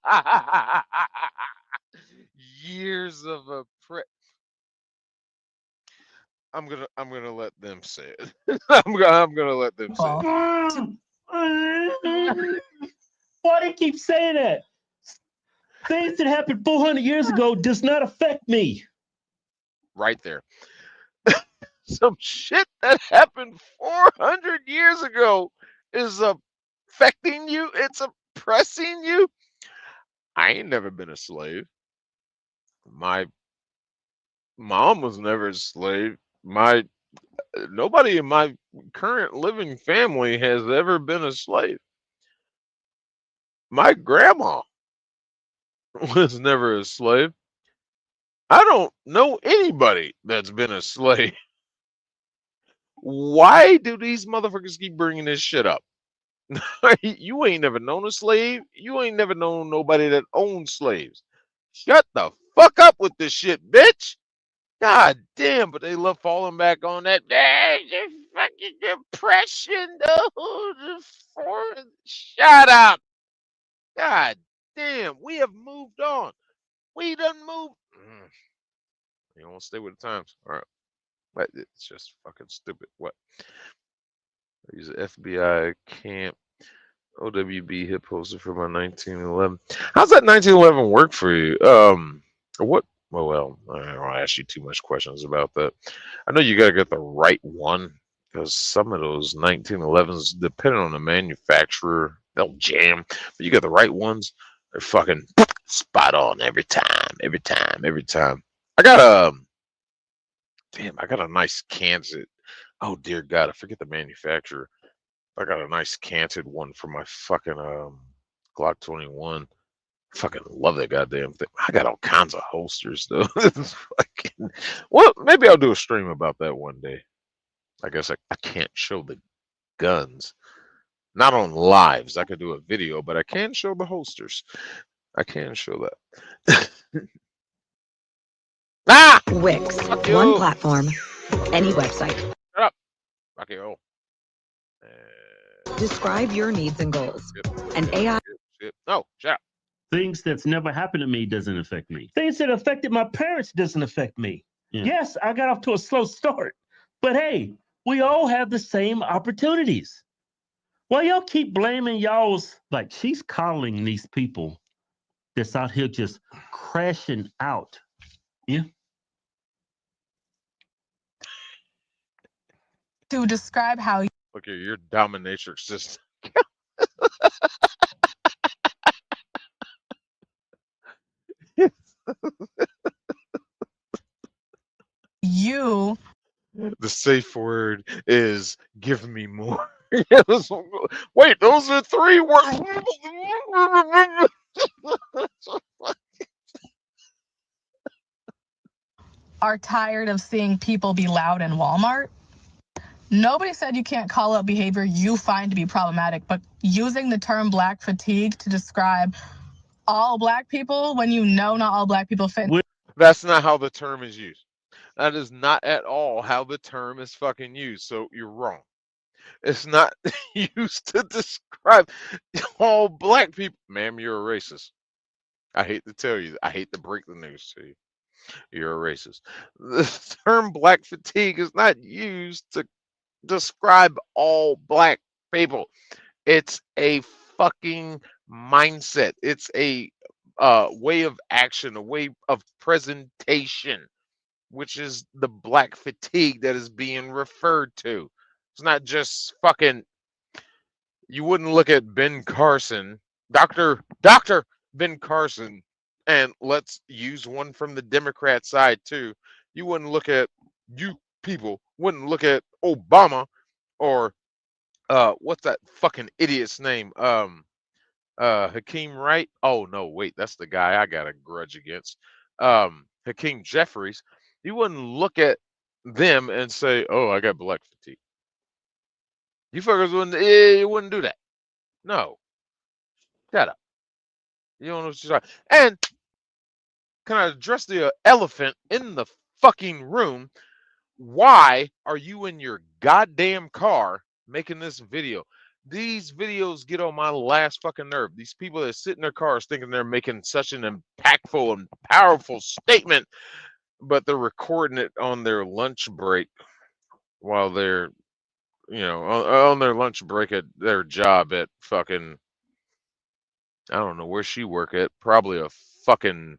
Years of I'm gonna let them say it. I'm gonna let them say it. Why do you keep saying that? Things that happened 400 years ago does not affect me. Right there. Some shit that happened 400 years ago is affecting you. It's oppressing you. I ain't never been a slave. My mom was never a slave. Nobody in my current living family has ever been a slave. My grandma was never a slave. I don't know anybody that's been a slave. Why do these motherfuckers keep bringing this shit up? You ain't never known a slave. You ain't never known nobody that owned slaves. Shut the fuck up with this shit, bitch. God damn, but they love falling back on that. The fucking depression, Shut up. God damn, we have moved on. We done moved. You don't want to stay with the times. All right. But it's just fucking stupid. What? I use FBI camp OWB hip poster for my 1911. How's that 1911 work for you? What? Well, I don't want to ask you too much questions about that. I know you gotta get the right one because some of those 1911s, depending on the manufacturer, they'll jam. But you got the right ones, they're fucking spot on every time, every time, every time. I got a nice canted. Oh dear God, I forget the manufacturer. I got a nice canted one for my fucking Glock 21. Fucking love that goddamn thing. I got all kinds of holsters though. Fucking, well, maybe I'll do a stream about that one day. I guess I can't show the guns. Not on lives. I could do a video, but I can show the holsters. I can show that. Ah! Wix. Fuck One you. platform. Any website. Shut up. Fuck you. Describe your needs and goals. And AI. No, shut up. Things that's never happened to me doesn't affect me. Things that affected my parents doesn't affect me. Yes, I got off to a slow start. But hey, we all have the same opportunities. Why y'all keep blaming y'all's, like, she's calling these people that's out here just crashing out. Yeah. To describe how Look here, your dominatrix system. you The safe word is give me more. Wait, those are 3 words. are tired of seeing people be loud in Walmart. Nobody said you can't call out behavior you find to be problematic, but using the term Black fatigue to describe all Black people when you know not all Black people fit. That's not how the term is used. That is not at all how the term is fucking used. So you're wrong. It's not used to describe all Black people. Ma'am, you're a racist. I hate to tell you. I hate to break the news to you. You're a racist. The term Black fatigue is not used to describe all Black people. It's a fucking mindset. It's a way of action, a way of presentation, which is the Black fatigue that is being referred to. It's not just fucking. You wouldn't look at Ben Carson, Dr. Ben Carson, and let's use one from the Democrat side too. You wouldn't look at wouldn't look at Obama or what's that fucking idiot's name? Hakeem Wright. Oh no, wait, that's the guy I got a grudge against. Hakeem Jeffries. You wouldn't look at them and say, "Oh, I got Black fatigue." You fuckers wouldn't. You wouldn't do that. No. Shut up. You don't know what you're talking. And can I address the elephant in the fucking room? Why are you in your goddamn car making this video? These videos get on my last fucking nerve. These people that sit in their cars thinking they're making such an impactful and powerful statement, but they're recording it on their lunch break while they're, on their lunch break at their job at fucking, I don't know where she work at, probably a fucking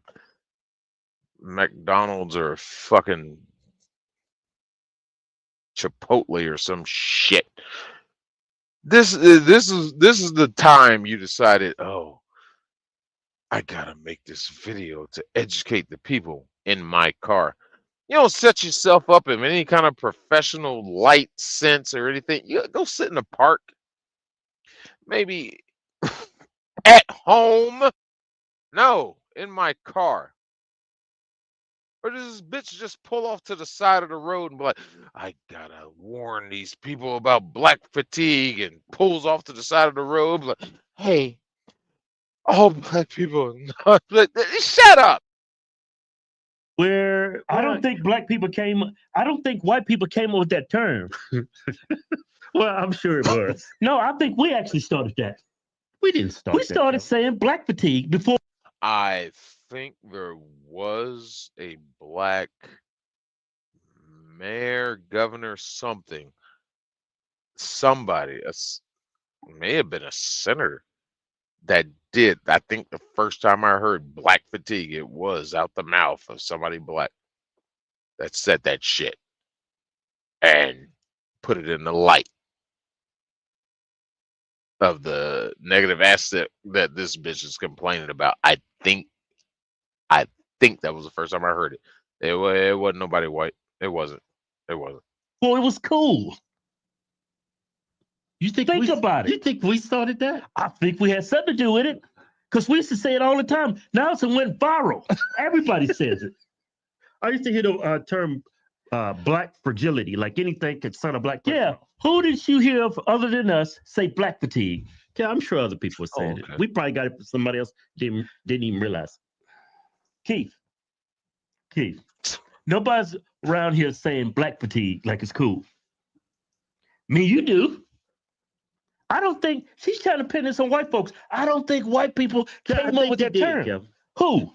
McDonald's or a fucking Chipotle or some shit. This is the time you decided, oh, I gotta make this video to educate the people in my car. You don't set yourself up in any kind of professional light sense or anything. You go sit in a park, maybe at home. No, in my car. Or does this bitch just pull off to the side of the road and be like, I gotta warn these people about black fatigue, and pulls off to the side of the road like, hey, all black people are not. Shut up. Where I don't think black people came. I don't think white people came up with that term. Well, I'm sure it was. No, I think we actually started that. We didn't start. We started saying black fatigue before. I think there was a black mayor, governor, somebody, may have been a senator that did. I think the first time I heard black fatigue, it was out the mouth of somebody black that said that shit and put it in the light of the negative aspect that this bitch is complaining about. I think that was the first time I heard it. It wasn't nobody white. It wasn't. Well, it was cool. You think about it. You think we started that? I think we had something to do with it. Because we used to say it all the time. Now it went viral. Everybody says it. I used to hear the term black fragility, like anything could son of black person. Yeah. Who did you hear of other than us say black fatigue? Yeah, I'm sure other people were saying it. We probably got it from somebody else didn't even realize. Keith. Nobody's around here saying black fatigue like it's cool. Me, you do. I don't think she's trying to pin this on white folks. I don't think white people came up with that term. Kevin. Who?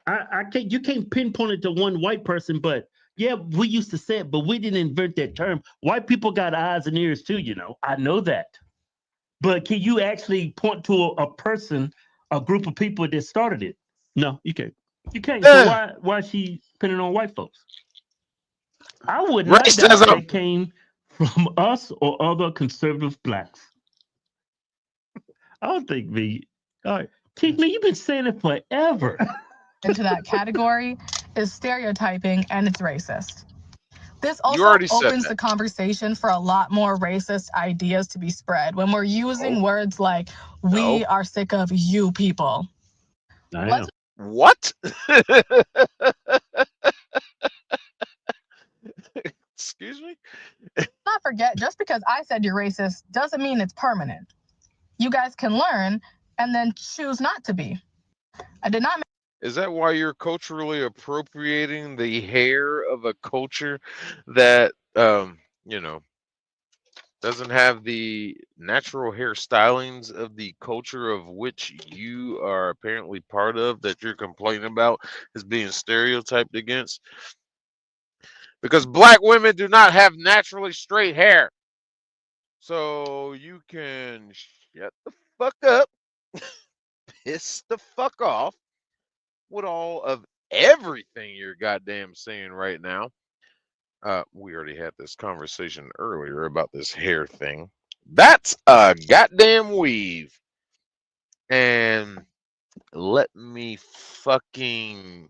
I can't. You can't pinpoint it to one white person, but yeah, we used to say it, but we didn't invent that term. White people got eyes and ears too, you know. I know that. But can you actually point to a person, a group of people that started it? No, you can't. You can't. So why is she pinning on white folks? I wouldn't like that if they came from us or other conservative blacks. I don't think me. All right, Keith, man, you've been saying it forever. Into that category is stereotyping, and it's racist. This also opens the conversation for a lot more racist ideas to be spread when we're using words like, we are sick of you people. What? Excuse me? Not forget, just because I said you're racist doesn't mean it's permanent. You guys can learn and then choose not to be. I did not. Is that why you're culturally appropriating the hair of a culture that, doesn't have the natural hair stylings of the culture of which you are apparently part of, that you're complaining about as being stereotyped against? Because black women do not have naturally straight hair. So you can shut the fuck up, piss the fuck off with all of everything you're goddamn saying right now. We already had this conversation earlier about this hair thing. That's a goddamn weave. And let me fucking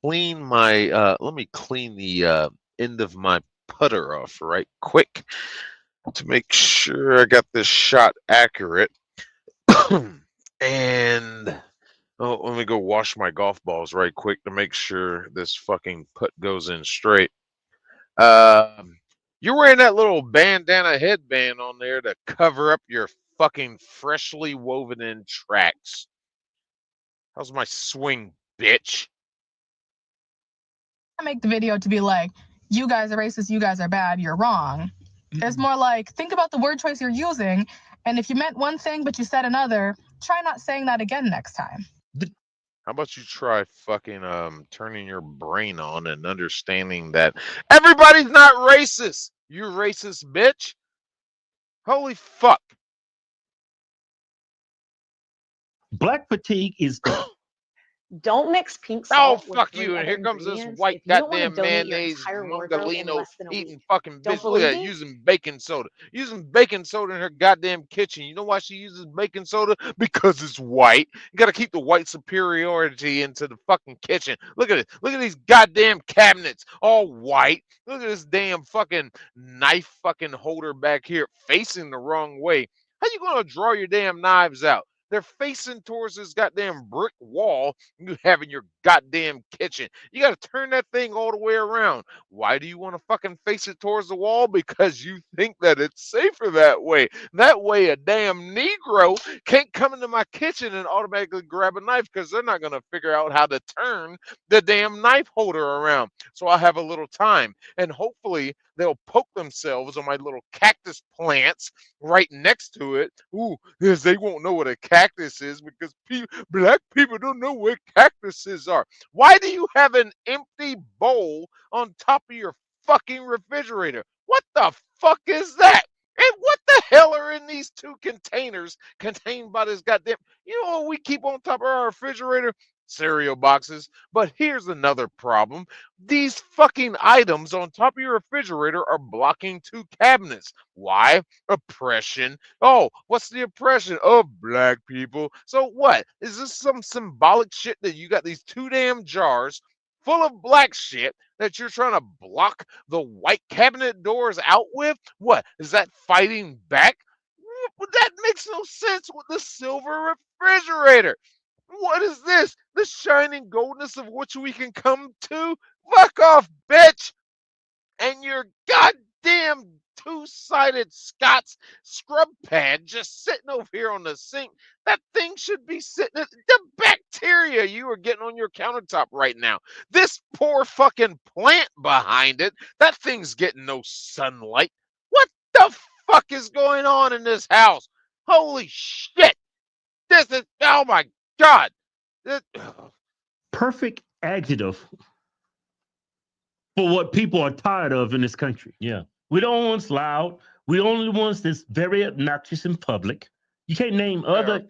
clean my let me clean the end of my putter off right quick to make sure I got this shot accurate. And let me go wash my golf balls right quick to make sure this fucking putt goes in straight. You're wearing that little bandana headband on there to cover up your fucking freshly woven in tracks. How's my swing, bitch? I make the video to be like, you guys are racist, you guys are bad, you're wrong. It's more like, think about the word choice you're using, and if you meant one thing but you said another, try not saying that again next time. How about you try fucking turning your brain on and understanding that everybody's not racist. You racist bitch. Holy fuck. Black fatigue is Don't mix pink Oh, salt with fuck 3 you. And other here comes this ingredients. white If you don't want to goddamn donate your mayonnaise entire wardrobe in Mongalino less than a eating week. fucking Don't bitch. Look at believe that. me? Using baking soda. Using baking soda in her goddamn kitchen. You know why she uses baking soda? Because it's white. You got to keep the white superiority into the fucking kitchen. Look at it. Look at these goddamn cabinets. All white. Look at this damn fucking knife fucking holder back here facing the wrong way. How you going to draw your damn knives out? They're facing towards this goddamn brick wall you have in your goddamn kitchen. You got to turn that thing all the way around. Why do you want to fucking face it towards the wall? Because you think that it's safer that way. That way a damn Negro can't come into my kitchen and automatically grab a knife because they're not going to figure out how to turn the damn knife holder around. So I have a little time and hopefully they'll poke themselves on my little cactus plants right next to it. Ooh, yes, they won't know what a cactus is because black people don't know what cactuses are. Why do you have an empty bowl on top of your fucking refrigerator? What the fuck is that? And what the hell are in these 2 containers contained by this goddamn? You know what we keep on top of our refrigerator? Cereal boxes. But here's another problem. These fucking items on top of your refrigerator are blocking 2 cabinets. Why? Oppression. Oh, what's the oppression? Of black people. So what? Is this some symbolic shit that you got these 2 damn jars full of black shit that you're trying to block the white cabinet doors out with? What? Is that fighting back? That makes no sense with the silver refrigerator. What is this? The shining goldness of which we can come to? Fuck off, bitch! And your goddamn 2-sided Scott's scrub pad just sitting over here on the sink. That thing should be sitting. The bacteria you are getting on your countertop right now. This poor fucking plant behind it. That thing's getting no sunlight. What the fuck is going on in this house? Holy shit! This is, oh my God. perfect adjective for what people are tired of in this country. Yeah. We don't want loud. We only want that's very obnoxious in public. You can't name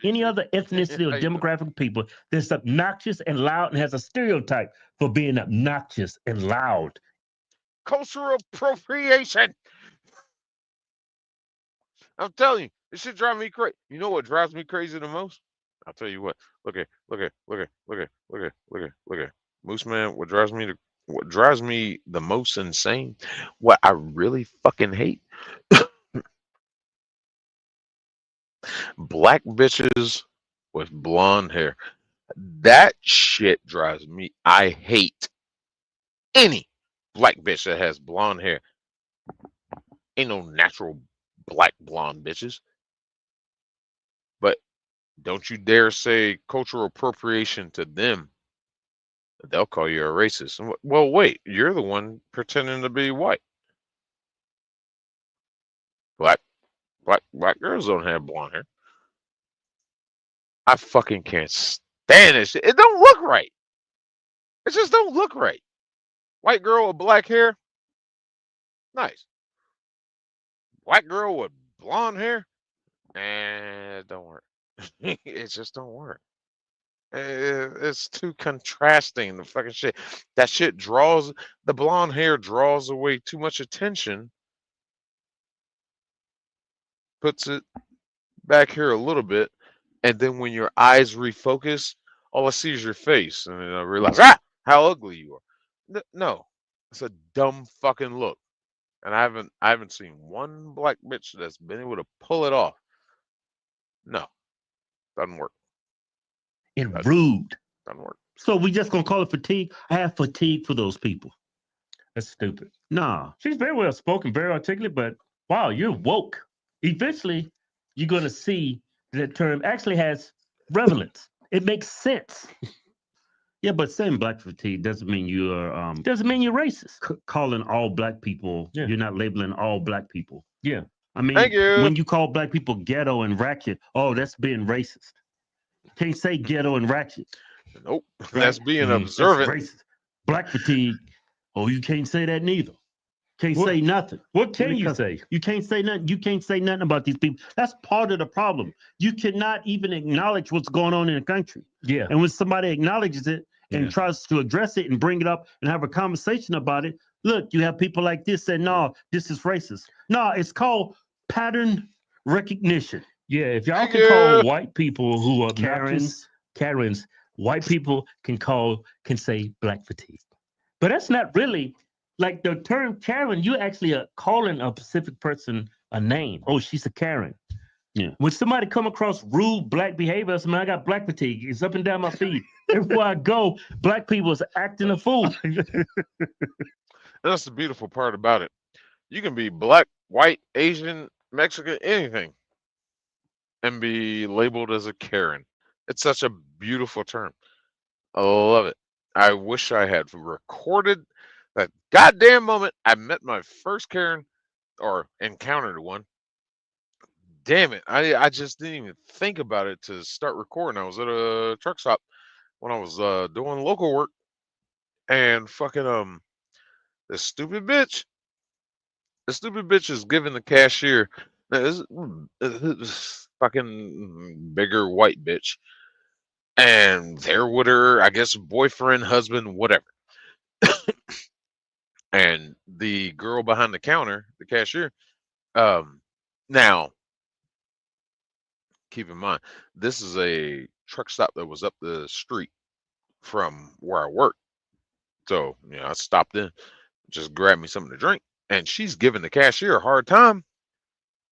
any other ethnicity or demographic of people that's obnoxious and loud and has a stereotype for being obnoxious and loud. Cultural appropriation. I'm telling you, this shit drive me crazy. You know what drives me crazy the most? I'll tell you what. Look at Moose Man. What drives me the most insane? What I really fucking hate? Black bitches with blonde hair. That shit drives me. I hate any black bitch that has blonde hair. Ain't no natural black blonde bitches. But don't you dare say cultural appropriation to them. They'll call you a racist. Well, wait, you're the one pretending to be white. Black girls don't have blonde hair. I fucking can't stand it. It don't look right. It just don't look right. White girl with black hair, nice. White girl with blonde hair, it don't work. It just don't work. It's too contrasting. The fucking shit. That shit draws the blonde hair draws away too much attention. Puts it back here a little bit, and then when your eyes refocus, all I see is your face, and then I realize how ugly you are. No, it's a dumb fucking look, and I haven't seen one black bitch that's been able to pull it off. No, doesn't work. And rude. Doesn't work. So we just gonna call it fatigue? I have fatigue for those people. That's stupid. Nah, she's very well spoken, very articulate, but wow, you're woke. Eventually, you're gonna see that term actually has relevance. It makes sense. Yeah, but saying black fatigue doesn't mean you're racist. Calling all black people, you're not labeling all black people. Yeah. I mean, Thank you. when you call black people ghetto and ratchet, oh, that's being racist. Can't say ghetto and ratchet. Nope. Right? That's being That's observant. racist. Black fatigue. Oh, you can't say that neither. Can't say nothing. What can you say? You can't say nothing. You can't say nothing about these people. That's part of the problem. You cannot even acknowledge what's going on in the country. Yeah. And when somebody acknowledges it and tries to address it and bring it up and have a conversation about it, look, you have people like this saying, no, this is racist. No, it's called pattern recognition. Yeah, if y'all can call white people who are Karens, white people can say black fatigue. But that's not really like the term Karen. You actually are calling a specific person a name. Oh, she's a Karen. Yeah. When somebody come across rude black behavior, I say, man, I got black fatigue. It's up and down my feet. Everywhere I go, black people is acting a fool. That's the beautiful part about it. You can be black, white, Asian, Mexican, anything, and be labeled as a Karen. It's such a beautiful term. I love it. I wish I had recorded that goddamn moment I met my first Karen or encountered one. Damn it. I just didn't even think about it to start recording. I was at a truck stop when I was doing local work, and fucking this stupid bitch is giving the cashier this fucking bigger white bitch, and they're with her, I guess, boyfriend, husband, whatever. And the girl behind the counter, the cashier, now keep in mind, this is a truck stop that was up the street from where I work. So, I stopped in, just grabbed me something to drink, and she's giving the cashier a hard time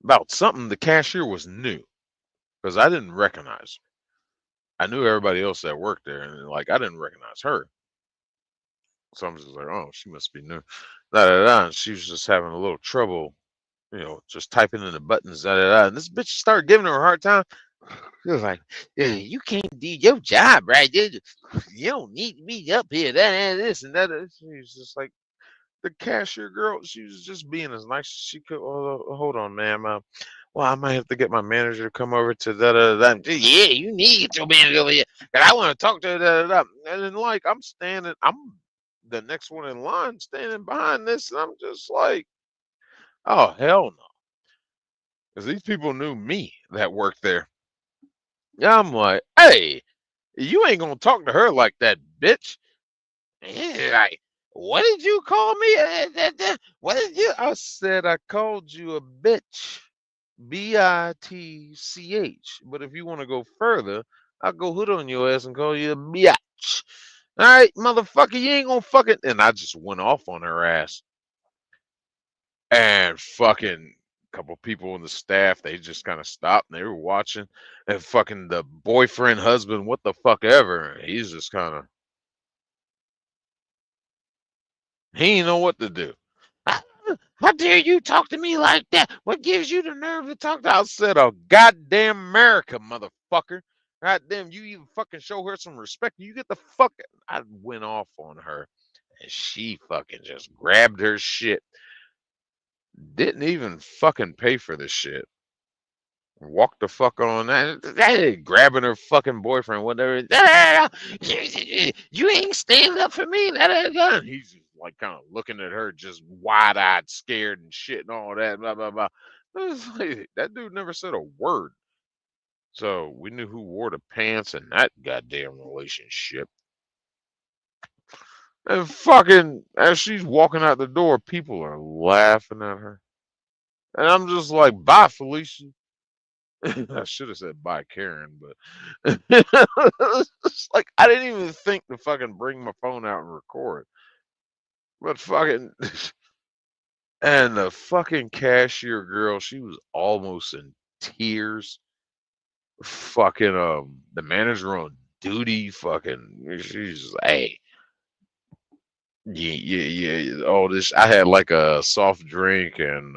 about something the cashier was new, because I didn't recognize her. I knew everybody else that worked there, and I didn't recognize her. So I'm just like, oh, she must be new. And she was just having a little trouble, just typing in the buttons, And this bitch started giving her a hard time. She was like, yeah, you can't do your job, right? You don't need to be up here, that and this and that. She was just like, the cashier girl, she was just being as nice as she could. Oh, hold on, ma'am. Well, I might have to get my manager to come over to that. Yeah, you need to get your manager over here. And I want to talk to her. And then, I'm the next one in line standing behind this. And I'm just like, oh, hell no. Because these people knew me that worked there. Yeah, I'm like, hey, you ain't going to talk to her like that, bitch. Yeah, like, what did you call me? What did you? I said I called you a bitch. B-I-T-C-H. But if you want to go further, I'll go hood on your ass and call you a biatch. All right, motherfucker, you ain't gonna fucking. And I just went off on her ass. And fucking a couple people in the staff, they just kind of stopped and they were watching. And fucking the boyfriend, husband, what the fuck ever, he's just kind of. He ain't know what to do. How dare you talk to me like that? What gives you the nerve to talk to? I said, oh, goddamn America, motherfucker. Goddamn, you even fucking show her some respect. You get the fuck. I went off on her, and she fucking just grabbed her shit. Didn't even fucking pay for the shit. Walked the fuck on that. Grabbing her fucking boyfriend, whatever. You ain't standing up for me. He's like kind of looking at her, just wide-eyed, scared and shit and all that. Blah blah blah. That dude never said a word. So we knew who wore the pants in that goddamn relationship. And fucking, as she's walking out the door, people are laughing at her. And I'm just like, bye, Felicia. I should have said bye, Karen, but it's like I didn't even think to fucking bring my phone out and record. But fucking, and the fucking cashier girl, she was almost in tears. Fucking, the manager on duty, fucking, she's just, hey, yeah. All this, I had like a soft drink and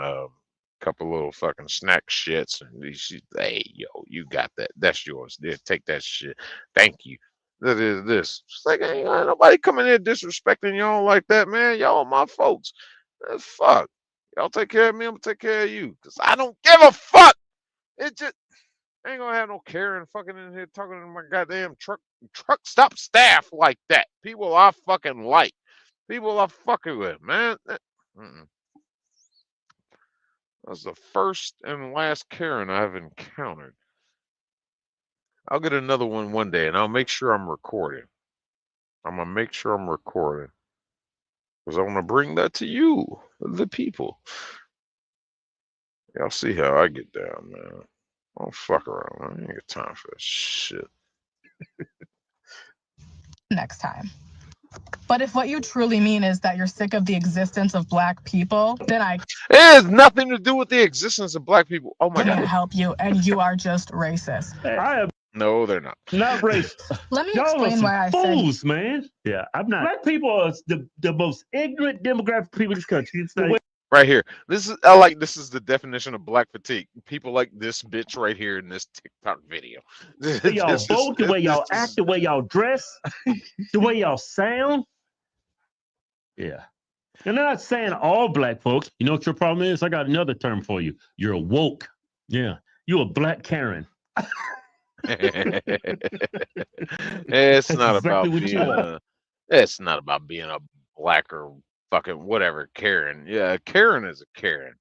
couple little fucking snack shits, and hey, yo, you got that. That's yours. There, take that shit. Thank you. That is this. It's like ain't nobody coming here disrespecting y'all like that, man. Y'all my folks. Fuck. Y'all take care of me. I'm gonna take care of you. Cause I don't give a fuck. It just ain't gonna have no Karen fucking in here talking to my goddamn truck stop staff like that. People I fucking like. People I fucking with, man. That's the first and last Karen I've encountered. I'll get another one day, and I'll make sure I'm recording. I'm gonna make sure I'm recording, because I want to bring that to you, the people. Y'all see how I get down, man. I don't fuck around, man. I ain't got time for that shit. Next time. But if what you truly mean is that you're sick of the existence of black people, then I It has nothing to do with the existence of black people. Oh my can't god. help you, and you are just racist. I am No, they're not. not racist. Let me Y'all are explain some why I said fools, man. Yeah, I'm not. Black people are the most ignorant demographic people in this country. It's the way Right here. This is the definition of black fatigue. People like this bitch right here in this TikTok video. y'all vote, the way y'all act, the way y'all dress, the way y'all sound. Yeah. And I'm not saying all black folks. You know what your problem is? I got another term for you. You're woke. Yeah. You a black Karen. It's That's not exactly about what being you are. it's not about being a black or fucking whatever Karen. Yeah, Karen is a Karen.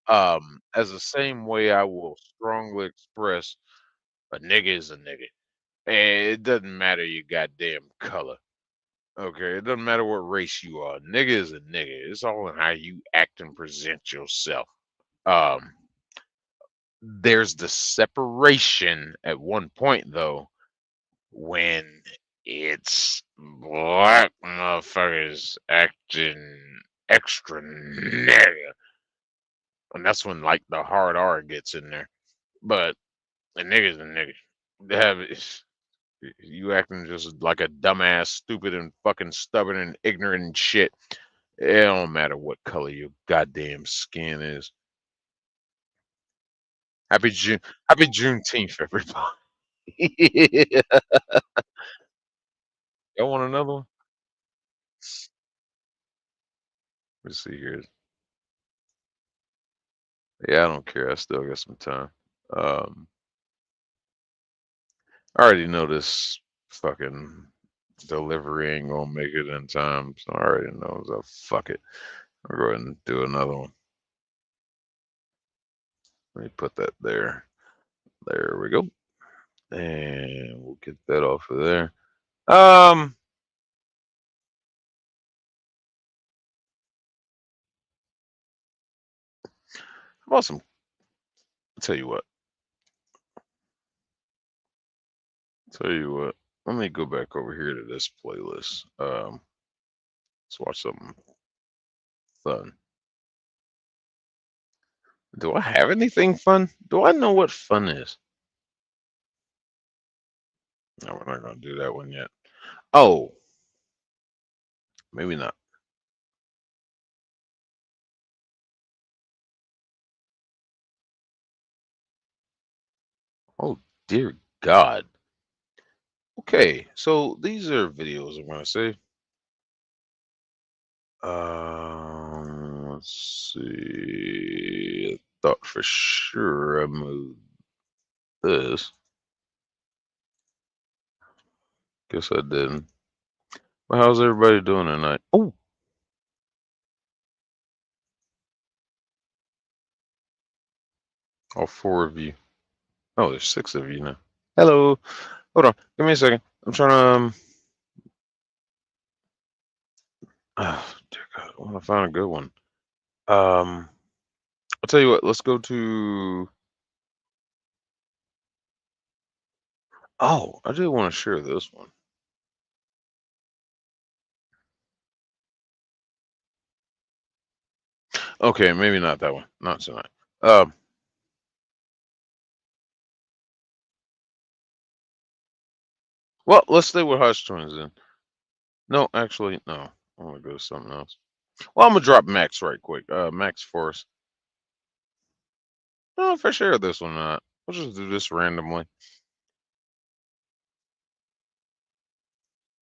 As the same way I will strongly express a nigga is a nigga. And it doesn't matter your goddamn color. Okay, it doesn't matter what race you are. Nigga is a nigga. It's all in how you act and present yourself. Um, there's the separation at one point though, when it's black motherfuckers acting extra nigga. And that's when like the hard R gets in there. But a nigga's a nigga. They have you acting just like a dumbass, stupid and fucking stubborn and ignorant and shit. It don't matter what color your goddamn skin is. Happy Juneteenth, everybody. Y'all want another one? Let's see here. Yeah, I don't care. I still got some time. I already know this fucking delivery ain't gonna make it in time, so I already know. So fuck it. I'll go ahead and do another one. Let me put that there. There we go. And we'll get that off of there. Awesome. I'll tell you what. Let me go back over here to this playlist. Let's watch something fun. Do I have anything fun? Do I know what fun is? No, we're not gonna do that one yet. Oh, maybe not. Oh dear God. Okay, so these are videos I'm gonna say. Let's see. I thought for sure I moved this. Guess I didn't. Well, how's everybody doing tonight? Oh, all four of you. Oh, there's six of you now. Hello. Hold on. Give me a second. I'm trying to. Oh, dear God. I want to find a good one. I'll tell you what. Let's go to. Oh, I do want to share this one. Okay, maybe not that one. Not tonight. Well, let's stay with Hush Twins then. No, actually, no. I'm gonna go to something else. Well, I'm gonna drop Max right quick. Max Force. I don't know if I share this one or not. We'll just do this randomly.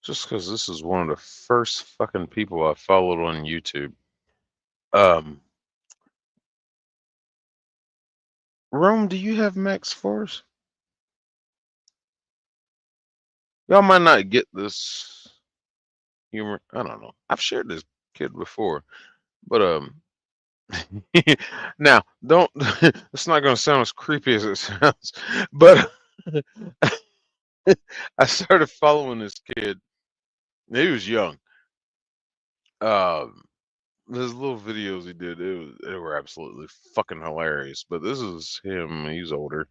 Just because this is one of the first fucking people I followed on YouTube. Rome, do you have Max Force? Y'all might not get this humor. I don't know. I've shared this kid before, but now don't. It's not gonna sound as creepy as it sounds, but I started following this kid. He was young. There's little videos he did. They were absolutely fucking hilarious. But this is him. He's older.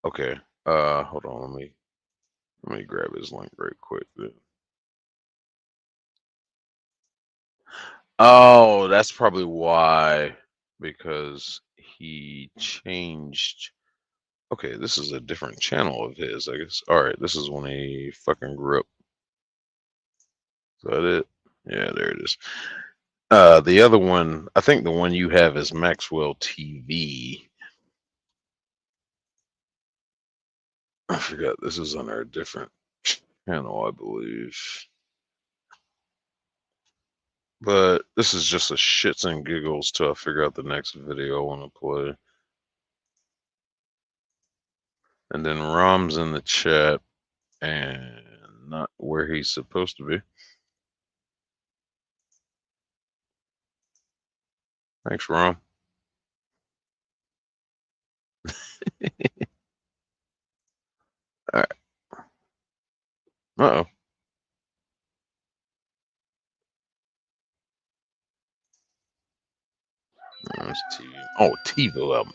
Okay. Hold on. Let me grab his link right quick. Oh, that's probably why. Because he changed. Okay, this is a different channel of his, I guess. All right, this is when he fucking grew up. Is that it? Yeah, there it is. The other one, I think the one you have is Maxwell TV. I forgot. This is on a different channel, I believe. But this is just a shits and giggles till I figure out the next video I want to play. And then Rom's in the chat and not where he's supposed to be. Thanks, Rom. All right. Uh-oh. There's TV. Oh, TiVo. Whatever.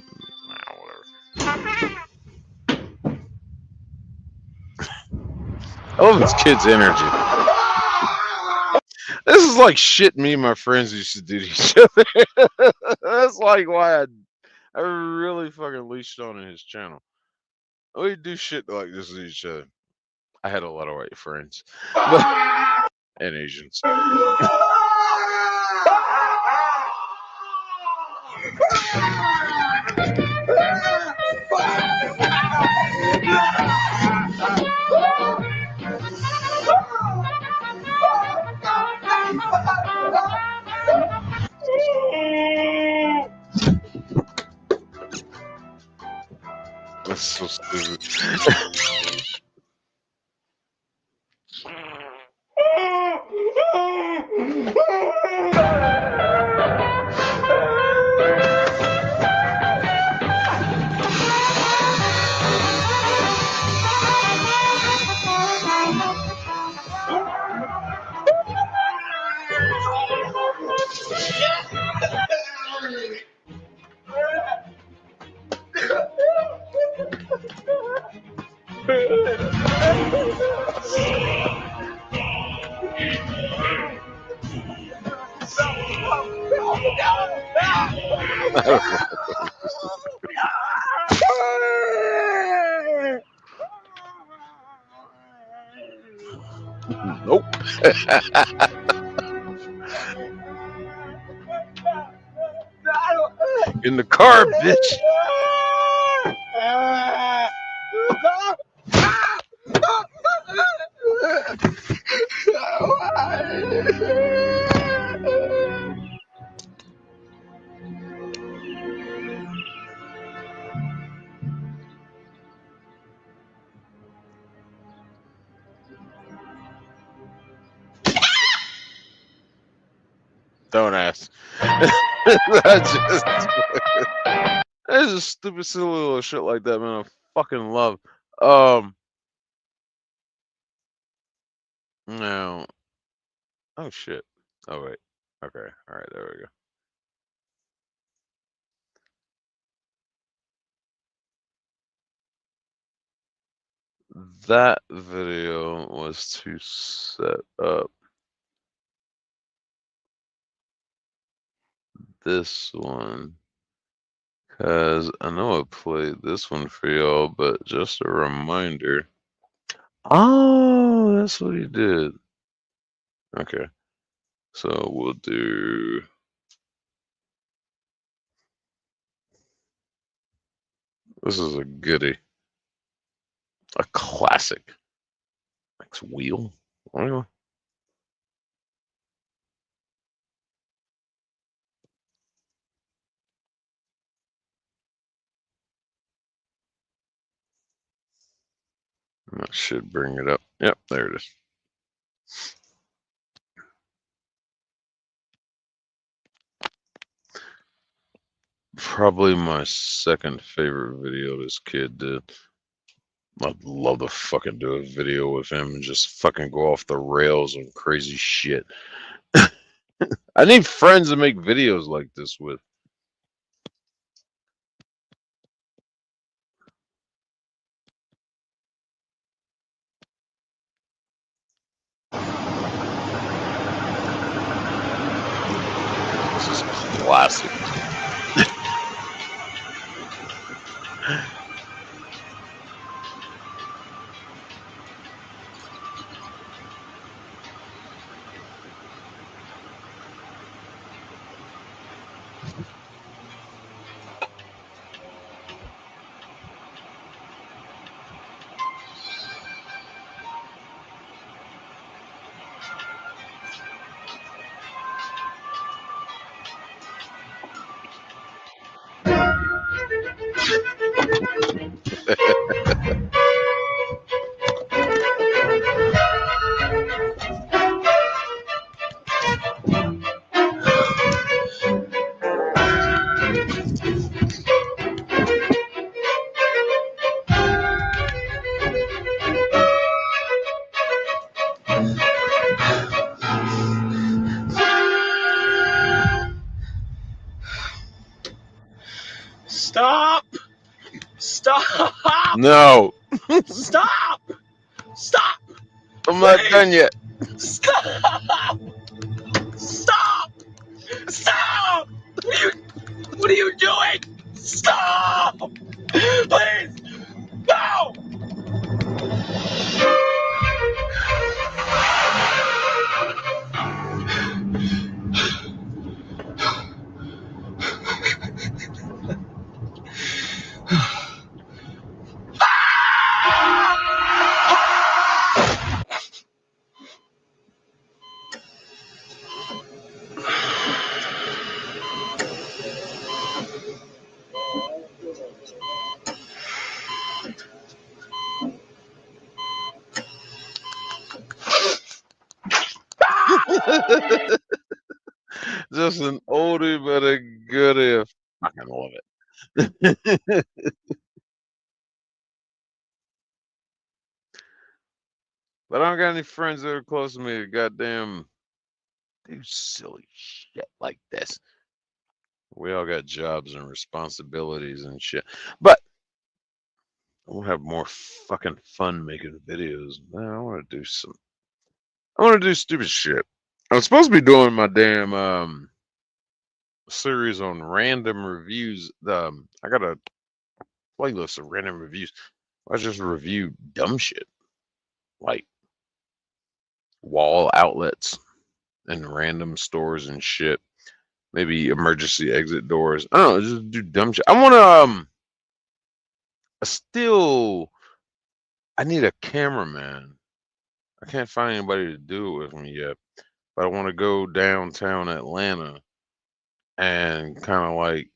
I love this kid's energy. This is like shit me and my friends used to do to each other. That's like why I really fucking leashed on in his channel. We do shit like this to each other. I had a lot of white friends. And Asians. That's so stupid. Nope. In the car, bitch. Don't ask. That's just stupid, silly little shit like that, man. I fucking love. No. Oh shit. Oh wait. Okay. All right. There we go. That video was to set up this one, because I know I played this one for y'all, but just a reminder. Oh, that's what he did. Okay. So we'll do. This is a goodie. A classic. Next wheel. Well, that should bring it up. Yep, there it is. Probably my second favorite video this kid did. I'd love to fucking do a video with him and just fucking go off the rails on crazy shit. I need friends to make videos like this with. This is classic. Stop! Stop! No. Stop! Stop! I'm not done yet. Stop! Stop! Stop! What are you doing? Stop! Please! No! Just an oldie but a goodie. I fucking love it. But I don't got any friends that are close to me that goddamn do silly shit like this. We all got jobs and responsibilities and shit. But I want to have more fucking fun making videos. Man, I want to do stupid shit. I was supposed to be doing my damn series on random reviews. I got a playlist of random reviews. I just review dumb shit like wall outlets and random stores and shit. Maybe emergency exit doors. I don't know, just do dumb shit. I want to I need a cameraman. I can't find anybody to do it with me yet. But I want to go downtown Atlanta and kind of like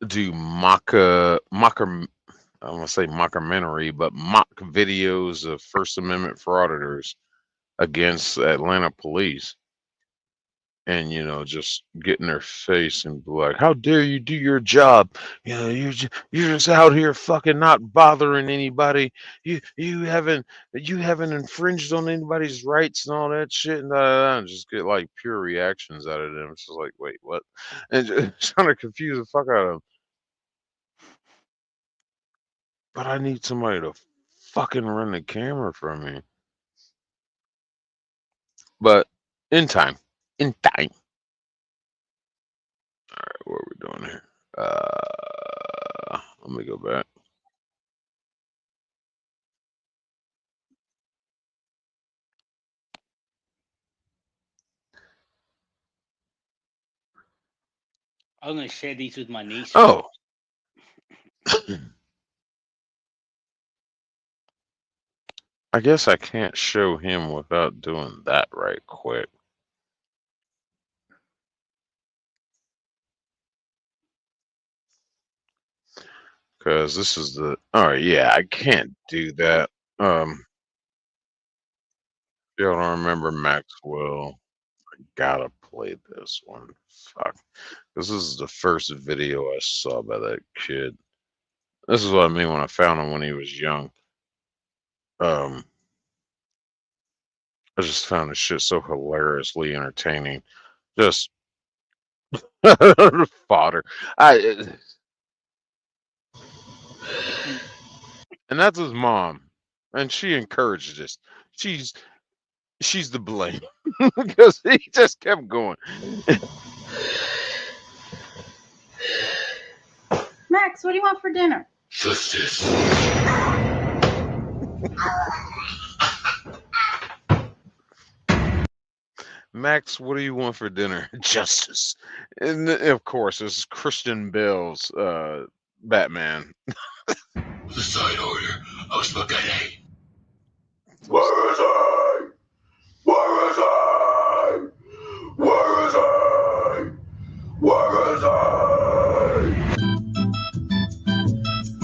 do I want to say mockumentary, but mock videos of First Amendment frauditors against Atlanta police. And just get in their face and be like, "How dare you do your job? You're just out here fucking not bothering anybody. You haven't infringed on anybody's rights and all that shit." And just get like pure reactions out of them. It's just like, wait, what? And just trying to confuse the fuck out of them. But I need somebody to fucking run the camera for me. But in time. All right, what are we doing here? Let me go back. I'm gonna share these with my niece. Oh. I guess I can't show him without doing that right quick. Because this is the... Oh, yeah, I can't do that. Y'all don't remember Maxwell. I gotta play this one. Fuck. This is the first video I saw by that kid. This is what I mean when I found him when he was young. I just found this shit so hilariously entertaining. Just fodder. And that's his mom, and she encouraged this. She's the blame because he just kept going. Max, what do you want for dinner? Justice. Max, what do you want for dinner? Justice. And of course, this is Christian Bale's Batman. The side order of spaghetti. Where is he? Where is he? Where is he? Where is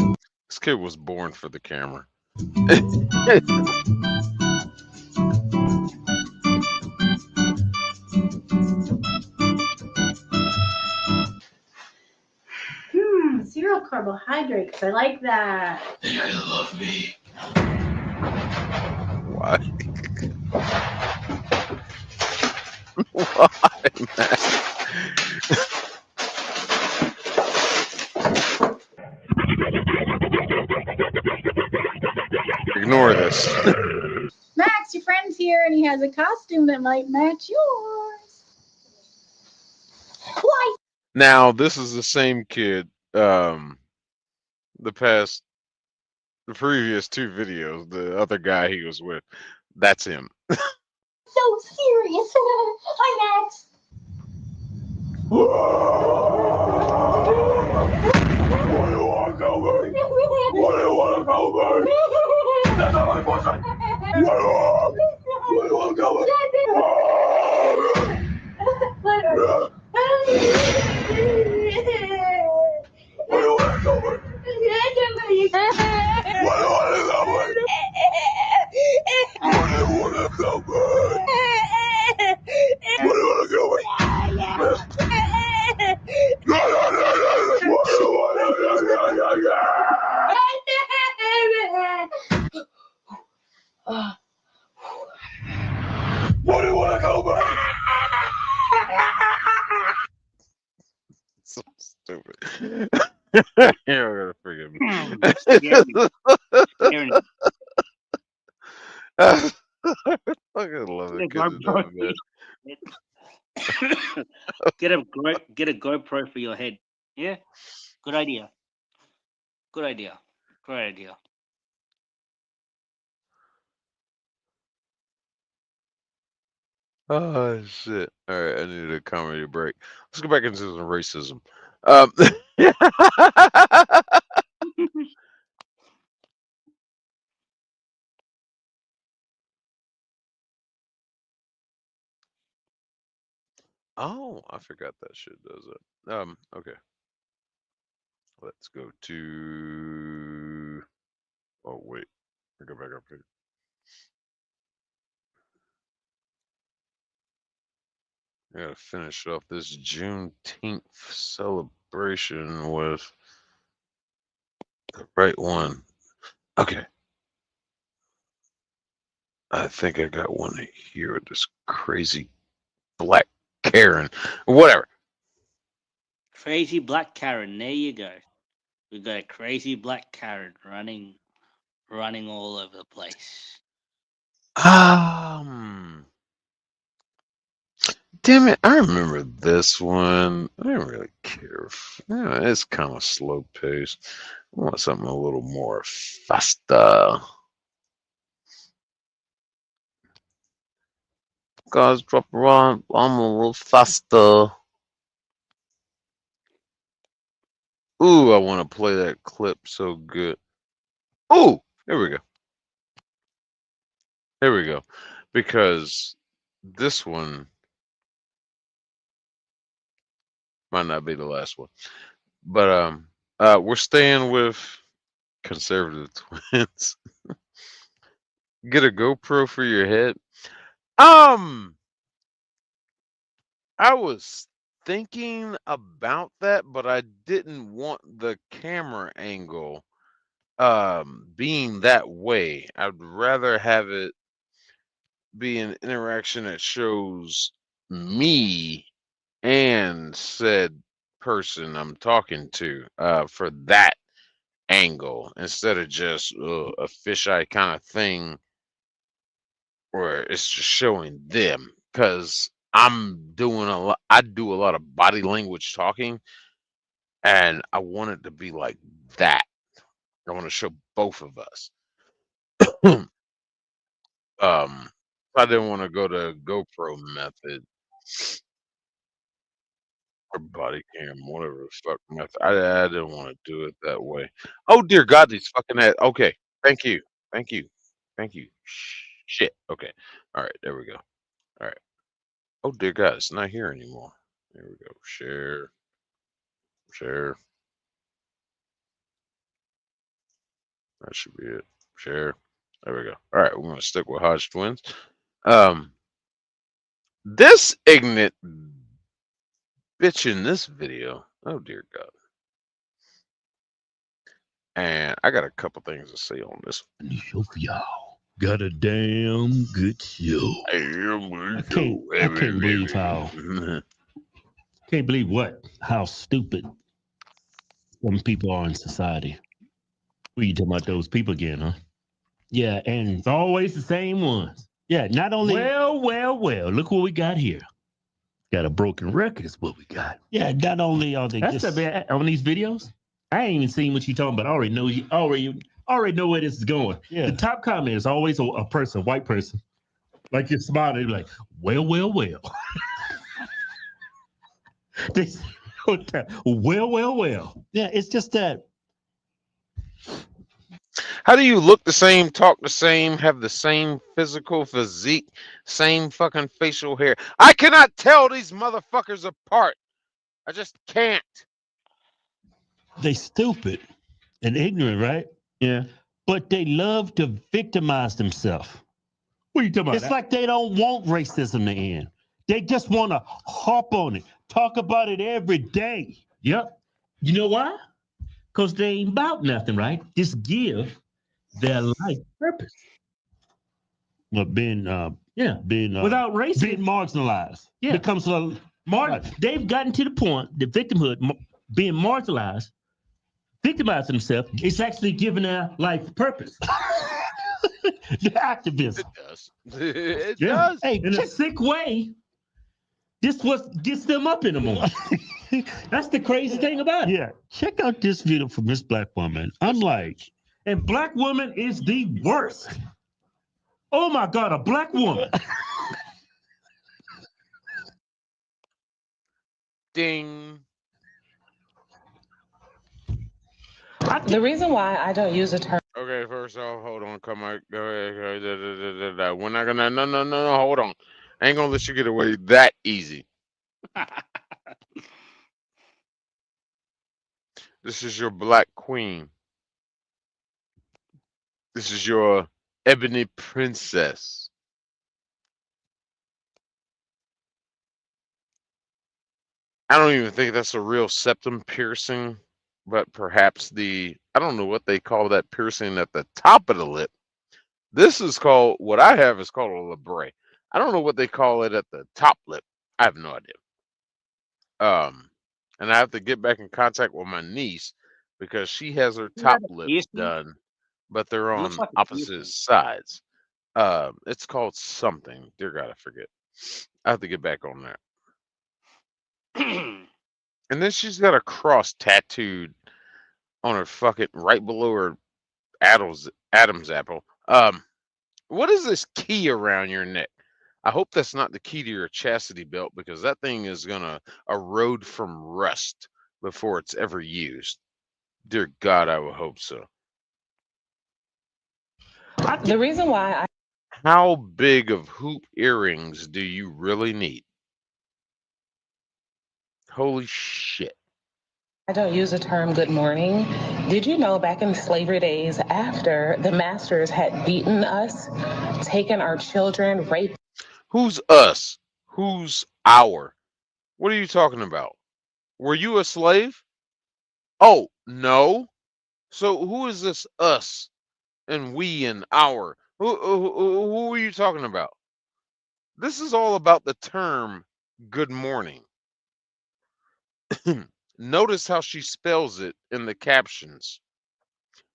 he? This kid was born for the camera. Zero carbohydrates. I like that. Then I love me. Why? Why, man? Ignore this. Max, your friend's here and he has a costume that might match yours. Why? Now, this is the same kid. The previous two videos, the other guy he was with, that's him. So serious. Hi, Max. What do you want, Gilbert? What do you want, Gilbert? That's not my question. What do you want, Gilbert? What do you want, Gilbert? What do you want, Gilbert? What do you want to go back? So stupid. You're gonna forgive me. I fucking love it. Get a GoPro for your head. Yeah, good idea. Good idea. Great idea. Oh shit! All right, I need a comedy break. Let's go back into some racism. Oh, I forgot that shit does it. Okay. Let's go to. Oh wait, I go back up here. I gotta finish off this Juneteenth celebration with the right one. Okay. I think I got one here with this crazy black Karen. Whatever. Crazy black Karen. There you go. We got a crazy black Karen running all over the place. Damn it! I remember this one. I don't really care. It's kind of slow paced. I want something a little more faster. Guys, drop around. I'm a little faster. Ooh, I want to play that clip so good. Ooh, there we go. There we go. Because this one might not be the last one. But we're staying with conservative twins. Get a GoPro for your head. I was thinking about that, but I didn't want the camera angle being that way. I'd rather have it be an interaction that shows me and said person I'm talking to for that angle instead of just a fisheye kind of thing where it's just showing them, because I'm doing a lot. I do a lot of body language talking, and I want it to be like that. I want to show both of us. I didn't want to go to GoPro method or body cam, whatever the fuck method. I didn't want to do it that way. Oh dear God, these fucking ads. Okay, thank you, thank you, thank you. Shit. Okay. All right. There we go. All right. Oh dear God, it's not here anymore. There we go. Share. Share. That should be it. Share. There we go. All right, we're gonna stick with Hodge twins. This ignorant bitch in this video. Oh dear God. And I got a couple things to say on this. Show for y'all. Got a damn good show. I can't believe how. Can't believe what? How stupid some people are in society. What you talking about those people again, huh? Yeah, and it's always the same ones. Yeah, not only. Well. Look what we got here. Got a broken record is what we got. Yeah, not only are they just on these videos. I ain't even seen what you talking about. I already know you already know where this is going. Yeah. The top comment is always a person, white person. Like you're smiling, like, well. They, well. Yeah, it's just that. How do you look the same, talk the same, have the same physical physique, same fucking facial hair? I cannot tell these motherfuckers apart. I just can't. They stupid and ignorant, right? Yeah. But they love to victimize themselves. What are you talking about? It's like they don't want racism to end. They just want to harp on it, talk about it every day. Yep. You know why? Because they ain't about nothing, right? Just give their life purpose. Well, being without racism, being marginalized. Yeah. Becomes they've gotten to the point, the victimhood, being marginalized, victimizing themselves, it's actually giving their life purpose. The activism. It does. It does. Hey, in a sick way, this what gets them up in the morning. That's the crazy thing about it. Yeah. Check out this video from this black woman. I'm like, and black woman is the worst. Oh my God, a black woman. Ding. The reason why I don't use a term. Okay, first off, hold on, come on, go ahead. We're not gonna. No, hold on. I ain't gonna let you get away that easy. This is your black queen. This is your ebony princess. I don't even think that's a real septum piercing, but perhaps I don't know what they call that piercing at the top of the lip. This is called, what I have is called a labrae. I don't know what they call it at the top lip. I have no idea. And I have to get back in contact with my niece because she has her top lips done, but they're on opposite sides. It's called something. Dear God, I forget. I have to get back on that. And then she's got a cross tattooed on her fucking right below her Adam's apple. What is this key around your neck? I hope that's not the key to your chastity belt, because that thing is gonna erode from rust before it's ever used. Dear God, I would hope so. The reason why I How big of hoop earrings do you really need? Holy shit. don't use the term good morning, did you know back in slavery days, after the masters had beaten us, taken our children, raped? Who's us? Who's our? What are you talking about? Were you a slave? Oh, no. So who is this us and we and our? Who are you talking about? This is all about the term good morning. Notice how she spells it in the captions.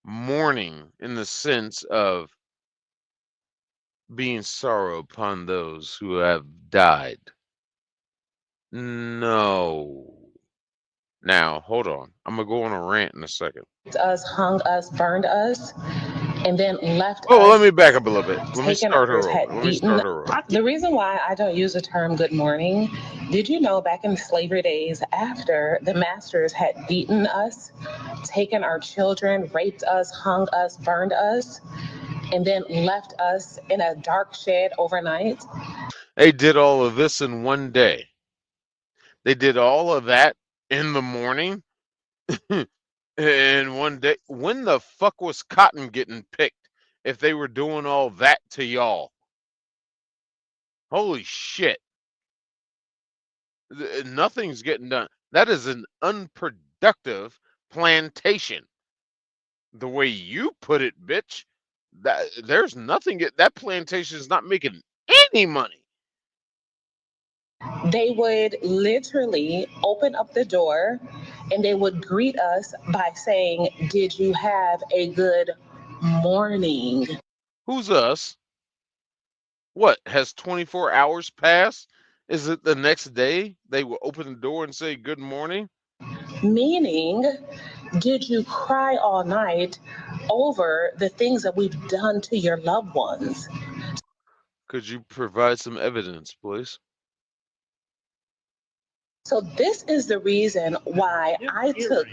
Mourning in the sense of being sorrow upon those who have died. No. Now, hold on. I'm going to go on a rant in a second. Us, hung us, burned us, and then left Oh, us. let me back up a little bit. Let me Taken start ours, her had over. Let me beaten. start her over. The reason why I don't use the term good morning, did you know back in slavery days, after the masters had beaten us, taken our children, raped us, hung us, burned us, and then left us in a dark shed overnight? They did all of this in one day. They did all of that in the morning in one day. When the fuck was cotton getting picked if they were doing all that to y'all? Holy shit. Nothing's getting done. That is an unproductive plantation. The way you put it, bitch. There's nothing. That plantation is not making any money. They would literally open up the door and they would greet us by saying, "Did you have a good morning?" Who's us? What, has 24 hours passed? Is it the next day they will open the door and say good morning? Meaning, did you cry all night over the things that we've done to your loved ones? Could you provide some evidence, please? So this is the reason why I took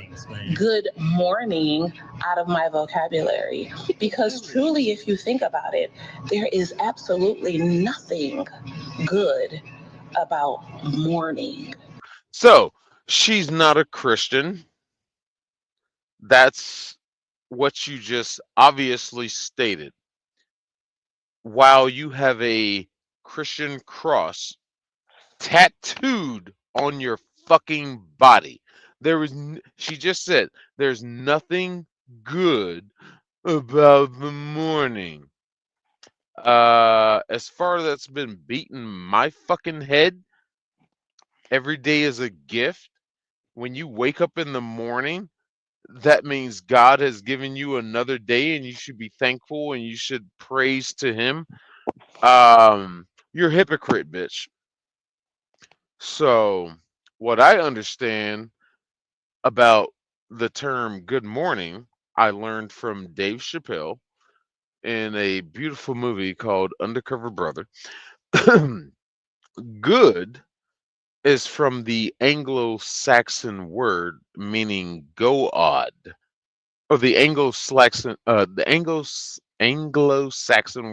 good morning out of my vocabulary. Because truly, if you think about it, there is absolutely nothing good about morning. So, she's not a Christian. That's what you just obviously stated. While you have a Christian cross tattooed on your fucking body. She just said, there's nothing good about the morning. As far as that's been beating my fucking head, every day is a gift. When you wake up in the morning, that means God has given you another day and you should be thankful and you should praise to him. You're a hypocrite, bitch. So, what I understand about the term good morning, I learned from Dave Chappelle in a beautiful movie called Undercover Brother. Good is from the Anglo-Saxon word meaning go odd, or the Anglo-Saxon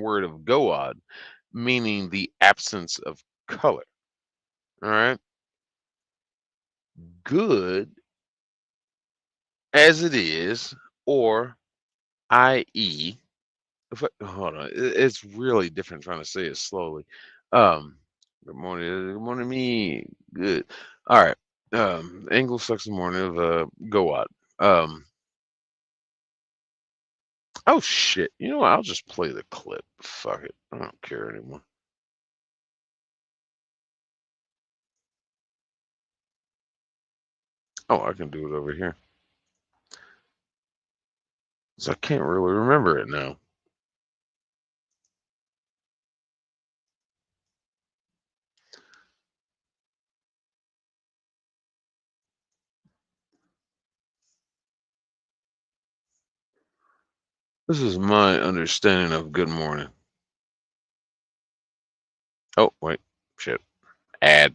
word of go odd, meaning the absence of color. All right. Good as it is, or i.e., hold on, it's really different trying to say it slowly. Good morning, me. Good. All right. Anglo-Saxon morning of go out. Oh shit. You know what? I'll just play the clip. Fuck it. I don't care anymore. Oh, I can do it over here. So I can't really remember it now. This is my understanding of good morning. Oh, wait. Shit. Ad.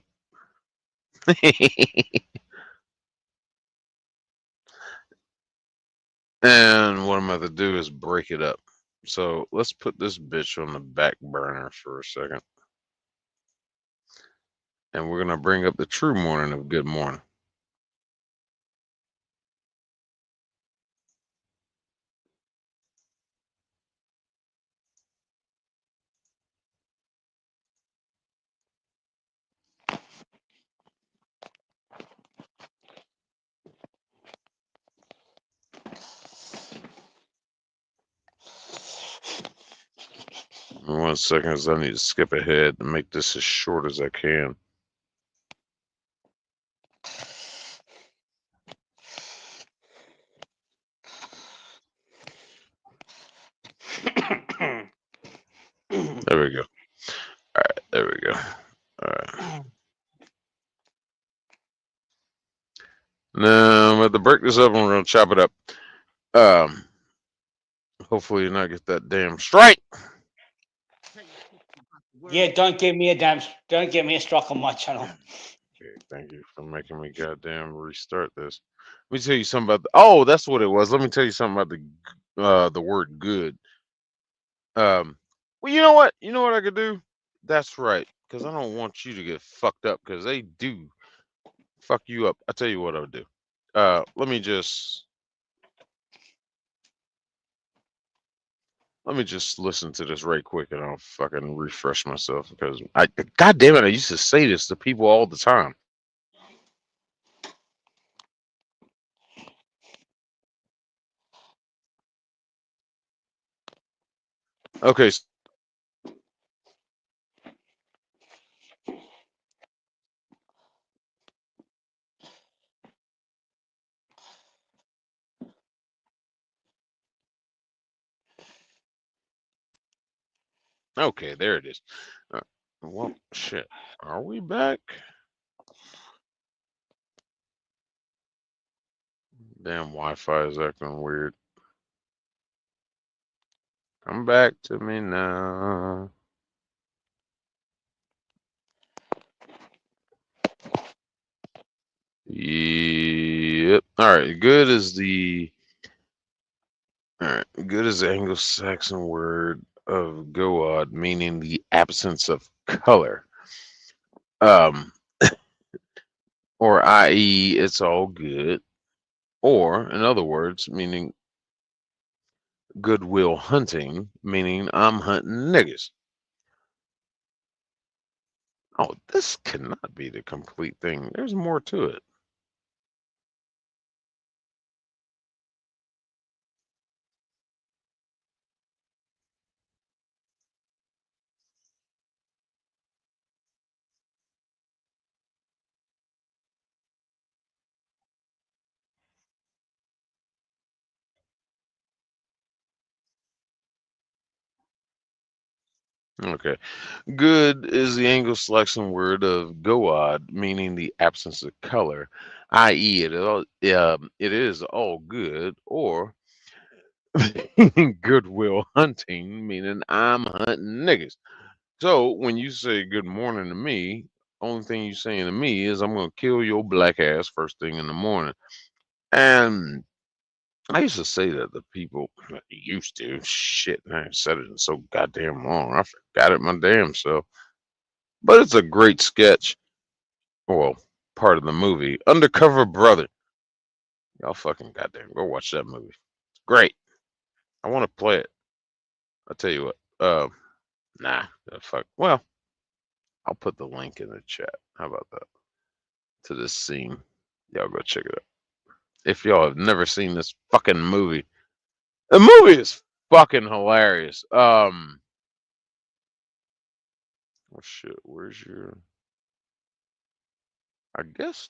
And what I'm about to do is break it up. So let's put this bitch on the back burner for a second. And we're going to bring up the true morning of good morning. In 1 second, I need to skip ahead and make this as short as I can. There we go. All right, there we go. All right. Now I'm going to break this up and we're going to chop it up. Hopefully, you're not get that damn strike. Yeah, don't give me a strike on my channel. Okay, thank you for making me goddamn restart this. Let me tell you something about oh, that's what it was. Let me tell you something about the word good. Well, you know what? You know what I could do? That's right, because I don't want you to get fucked up, because they do fuck you up. I tell you what I'll do. Let me just listen to this right quick, and I'll fucking refresh myself, because God damn it, I used to say this to people all the time. Okay. Okay, there it is. Well, shit. Are we back? Damn, Wi-Fi is acting weird. Come back to me now. Yep. All right. Good is the Anglo-Saxon word of goad, meaning the absence of color. Or i.e., it's all good. Or, in other words, meaning goodwill hunting, meaning I'm hunting niggas. Oh, this cannot be the complete thing. There's more to it. Okay. Good is the Anglo-Saxon word of goad, meaning the absence of color, i.e., it is all good, or goodwill hunting, meaning I'm hunting niggas. So when you say good morning to me, only thing you saying to me is I'm gonna kill your black ass first thing in the morning. And I used to say that to people. Used to. Shit, I ain't said it in so goddamn long. I forgot it my damn self. But it's a great sketch. Well, part of the movie. Undercover Brother. Y'all fucking goddamn go watch that movie. It's great. I want to play it. I'll tell you what. Nah. Fuck. Well, I'll put the link in the chat. How about that? To this scene. Y'all go check it out. If y'all have never seen this fucking movie. The movie is fucking hilarious. Oh shit, where's your I guess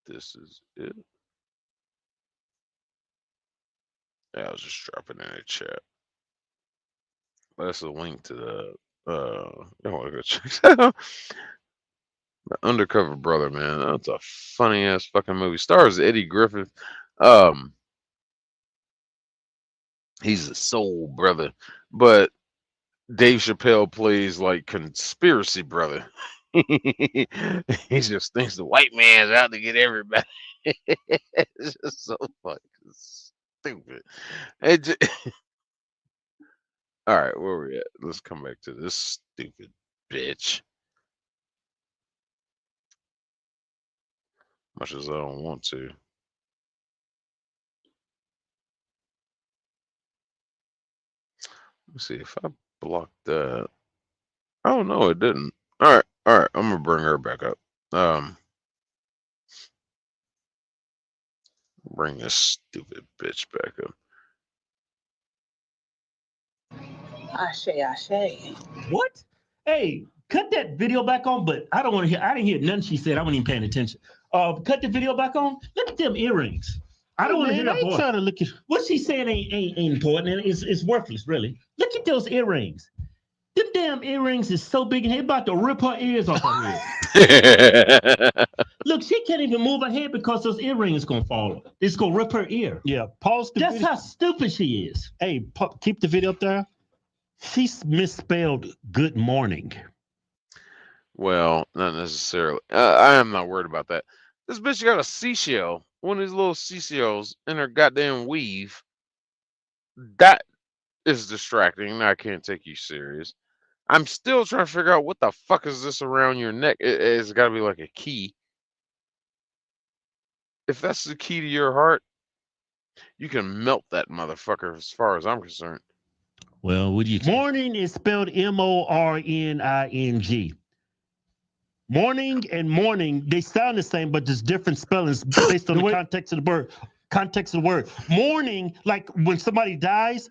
this is it. Yeah, I was just dropping in the chat. That's a link to the you want to go check that out. The Undercover Brother, man. That's a funny ass fucking movie. Stars Eddie Griffith. He's a soul brother. But Dave Chappelle plays like conspiracy brother. He just thinks the white man's out to get everybody. It's just so fucking Stupid. All right, where we at? Let's come back to this stupid bitch. Much as I don't want to. Let's see if I block that. Oh no, it didn't. All right. I'm gonna bring her back up. Bring this stupid bitch back up. Ashe. What? Hey, cut that video back on, but I don't want to hear. I didn't hear nothing she said. I wasn't even paying attention. Cut the video back on. Look at them earrings. I don't want to hear that voice. Trying to look at what she's saying ain't important, and it's worthless, really. Look at those earrings. Them damn earrings is so big, and they're about to rip her ears off her head. Look, she can't even move her head because those earrings gonna fall. It's gonna rip her ear. Yeah, pause the video. That's how stupid she is. Hey, keep the video up there. She misspelled good morning. Well, not necessarily. I am not worried about that. This bitch got a seashell, one of these little seashells in her goddamn weave. That is distracting. I can't take you serious. I'm still trying to figure out what the fuck is this around your neck. It's got to be like a key. If that's the key to your heart, you can melt that motherfucker as far as I'm concerned. Well, what do you think? Morning is spelled M-O-R-N-I-N-G. Morning and morning, they sound the same, but there's different spellings based on the context of the word. Context of the word. Morning, like when somebody dies.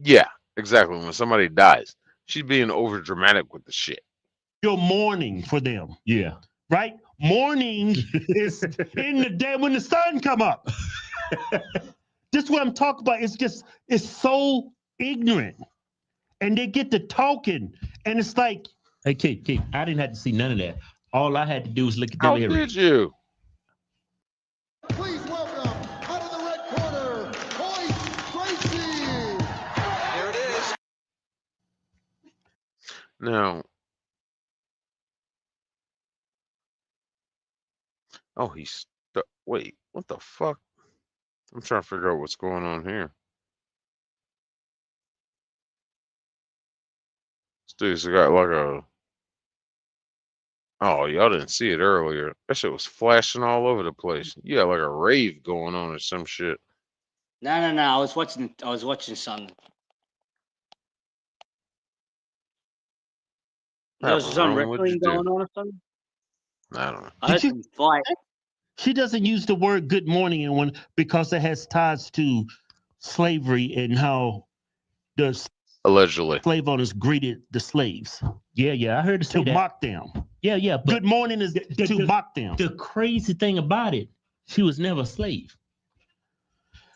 Yeah, exactly. When somebody dies, she's being over dramatic with the shit. You're mourning for them. Yeah. Right? Morning is in the day when the sun come up. This is what I'm talking about. It's so ignorant. And they get to talking. And it's like, hey, Kate, I didn't have to see none of that. All I had to do was look at them earrings. How did you? Please welcome out of the red corner, Hoyt Gracie. There it is. Now. Oh, he's stuck. Wait, what the fuck? I'm trying to figure out what's going on here. This dude's got like a. Oh, y'all didn't see it earlier. That shit was flashing all over the place. You got like a rave going on or some shit. No. I was watching something. There was some wrestling going on or something. I don't know. I heard some fight. She doesn't use the word good morning and when because it has ties to slavery and how the allegedly slave owners greeted the slaves. Yeah, I heard her say that. To mock them. Yeah. But good morning is to mock them. The crazy thing about it, she was never a slave.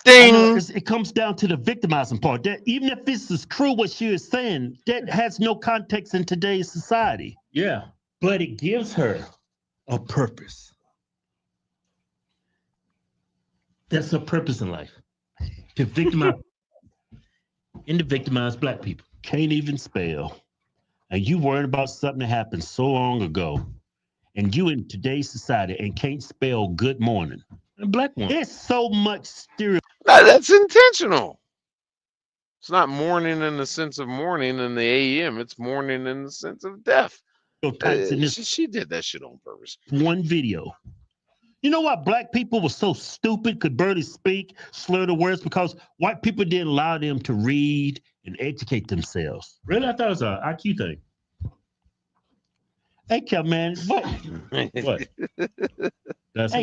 Ding. It comes down to the victimizing part. That even if this is true, what she is saying, that has no context in today's society. Yeah, but it gives her a purpose. That's her purpose in life. To victimize and to victimize black people. Can't even spell. And you worried about something that happened so long ago. And you in today's society and can't spell good morning. A black woman. There's so much stereotype. That's intentional. It's not mourning in the sense of mourning in the AM. It's mourning in the sense of death. She did that shit on purpose. One video. You know why black people were so stupid, could barely speak, slur the words? Because white people didn't allow them to read and educate themselves. Really? I thought it was an IQ thing. Hey, Kel, man. What? Hey,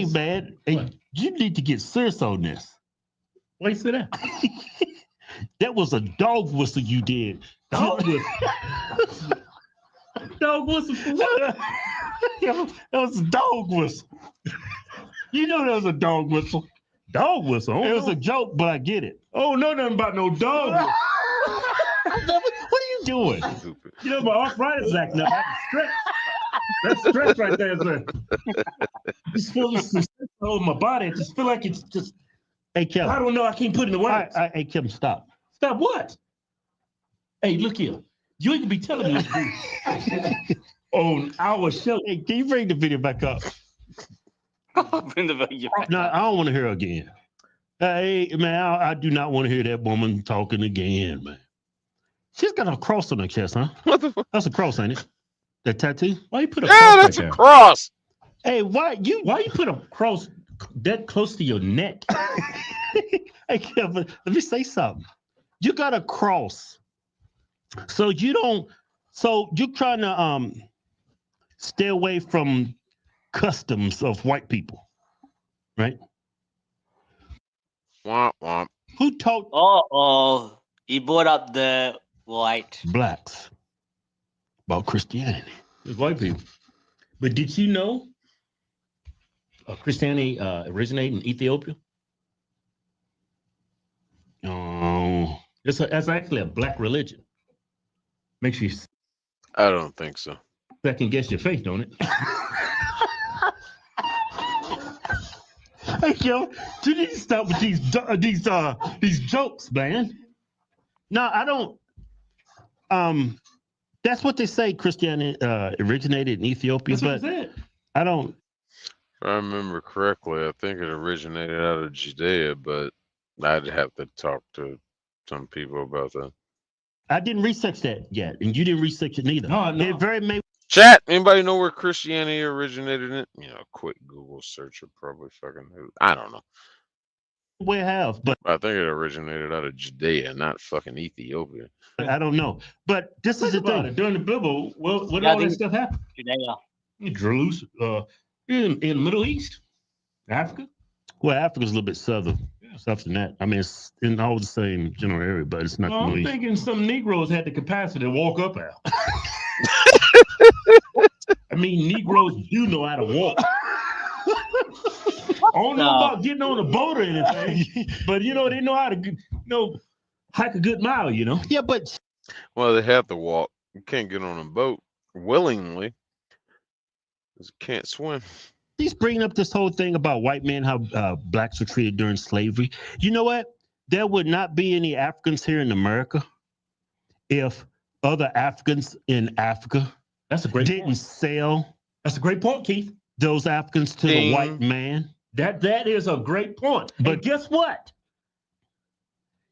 man. Hey, you need to get serious on this. Why you say that? That was a dog whistle you did. Dog whistle. Dog whistle for what? That was a dog whistle. You know that was a dog whistle. Dog whistle? It was a joke, but I get it. Oh, no, nothing about no dog whistle. What are you doing? You know, my arthritis is acting up. I can stretch. That's stretch right there, sir. I just feel this stress all over my body. I just feel like it's just. Hey, Kevin. I don't know. I can't put it in the words. Hey, Kevin, stop. Stop what? Hey, look here. You ain't gonna be telling me this on our show. Hey, can you bring the video back up? Bring the video back No, I don't want to hear again. Hey, man, I do not want to hear that woman talking again, man. She's got a cross on her chest, huh? What the fuck? That's a cross, ain't it? That tattoo? Why you put a Yeah, cross that's right a there? cross. Hey, why you put a cross that close to your neck? Hey, Kevin, let me say something. You got a cross. So you're trying to stay away from customs of white people, right? Womp womp. Who taught Oh, he brought up the white. blacks about Christianity? It's white people. But did you know Christianity originated in Ethiopia? Oh, that's actually a black religion. Makes you I don't think so. second guess your faith, don't it? Hey, yo, you need to stop with these jokes, man. No, I don't. That's what they say. Christianity originated in Ethiopia, but I don't. If I remember correctly, I think it originated out of Judea, but I'd have to talk to some people about that. I didn't research that yet, and you didn't research it neither. No. It very may. Chat. Anybody know where Christianity originated in? You know, quick Google search would probably fucking. I don't know. We have, but I think it originated out of Judea, not fucking Ethiopia. I don't know. But this is the thing. During the Bible, well, what all that stuff happened? Judea. Jerusalem, in the Middle East, Africa. Well, Africa's a little bit southern stuff than that. I mean, it's in all the same general area, but it's not. Well, I'm thinking some Negroes had the capacity to walk up out. I mean, Negroes do know how to walk. I don't know about getting on a boat or anything, but they know how to, hike a good mile. Yeah, but Well, they have to walk. You can't get on a boat willingly. 'Cause you can't swim. he's bringing up this whole thing about white men, how blacks were treated during slavery. You know what? There would not be any Africans here in America if other Africans in Africa didn't sell. That's a great point, Keith. Those Africans to the white man. That is a great point. But guess what?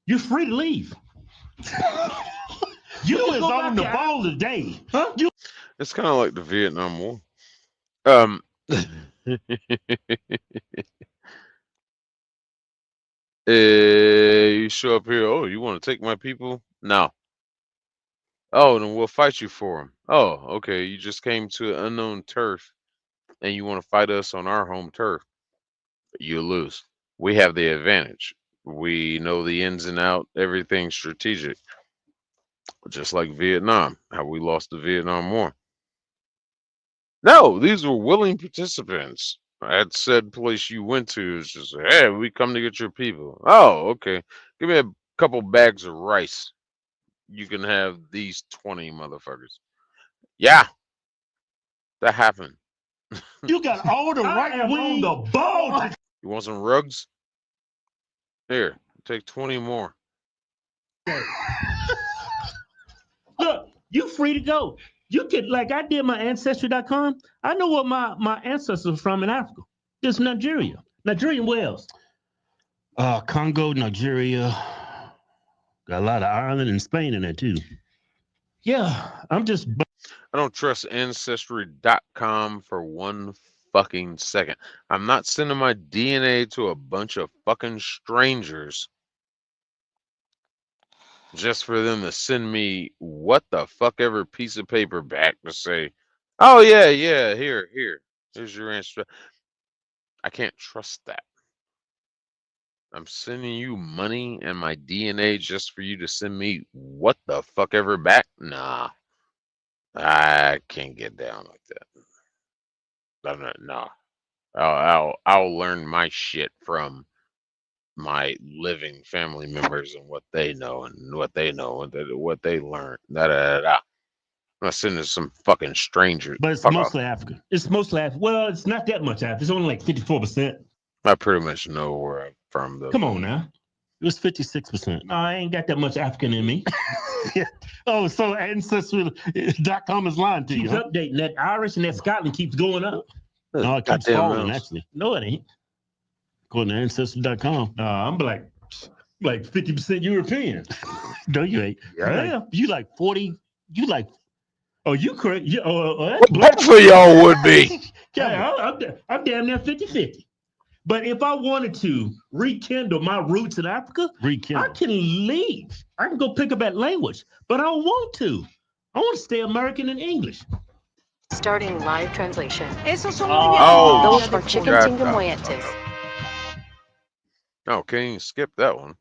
You're free to leave. You was on the ball today. Huh? It's kind of like the Vietnam War. You show up here. Oh, you want to take my people? No. Oh, then we'll fight you for them. Oh, okay. You just came to unknown turf, and you want to fight us on our home turf. You lose. We have the advantage. We know the ins and out, everything strategic. Just like Vietnam, how we lost the Vietnam War. No, these were willing participants. At said place you went to, it's just, hey, we come to get your people. Oh, okay. Give me a couple bags of rice. You can have these 20 motherfuckers. Yeah, that happened. You got all the right wing. On the ball. You want some rugs? Here, take 20 more. Look, you free to go. You could, like I did my Ancestry.com. I know what my ancestors are from in Africa. It's Nigeria. Nigerian Wales. Congo, Nigeria. Got a lot of Ireland and Spain in there too. Yeah, I don't trust Ancestry.com for one fucking second. I'm not sending my DNA to a bunch of fucking strangers just for them to send me what the fuck ever piece of paper back to say, oh yeah, here's your answer. I can't trust that. I'm sending you money and my DNA just for you to send me what the fuck ever back? Nah, I can't get down like that. I'm not. Nah, I'll learn my shit from my living family members and what they know and what they learned. I'm not sending some fucking strangers. But it's mostly African. It's mostly African. Well, it's not that much African. It's only like 54%. I pretty much know where I'm from, though. Come on now. It was 56%. No, I ain't got that much African in me. Yeah. Oh, so Ancestry.com is lying to you. Keeps updating. That Irish and that Scotland keeps going up. No, it keeps falling, actually. No, it ain't. According to Ancestry.com. I'm like 50% European. No, you ain't. Yeah. You like 40. You like. Oh, you correct. You, Both of y'all would be. Yeah, I'm damn near 50-50. But if I wanted to rekindle my roots in Africa, I can leave. I can go pick up that language, but I don't want to. I want to stay American and English. Starting live translation. Esos son Oh, Those are chicken shut tinga the muertes. fuck up. Oh, can you skip that one?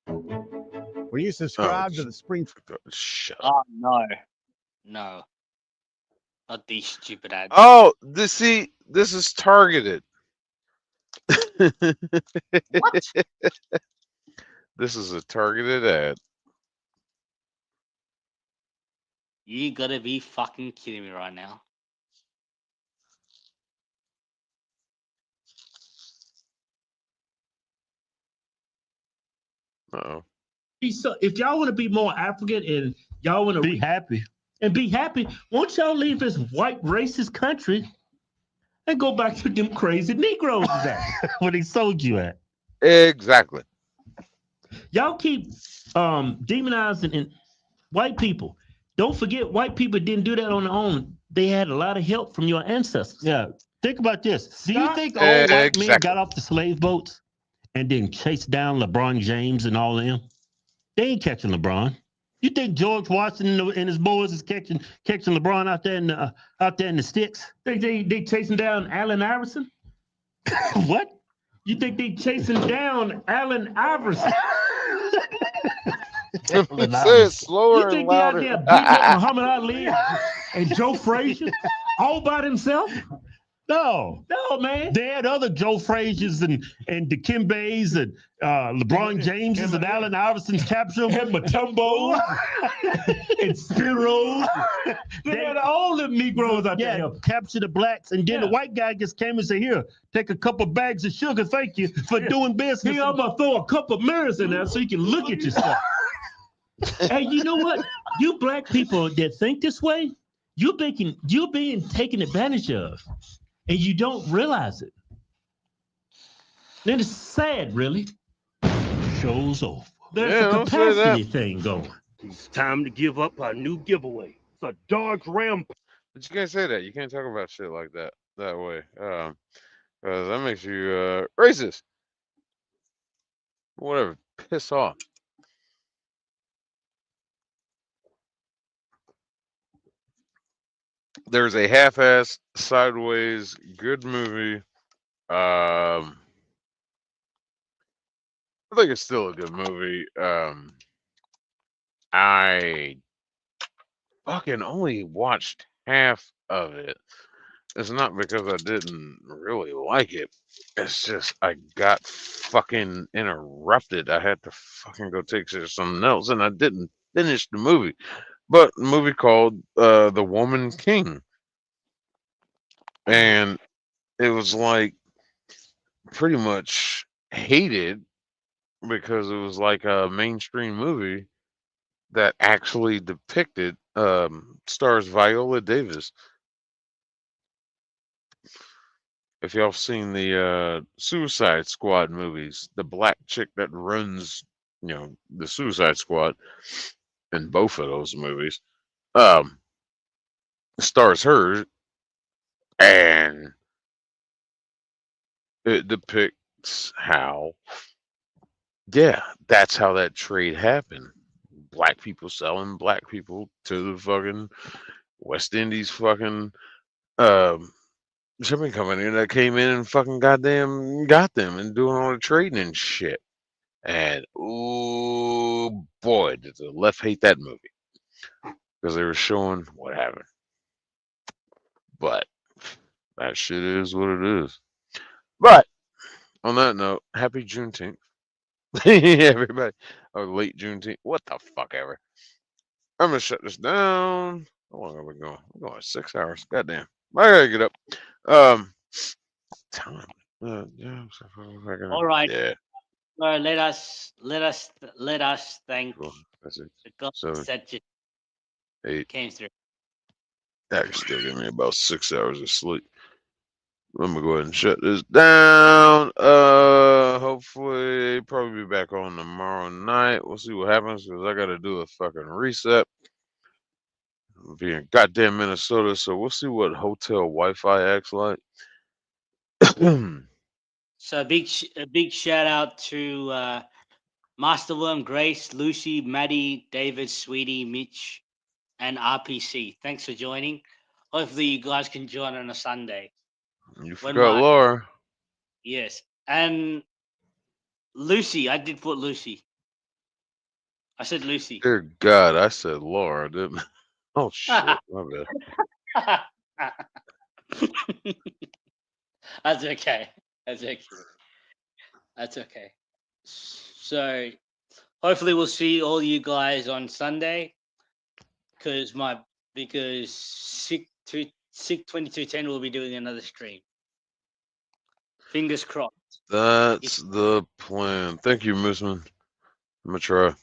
Will you subscribe to the Spring? Shut up. Oh no, no, not these stupid ads. Oh, this is targeted. What? This is a targeted ad. You gotta be fucking kidding me right now. Uh-oh. So if y'all want to be more African and y'all want to be happy, won't y'all leave this white racist country and go back to them crazy Negroes where they sold you at? Exactly. Y'all keep demonizing white people. Don't forget, white people didn't do that on their own. They had a lot of help from your ancestors. Yeah. Think about this. Do you think all white men got off the slave boats and then chased down LeBron James and all of them? They ain't catching LeBron. You think George Washington and his boys is catching LeBron out there in the sticks? They chasing down Allen Iverson? What? You think they chasing down Allen Iverson? Say it slower You think and they out louder. there beating up Muhammad Ali and Joe Frazier all by themselves? No, man. They had other Joe Fraziers and Dikembes and LeBron Jameses and Allen Iversons capture them. And Mutombo and Spiro. They had all them Negroes out there. Yeah, capture the blacks. And then the white guy just came and said, here, take a couple bags of sugar. Thank you for doing business. Here, I'm going to throw a couple of mirrors in there so you can look at yourself. Hey, you know what? You black people that think this way, you're being taken advantage of. And you don't realize it. Then it's sad, really. Show's over. There's a capacity thing going. It's time to give up our new giveaway. It's a Dodge Ram. But you can't say that. You can't talk about shit like that way. That makes you racist. Whatever. Piss off. There's a half-assed, sideways, good movie. I think it's still a good movie. I fucking only watched half of it. It's not because I didn't really like it. It's just I got fucking interrupted. I had to fucking go take care of something else, and I didn't finish the movie. But a movie called The Woman King. And it was like pretty much hated because it was like a mainstream movie that actually depicted stars Viola Davis. If y'all seen the Suicide Squad movies, the black chick that runs, the Suicide Squad in both of those movies, stars her, and it depicts how, that's how that trade happened. Black people selling black people to the fucking West Indies fucking shipping company that came in and fucking goddamn got them and doing all the trading and shit. And oh boy, did the left hate that movie because they were showing what happened. But that shit is what it is. But on that note, happy Juneteenth. Everybody. Oh, late Juneteenth. What the fuck ever. I'm gonna shut this down. How long are we going? We're going 6 hours. Goddamn. I gotta get up. Time. Yeah. All right. Yeah. Well, let us thank That's it. the gods 7, that just 8. came through. That could still give me about 6 hours of sleep. Let me go ahead and shut this down. Hopefully, probably be back on tomorrow night. We'll see what happens because I got to do a fucking reset. I'll be in goddamn Minnesota, so we'll see what hotel Wi-Fi acts like. So a big shout out to Masterworm, Grace, Lucy, Maddie, David, Sweetie, Mitch, and RPC. Thanks for joining. Hopefully you guys can join on a Sunday. You forgot my, Laura. Yes. And Lucy, I did put Lucy. I said Lucy. Dear God, I said Laura, didn't I? Oh shit, my bad. That's okay. That's okay. That's okay. So hopefully we'll see all you guys on Sunday because Sick2210 will be doing another stream. Fingers crossed. That's the plan. Thank you, Mooseman. I'm gonna try.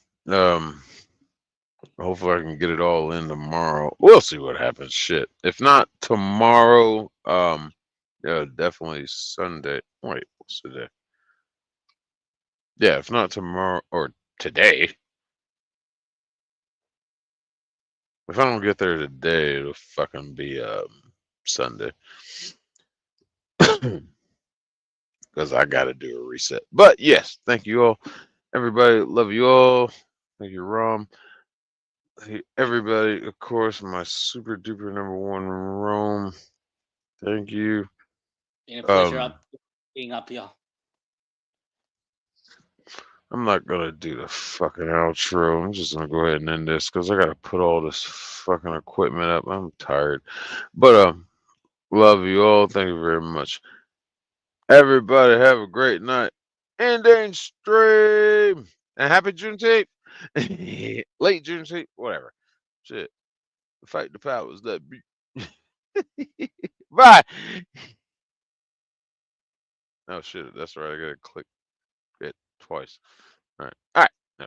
Hopefully I can get it all in tomorrow. We'll see what happens. Shit. If not tomorrow, yeah, definitely Sunday. Wait, what's today? Yeah, if not tomorrow or today. If I don't get there today, it'll fucking be Sunday. Because I gotta do a reset. But yes, thank you all. Everybody, love you all. Thank you, Rom. Hey, everybody, of course, my super duper #1 Rome. Thank you. Been a pleasure being up here. I'm not gonna do the fucking outro. I'm just gonna go ahead and end this because I gotta put all this fucking equipment up. I'm tired. But love you all. Thank you very much. Everybody have a great night. Ending stream. And happy Juneteenth. Late Juneteenth. Whatever. Shit. Fight the powers that be. Bye. Oh shit, that's right. I gotta click it twice. All right. All right. No,